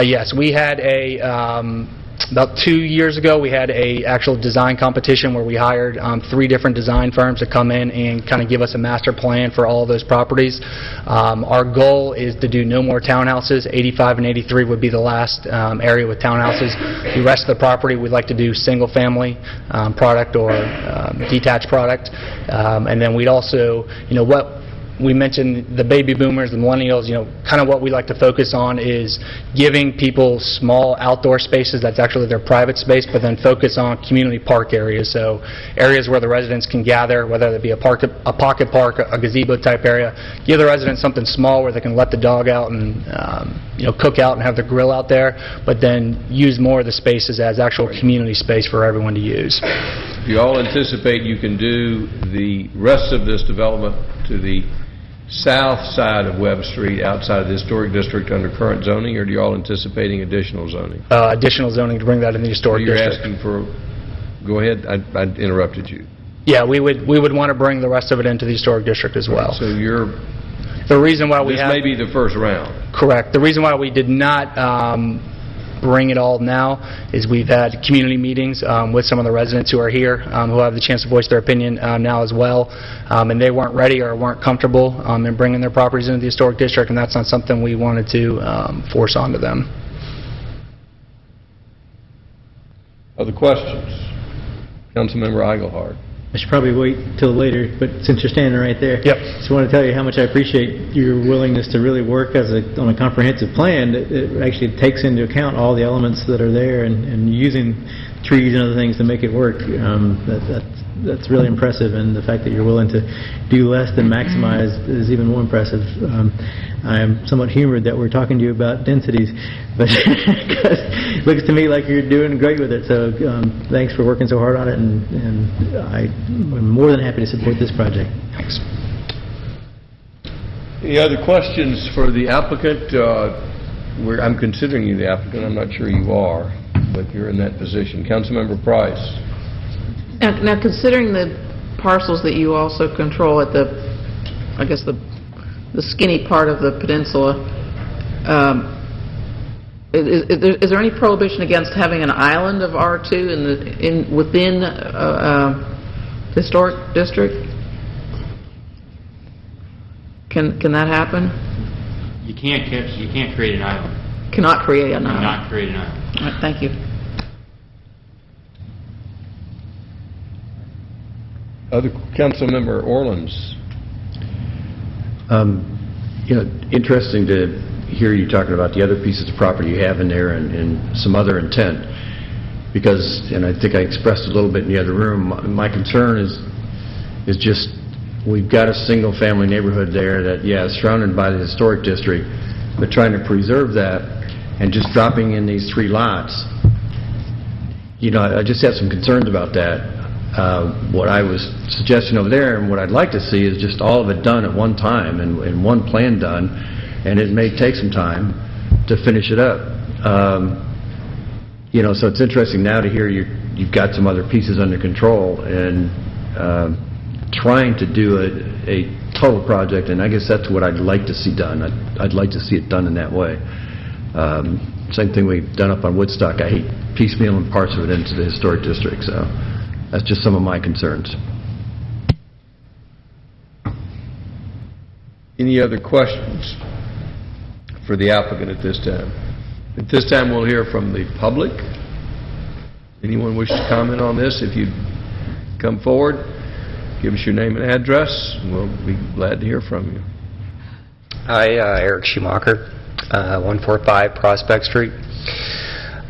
Yes, we had about 2 years ago, we had a actual design competition where we hired 3 different design firms to come in and kind of give us a master plan for all of those properties. Our goal is to do no more townhouses. 85 and 83 would be the last area with townhouses. The rest of the property, we'd like to do single-family product or detached product. And then we'd also, what we mentioned the baby boomers, the millennials, kind of what we like to focus on is giving people small outdoor spaces that's actually their private space, but then focus on community park areas. So areas where the residents can gather, whether it be a pocket park, a gazebo type area. Give the residents something small where they can let the dog out and cook out and have the grill out there, but then use more of the spaces as actual community space for everyone to use. Do you all anticipate you can do the rest of this development to the south side of Webb Street outside of the historic district under current zoning, or are you all anticipating additional zoning? Additional zoning to bring that in the historic district. You're asking for... Go ahead. I interrupted you. Yeah, we would want to bring the rest of it into the historic district as well. So you're... The reason why we this may be the first round. Correct. The reason why we did not bring it all now is we've had community meetings with some of the residents who are here who have the chance to voice their opinion now as well, and they weren't ready or weren't comfortable in bringing their properties into the historic district, and that's not something we wanted to force onto them. Other questions? Councilmember Eigelhart. I should probably wait till later, but since you're standing right there, just want to tell you how much I appreciate your willingness to really work on a comprehensive plan that actually takes into account all the elements that are there and using trees and other things to make it work. That's really impressive, and the fact that you're willing to do less than maximize is even more impressive. I am somewhat humored that we're talking to you about densities, but it looks to me like you're doing great with it, so thanks for working so hard on it, and I'm more than happy to support this project. Thanks. Any other questions for the applicant? I'm considering you the applicant. I'm not sure you are, but you're in that position. Councilmember Price. Now, considering the parcels that you also control at the skinny part of the peninsula, is there any prohibition against having an island of R2 within the historic district? Can that happen? You can't create an island. Cannot create an island. Cannot create an island. All right, thank you. Other Councilmember Orleans. Interesting to hear you talking about the other pieces of property you have in there and some other intent, because, and I think I expressed a little bit in the other room, my concern is just we've got a single-family neighborhood there that, is surrounded by the historic district, but trying to preserve that and just dropping in these 3 lots, I just have some concerns about that. What I was suggesting over there and what I'd like to see is just all of it done at one time and one plan done, and it may take some time to finish it up. So it's interesting now to hear you've got some other pieces under control and trying to do a total project, and I guess that's what I'd like to see done. I'd like to see it done in that way. Same thing we've done up on Woodstock. I hate piecemealing parts of it into the historic district, so that's just some of my concerns. Any other questions for the applicant at this time? At this time, we'll hear from the public. Anyone wish to comment on this? If you come forward, give us your name and address, and we'll be glad to hear from you. Hi, Eric Schumacher, 145 Prospect Street.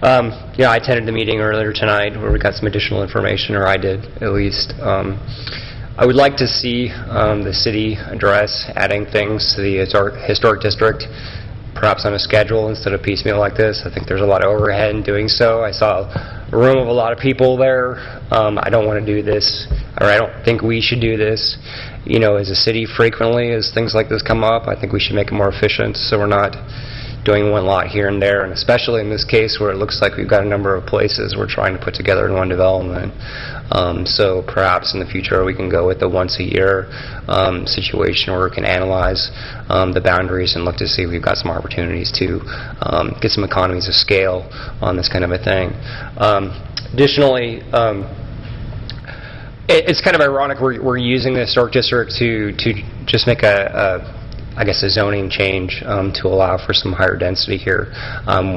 I attended the meeting earlier tonight where we got some additional information, or I did at least. I would like to see the city address adding things to the historic district, perhaps on a schedule instead of piecemeal like this. I think there's a lot of overhead in doing so. I saw a room of a lot of people there. I don't want to do this, or I don't think we should do this. As a city, frequently as things like this come up, I think we should make it more efficient so we're not doing one lot here and there, and especially in this case where it looks like we've got a number of places we're trying to put together in one development. So perhaps in the future we can go with the once-a-year situation where we can analyze the boundaries and look to see if we've got some opportunities to get some economies of scale on this kind of a thing. Additionally, it's kind of ironic we're using the historic district to just make a zoning change to allow for some higher density here,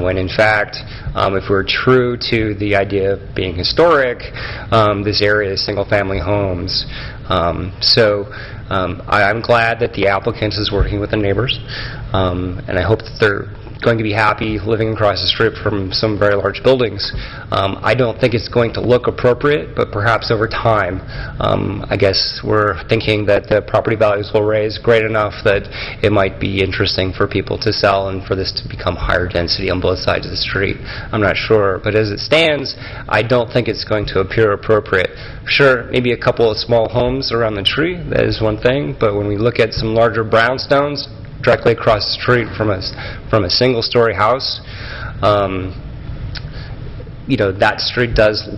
when in fact, if we're true to the idea of being historic, this area is single-family homes. So I'm glad that the applicant is working with the neighbors, and I hope that they're going to be happy living across the street from some very large buildings. I don't think it's going to look appropriate, but perhaps over time, I guess we're thinking that the property values will raise great enough that it might be interesting for people to sell and for this to become higher density on both sides of the street. I'm not sure, but as it stands, I don't think it's going to appear appropriate. Sure, maybe a couple of small homes around the tree, that is one thing, but when we look at some larger brownstones directly across the street from a single-story house, that street does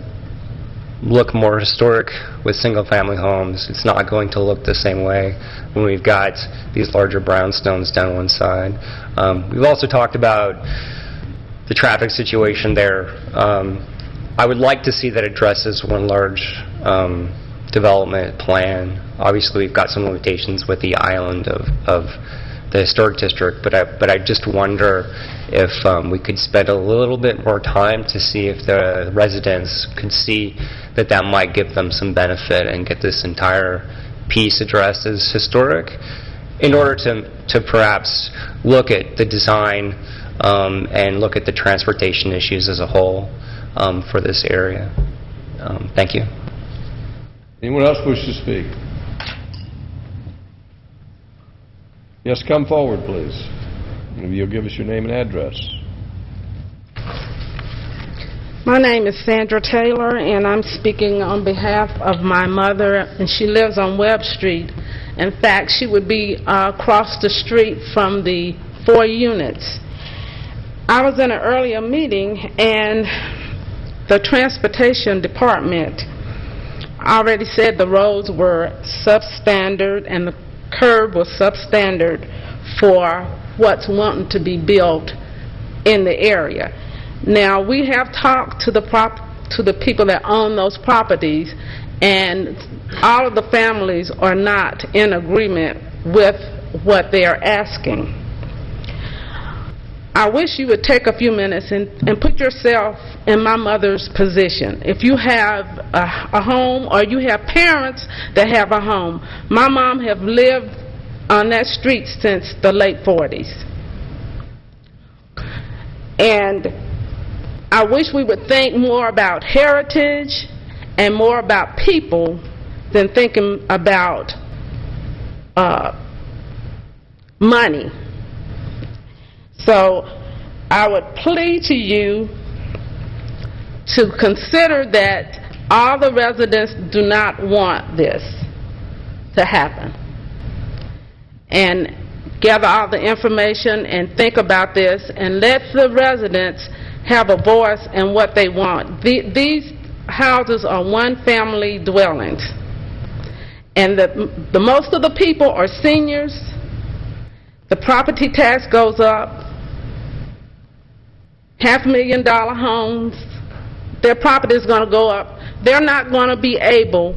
look more historic with single-family homes. It's not going to look the same way when we've got these larger brownstones down one side. We've also talked about the traffic situation there. I would like to see that addresses one large development plan. Obviously, we've got some limitations with the island of the historic district, but I just wonder if we could spend a little bit more time to see if the residents could see that might give them some benefit and get this entire piece addressed as historic, in order to perhaps look at the design and look at the transportation issues as a whole for this area. Thank you. Anyone else wish to speak? Yes, come forward, please. Maybe you'll give us your name and address. My name is Sandra Taylor, and I'm speaking on behalf of my mother, and she lives on Webb Street. In fact, she would be across the street from the 4 units. I was in an earlier meeting, and the transportation department already said the roads were substandard and the curb was substandard for what's wanting to be built in the area. Now, we have talked to the people that own those properties, and all of the families are not in agreement with what they are asking. I wish you would take a few minutes and put yourself in my mother's position. If you have a home, or you have parents that have a home. My mom have lived on that street since the late 40s. And I wish we would think more about heritage and more about people than thinking about money. So I would plead to you to consider that all the residents do not want this to happen. And gather all the information and think about this and let the residents have a voice in what they want. These houses are one-family dwellings. And the most of the people are seniors. The property tax goes up. $500,000 homes. Their property is going to go up. They're not going to be able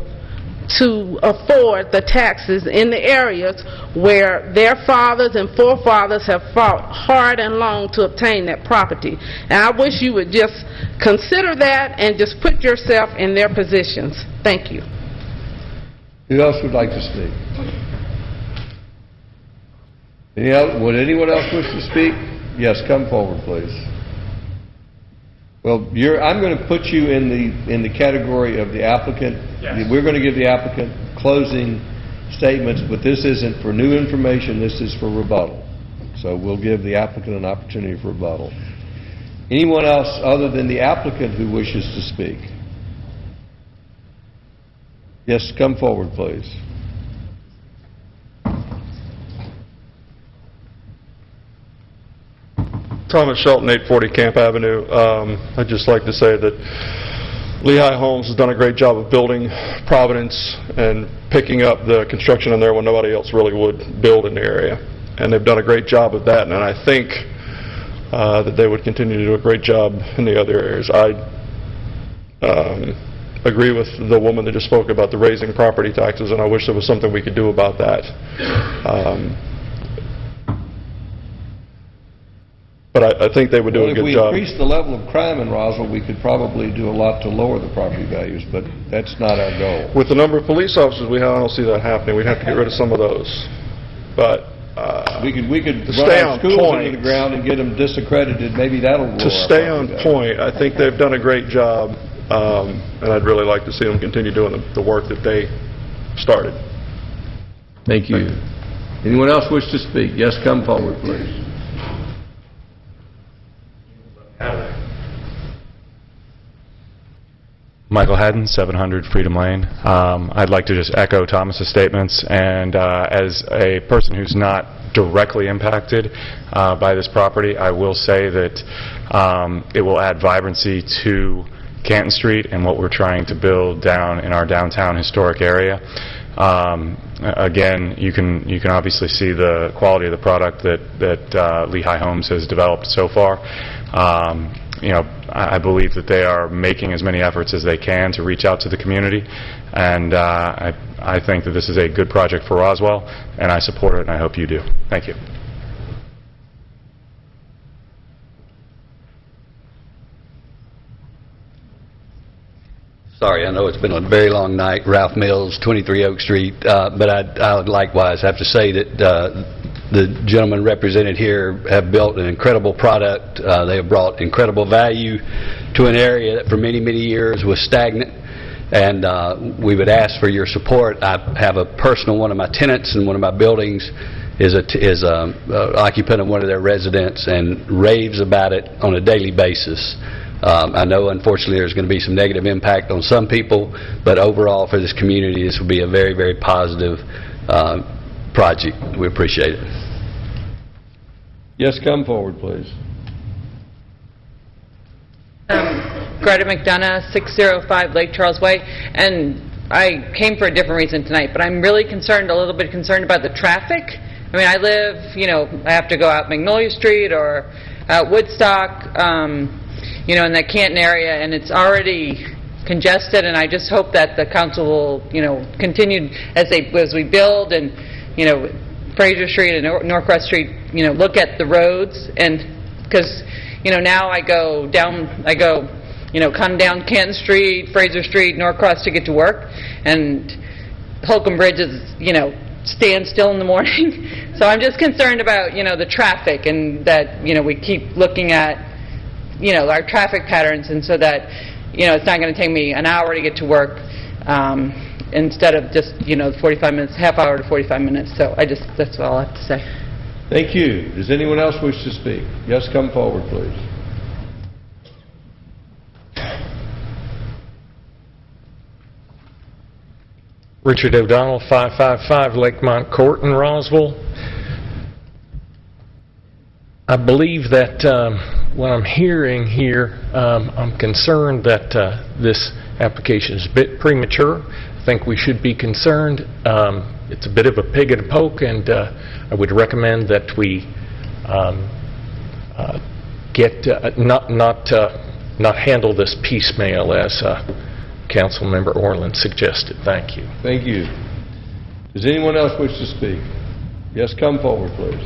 to afford the taxes in the areas where their fathers and forefathers have fought hard and long to obtain that property. And I wish you would just consider that and just put yourself in their positions. Thank you. Who else would like to speak? Would anyone else wish to speak? Yes, come forward, please. Well, I'm going to put you in the category of the applicant. Yes. We're going to give the applicant closing statements, but this isn't for new information. This is for rebuttal. So we'll give the applicant an opportunity for rebuttal. Anyone else other than the applicant who wishes to speak? Yes, come forward, please. Thomas Shelton, 840 Camp Avenue. I'd just like to say that Lehigh Homes has done a great job of building Providence and picking up the construction in there when nobody else really would build in the area. And they've done a great job of that, and I think that they would continue to do a great job in the other areas. I agree with the woman that just spoke about the raising property taxes, and I wish there was something we could do about that. But I think they would do a good job. If we increase the level of crime in Roswell, we could probably do a lot to lower the property values, but that's not our goal. With the number of police officers we have, I don't see that happening. We'd have to get rid of some of those. But we could run our schools into the ground and get them disaccredited. Maybe that'll lower. To stay on point, I think they've done a great job, and I'd really like to see them continue doing the work that they started. Thank you. Anyone else wish to speak? Yes, come forward, please. Michael Haddon, 700 Freedom Lane. I'd like to just echo Thomas's statements, and as a person who's not directly impacted by this property, I will say that it will add vibrancy to Canton Street and what we're trying to build down in our downtown historic area. Again, you can obviously see the quality of the product that Lehigh Homes has developed so far. I believe that they are making as many efforts as they can to reach out to the community, and I think that this is a good project for Roswell, and I support it, and I hope you do. Thank you. Sorry, I know it's been a very long night. Ralph Mills, 23 Oak Street, but I would likewise have to say that the gentlemen represented here have built an incredible product. They have brought incredible value to an area that for many, many years was stagnant, and we would ask for your support. I have a personal one of my tenants in one of my buildings is a occupant of one of their residents and raves about it on a daily basis. I know, unfortunately, there's going to be some negative impact on some people, but overall for this community, this will be a very, very positive project. We appreciate it. Yes, come forward, please. Greta McDonough, 605 Lake Charles Way, and I came for a different reason tonight, but I'm really a little bit concerned about the traffic. I mean, I live, I have to go out Magnolia Street or out Woodstock, in that Canton area, and it's already congested, and I just hope that the council will, continue as we build and, Fraser Street and Norcross Street, look at the roads, and because, now I go, come down Canton Street, Fraser Street, Norcross to get to work, and Holcomb Bridge is, stand still in the morning. So I'm just concerned about, the traffic, and that, we keep looking at, our traffic patterns, and so that, it's not going to take me an hour to get to work instead of just, 45 minutes, half hour to 45 minutes. So that's all I have to say. Thank you. Does anyone else wish to speak? Yes, come forward, please. Richard O'Donnell, 555 Lakemont Court in Roswell. I believe that what I'm hearing here, I'm concerned that this application is a bit premature. I think we should be concerned. It's a bit of a pig and a poke, and I would recommend that we not handle this piecemeal as Councilmember Orland suggested. Thank you. Thank you. Does anyone else wish to speak? Yes, come forward, please.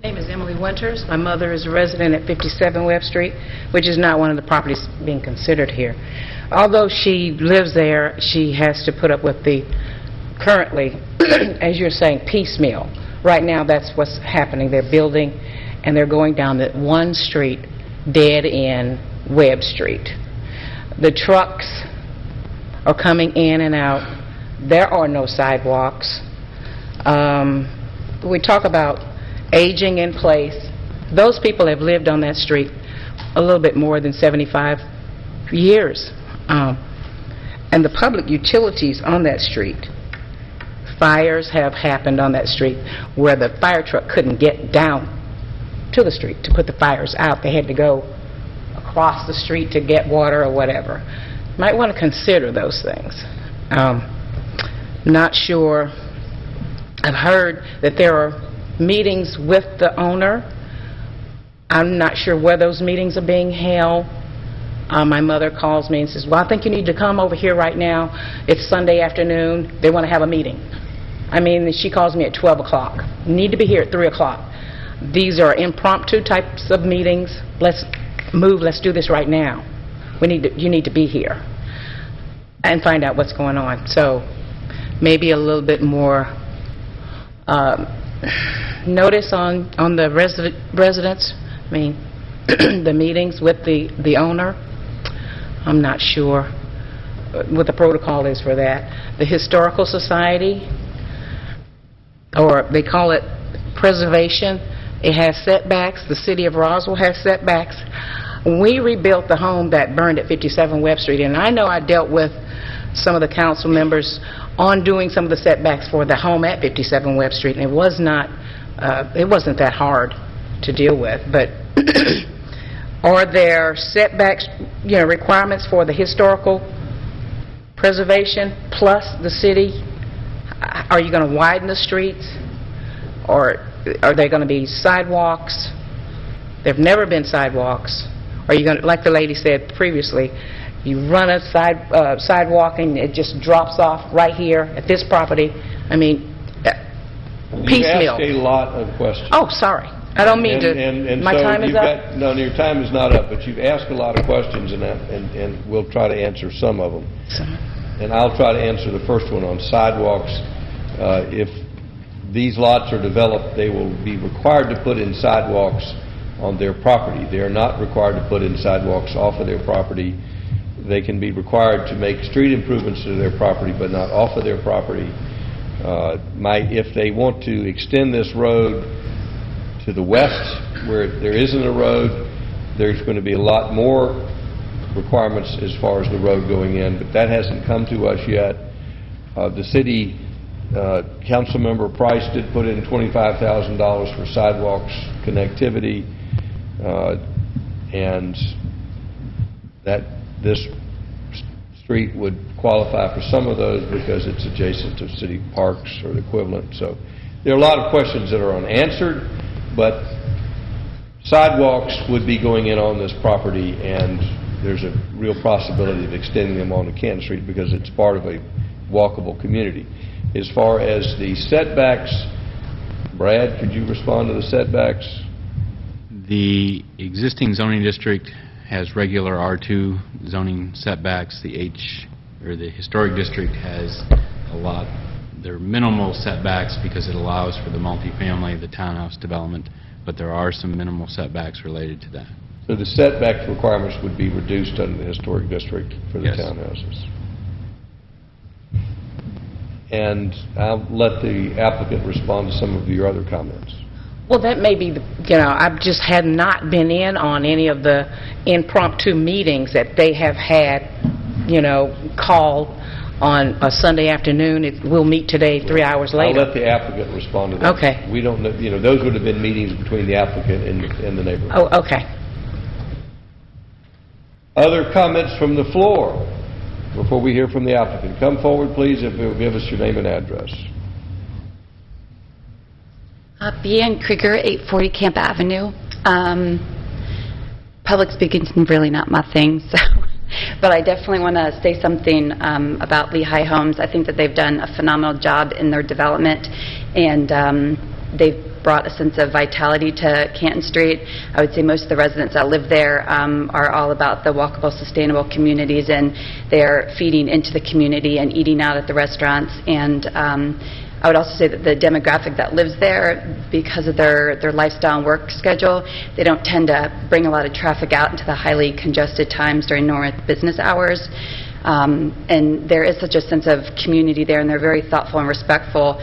My name is Emily Winters. My mother is a resident at 57 Webb Street, which is not one of the properties being considered here. Although she lives there, she has to put up with the currently, as you're saying, piecemeal. Right now, that's what's happening. They're building, and they're going down that one street, dead end Webb Street. The trucks are coming in and out. There are no sidewalks. We talk about aging in place. Those people have lived on that street a little bit more than 75 years. And the public utilities on that street, fires have happened on that street where the fire truck couldn't get down to the street to put the fires out. They had to go across the street to get water or whatever. Might want to consider those things. Not sure. I've heard that there are meetings with the owner. I'm not sure where those meetings are being held. My mother calls me and says, well, I think you need to come over here right now. It's Sunday afternoon. They want to have a meeting. I mean, she calls me at 12 o'clock. You need to be here at 3 o'clock. These are impromptu types of meetings. Let's move. Let's do this right now. You need to be here and find out what's going on. So maybe a little bit more notice on the residents. I mean, the meetings with the owner. I'm not sure what the protocol is for that. The Historical Society, or they call it preservation, it has setbacks. The city of Roswell has setbacks. We rebuilt the home that burned at 57 Webb Street, and I know I dealt with some of the council members on doing some of the setbacks for the home at 57 Webb Street, and it wasn't that hard to deal with. But are there setbacks, requirements for the historical preservation plus the city? Are you going to widen the streets, or are there going to be sidewalks? There've never been sidewalks. Are you going to, like the lady said previously, you run a sidewalk and it just drops off right here at this property? I mean, piecemeal. You asked a lot of questions. Oh, sorry. I don't mean to. My time is up? No, your time is not up, but you've asked a lot of questions, and we'll try to answer some of them. And I'll try to answer the first one on sidewalks. If these lots are developed, they will be required to put in sidewalks on their property. They are not required to put in sidewalks off of their property. They can be required to make street improvements to their property, but not off of their property. If they want to extend this road to the west, where there isn't a road, there's going to be a lot more requirements as far as the road going in, but that hasn't come to us yet. The city Councilmember Price did put in $25,000 for sidewalks connectivity, and that this street would qualify for some of those because it's adjacent to city parks or the equivalent. So there are a lot of questions that are unanswered, but sidewalks would be going in on this property, and there's a real possibility of extending them onto Canton Street because it's part of a walkable community. As far as the setbacks, Brad, could you respond to the setbacks? The existing zoning district has regular R2 zoning setbacks. The historic district has a lot. They're minimal setbacks because it allows for the multifamily, the townhouse development, but there are some minimal setbacks related to that. So the setback requirements would be reduced under the historic district for the townhouses. and I'll let the applicant respond to some of your other comments. Well, that may be, I've just had not been in on any of the impromptu meetings that they have had, called on a Sunday afternoon. We'll meet today 3 hours later. I'll let the applicant respond to that. Okay. We don't know, those would have been meetings between the applicant and the neighborhood. Oh, okay. Other comments from the floor before we hear from the applicant? Come forward, please, if you'll give us your name and address. B.N. Krieger, 840 Camp Avenue. Public speaking's really not my thing, so but I definitely want to say something about Lehigh Homes. I think that they've done a phenomenal job in their development, and they've brought a sense of vitality to Canton Street. I would say most of the residents that live there are all about the walkable, sustainable communities, and they're feeding into the community and eating out at the restaurants. And I would also say that the demographic that lives there, because of their lifestyle and work schedule, they don't tend to bring a lot of traffic out into the highly congested times during normal business hours. And there is such a sense of community there, and they're very thoughtful and respectful.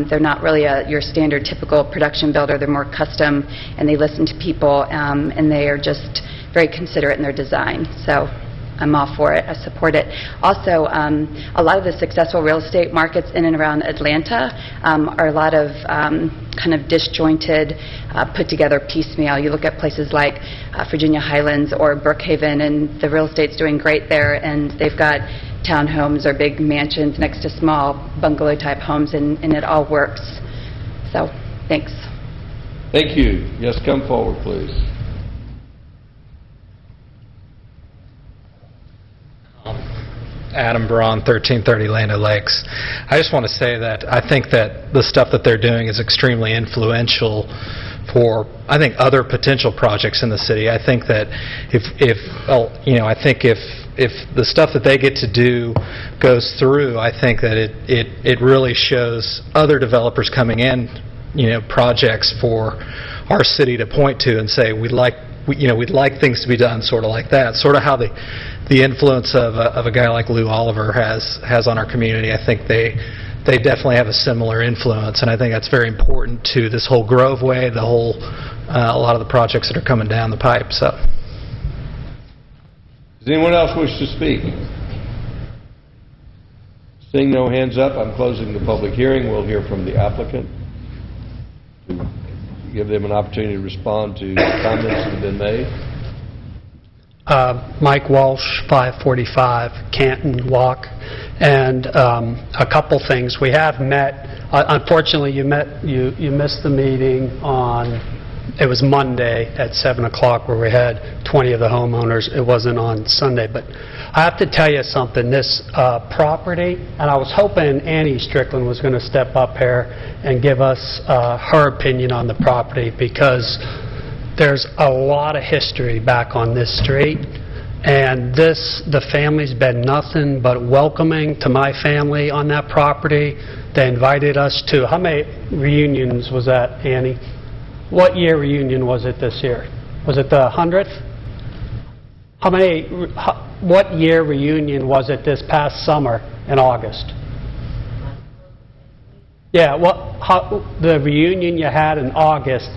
They're not really your standard typical production builder. They're more custom, and they listen to people, and they are just very considerate in their design. So I'm all for it. I support it. Also, a lot of the successful real estate markets in and around Atlanta are a lot of kind of disjointed, put together piecemeal. You look at places like Virginia Highlands or Brookhaven, and the real estate's doing great there, and they've got townhomes or big mansions next to small bungalow type homes, and it all works. So, thanks. Thank you. Yes, come forward, please. Adam Braun, 1330 Land O'Lakes. I just want to say that I think that the stuff that they're doing is extremely influential for, I think, other potential projects in the city. I think that if the stuff that they get to do goes through, I think that it really shows other developers coming in, projects for our city to point to and say we'd like things to be done sort of like that, sort of how the influence of a guy like Lou Oliver has on our community. I think they definitely have a similar influence, and I think that's very important to this whole Grove Way, a lot of the projects that are coming down the pipe. So, does anyone else wish to speak? Seeing no hands up, I'm closing the public hearing. We'll hear from the applicant to give them an opportunity to respond to comments that have been made. Mike Walsh, 545 Canton Walk, and a couple things. We have met. Unfortunately, you missed the meeting on. It was Monday at 7 o'clock where we had 20 of the homeowners. It wasn't on Sunday, but I have to tell you something. This property, and I was hoping Annie Strickland was going to step up here and give us her opinion on the property, because there's a lot of history back on this street, and the family's been nothing but welcoming to my family on that property. They invited us to, how many reunions was that, Annie? What year reunion was it this year? Was it the 100th? What year reunion was it this past summer in August? Yeah, the reunion you had in August.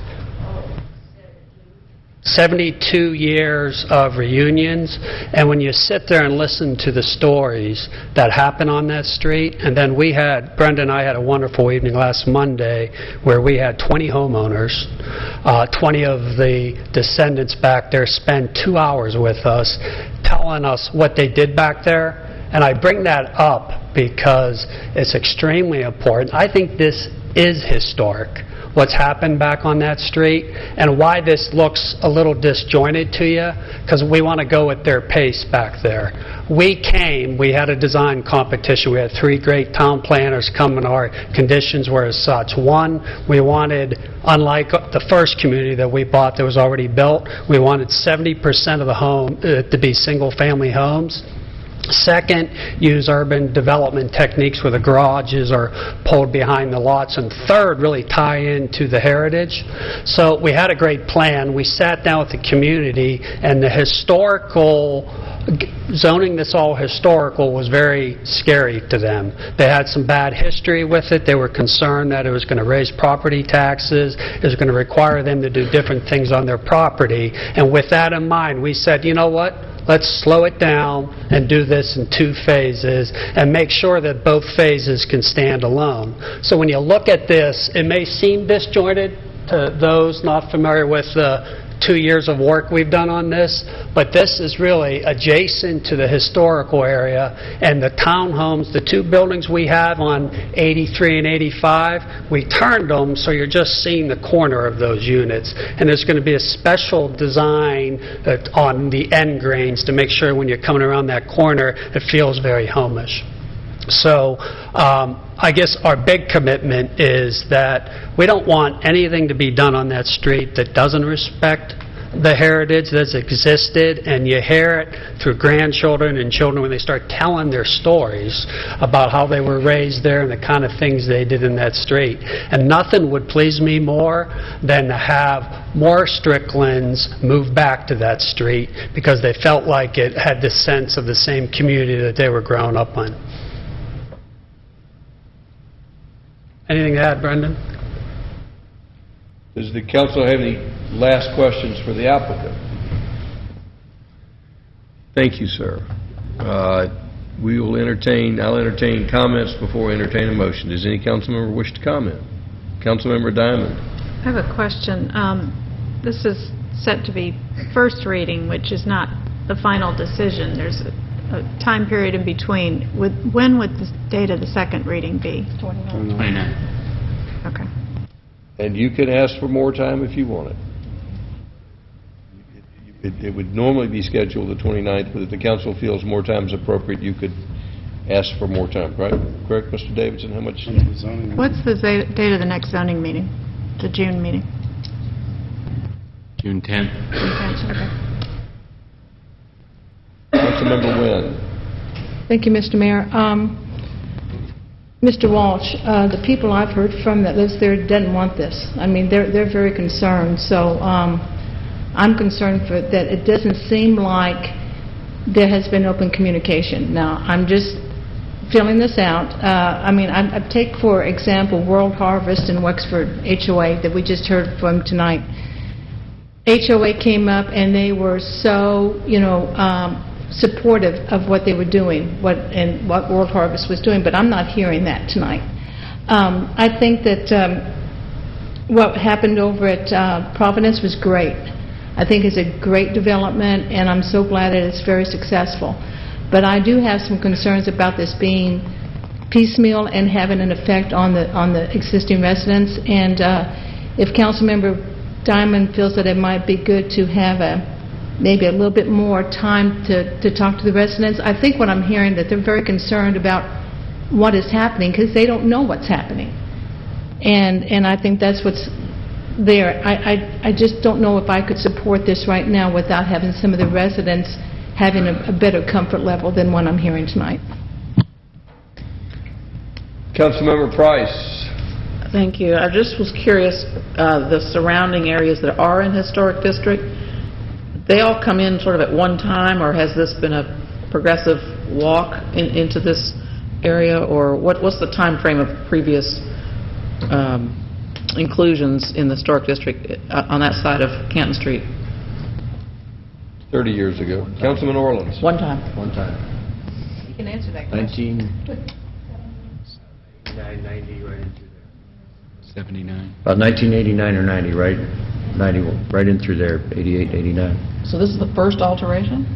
72 years of reunions, and when you sit there and listen to the stories that happen on that street, and then Brenda and I had a wonderful evening last Monday where we had 20 homeowners, 20 of the descendants back there spend 2 hours with us telling us what they did back there. And I bring that up because it's extremely important. I think this is historic, what's happened back on that street, and why this looks a little disjointed to you, because we want to go at their pace back there. We had a design competition. We had 3 great town planners come, and our conditions were as such. One, we wanted, unlike the first community that we bought that was already built, we wanted 70% of the home to be single-family homes. Second, use urban development techniques where the garages are pulled behind the lots. And third, really tie into the heritage. So we had a great plan. We sat down with the community, and the historical zoning this all historical was very scary to them. They had some bad history with it. They were concerned that it was going to raise property taxes. It was going to require them to do different things on their property. And with that in mind, we said, you know what? Let's slow it down and do this in 2 phases and make sure that both phases can stand alone. So when you look at this, it may seem disjointed to those not familiar with the 2 years of work we've done on this, but this is really adjacent to the historical area, and the townhomes, the 2 buildings we have on 83 and 85, we turned them so you're just seeing the corner of those units, and there's going to be a special design on the end grains to make sure when you're coming around that corner it feels very homish. So I guess our big commitment is that we don't want anything to be done on that street that doesn't respect the heritage that's existed, and you hear it through grandchildren and children when they start telling their stories about how they were raised there and the kind of things they did in that street. And nothing would please me more than to have more Stricklands move back to that street because they felt like it had this sense of the same community that they were growing up in. Anything to add, Brendan? Does the council have any last questions for the applicant? Thank you, sir. I'll entertain comments before we entertain a motion. Does any council member wish to comment? Councilmember Diamond. I have a question. This is set to be first reading, which is not the final decision. There's a time period in between. When would the date of the second reading be? 29. Okay. And you can ask for more time if you want it. It would normally be scheduled the 29th, but if the council feels more time is appropriate, you could ask for more time, right? Correct, Mr. Davidson? How much? What's the date of the next zoning meeting? The June meeting? June 10th. Okay. Councilmember Wynn. Thank you, Mr. Mayor. Mr. Walsh, the people I've heard from that lives there didn't want this. I mean, they're very concerned. So I'm concerned that it doesn't seem like there has been open communication. Now, I'm just filling this out. I take, for example, World Harvest in Wexford HOA that we just heard from tonight. HOA came up and they were so, supportive of what they were doing, what World Harvest was doing, but I'm not hearing that tonight. I think that what happened over at Providence was great. I think it's a great development, and I'm so glad that it's very successful. But I do have some concerns about this being piecemeal and having an effect on the existing residents. And if Councilmember Diamond feels that it might be good to have maybe a little bit more time to talk to the residents. I think what I'm hearing that they're very concerned about what is happening because they don't know what's happening. And I think that's what's there. I just don't know if I could support this right now without having some of the residents having a better comfort level than what I'm hearing tonight. Councilmember Price. Thank you. I just was curious, the surrounding areas that are in historic district, they all come in sort of at one time, or has this been a progressive walk into this area, or what's the time frame of previous inclusions in the historic district on that side of Canton Street? 30 years ago. Councilman Orleans. One time. You can answer that question. 90, right into there. 79. About 1989 or 90, right? 90, right in through there, 88, 89. So this is the first alteration?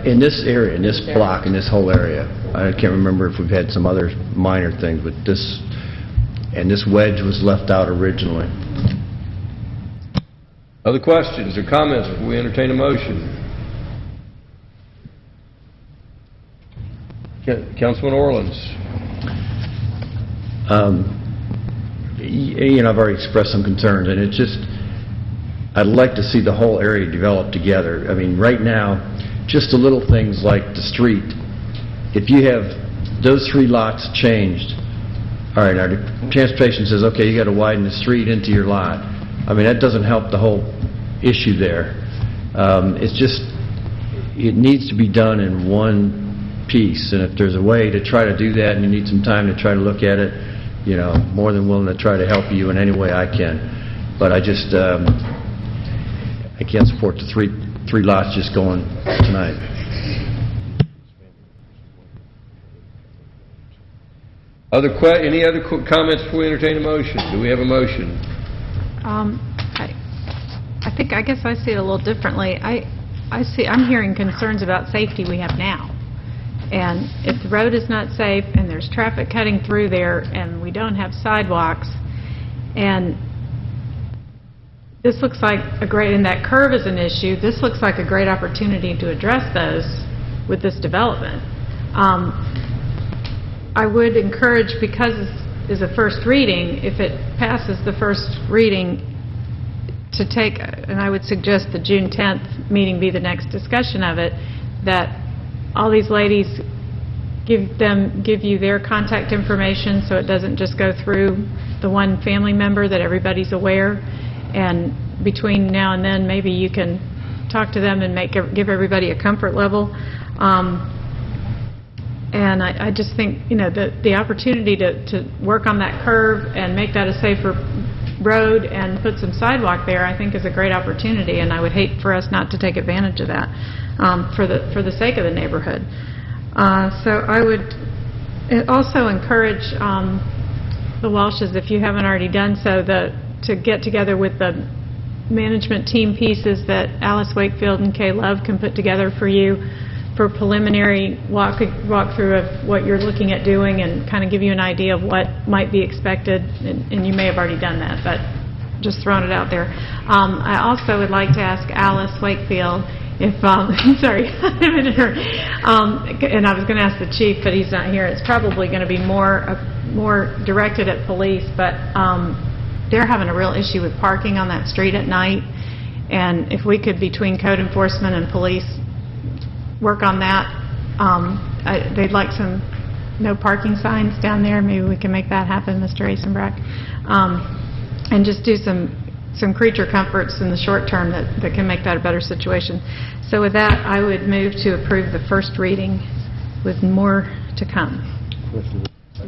In this area, in this block, in this whole area. I can't remember if we've had some other minor things, but this wedge was left out originally. Other questions or comments before we entertain a motion? Councilman Orleans. I've already expressed some concerns, and it's just, I'd like to see the whole area develop together. I mean, right now, just the little things like the street. If you have those 3 lots changed, all right, our transportation says, okay, you got to widen the street into your lot. I mean, that doesn't help the whole issue there. It's just, it needs to be done in one piece, and if there's a way to try to do that and you need some time to try to look at it, you know, more than willing to try to help you in any way I can. But I just, I can't support the three lots just going tonight. Any other comments before we entertain a motion? Do we have a motion? I guess I see it a little differently. I'm hearing concerns about safety we have now. And if the road is not safe and there's traffic cutting through there and we don't have sidewalks, and this looks like and that curve is an issue, this looks like a great opportunity to address those with this development. I would encourage, because this is a first reading, if it passes the first reading, to take, and I would suggest the June 10th meeting be the next discussion of it, that all these ladies give you their contact information so it doesn't just go through the one family member, that everybody's aware. And between now and then, maybe you can talk to them and give everybody a comfort level. And I just think, you know, the opportunity to work on that curve and make that a safer road and put some sidewalk there, I think is a great opportunity, and I would hate for us not to take advantage of that for the sake of the neighborhood. So I would also encourage the Walshes, if you haven't already done so, to get together with the management team pieces that Alice Wakefield and Kay Love can put together for you for preliminary walkthrough of what you're looking at doing, and kind of give you an idea of what might be expected, and you may have already done that, but just throwing it out there. I also would like to ask Alice Wakefield if, sorry, and I was going to ask the chief, but he's not here. It's probably going to be more directed at police, but they're having a real issue with parking on that street at night, and if we could, between code enforcement and police, work on that. They'd like some no parking signs down there. Maybe we can make that happen, Mr. Asenbrack. And just do some creature comforts in the short term that can make that a better situation. So with that, I would move to approve the first reading with more to come.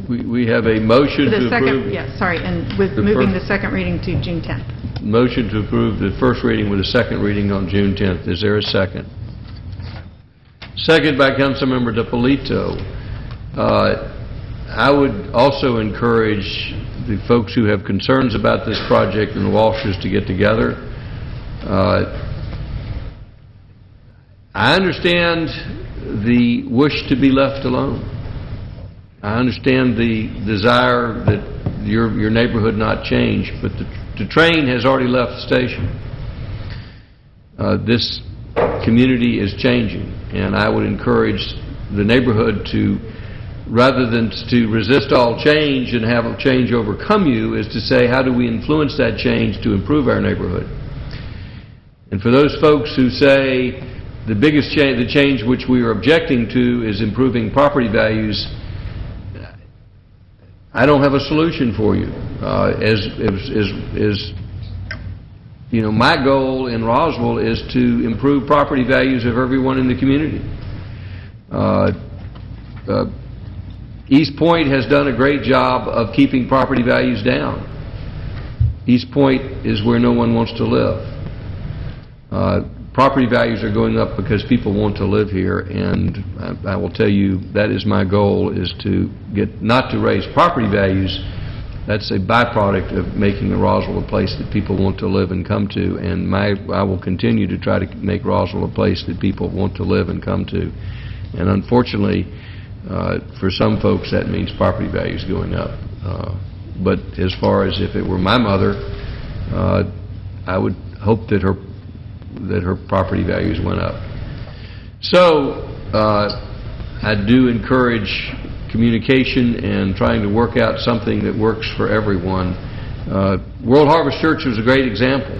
We have a motion to approve. And with moving the second reading to June 10th. Motion to approve the first reading with a second reading on June 10th. Is there a second? Second by Councilmember DiPolito. I would also encourage the folks who have concerns about this project and the Walshes to get together. I understand the wish to be left alone. I understand the desire that your neighborhood not change, but the train has already left the station. This community is changing, and I would encourage the neighborhood to, rather than to resist all change and have a change overcome you, is to say, how do we influence that change to improve our neighborhood? And for those folks who say the biggest change, the change which we are objecting to, is improving property values, I don't have a solution for you. You know, my goal in Roswell is to improve property values of everyone in the community. East Point has done a great job of keeping property values down. East Point is where no one wants to live. Property values are going up because people want to live here, and I will tell you that is my goal, is to get, not to raise property values. That's a byproduct of making Roswell a place that people want to live and come to, and I will continue to try to make Roswell a place that people want to live and come to. And unfortunately, for some folks, that means property values going up. But as far as if it were my mother, I would hope that her property values went up. So I do encourage communication and trying to work out something that works for everyone. World Harvest Church was a great example.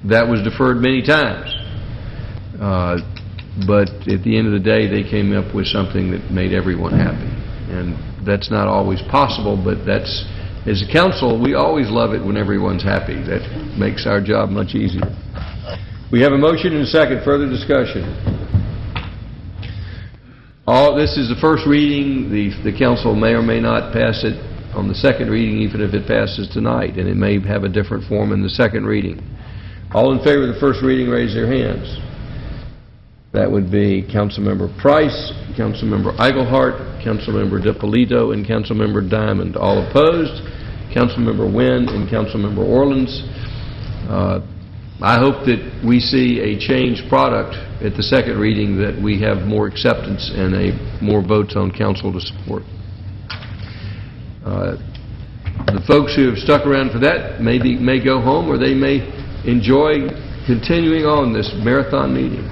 That was deferred many times. But at the end of the day, they came up with something that made everyone happy. And that's not always possible, but that's, as a council, we always love it when everyone's happy. That makes our job much easier. We have a motion and a second. Further discussion. This is the first reading. The council may or may not pass it on the second reading, even if it passes tonight, and it may have a different form in the second reading. All in favor of the first reading, raise their hands. That would be Councilmember Price, Councilmember Eichelhart, Councilmember DiPolito, and Councilmember Diamond. All opposed, Councilmember Wynn and Councilmember Orleans. I hope that we see a changed product at the second reading, that we have more acceptance and more votes on council to support. The folks who have stuck around for that may go home, or they may enjoy continuing on this marathon meeting.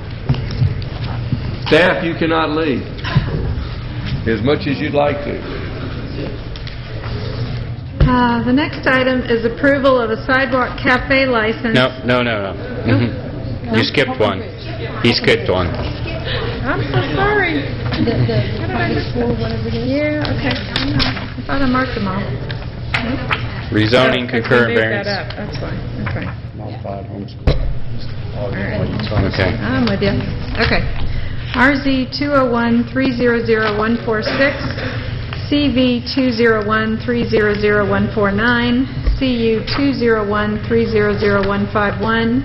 Staff, you cannot leave as much as you'd like to. The next item is approval of a sidewalk cafe license. No. You skipped one. He skipped one. I'm so sorry. Yeah, okay. I thought I marked them all. Rezoning concurrent variance. That's fine. Okay. Modified homeschool. Okay. I'm with you. Okay. RZ 201-300-146, CV 201-300-149, CU 201-300-151,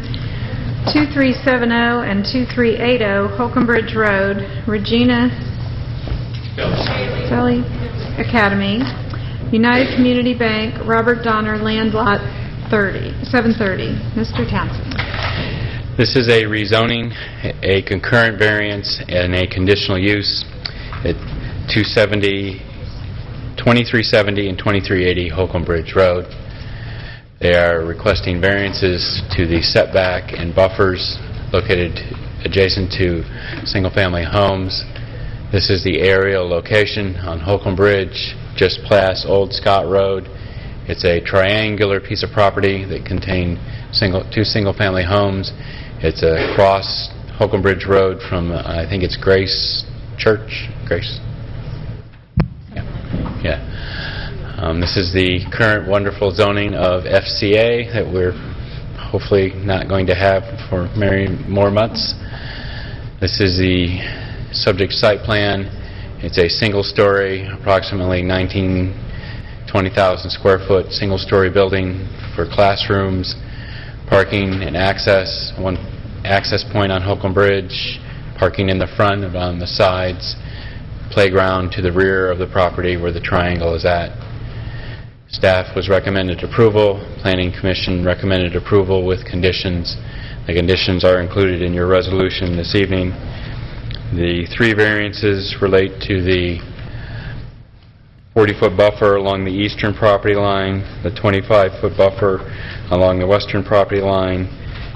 2370 and 2380 Holcomb Bridge Road, Regina Valley Academy, United Community Bank, Robert Donner, Land Lot 730. Mr. Townsend. This is a rezoning, a concurrent variance, and a conditional use at 2370 and 2380 Holcomb Bridge Road. They are requesting variances to the setback and buffers located adjacent to single-family homes. This is the aerial location on Holcomb Bridge, just past Old Scott Road. It's a triangular piece of property that contained two single-family homes. It's across Holcomb Bridge Road from, I think it's Grace Church. Grace? Yeah. This is the current wonderful zoning of FCA that we're hopefully not going to have for many more months. This is the subject site plan. It's a single-story, approximately 20,000 square foot single-story building for classrooms, parking and access, one access point on Holcomb Bridge, parking in the front and on the sides, playground to the rear of the property where the triangle is at. Staff was recommended approval. Planning Commission recommended approval with conditions. The conditions are included in your resolution this evening. The three variances relate to the 40-foot buffer along the eastern property line, the 25-foot buffer along the western property line,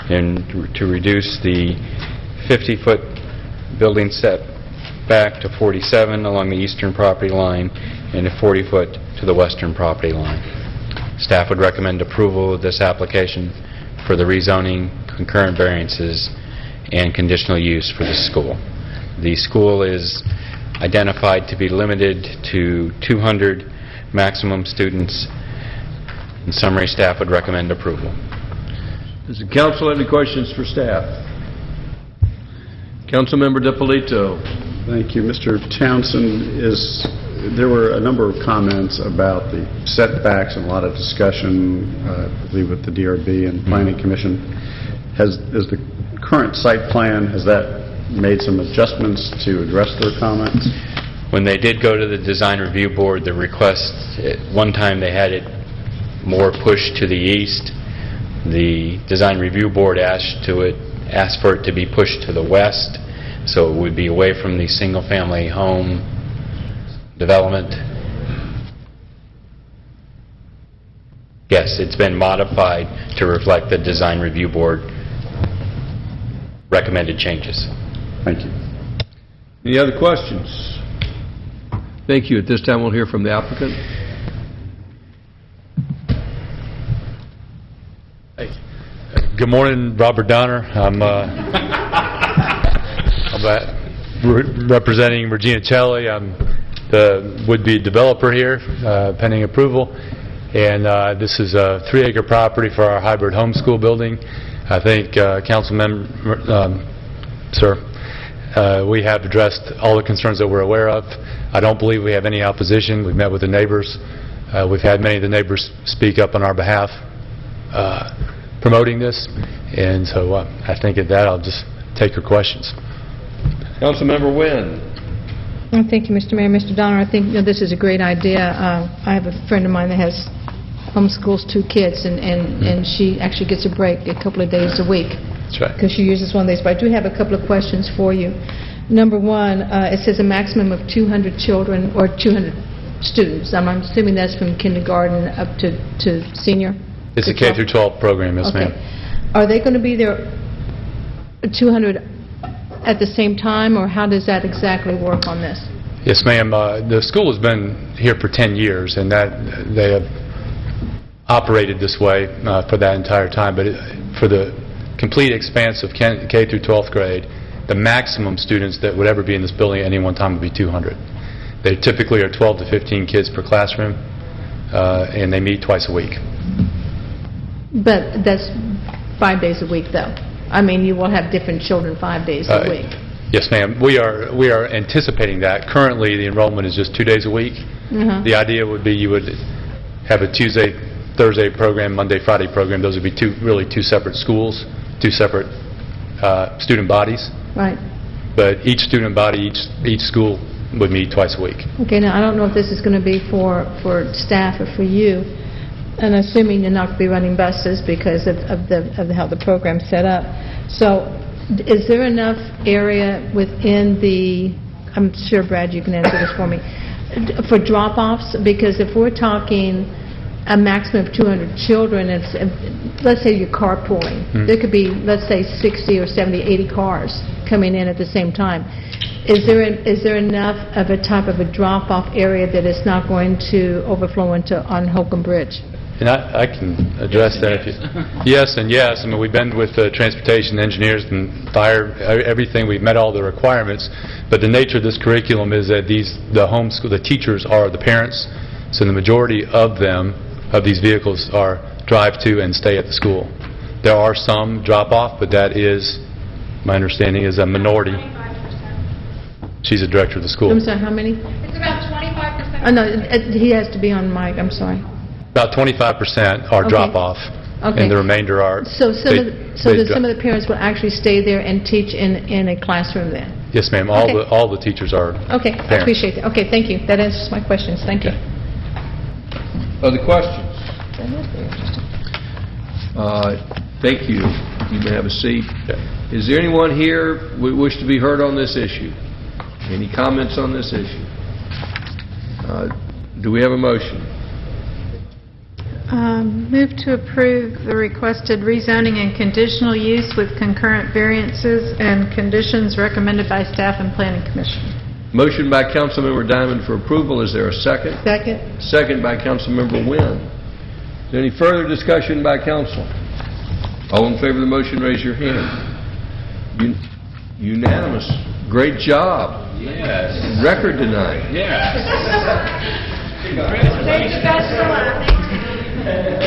and to reduce the 50-foot building setback to 47 along the eastern property line and a 40-foot to the western property line. Staff would recommend approval of this application for the rezoning, concurrent variances, and conditional use for the school. The school is identified to be limited to 200 maximum students. In summary, staff would recommend approval. Does the council have any questions for staff? Councilmember DiPolito. Thank you. Mr. Townsend, there were a number of comments about the setbacks and a lot of discussion, I believe, with the DRB and Planning Commission. Has the current site plan, has that made some adjustments to address their comments? When they did go to the Design Review Board, the request, at one time they had it more pushed to the east. The Design Review Board asked for it to be pushed to the west, so it would be away from the single-family home development. Yes, it's been modified to reflect the Design Review Board recommended changes. Thank you. Any other questions? Thank you. At this time, we'll hear from the applicant. Good morning, Robert Donner. I'm representing Regina Celli. I'm the would-be developer here, pending approval. And this is a 3-acre property for our hybrid homeschool building. I think, Sir, we have addressed all the concerns that we're aware of. I don't believe we have any opposition. We've met with the neighbors. We've had many of the neighbors speak up on our behalf promoting this. And so I think at that I'll just take your questions. Councilmember Wynn. Thank you, Mr. Mayor. Mr. Donner, I think this is a great idea. I have a friend of mine that has homeschools 2 kids, and she actually gets a break a couple of days a week. That's right. Because she uses one of these. But I do have a couple of questions for you. Number one, it says a maximum of 200 children or 200 students. I'm assuming that's from kindergarten up to senior? It's a K through 12 program, yes, ma'am. Are they going to be there 200 at the same time, or how does that exactly work on this? Yes, ma'am. The school has been here for 10 years, and that they have operated this way for that entire time. But for the complete expanse of K through 12th grade, the maximum students that would ever be in this building at any one time would be 200. They typically are 12 to 15 kids per classroom, and they meet twice a week. But that's 5 days a week, though. I mean, you will have different children 5 days a week. Yes, ma'am. We are anticipating that. Currently, the enrollment is just 2 days a week. The idea would be you would have a Tuesday, Thursday program, Monday, Friday program. Those would be two separate schools, 2 separate student bodies. Right. But each student body, each school would meet twice a week. Okay, now I don't know if this is going to be for staff or for you, and assuming you're not going to be running buses because of how the program's set up. So is there enough area within the, I'm sure, Brad, you can answer this for me, for drop-offs? Because if we're talking a maximum of 200 children, let's say you're carpooling, there could be, let's say, 60 or 70, 80 cars coming in at the same time. Is there enough of a type of a drop-off area that it's not going to overflow on Holcomb Bridge? And I can address that. If you, yes and yes. I mean, we've been with transportation engineers and fire, everything. We've met all the requirements. But the nature of this curriculum is that the teachers are the parents. So the majority of these vehicles are drive to and stay at the school. There are some drop-off, but that is, my understanding, is a minority. She's the director of the school. I'm sorry, how many? It's about 25%. Oh, no, he has to be on mic. I'm sorry. About 25% are drop-off, and the remainder are... So some of the parents will actually stay there and teach in a classroom then? Yes, ma'am. All the teachers are Okay, parents. I appreciate that. Okay, thank you. That answers my questions. Thank you. Other questions? Thank you. You may have a seat. Is there anyone here who wish to be heard on this issue? Any comments on this issue? Do we have a motion? Move to approve the requested rezoning and conditional use with concurrent variances and conditions recommended by staff and planning commission. Motion by Councilmember Diamond for approval. Is there a second? Second. Second by Councilmember Wynn. Is there any further discussion by council? All in favor of the motion, raise your hand. Unanimous. Great job. Yes. Record tonight. Yes.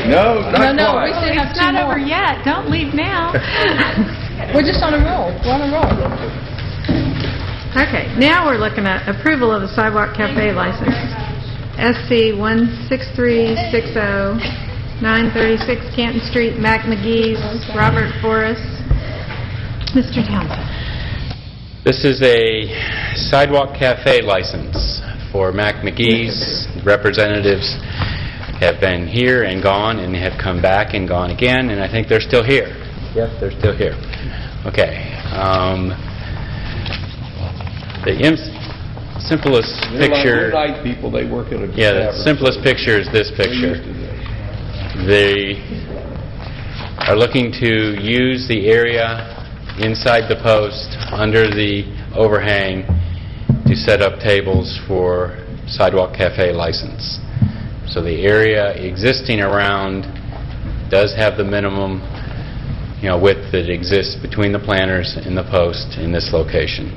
No, not No, quite. we still have It's 2 not more. over yet. Don't leave now. We're just on a roll. We're on a roll. Okay, now we're looking at approval of the Sidewalk Cafe license. SC 16360, 936 Canton Street, Mac McGee's, Robert Forrest. Mr. Townsend. This is a sidewalk cafe license for Mac McGee's. Representatives have been here and gone and have come back and gone again, and I think they're still here. Yes, they're still here. Okay. The simplest picture... They're like night people. They work at a Yeah, the simplest picture is this picture. They are looking to use the area inside the post, under the overhang, to set up tables for sidewalk cafe license. So the area existing around does have the minimum width that exists between the planters and the post in this location.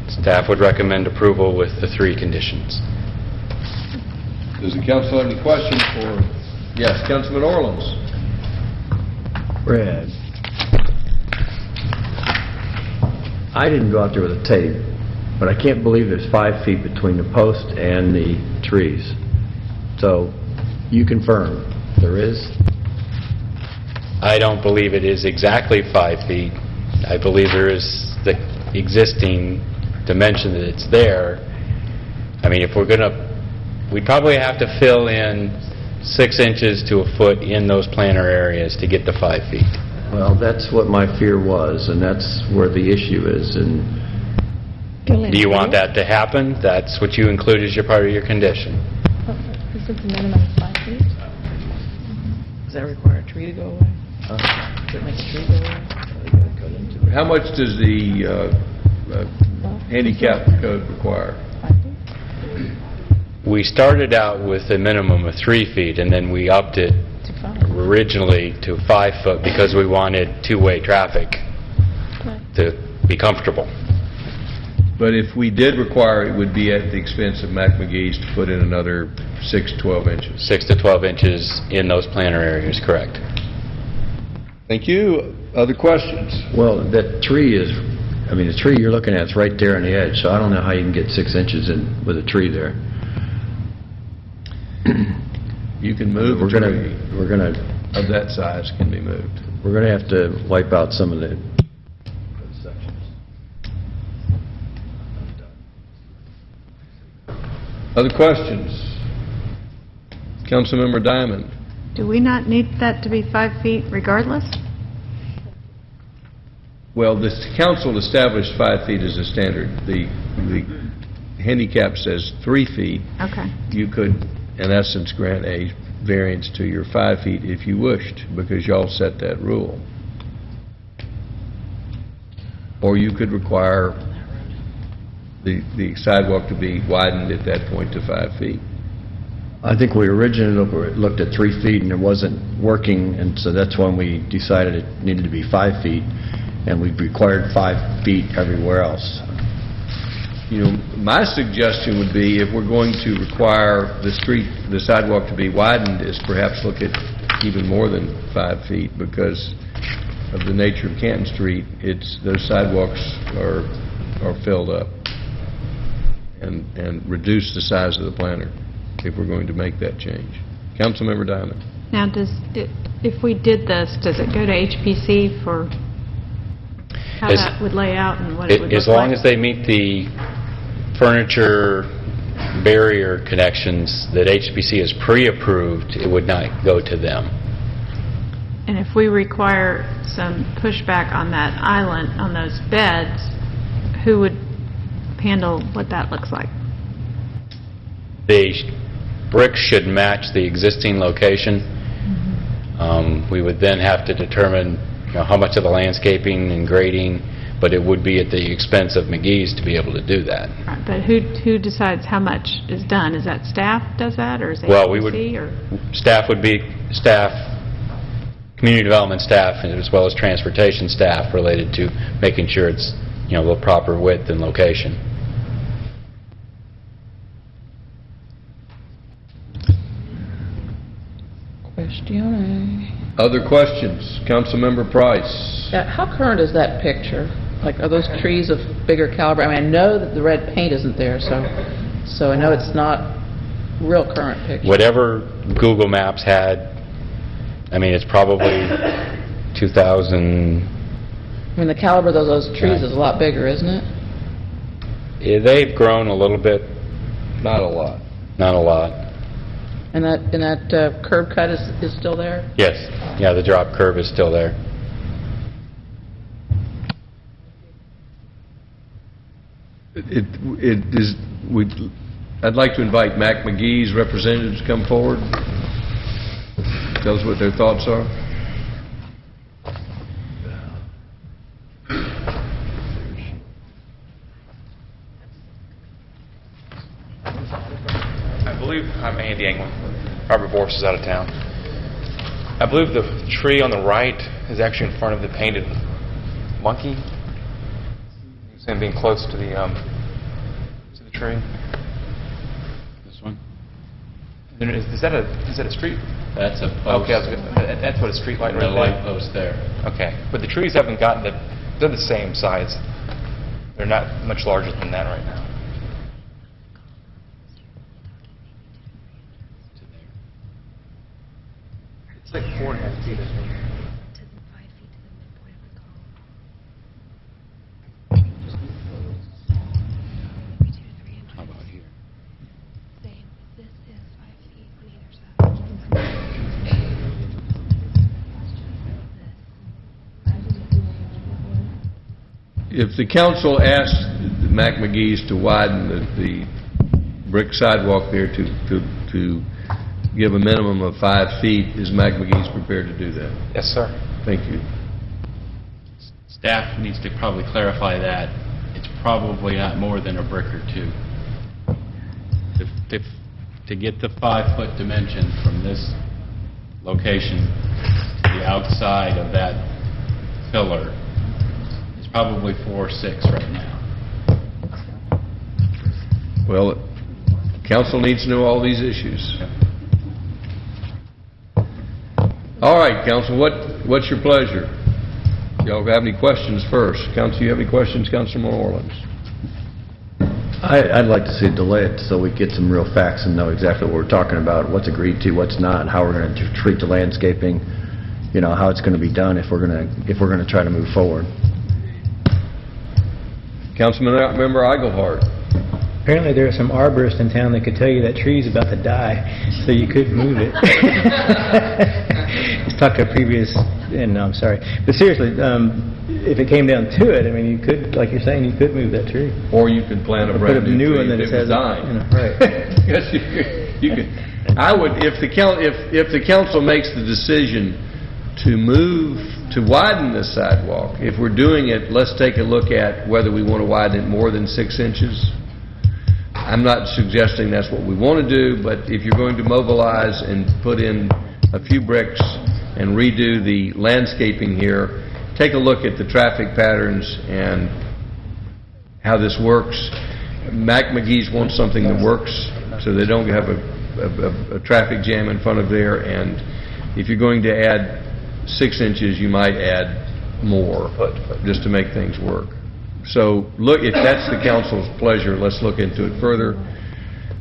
Staff would recommend approval with the 3 conditions. Does the council have any questions for... Yes, Councilman Orleans. Brad, I didn't go out there with a tape, but I can't believe there's 5 feet between the post and the trees. So, you confirm there is? I don't believe it is exactly 5 feet. I believe there is the existing dimension that it's there. I mean, if we're going to... We'd probably have to fill in 6 inches to a foot in those planter areas to get the 5 feet. Well, that's what my fear was, and that's where the issue is. And do you want that to happen? That's what you include as your part of your condition. Is it the minimum 5 feet? Does that require a tree to go away? Does it make a tree go away? How much does the handicap code require? We started out with a minimum of 3 feet, and then we upped it originally to 5 foot because we wanted two-way traffic to be comfortable. But if we did require, it would be at the expense of Mac McGee's to put in another 6 to 12 inches. 6 to 12 inches in those planter areas, correct. Thank you. Other questions? well, that tree is, I mean, the tree you're looking at is right there on the edge, so I don't know how you can get 6 inches in with a tree there. You can move We're a gonna, tree we're gonna, of that size can be moved. we're gonna have to wipe out some of the sections. Other questions? Councilmember Diamond. Do we not need that to be 5 feet regardless? Well, the council established 5 feet as a standard. The handicap says 3 feet. Okay. You could, in essence, grant a variance to your 5 feet if you wished, because y'all set that rule. Or you could require the sidewalk to be widened at that point to 5 feet. I think we originally looked at 3 feet and it wasn't working, and so that's when we decided it needed to be 5 feet, and we required 5 feet everywhere else. You know, my suggestion would be, if we're going to require the sidewalk to be widened, is perhaps look at even more than 5 feet, because of the nature of Canton Street, those sidewalks are filled up, and reduce the size of the planter if we're going to make that change. Councilmember Diamond. Now, if we did this, does it go to HPC for how that would lay out and what it would look like? As long as they meet the furniture barrier connections that HPC has pre-approved, it would not go to them. And if we require some pushback on that island, on those beds, who would handle what that looks like? The bricks should match the existing location. We would then have to determine how much of the landscaping and grading, but it would be at the expense of McGee's to be able to do that. Right, but who decides how much is done? Is that staff does that, or is it Well, HPC, or? Staff would be community development staff, as well as transportation staff, related to making sure it's the proper width and location. Other questions? Councilmember Price. Yeah, how current is that picture? Like, are those trees of bigger caliber? I mean, I know that the red paint isn't there, so I know it's not real current picture. Whatever Google Maps had, I mean, it's probably 2000. I mean, the caliber of those trees is a lot bigger, isn't it? Yeah, they've grown a little bit. Not a lot. Not a lot. And that curb cut is still there? Yes. Yeah, the drop curve is still there. I'd like to invite Mac McGee's representatives to come forward. Tell us what their thoughts are. I'm Andy England. Robert Vorse is out of town. I believe the tree on the right is actually in front of the painted monkey. He's being close to the tree. This one? Is that a street? That's a post. Okay, that's what a street light right The there. light post there. Okay, but the trees haven't gotten they're the same size. They're not much larger than that right now. It's like 4.5 feet, I think. How about here? If the council asks the Mac McGee's to widen the brick sidewalk there to give a minimum of 5 feet, is Mac McGee's prepared to do that? Yes, sir. Thank you. Staff needs to probably clarify that. It's probably not more than a brick or two. To get the 5-foot dimension from this location to the outside of that pillar is probably 4 or 6 right now. Well, council needs to know all these issues. All right, council, what's your pleasure? Y'all have any questions first? Council, you have any questions, Councilman Orleans? I'd like to see it delay it so we get some real facts and know exactly what we're talking about, what's agreed to, what's not, how we're going to treat the landscaping, how it's going to be done if we're going to try to move forward. Councilman Member Eichelhardt. Apparently there are some arborists in town that could tell you that tree's about to die, so you could move it. Let's talk to a previous, and no, I'm sorry. But seriously, if it came down to it, I mean, you could, like you're saying, you could move that tree. Or you could plant a brand new tree one that if it was says, dying. right. Yes, you could. I would, if the council makes the decision to widen the sidewalk, if we're doing it, let's take a look at whether we want to widen it more than 6 inches. I'm not suggesting that's what we want to do, but if you're going to mobilize and put in a few bricks and redo the landscaping here, take a look at the traffic patterns and how this works. Mac McGee's wants something that works so they don't have a traffic jam in front of there, and if you're going to add 6 inches, you might add more just to make things work. So look, if that's the council's pleasure, let's look into it further.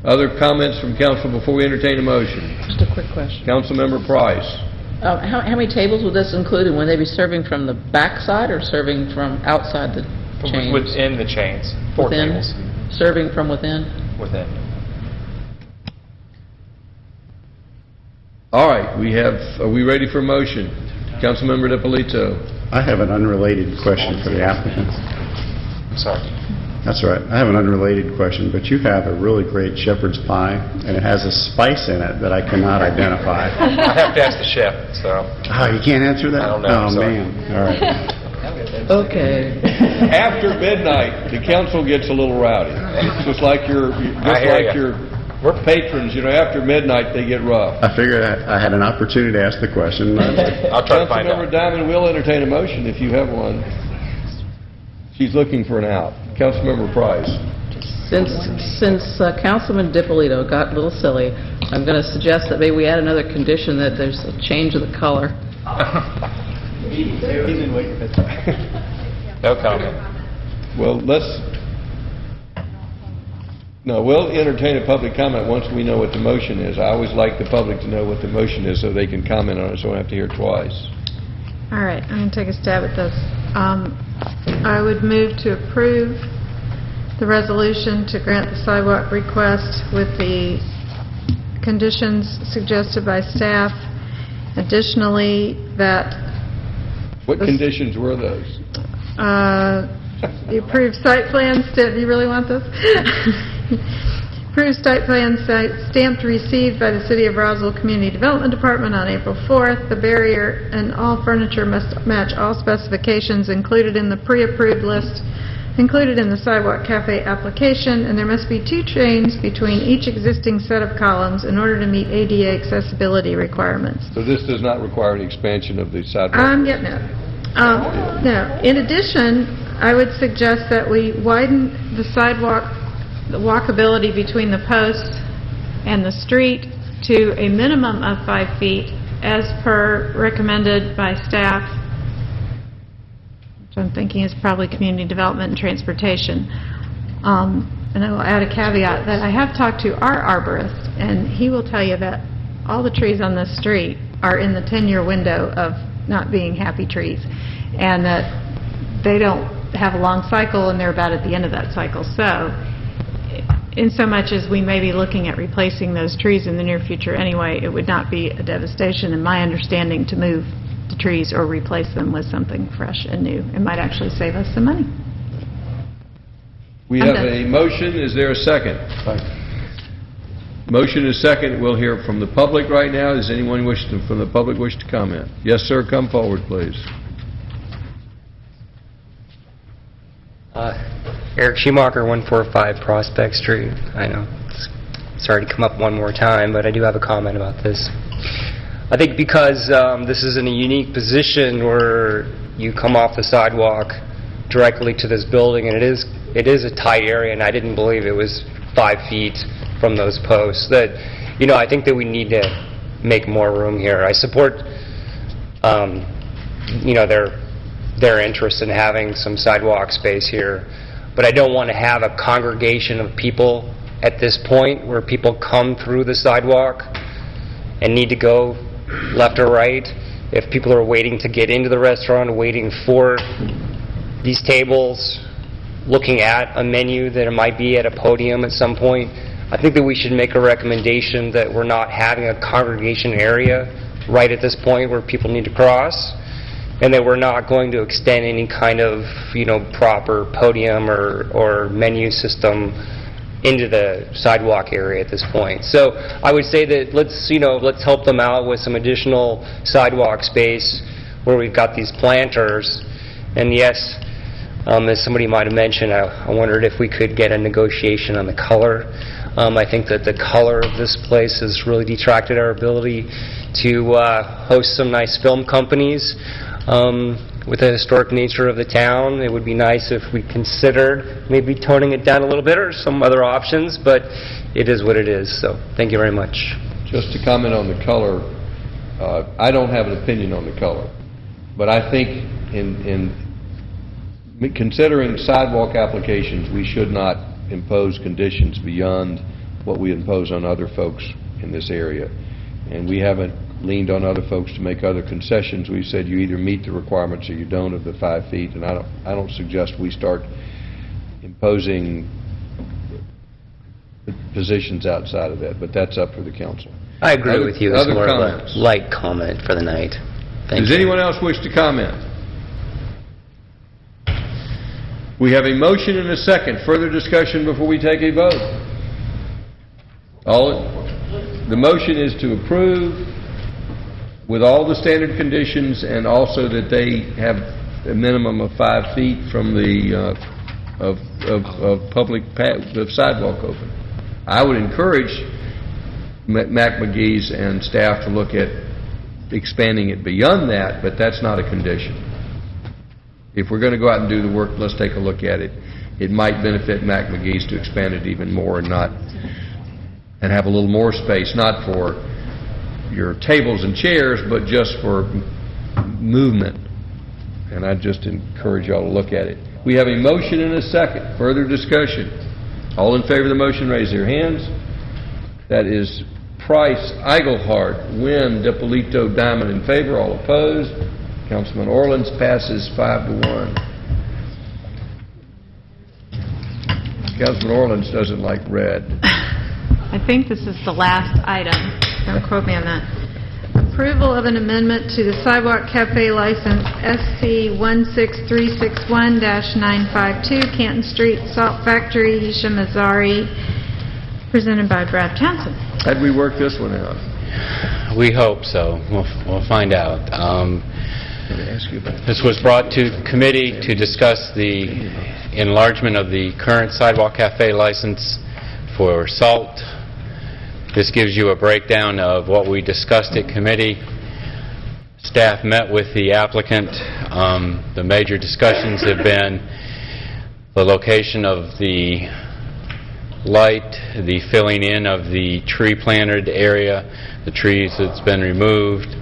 Other comments from council before we entertain a motion? Just a quick question. Councilmember Price. How many tables would this include, and would they be serving from the back side or serving from outside the chains? Within the chains. 4 tables. Serving from within? Within. All right, are we ready for a motion? Councilmember DiPolito. I have an unrelated question for the applicant. I'm sorry. That's all right. I have an unrelated question, but you have a really great shepherd's pie, and it has a spice in it that I cannot identify. I have to ask the chef, so. Oh, you can't answer that? I don't know. Oh, sorry. man. All right. Okay. After midnight, the council gets a little rowdy. It's just like your patrons, after midnight they get rough. I figured I had an opportunity to ask the question. I'll try to find out. Councilmember Diamond will entertain a motion if you have one. She's looking for an out. Councilmember Price. Since Councilman DiPolito got a little silly, I'm going to suggest that maybe we add another condition that there's a change of the color. He's in waiting. No comment. Well, we'll entertain a public comment once we know what the motion is. I always like the public to know what the motion is so they can comment on it, so I don't have to hear it twice. All right, I'm going to take a stab at this. I would move to approve the resolution to grant the sidewalk request with the conditions suggested by staff. Additionally, that... What conditions were those? The approved site plans, do you really want this? Approved site plan stamped received by the City of Roswell Community Development Department on April 4th. The barrier and all furniture must match all specifications included in the pre-approved list included in the sidewalk cafe application, and there must be 2 trains between each existing set of columns in order to meet ADA accessibility requirements. So this does not require an expansion of the sidewalk? I'm getting it. No. In addition, I would suggest that we widen the sidewalk, the walkability between the posts and the street to a minimum of 5 feet as per recommended by staff, which I'm thinking is probably Community Development and Transportation. And I will add a caveat that I have talked to our arborist, and he will tell you that all the trees on this street are in the 10-year window of not being happy trees, and that they don't have a long cycle and they're about at the end of that cycle. So in so much as we may be looking at replacing those trees in the near future anyway, it would not be a devastation, in my understanding, to move the trees or replace them with something fresh and new. It might actually save us some money. We have a motion. Is there a second? Motion is second. We'll hear from the public right now. Does anyone from the public wish to comment? Yes, sir. Come forward, please. Eric Schumacher, 145 Prospect Street. I know it's sorry to come up one more time, but I do have a comment about this. I think because this is in a unique position where you come off the sidewalk directly to this building, and it is a tight area, and I didn't believe it was 5 feet from those posts. That, you know, I think that we need to make more room here. I support, you know, their interest in having some sidewalk space here, but I don't want to have a congregation of people at this point where people come through the sidewalk and need to go left or right. If people are waiting to get into the restaurant, waiting for these tables, looking at a menu that it might be at a podium at some point, I think that we should make a recommendation that we're not having a congregation area right at this point where people need to cross, and that we're not going to extend any kind of, you know, proper podium or menu system into the sidewalk area at this point. So I would say that let's help them out with some additional sidewalk space where we've got these planters. And yes, as somebody might have mentioned, I wondered if we could get a negotiation on the color. I think that the color of this place has really detracted our ability to host some nice film companies. With the historic nature of the town, it would be nice if we considered maybe toning it down a little bit or some other options, but it is what it is. So thank you very much. Just to comment on the color, I don't have an opinion on the color, but I think in considering sidewalk applications, we should not impose conditions beyond what we impose on other folks in this area. And we haven't leaned on other folks to make other concessions. We said you either meet the requirements or you don't of the 5 feet, and I don't suggest we start imposing positions outside of that, but that's up for the council. I agree with you. It's more comments? of a light comment for the night. Thank Does you. anyone else wish to comment? We have a motion and a second. Further discussion before we take a vote. The motion is to approve with all the standard conditions, and also that they have a minimum of 5 feet from the of sidewalk open. I would encourage Mac McGee's and staff to look at expanding it beyond that, but that's not a condition. If we're going to go out and do the work, let's take a look at it. It might benefit Mac McGee's to expand it even more and have a little more space, not for your tables and chairs, but just for movement. And I just encourage y'all to look at it. We have a motion and a second. Further discussion. All in favor of the motion, raise their hands. That is Price, Eigelhart, Wynn, DiPolito, Diamond in favor. All opposed. Councilman Orleans passes 5-1. Councilman Orleans doesn't like red. I think this is the last item. Don't quote me on that. Approval of an amendment to the Sidewalk Cafe license SC 16361-952, Canton Street, Salt Factory, Hisham Azari, presented by Brad Townsend. How'd we work this one out? We hope so. We'll find out. This was brought to committee to discuss the enlargement of the current Sidewalk Cafe license for Salt. This gives you a breakdown of what we discussed at committee. Staff met with the applicant. The major discussions have been the location of the light, the filling in of the tree planted area, the trees that's been removed.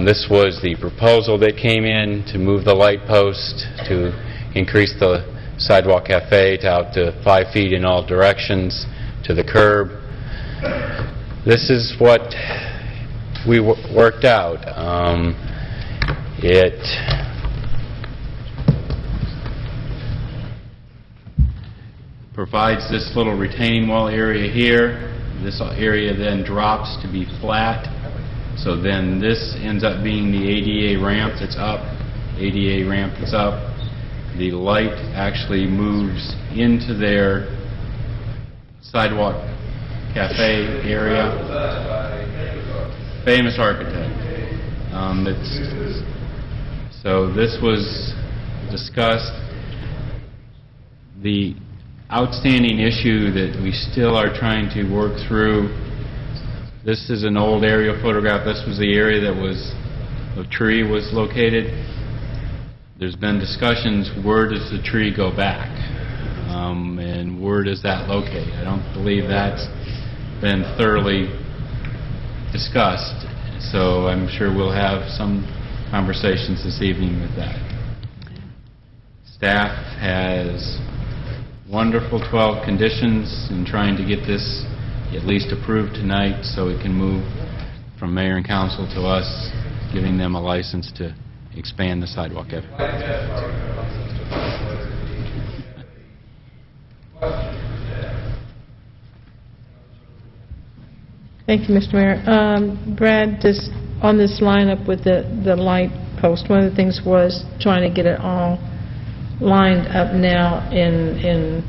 This was the proposal that came in to move the light post, to increase the Sidewalk Cafe to out to 5 feet in all directions to the curb. This is what we worked out. It provides this little retaining wall area here. This area then drops to be flat. So then this ends up being the ADA ramp that's up. ADA ramp that's up. The light actually moves into their Sidewalk Cafe area. Famous architect. So this was discussed. The outstanding issue that we still are trying to work through, this is an old aerial photograph. This was the area that the tree was located. There's been discussions, where does the tree go back? And where does that locate? I don't believe that's been thoroughly discussed. So I'm sure we'll have some conversations this evening with that. Staff has wonderful 12 conditions in trying to get this at least approved tonight so it can move from mayor and council to us, giving them a license to expand the sidewalk effort. Thank you, Mr. Mayor. Brad, just on this lineup with the light post, one of the things was trying to get it all lined up now in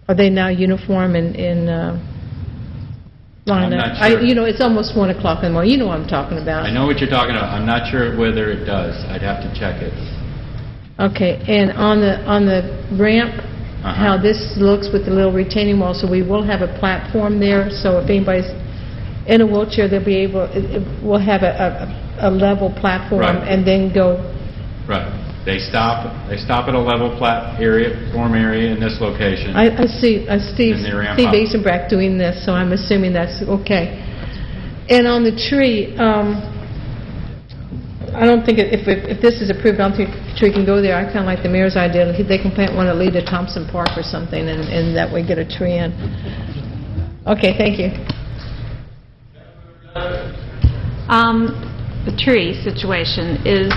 are they now uniform in line I'm up? not sure. It's almost 1 o'clock in the morning. You know what I'm talking about. I know what you're talking about. I'm not sure whether it does. I'd have to check it. Okay, and on the ramp, how this looks with the little retaining wall, so we will have a platform there, so if anybody's in a wheelchair, they'll be able, we'll have a level platform Right. and then go. Right. They stop at a level platform area in this location. I see Steve And they ramp up. Eisenbracht doing this, so I'm assuming that's okay. And on the tree, I don't think, if this is approved, I don't think the tree can go there. I kind of like the mayor's idea. They can plant one at Leda Thompson Park or something, and that way get a tree in. Okay, thank you. The tree situation is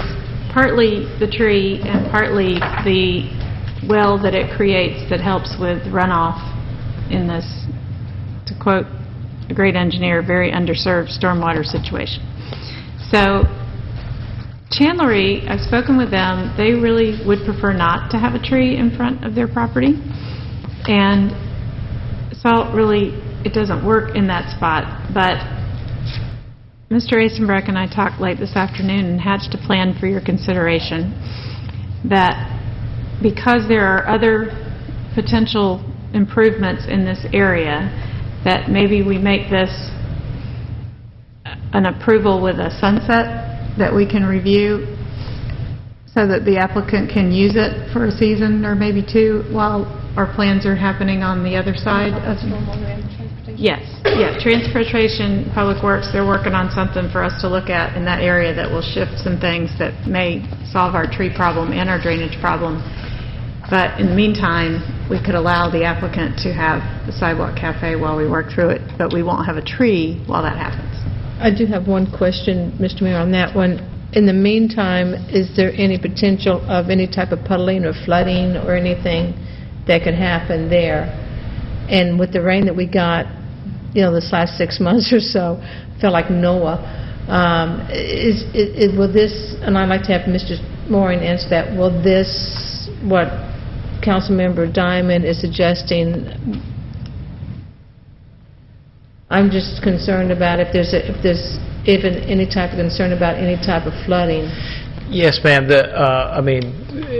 partly the tree and partly the well that it creates that helps with runoff in this, to quote a great engineer, very underserved stormwater situation. So Chandlery, I've spoken with them, they really would prefer not to have a tree in front of their property. And salt really, it doesn't work in that spot, but Mr. Eisenbrecht and I talked late this afternoon and hatched a plan for your consideration that because there are other potential improvements in this area, that maybe we make this an approval with a sunset that we can review so that the applicant can use it for a season or maybe two while our plans are happening on the other side of... Yes, Transportation, Public Works, they're working on something for us to look at in that area that will shift some things that may solve our tree problem and our drainage problem. But in the meantime, we could allow the applicant to have the sidewalk cafe while we work through it, but we won't have a tree while that happens. I do have one question, Mr. Mayor, on that one. In the meantime, is there any potential of any type of puddling or flooding or anything that could happen there? And with the rain that we got, this last 6 months or so, felt like Noah. Will this, and I'd like to have Mr. Moran answer that, will this, what Councilmember Diamond is suggesting, I'm just concerned about if there's even any type of concern about any type of flooding? Yes, ma'am. I mean,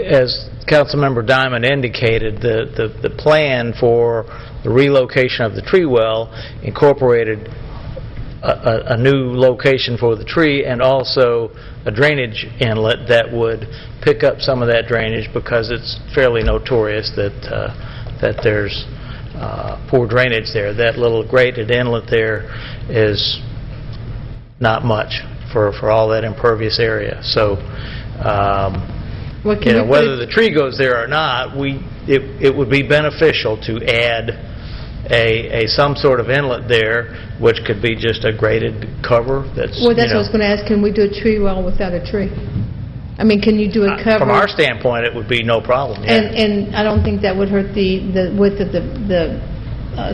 as Councilmember Diamond indicated, the plan for the relocation of the tree well incorporated a new location for the tree and also a drainage inlet that would pick up some of that drainage, because it's fairly notorious that there's poor drainage there. That little graded inlet there is not much for all that impervious area. So, whether the tree goes there or not, it would be beneficial to add some sort of inlet there, which could be just a graded cover. That's Well, that's what I was going to ask. Can we do a tree well without a tree? I mean, can you do a cover? From our standpoint, it would be no problem. Yeah. And I don't think that would hurt the width of the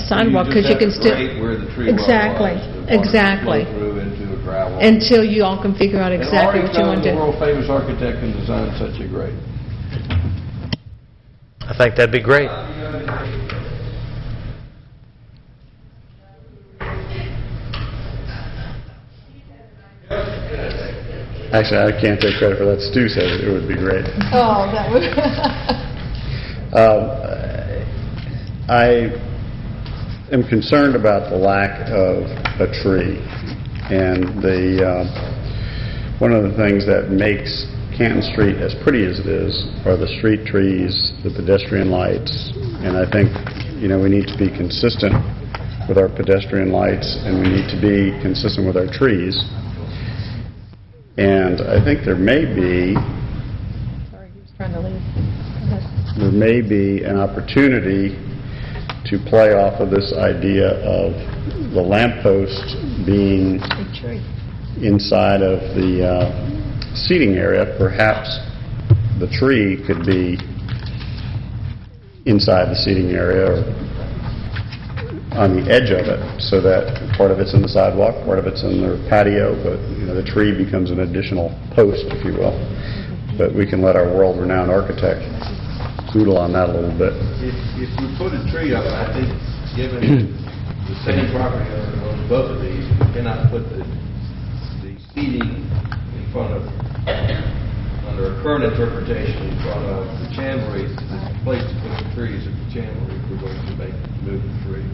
sidewalk, because you can still... where the tree Exactly, well was, exactly. through into a gravel. Until you all can figure out exactly what you want to do. And the world-famous architect can design such a grade. I think that'd be great. Actually, I can't take credit for that. Stu said it would be great. Oh, that would... I am concerned about the lack of a tree, and one of the things that makes Canton Street as pretty as it is are the street trees, the pedestrian lights, and I think we need to be consistent with our pedestrian lights, and we need to be consistent with our trees. And I think there may be an opportunity to play off of this idea of the lamppost being inside of the seating area. Perhaps the tree could be inside the seating area or on the edge of it, so that part of it's in the sidewalk, part of it's in their patio, but the tree becomes an additional post, if you will. But we can let our world-renowned architect doodle on that a little bit. If we put a tree up, I think, given the same property owner owns both of these, we cannot put the seating in front of, under a current interpretation, in front of the chambery. The place to put the trees at the chambery if we're going to move the tree.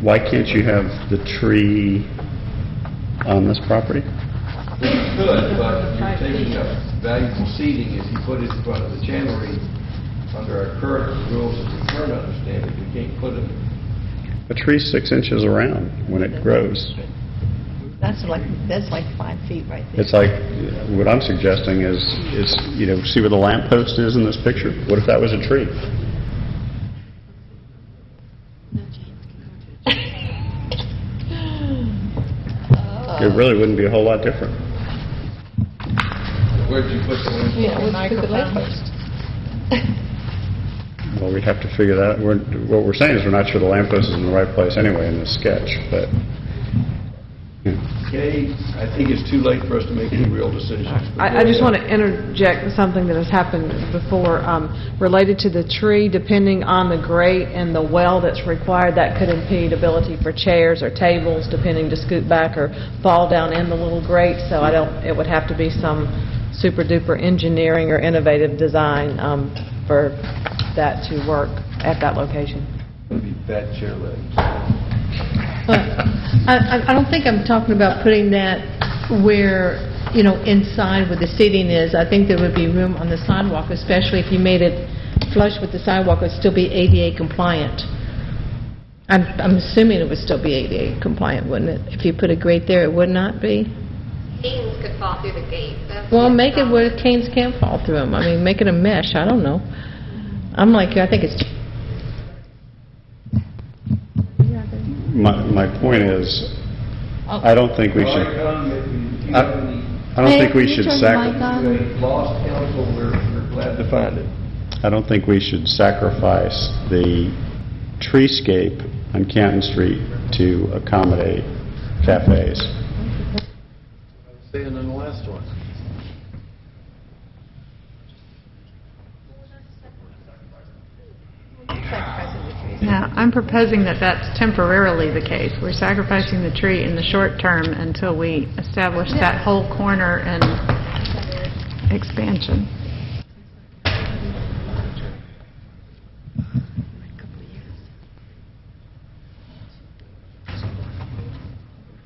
Why can't you have the tree on this property? You could, but you're taking up valuable seating if you put it in front of the chambery. Under our current rules, as we currently understand it, you can't put it. A tree's 6 inches around when it grows. That's like 5 feet right there. It's like, what I'm suggesting is see where the lamppost is in this picture? What if that was a tree? It really wouldn't be a whole lot different. Where'd you put the lamppost? Yeah, where'd you put the lamppost? Well, we'd have to figure that out. What we're saying is we're not sure the lamppost is in the right place anyway in this sketch, but... Okay, I think it's too late for us to make any real decisions. I just want to interject something that has happened before related to the tree. Depending on the grate and the well that's required, that could impede ability for chairs or tables, depending to scoot back or fall down in the little grate. So it would have to be some super duper engineering or innovative design for that to work at that location. It would be bad chair legs. I don't think I'm talking about putting that where, inside where the seating is. I think there would be room on the sidewalk, especially if you made it flush with the sidewalk. It would still be ADA compliant. I'm assuming it would still be ADA compliant, wouldn't it? If you put a grate there, it would not be? Canes could fall through the gate. Well, make it where canes can't fall through them. I mean, make it a mesh. I don't know. I'm like you. I think it's... My point is, I don't think we should... I don't think we should sacrifice... Lost counsel, we're glad to find it. I don't think we should sacrifice the treescape on Canton Street to accommodate cafes. Saying in the last one. Yeah, I'm proposing that that's temporarily the case. We're sacrificing the tree in the short term until we establish that whole corner and expansion.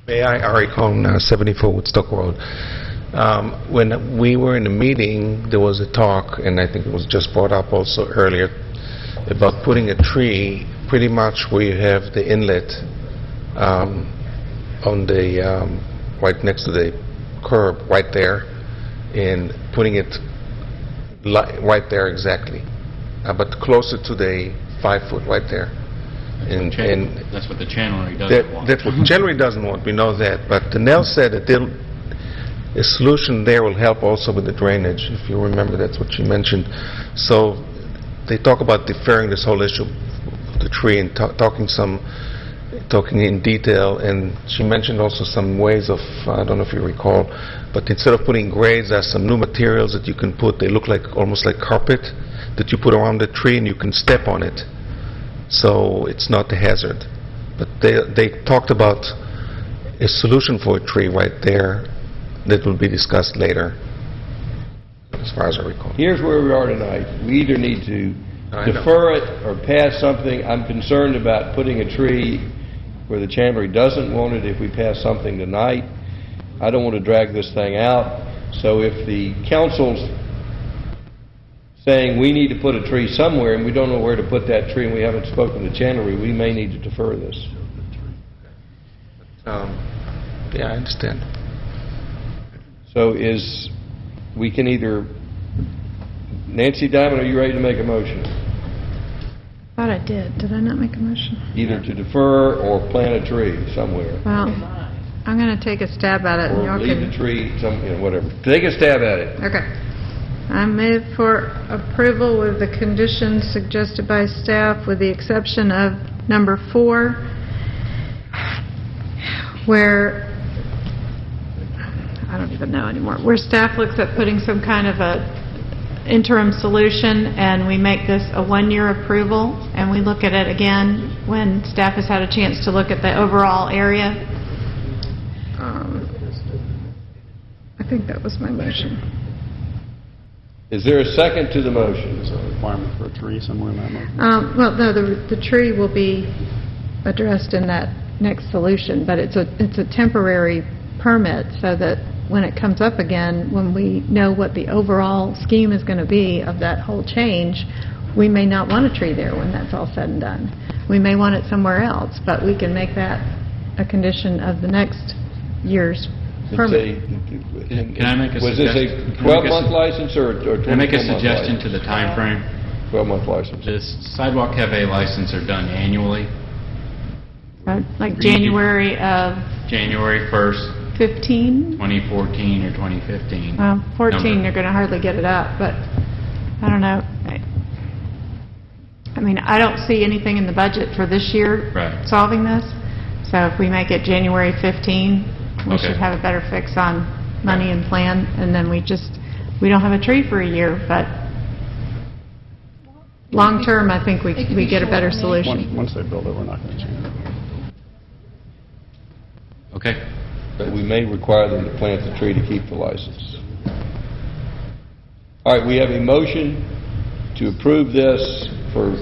May I, Ari Cohn, 74 Woodstock Road. When we were in the meeting, there was a talk, and I think it was just brought up also earlier, about putting a tree pretty much where you have the inlet on the right next to the curb, right there, and putting it right there exactly, but closer to the 5 foot right there. And That's what the channery doesn't want. That's what channery doesn't want, we know that. But Nell said that a solution there will help also with the drainage, if you remember, that's what she mentioned. So they talk about deferring this whole issue of the tree and talking in detail, and she mentioned also some ways of, I don't know if you recall, but instead of putting grades, there's some new materials that you can put. They look like almost like carpet that you put around the tree, and you can step on it, so it's not a hazard. But they talked about a solution for a tree right there that will be discussed later, as far as I recall. Here's where we are tonight. We either need to defer it or pass something. I'm concerned about putting a tree where the Chamber doesn't want it if we pass something tonight. I don't want to drag this thing out. So if the council's saying we need to put a tree somewhere and we don't know where to put that tree and we haven't spoken to Channery, we may need to defer this. Yeah, I understand. So we can either, Nancy Diamond, are you ready to make a motion? Thought I did. Did I not make a motion? Either to defer or plant a tree somewhere. Well, I'm going to take a stab at it. Or leave the tree, whatever. Take a stab at it. Okay. I move for approval with the conditions suggested by staff, with the exception of number 4, where, I don't even know anymore, where staff looks at putting some kind of a interim solution, and we make this a 1-year approval, and we look at it again when staff has had a chance to look at the overall area. I think that was my motion. Is there a second to the motion? Is there a requirement for a tree somewhere in that motion? Well, no, the tree will be addressed in that next solution, but it's a temporary permit, so that when it comes up again, when we know what the overall scheme is going to be of that whole change, we may not want a tree there when that's all said and done. We may want it somewhere else, but we can make that a condition of the next year's permit. Can I make a Was this a 12-month license or 24-month license? Can I make a suggestion to the time frame? 12-month license. The sidewalk cafe license are done annually. Like January of... January 1st. 15? 2014 or 2015. 14, you're going to hardly get it up, but I don't know. I mean, I don't see anything in the budget for this year solving this. So if we make it January 15, we should have a better fix on money and plan, and then we don't have a tree for a year, but long term, I think we get a better solution. Once they build it, we're not going to change it. Okay. But we may require them to plant the tree to keep the license. All right, we have a motion to approve this for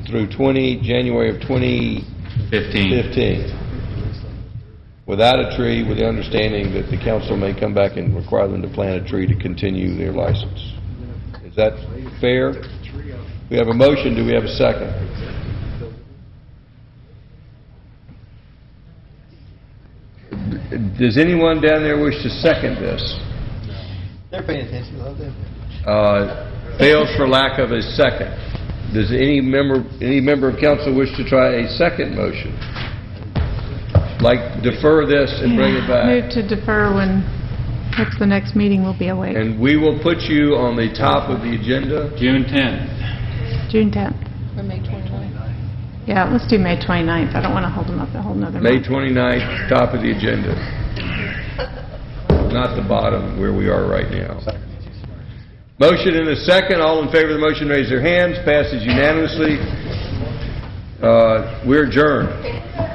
through January of 2015. Without a tree, with the understanding that the council may come back and require them to plant a tree to continue their license. Is that fair? We have a motion. Do we have a second? Does anyone down there wish to second this? They're paying attention. Love them. Fails for lack of a second. Does any member of council wish to try a second motion? Like defer this and bring it back? Move to defer when what's the next meeting we'll be awake. And we will put you on the top of the agenda. June 10th. June 10th. Or May 29th. Yeah, let's do May 29th. I don't want to hold them up a whole nother month. May 29th, top of the agenda. Not the bottom where we are right now. Motion and a second. All in favor of the motion raise their hands. Passes unanimously. We're adjourned.